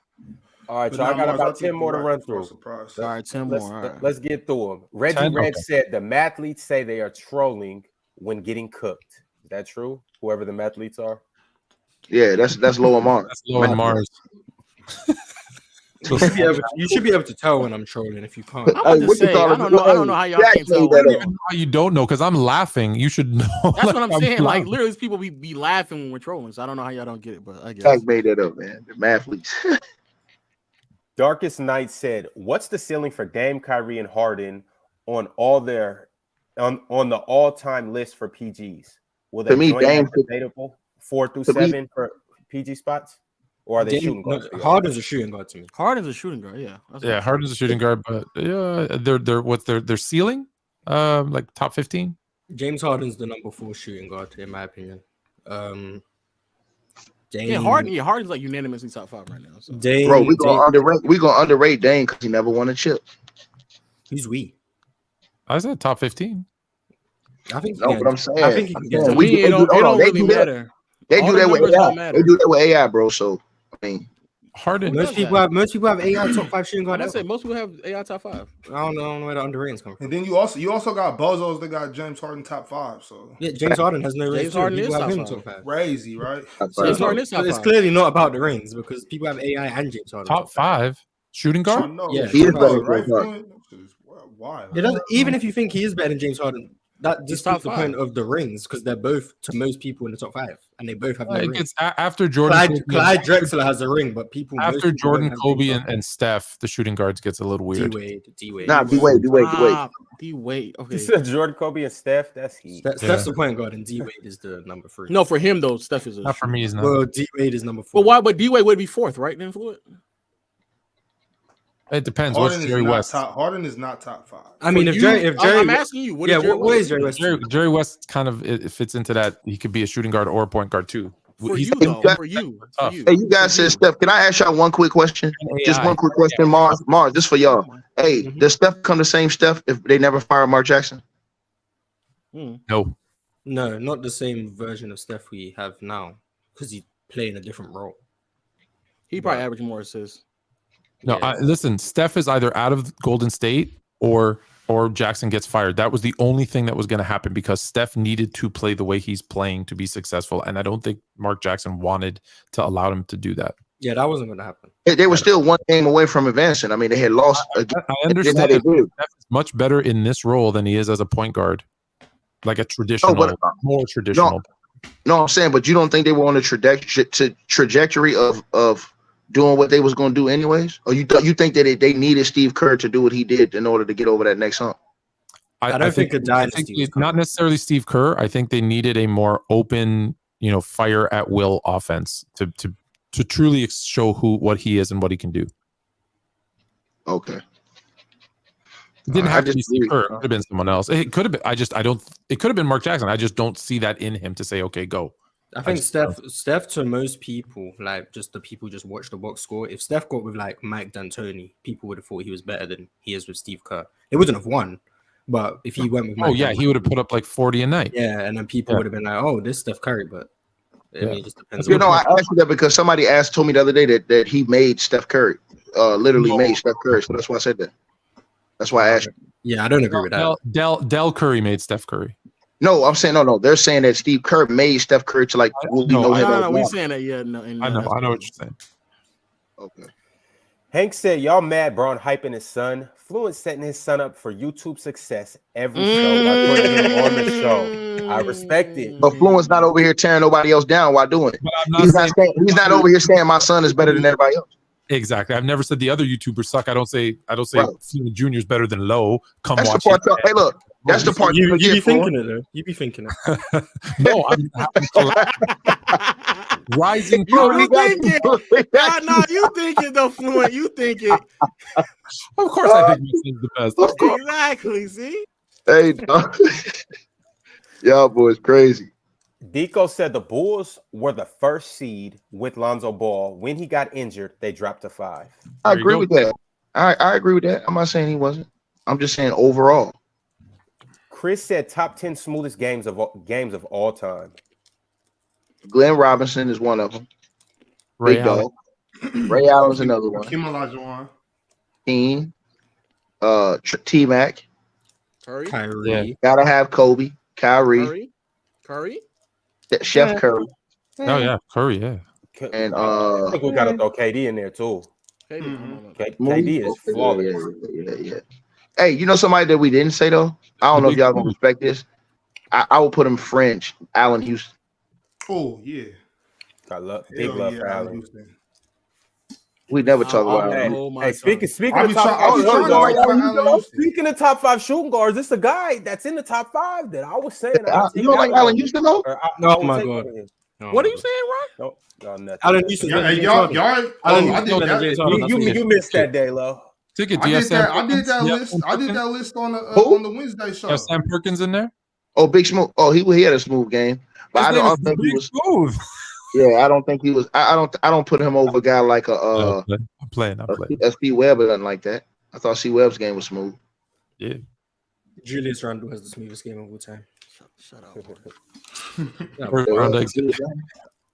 C: All right, so I got about 10 more to run through.
F: All right, 10 more.
C: Let's get through them. Reggie Red said the mathletes say they are trolling when getting cooked. Is that true? Whoever the mathletes are?
G: Yeah, that's low on Marz.
E: That's low on Marz.
J: You should be able to tell when I'm trolling if you can't.
F: I don't know how y'all can't tell.
E: I don't even know how you don't know because I'm laughing. You should know.
F: That's what I'm saying. Like literally, people be laughing when we're trolling. So I don't know how y'all don't get it, but I guess.
G: I made that up, man. The mathletes.
C: Darkest Night said, "What's the ceiling for Dame, Kyrie, and Harden on the all-time list for PGs? Will they join as debatable 4 through 7 for PG spots?" Or are they shooting guards?
J: Harden's a shooting guard to me.
F: Harden's a shooting guard, yeah.
E: Harden's a shooting guard, but what's their ceiling? Like top 15?
J: James Harden's the number 4 shooting guard, in my opinion.
F: Harden's like unanimously top 5 right now. So.
G: Bro, we gonna underrate Dame because he never won a chip.
J: Who's we?
E: I said top 15.
J: I think.
G: No, but I'm saying.
J: I think
F: it don't really matter.
G: They do that with AI. They do that with AI, bro. So I mean,
E: Harden.
J: Most people have AI top 5 shooting guard.
F: I say most people have AI top 5.
J: I don't know where the underratings come from.
A: And then you also got bozos that got James Harden top 5. So
J: yeah, James Harden has no rings.
F: James Harden is
J: top 5.
A: Crazy, right?
F: James Harden is top 5.
J: It's clearly not about the rings because people have AI and James Harden.
E: Top 5 shooting guard.
J: Yeah,
G: he is better,
A: right?
G: Why?
J: Even if you think he is better than James Harden, that just stops the point of the rings because they're both to most people in the top 5, and they both have no rings.
E: After Jordan,
J: Clyde Drexler has a ring, but
E: after Jordan, Kobe, and Steph, the shooting guards gets a little weird.
J: D-Wade.
G: Nah, D-Wade.
F: D-Wade. Okay.
C: You said Jordan, Kobe, and Steph. That's heat.
J: Steph's the point guard, and D-Wade is the number 3.
F: No, for him though, Steph is
E: not for me. Is not.
J: Well, D-Wade is number 4.
F: But why? But D-Wade would be 4th, right? Then Fluent.
E: It depends. What's Jerry West?
A: Harden is not top 5.
J: I mean, if Jerry,
F: I'm asking you, what is Jerry West?
E: Jerry West kind of it fits into that. He could be a shooting guard or a point guard too.
F: For you.
G: Hey, you guys said Steph. Can I ask y'all one quick question? Just one quick question, Marz, just for y'all. Hey, does Steph come the same Steph if they never fire Lamar Jackson?
E: No,
J: not the same version of Steph we have now because he's playing a different role.
F: He probably averaging more assists.
E: No, listen. Steph is either out of Golden State or Jackson gets fired. That was the only thing that was going to happen because Steph needed to play the way he's playing to be successful, and I don't think Mark Jackson wanted to allow him to do that.
J: Yeah, that wasn't going to happen.
G: They were still one game away from advancing. I mean, they had lost.
E: I understand. Steph is much better in this role than he is as a point guard, like a traditional, more traditional.
G: No, I'm saying, but you don't think they were on a trajectory of doing what they was going to do anyways? Or you think that they needed Steve Kerr to do what he did in order to get over that next hump?
J: I don't think a dynasty.
E: It's not necessarily Steve Kerr. I think they needed a more open, fire at will offense to truly show what he is and what he can do.
G: Okay.
E: It didn't have to be Steve Kerr. It could have been someone else. It could have been. It could have been Mark Jackson. I just don't see that in him to say, okay, go.
J: I think Steph to most people, like just the people who just watch the box score, if Steph got with like Mike D'Antoni, people would have thought he was better than he is with Steve Kerr. It wouldn't have won, but if he went with Mike D'Antoni,
E: he would have put up like 40 a night.
J: Yeah, and then people would have been like, oh, this Steph Curry, but it just depends.
G: I asked you that because somebody told me the other day that he made Steph Curry, literally made Steph Curry. So that's why I said that. That's why I asked you.
J: Yeah, I don't agree with that.
E: Del Curry made Steph Curry.
G: No, I'm saying no. They're saying that Steve Kerr made Steph Curry to like.
F: No, we saying that. Yeah, no.
E: I know what you're saying.
G: Okay.
C: Hank said, "Y'all mad, Braun hyping his son. Fluent setting his son up for YouTube success every show by putting him on the show. I respect it.
G: But Fluent's not over here tearing nobody else down while doing it. He's not over here saying my son is better than everybody else.
E: Exactly. I've never said the other YouTubers suck. I don't say Fluent Jr. is better than Low. Come
G: That's
E: watch.
G: Hey, look. That's the part
J: you
G: you
J: be
G: forget,
J: thinking it though. You be thinking it.
E: No, I'm rising.
F: You think it? No, you think it though, Fluent. You think it.
E: Of course, I think Mixon's the best. Of course.
F: Exactly. See?
G: Hey, dog. Y'all boys crazy.
C: Deco said the Bulls were the first seed with Lonzo Ball. When he got injured, they dropped to 5.
G: I agree with that. I agree with that. I'm not saying he wasn't. I'm just saying overall.
C: Chris said top 10 smoothest games of all time.
G: Glenn Robinson is one of them.
E: Ray
G: Big
E: Allen.
G: dog. Ray Allen's another one.
A: Kim Olajuwon.
G: Teen. T-Mac.
F: Curry.
E: Yeah.
G: Gotta have Kobe. Kyrie.
F: Curry.
G: Chef Curry.
E: Oh yeah, Curry. Yeah.
G: And
C: I think we gotta throw KD in there too. KD is flawless.
G: Yeah. Hey, you know somebody that we didn't say though? I don't know if y'all gonna respect this. I would put him French. Allen Houston.
A: Oh yeah.
C: Big love for Allen.
A: Houston.
G: We never talk about him.
C: Hey, speaking of top 5 shooting guards, speaking of top 5 shooting guards, this is a guy that's in the top 5 that I was saying.
G: You don't like Allen Houston though?
J: Oh my god.
F: What are you saying, Ron?
C: No, nothing.
J: Allen Houston.
C: You missed that day, Lo.
E: Ticket.
A: I did that list on the Wednesday show.
E: You have Sam Perkins in there?
G: Oh, Big Smooth. Oh, he had a smooth game, but I don't think he was
E: smooth.
G: Yeah, I don't think he was. I don't put him over a guy like
E: I'm playing.
G: C Webb or nothing like that. I thought C Webb's game was smooth.
E: Yeah.
J: Julius Randle has the smoothest game of all time.
F: Shut up.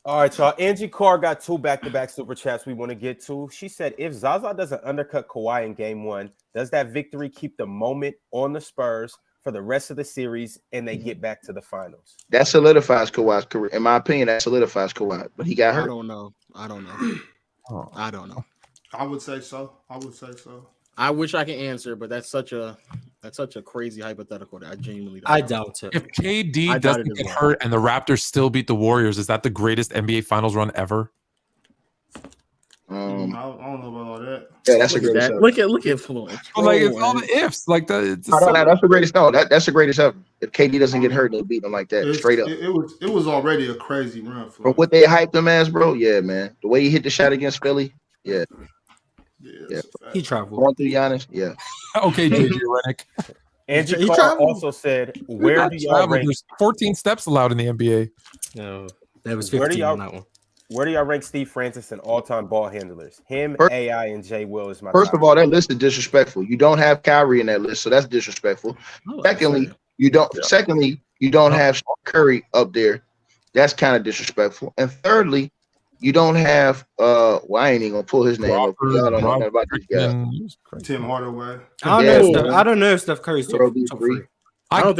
C: All right, y'all. Angie Carr got 2 back-to-back super chats we want to get to. She said, if Zaza doesn't undercut Kawhi in game 1, does that victory keep the moment on the Spurs for the rest of the series and they get back to the finals?
G: That solidifies Kawhi's career. In my opinion, that solidifies Kawhi. But he got hurt.
F: I don't know. I don't know.
A: I would say so.
F: I wish I could answer, but that's such a crazy hypothetical that I genuinely don't
J: I
F: know.
J: doubt it.
E: If KD doesn't get hurt and the Raptors still beat the Warriors, is that the greatest NBA Finals run ever?
A: I don't know about all that.
G: Yeah, that's the greatest ever.
F: Look at Fluent.
E: Like it's all the ifs. Like that.
G: That's the greatest. No, that's the greatest ever. If KD doesn't get hurt, they beat him like that, straight up.
A: It was already a crazy run.
G: From what they hyped him as, bro. Yeah, man. The way he hit the shot against Philly. Yeah.
J: He traveled.
G: Going through Giannis. Yeah.
E: Okay, JJ Redick.
C: Angie Carr also said, where do y'all rank?
E: There's 14 steps allowed in the NBA.
J: No, there was 15 on that one.
C: Where do y'all rank Steve Francis in all-time ball handlers? Him, AI, and Jay Will is my
G: First
C: top.
G: of all, that list is disrespectful. You don't have Kyrie in that list, so that's disrespectful. Secondly, you don't have Curry up there. That's kind of disrespectful. And thirdly, you don't have I ain't even gonna pull his name up. I don't know nothing about this guy.
A: Tim Hardaway.
J: I don't know if Steph Curry's top 3.
E: I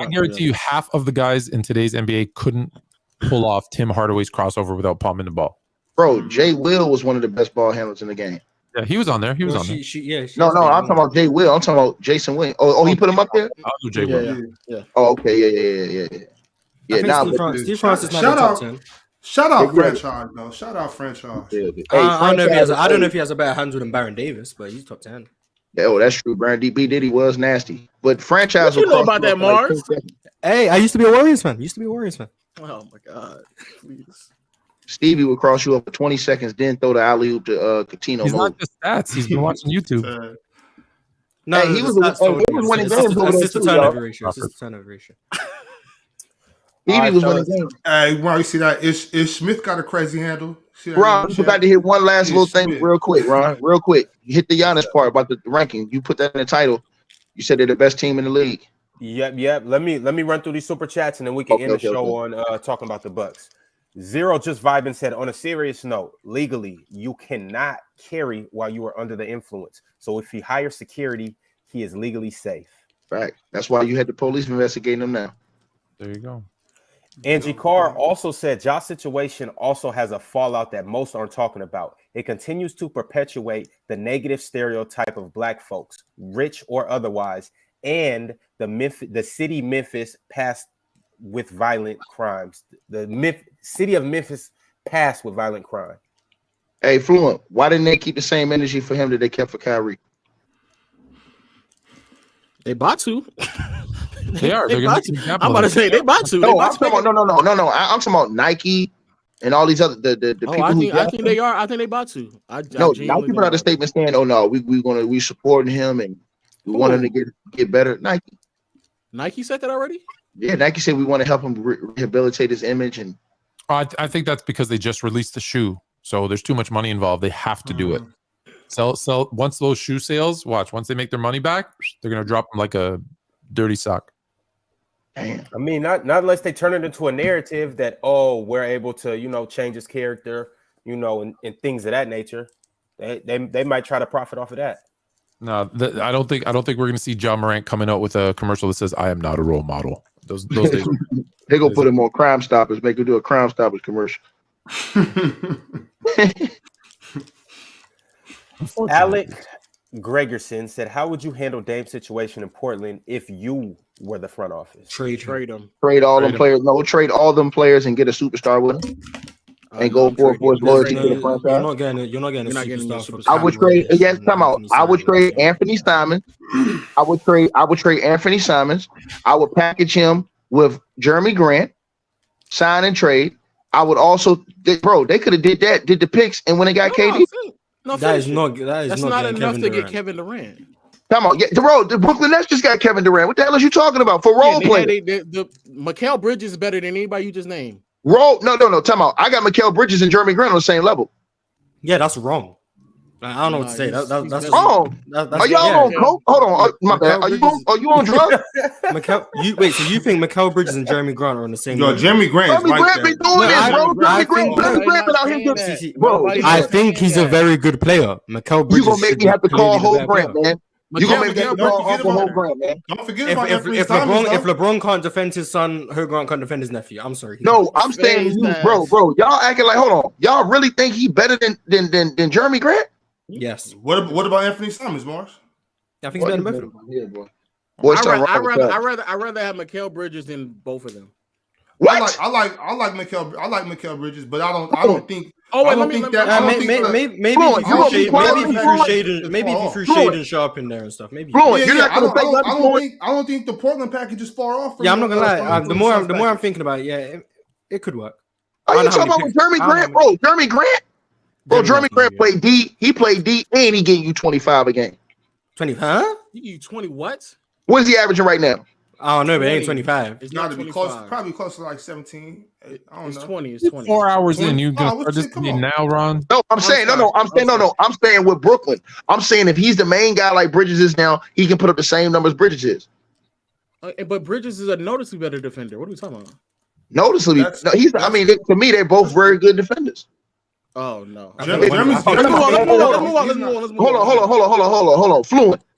E: guarantee you half of the guys in today's NBA couldn't pull off Tim Hardaway's crossover without palming the ball.
G: Bro, Jay Will was one of the best ball handlers in the game.
E: Yeah, he was on there. No,
G: I'm talking about Jay Will. I'm talking about Jason Williams. Oh, he put him up there?
E: I'll do Jay Will.
G: Yeah. Oh, okay. Yeah.
J: Steve Francis not in the top 10.
A: Shout out franchise though. Shout out franchise.
G: Yeah.
J: I don't know if he has a better handle than Baron Davis, but he's top 10.
G: Yeah, that's true. Baron D.B. Diddy was nasty, but franchise.
F: What you know about that, Marz?
J: Hey, I used to be a Warriors fan.
F: Oh my god, please.
G: Stevie would cross you up for 20 seconds, then throw the alley oop to Coutinho.
E: He's not just stats. He's been watching YouTube.
J: No,
G: he was winning games over there.
J: It's the turnover ratio.
G: Stevie was winning games.
A: Hey, Ron, you see that? Ish Smith got a crazy handle.
G: Ron, you forgot to hit one last little thing real quick, Ron. Real quick. You hit the Giannis part about the ranking. You put that in the title. You said they're the best team in the league.
C: Yep. Let me run through these super chats and then we can end the show on talking about the Bucks. Zero just vibing said, on a serious note, legally, you cannot carry while you are under the influence. So if he hires security, he is legally safe.
G: Right. That's why you had the police investigating him now.
E: There you go.
C: Angie Carr also said, Josh's situation also has a fallout that most aren't talking about. It continues to perpetuate the negative stereotype of black folks, rich or otherwise, and the city Memphis passed with violent crimes. The city of Memphis passed with violent crime.
G: Hey, Fluent, why didn't they keep the same energy for him that they kept for Kyrie?
F: They about to.
E: They are. They're going to.
F: I'm about to say they about to.
G: No, I'm talking about no. I'm talking about Nike and all these other the people.
F: I think they are. I think they about to.
G: Nike put out a statement saying, "Oh no, we supporting him and we want him to get better." Nike
F: said that already.
G: Yeah, Nike said we want to help him rehabilitate his image and.
E: I think that's because they just released the shoe, so there's too much money involved. They have to do it. Sell. Once those shoe sales, once they make their money back, they're gonna drop them like a dirty sock.
C: Damn. I mean, not unless they turn it into a narrative that we're able to change his character, and things of that nature. They might try to profit off of that.
E: No, I don't think we're gonna see John Morant coming out with a commercial that says "I am not a role model." Those days.
G: They gonna put him on Crime Stoppers. Make him do a Crime Stoppers commercial.
C: Alec Gregerson said, "How would you handle Dame's situation in Portland if you were the front office?"
F: Trade him.
G: Trade all them players. No, trade all them players and get a superstar with him. And go for his loyalty to the franchise.
J: You're not getting a superstar.
G: I would trade. Yes, come out. I would trade Anthony Simons. I would trade Anthony Simons. I would package him with Jeremy Grant, sign and trade. I would also, they could have did the picks, and when they got KD,
F: that's not enough to get Kevin Durant.
G: Come on, the Brooklyn Nets just got Kevin Durant. What the hell is you talking about for role play?
F: The Mikal Bridges is better than anybody you just named.
G: No. Time out. I got Mikal Bridges and Jeremy Grant on the same level.
J: Yeah, that's wrong. I don't know what to say. That's
G: wrong. Are y'all on coke? Hold on, my bad. Are you on drugs?
J: So you think Mikal Bridges and Jeremy Grant are on the same?
A: Yo, Jeremy Grant been doing
G: this, bro. Jeremy Grant been out here doing, bro.
J: I think he's a very good player. Mikal Bridges.
G: You gonna make me have to call Hope Grant, man. You gonna make me have to call Uncle Hope Grant, man.
A: Don't forget about
J: if LeBron can't defend his son, Ho Grant can't defend his nephew. I'm sorry.
G: No, I'm saying you, bro. Y'all acting like, hold on. Y'all really think he better than Jeremy Grant?
J: Yes.
A: What about Anthony Simons, Marz?
J: I think he's better than both of them.
F: I'd rather have Mikal Bridges than both of them.
G: What?
A: I like Mikal Bridges, but I don't think.
J: Maybe if you threw Shaden Sharp in there and stuff. Maybe.
A: I don't think the Portland package is far off.
J: I'm not gonna lie. The more I'm thinking about it, it could work.
G: Are you talking about Jeremy Grant, bro? Jeremy Grant. Bro, Jeremy Grant played D. He played D, and he getting you 25 a game.
J: 20, huh?
F: He give you 20 what?
G: What is he averaging right now?
J: I don't know, but it ain't 25.
A: It's not to be close. Probably close to like 17. I don't know.
F: 20. It's 20.
E: 4 hours in, you can start this game now, Ron.
G: No, I'm saying I'm saying with Brooklyn. I'm saying if he's the main guy like Bridges is now, he can put up the same numbers Bridges is.
F: But Bridges is a noticeably better defender. What are we talking about?
G: Noticeably, to me, they're both very good defenders.
F: Oh no!
G: Let's move on. Hold on.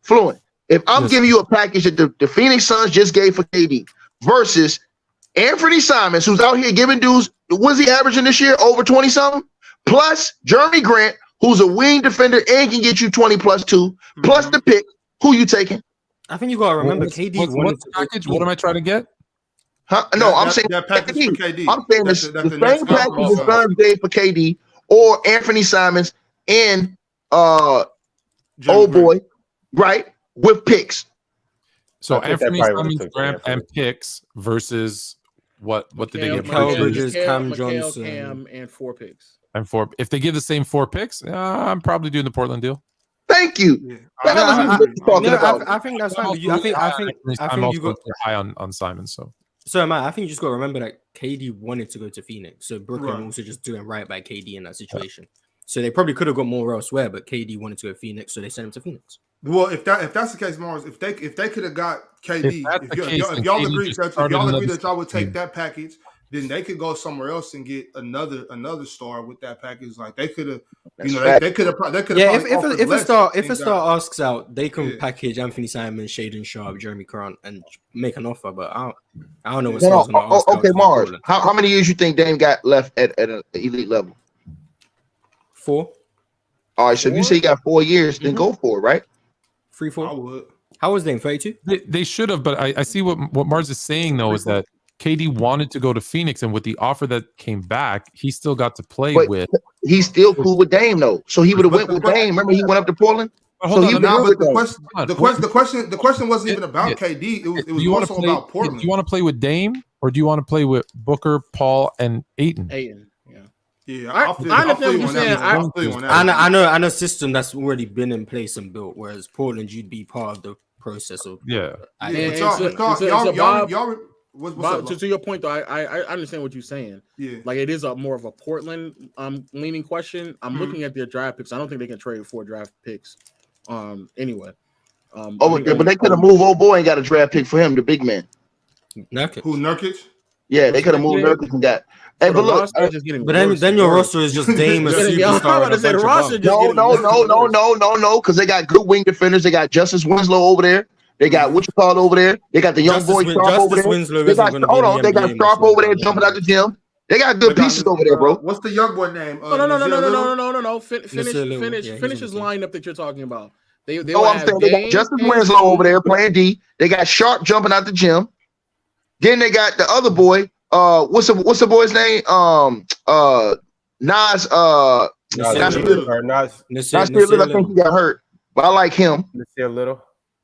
G: Fluent. If I'm giving you a package that the Phoenix Suns just gave for KD versus Anthony Simons, who's out here giving dudes, what's he averaging this year? Over 20 something. Plus Jeremy Grant, who's a wing defender and can get you 20 plus 2, plus the pick. Who you taking?
J: I think you gotta remember KD.
E: What's the package? What am I trying to get?
G: Huh? No, I'm saying
A: that package for KD.
G: I'm saying the same package the Suns gave for KD. Or Anthony Simons and old boy, right? With picks.
E: So Anthony Simons, Grant, and picks versus what did they give?
J: Mikal Bridges, Cam Johnson,
F: and 4 picks.
E: And 4. If they give the same 4 picks, I'm probably doing the Portland deal.
G: Thank you.
J: I think that's fine. I think you got
E: high on Simons.
J: So Matt, I think you just got to remember that KD wanted to go to Phoenix, so Brooklyn also just doing right by KD in that situation. So they probably could have got more elsewhere, but KD wanted to go to Phoenix, so they sent him to Phoenix.
A: Well, if that's the case, Marz, if they could have got KD, if y'all agree that y'all would take that package, then they could go somewhere else and get another star with that package. Like they could have, they could have.
J: Yeah, if a star asks out, they can package Anthony Simons, Shaden Sharp, Jeremy Grant, and make an offer. But I don't know what star's going to ask.
G: Okay, Marz, how many years you think Dame got left at an elite level?
J: 4.
G: All right, so if you say you got 4 years, then go for it, right?
J: 3, 4.
A: I would.
J: How was Dame? 32?
E: They should have, but I see what Marz is saying though is that KD wanted to go to Phoenix, and with the offer that came back, he still got to play with.
G: He's still cool with Dame though, so he would have went with Dame. Remember, he went up to Portland.
B: So he
A: the question wasn't even about KD. It was also about Portland.
E: Do you want to play with Dame or do you want to play with Booker, Paul, and Ayton?
A: Yeah,
F: I understand what you're saying.
J: I know a system that's already been in place and built. Whereas Portland, you'd be part of the process of.
E: Yeah.
F: To your point, though, I understand what you're saying.
A: Yeah,
F: like it is more of a Portland leaning question. I'm looking at their draft picks. I don't think they can trade 4 draft picks. Anyway.
G: But they could have moved old boy and got a draft pick for him, the big man.
J: Nurkic.
A: Who, Nurkic?
G: Yeah, they could have moved Nurkic and got. Hey, but look,
J: then your roster is just Dame and superstar.
G: No, because they got good wing defenders. They got Justice Winslow over there. They got what you call over there. They got the young boy Sharp over there. They got Sharp over there jumping out the gym. They got good pieces over there, bro.
A: What's the young boy name?
F: No. Finish his lineup that you're talking about. I'm
G: saying they got Justice Winslow over there playing D. They got Sharp jumping out the gym. Then they got the other boy. What's the boy's name? Nas. Nasir Little. I think he got hurt, but I like him.
C: Nasir Little.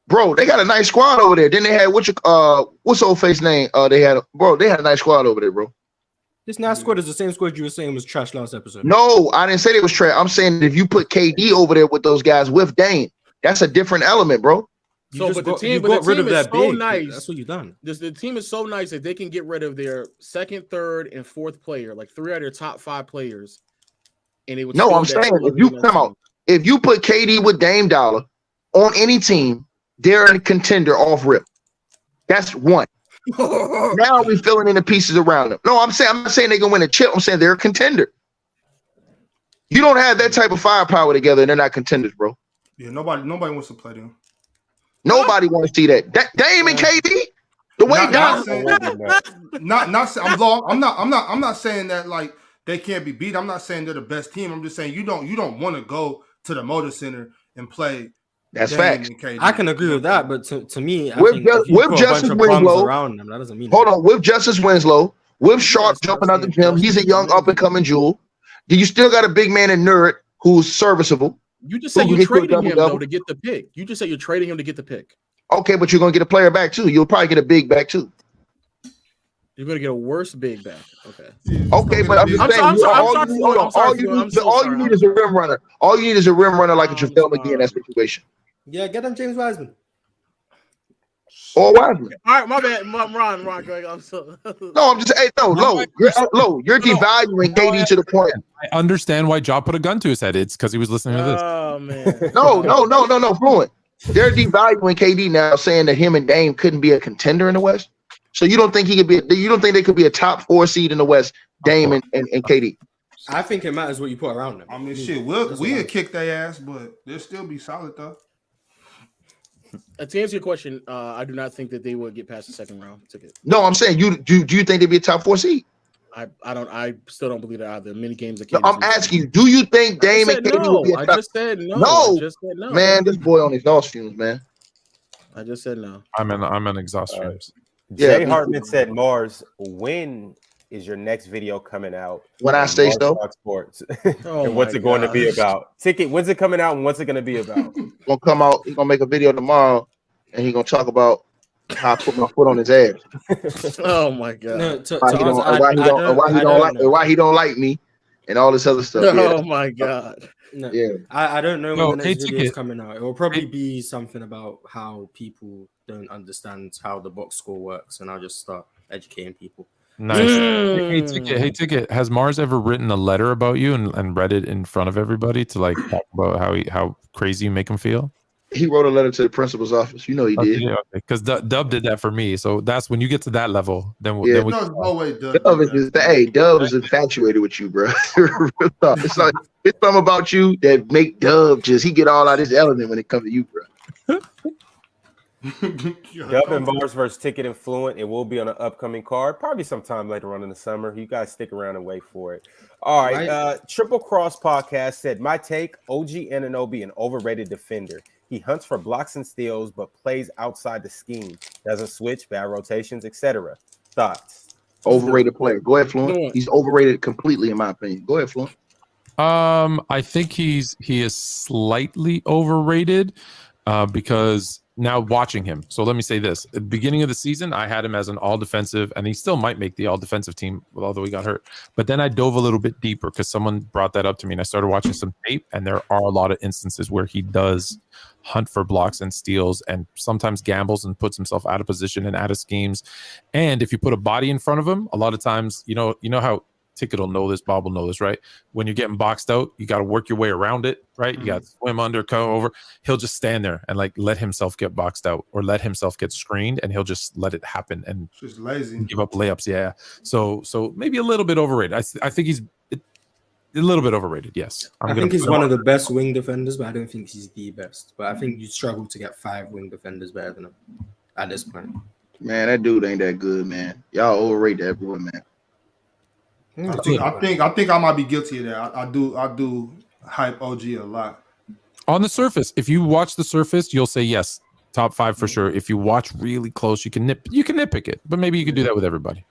G: Bro, they got a nice squad over there. Then they had what's old face name? They had a nice squad over there, bro.
J: This nice squad is the same squad you were saying was trash last episode.
G: No, I didn't say they was trash. I'm saying if you put KD over there with those guys with Dame, that's a different element, bro.
F: The team is so nice.
J: That's what you've done.
F: The team is so nice that they can get rid of their second, third, and fourth player, like 3 out of their top 5 players. And it would.
G: No, I'm saying if you put KD with Dame Dollar on any team, they're a contender off rip. That's one. Now we filling in the pieces around them. No, I'm not saying they can win a chip. I'm saying they're a contender. You don't have that type of firepower together, and they're not contenders, bro.
A: Yeah, nobody wants to play them.
G: Nobody wants to see that. Dame and KD, the way
A: I'm not saying that like they can't be beat. I'm not saying they're the best team. I'm just saying you don't want to go to the Motor Center and play.
G: That's facts.
J: I can agree with that, but to me,
G: with Justice Winslow
J: around them, that doesn't mean.
G: Hold on, with Justice Winslow, with Sharp jumping out the gym, he's a young up and coming jewel. Do you still got a big man in Nerd who's serviceable?
F: You just said you're trading him though to get the pick. You just said you're trading him to get the pick.
G: Okay, but you're gonna get a player back too. You'll probably get a big back too.
F: You're gonna get a worse big back. Okay.
G: Okay, but I'm just saying all you need is a rim runner. All you need is a rim runner like a JaVale McGee in that situation.
J: Yeah, get them James Wiseman.
G: Or Wiseman.
F: All right, my bad. Ron, Greg. I'm so.
G: No, I'm just low. You're devaluing KD to the point.
E: I understand why Ja put a gun to his head. It's because he was listening to this.
F: Oh man.
G: No, Fluent. They're devaluing KD now, saying that him and Dame couldn't be a contender in the West. So you don't think he could be? You don't think they could be a top 4 seed in the West? Dame and KD.
J: I think it matters what you put around them.
A: I mean, shit, we'll kick their ass, but they'll still be solid though.
F: To answer your question, I do not think that they would get past the second round ticket.
G: No, I'm saying do you think they'd be a top 4 seed?
F: I still don't believe that either. Many games.
G: I'm asking you, do you think Dame and KD will be a top?
F: I just said no.
G: Man, this boy on his nose fumes, man.
F: I just said no.
E: I'm in exhaust fumes.
C: Jay Hartman said, Marz, when is your next video coming out?
G: When I say so.
C: Sports. And what's it going to be about? Ticket, when's it coming out and what's it going to be about?
G: Gonna come out, he's gonna make a video tomorrow and he's gonna talk about how I put my foot on his ass.
F: Oh my god.
G: Why he don't like me and all this other stuff.
F: Oh my god.
J: No, yeah, I don't know when the next video is coming out. It will probably be something about how people don't understand how the box score works, and I'll just start educating people.
E: Nice. Hey, Ticket. Has Marz ever written a letter about you and read it in front of everybody to like talk about how crazy you make him feel?
G: He wrote a letter to the principal's office. You know he did.
E: Because Dub did that for me. So that's when you get to that level. Then we.
G: Dub is infatuated with you, bro. It's like it's something about you that make Dub he get all out his element when it comes to you, bro.
C: Dub and Marz versus Ticket and Fluent. It will be on an upcoming card, probably sometime later on in the summer. You guys stick around and wait for it. All right. Triple Cross Podcast said, my take, OG Anunoby, an overrated defender. He hunts for blocks and steals, but plays outside the scheme. Doesn't switch, bad rotations, etc. Thoughts?
G: Overrated player. Go ahead, Fluent. He's overrated completely, in my opinion. Go ahead, Fluent.
E: I think he is slightly overrated because now watching him. So let me say this: at the beginning of the season, I had him as an all defensive, and he still might make the all defensive team, although he got hurt. But then I dove a little bit deeper because someone brought that up to me, and I started watching some tape, and there are a lot of instances where he does hunt for blocks and steals, and sometimes gambles and puts himself out of position and out of schemes. And if you put a body in front of him, a lot of times, you know how Ticket will know this, Bob will know this, right? When you're getting boxed out, you got to work your way around it, right? You got to swim under, come over. He'll just stand there and like let himself get boxed out or let himself get screened, and he'll just let it happen and
A: just lazy,
E: give up layups. Yeah. So maybe a little bit overrated. I think he's a little bit overrated. Yes.
J: I think he's one of the best wing defenders, but I don't think he's the best. But I think you struggle to get 5 wing defenders better than him at this point.
G: Man, that dude ain't that good, man. Y'all overrate that boy, man.
A: I think I might be guilty of that. I do hype OG a lot.
E: On the surface, if you watch the surface, you'll say yes, top 5 for sure. If you watch really close, you can nitpick it, but maybe you can do that with everybody.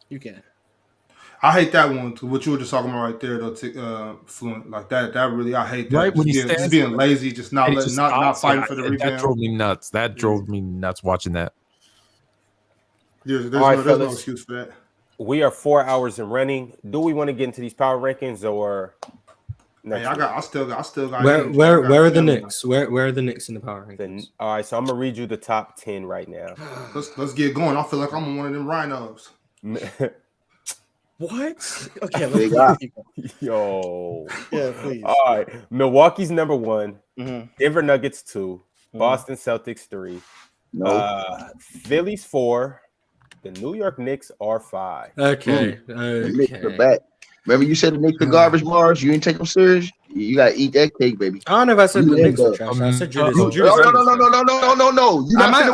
F: You can.
A: I hate that one too. What you were just talking about right there, though, Fluent, like that. That really, I hate that.
E: Right when
A: just being lazy, just not fighting for the rebound.
E: That drove me nuts. That drove me nuts watching that.
A: There's no excuse for that.
C: We are 4 hours and running. Do we want to get into these power rankings or?
A: I still got.
J: Where are the Knicks? Where are the Knicks in the power rankings?
C: All right, so I'm gonna read you the top 10 right now.
A: Let's get going. I feel like I'm one of them rhinos.
F: What? Okay,
C: yo.
F: Yeah, please.
C: All right, Milwaukee's number 1, Denver Nuggets 2, Boston Celtics 3, Phillies 4. The New York Knicks are 5.
J: Okay.
G: The Knicks are back. Remember you said the Knicks are garbage, Marz? You didn't take them serious? You got to eat that cake, baby.
J: I don't know if I said the Knicks are trash. I said Julius.
G: No. You're not going to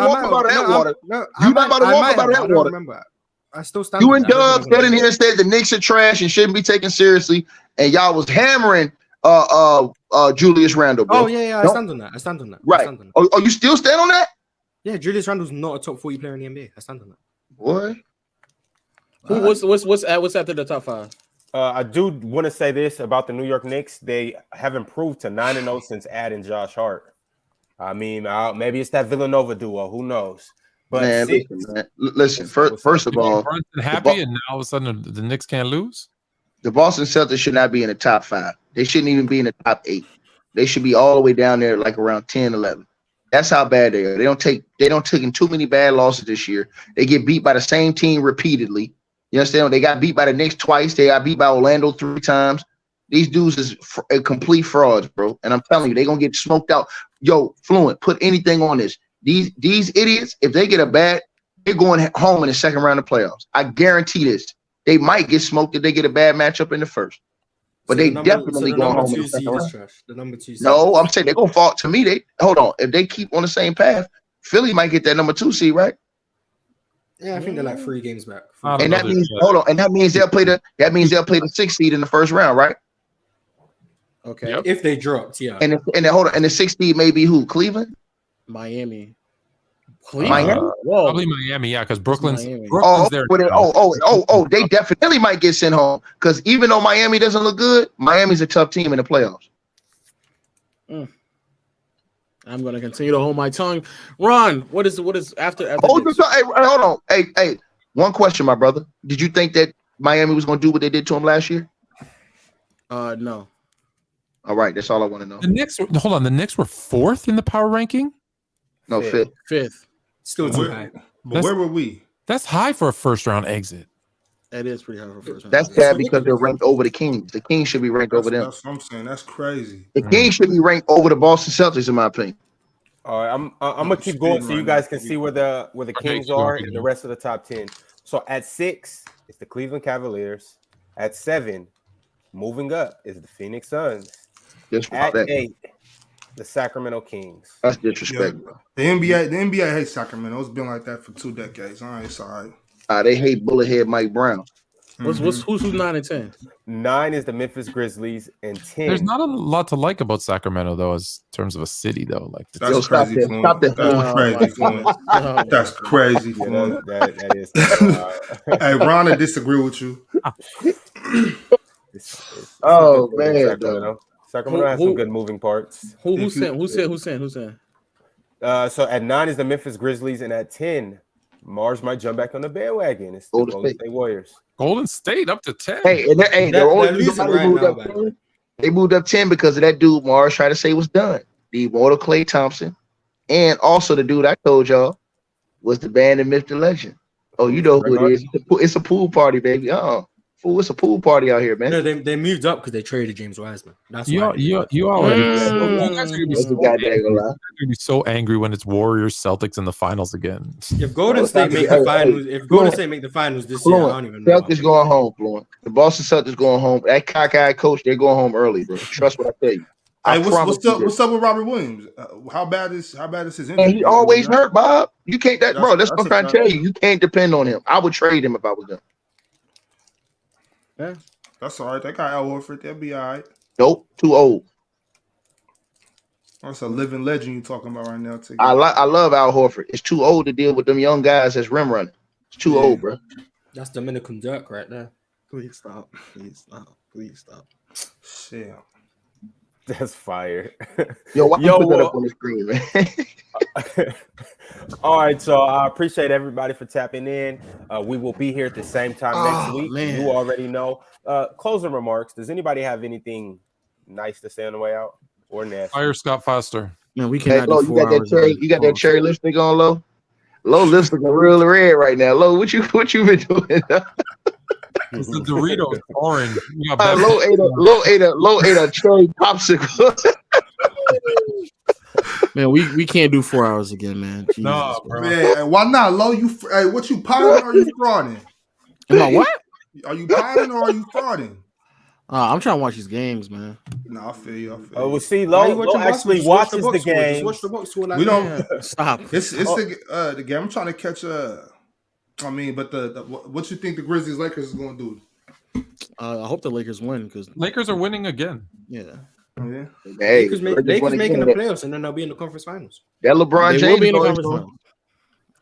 G: walk about that water. You're not about to walk about that water.
J: Remember. I still stand.
G: You and Dub stood in here and said the Knicks are trash and shouldn't be taken seriously, and y'all was hammering Julius Randle, bro.
J: Oh, yeah. I stand on that.
G: Right. Oh, you still stand on that?
J: Yeah, Julius Randle's not a top 40 player in the NBA. I stand on that.
G: Boy.
F: What's after the top 5?
C: I do want to say this about the New York Knicks. They have improved to 9-0 since adding Josh Hart. I mean, maybe it's that Villanova duo. Who knows? But
G: man, listen. First of all,
E: happy, and now all of a sudden the Knicks can't lose.
G: The Boston Celtics should not be in the top 5. They shouldn't even be in the top 8. They should be all the way down there, like around 10, 11. That's how bad they are. They don't take in too many bad losses this year. They get beat by the same team repeatedly. You understand? They got beat by the Knicks twice. They got beat by Orlando 3 times. These dudes is complete frauds, bro. And I'm telling you, they're gonna get smoked out. Yo, Fluent, put anything on this. These idiots, if they get a bad, they're going home in the second round of playoffs. I guarantee this. They might get smoked if they get a bad matchup in the first. But they definitely going home in the second round.
J: The number 2 seed.
G: No, I'm saying they're gonna fall to me. Hold on. If they keep on the same path, Philly might get that number 2 seed, right?
J: Yeah, I think they're like 3 games back.
G: And that means and that means they'll play the 6th seed in the first round, right?
F: Okay.
J: Yep. If they dropped, yeah.
G: And the 6th seed may be who? Cleveland?
F: Miami.
G: Miami?
E: Probably Miami, yeah, because Brooklyn's there.
G: They definitely might get sent home. Because even though Miami doesn't look good, Miami's a tough team in the playoffs.
F: I'm gonna continue to hold my tongue. Ron, what is after
G: hold on. Hey, one question, my brother. Did you think that Miami was gonna do what they did to him last year?
F: No.
G: All right, that's all I want to know.
E: The Knicks were 4th in the power ranking?
G: No, 5th.
F: 5th.
J: Still too high.
A: But where were we?
E: That's high for a first round exit.
F: That is pretty high for a first round.
G: That's bad because they're ranked over the Kings. The Kings should be ranked over them.
A: That's what I'm saying. That's crazy.
G: The Kings should be ranked over the Boston Celtics, in my opinion.
C: All right, I'm gonna keep going so you guys can see where the Kings are in the rest of the top 10. So at 6, it's the Cleveland Cavaliers. At 7, moving up is the Phoenix Suns. At 8, the Sacramento Kings.
G: That's disrespectful.
A: The NBA hates Sacramento. It's been like that for 2 decades. All right, it's all right.
G: They hate bullethead Mike Brown.
F: Who's 9 and 10?
C: 9 is the Memphis Grizzlies, and 10.
E: There's not a lot to like about Sacramento, though, as terms of a city, though. Like
A: that's crazy. Stop that. That's crazy.
C: That is.
A: Hey, Ron, I disagree with you.
C: The It's
G: Oh,
C: some good team in
G: man,
C: Sacramento. Sacramento has some good moving parts.
F: Who's saying?
C: So at 9 is the Memphis Grizzlies, and at 10, Marz might jump back on the bandwagon. It's the Golden State Warriors.
E: Golden State up to 10.
G: Hey, they're losing right now, man. They moved up 10 because of that dude Marz tried to say was done. The immortal Klay Thompson, and also the dude I told y'all was the band and myth the legend. Oh, you know who it is? It's a pool party, baby. Fool, it's a pool party out here, man.
J: No, they moved up because they traded James Wiseman. That's
E: you
J: why.
E: You already. You guys are gonna be so angry when it's Warriors Celtics in the finals again.
J: If Golden State make the finals, this year, I don't even know.
G: Celtics going home, Fluent. The Boston Celtics going home. That cockeyed coach, they're going home early, bro. Trust what I tell you.
A: Hey, what's up with Robert Williams? How bad is his injury?
G: And he always hurt, Bob. You can't bro. That's what I'm trying to tell you. You can't depend on him. I would trade him if I was them.
A: Yeah, that's all right. They got Al Horford. They'll be all right.
G: Nope, too old.
A: That's a living legend you're talking about right now.
G: I love Al Horford. It's too old to deal with them young guys as rim running. It's too old, bro.
J: That's Dominican Dirk right there.
F: Please stop.
A: Shit.
C: That's fire.
G: Why you put that up on the screen, man?
C: All right, so I appreciate everybody for tapping in. We will be here at the same time next week. Man. You already know. Closing remarks. Does anybody have anything nice to say on the way out or nasty?
E: Fire Scott Foster.
F: Man, we cannot
G: do 4 hours. You got that cherry lipstick on, Low? Low lipstick is real red right now. Low, what you been doing?
E: It's the Doritos orange.
G: Low ate a cherry popsicle.
F: Man, we can't do 4 hours again, man. Jesus,
E: no, bro.
A: Man, why not, Low? What you potting or are you frauding?
F: Am I what?
A: Are you potting or are you frauding?
F: I'm trying to watch these games, man.
A: No, I feel you.
C: Well, see, Low actually watches the game.
J: Watch the box score.
A: We don't
F: stop.
A: It's the game. I'm trying to catch but what you think the Grizzlies Lakers is going to do?
F: I hope the Lakers win because
E: Lakers are winning again.
F: Yeah.
A: Yeah.
G: Hey,
J: Lakers making the playoffs and then they'll be in the conference finals.
G: That LeBron James
F: will be in the conference finals.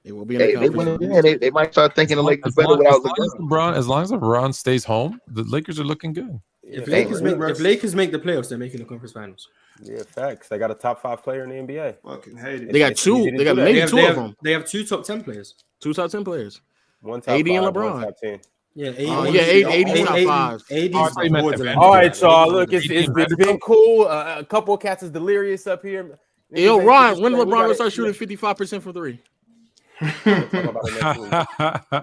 F: They will be in the conference finals.
G: They might start thinking the Lakers better without LeBron.
E: As long as LeBron stays home, the Lakers are looking good.
J: If Lakers make the playoffs, they're making the conference finals.
C: Yeah, facts. They got a top 5 player in the NBA.
A: Fucking hate it.
F: They got two. They got maybe two of them.
J: They have 2 top 10 players.
F: 2 top 10 players.
C: One top
F: 80
C: 5,
F: and LeBron.
C: one top 10.
J: Yeah,
F: 80 top 5.
C: All right, y'all. Look, it's been cool. A couple of cats is delirious up here.
F: Yo, Ron, when LeBron will start shooting 55% from 3?
C: We'll talk about it next week.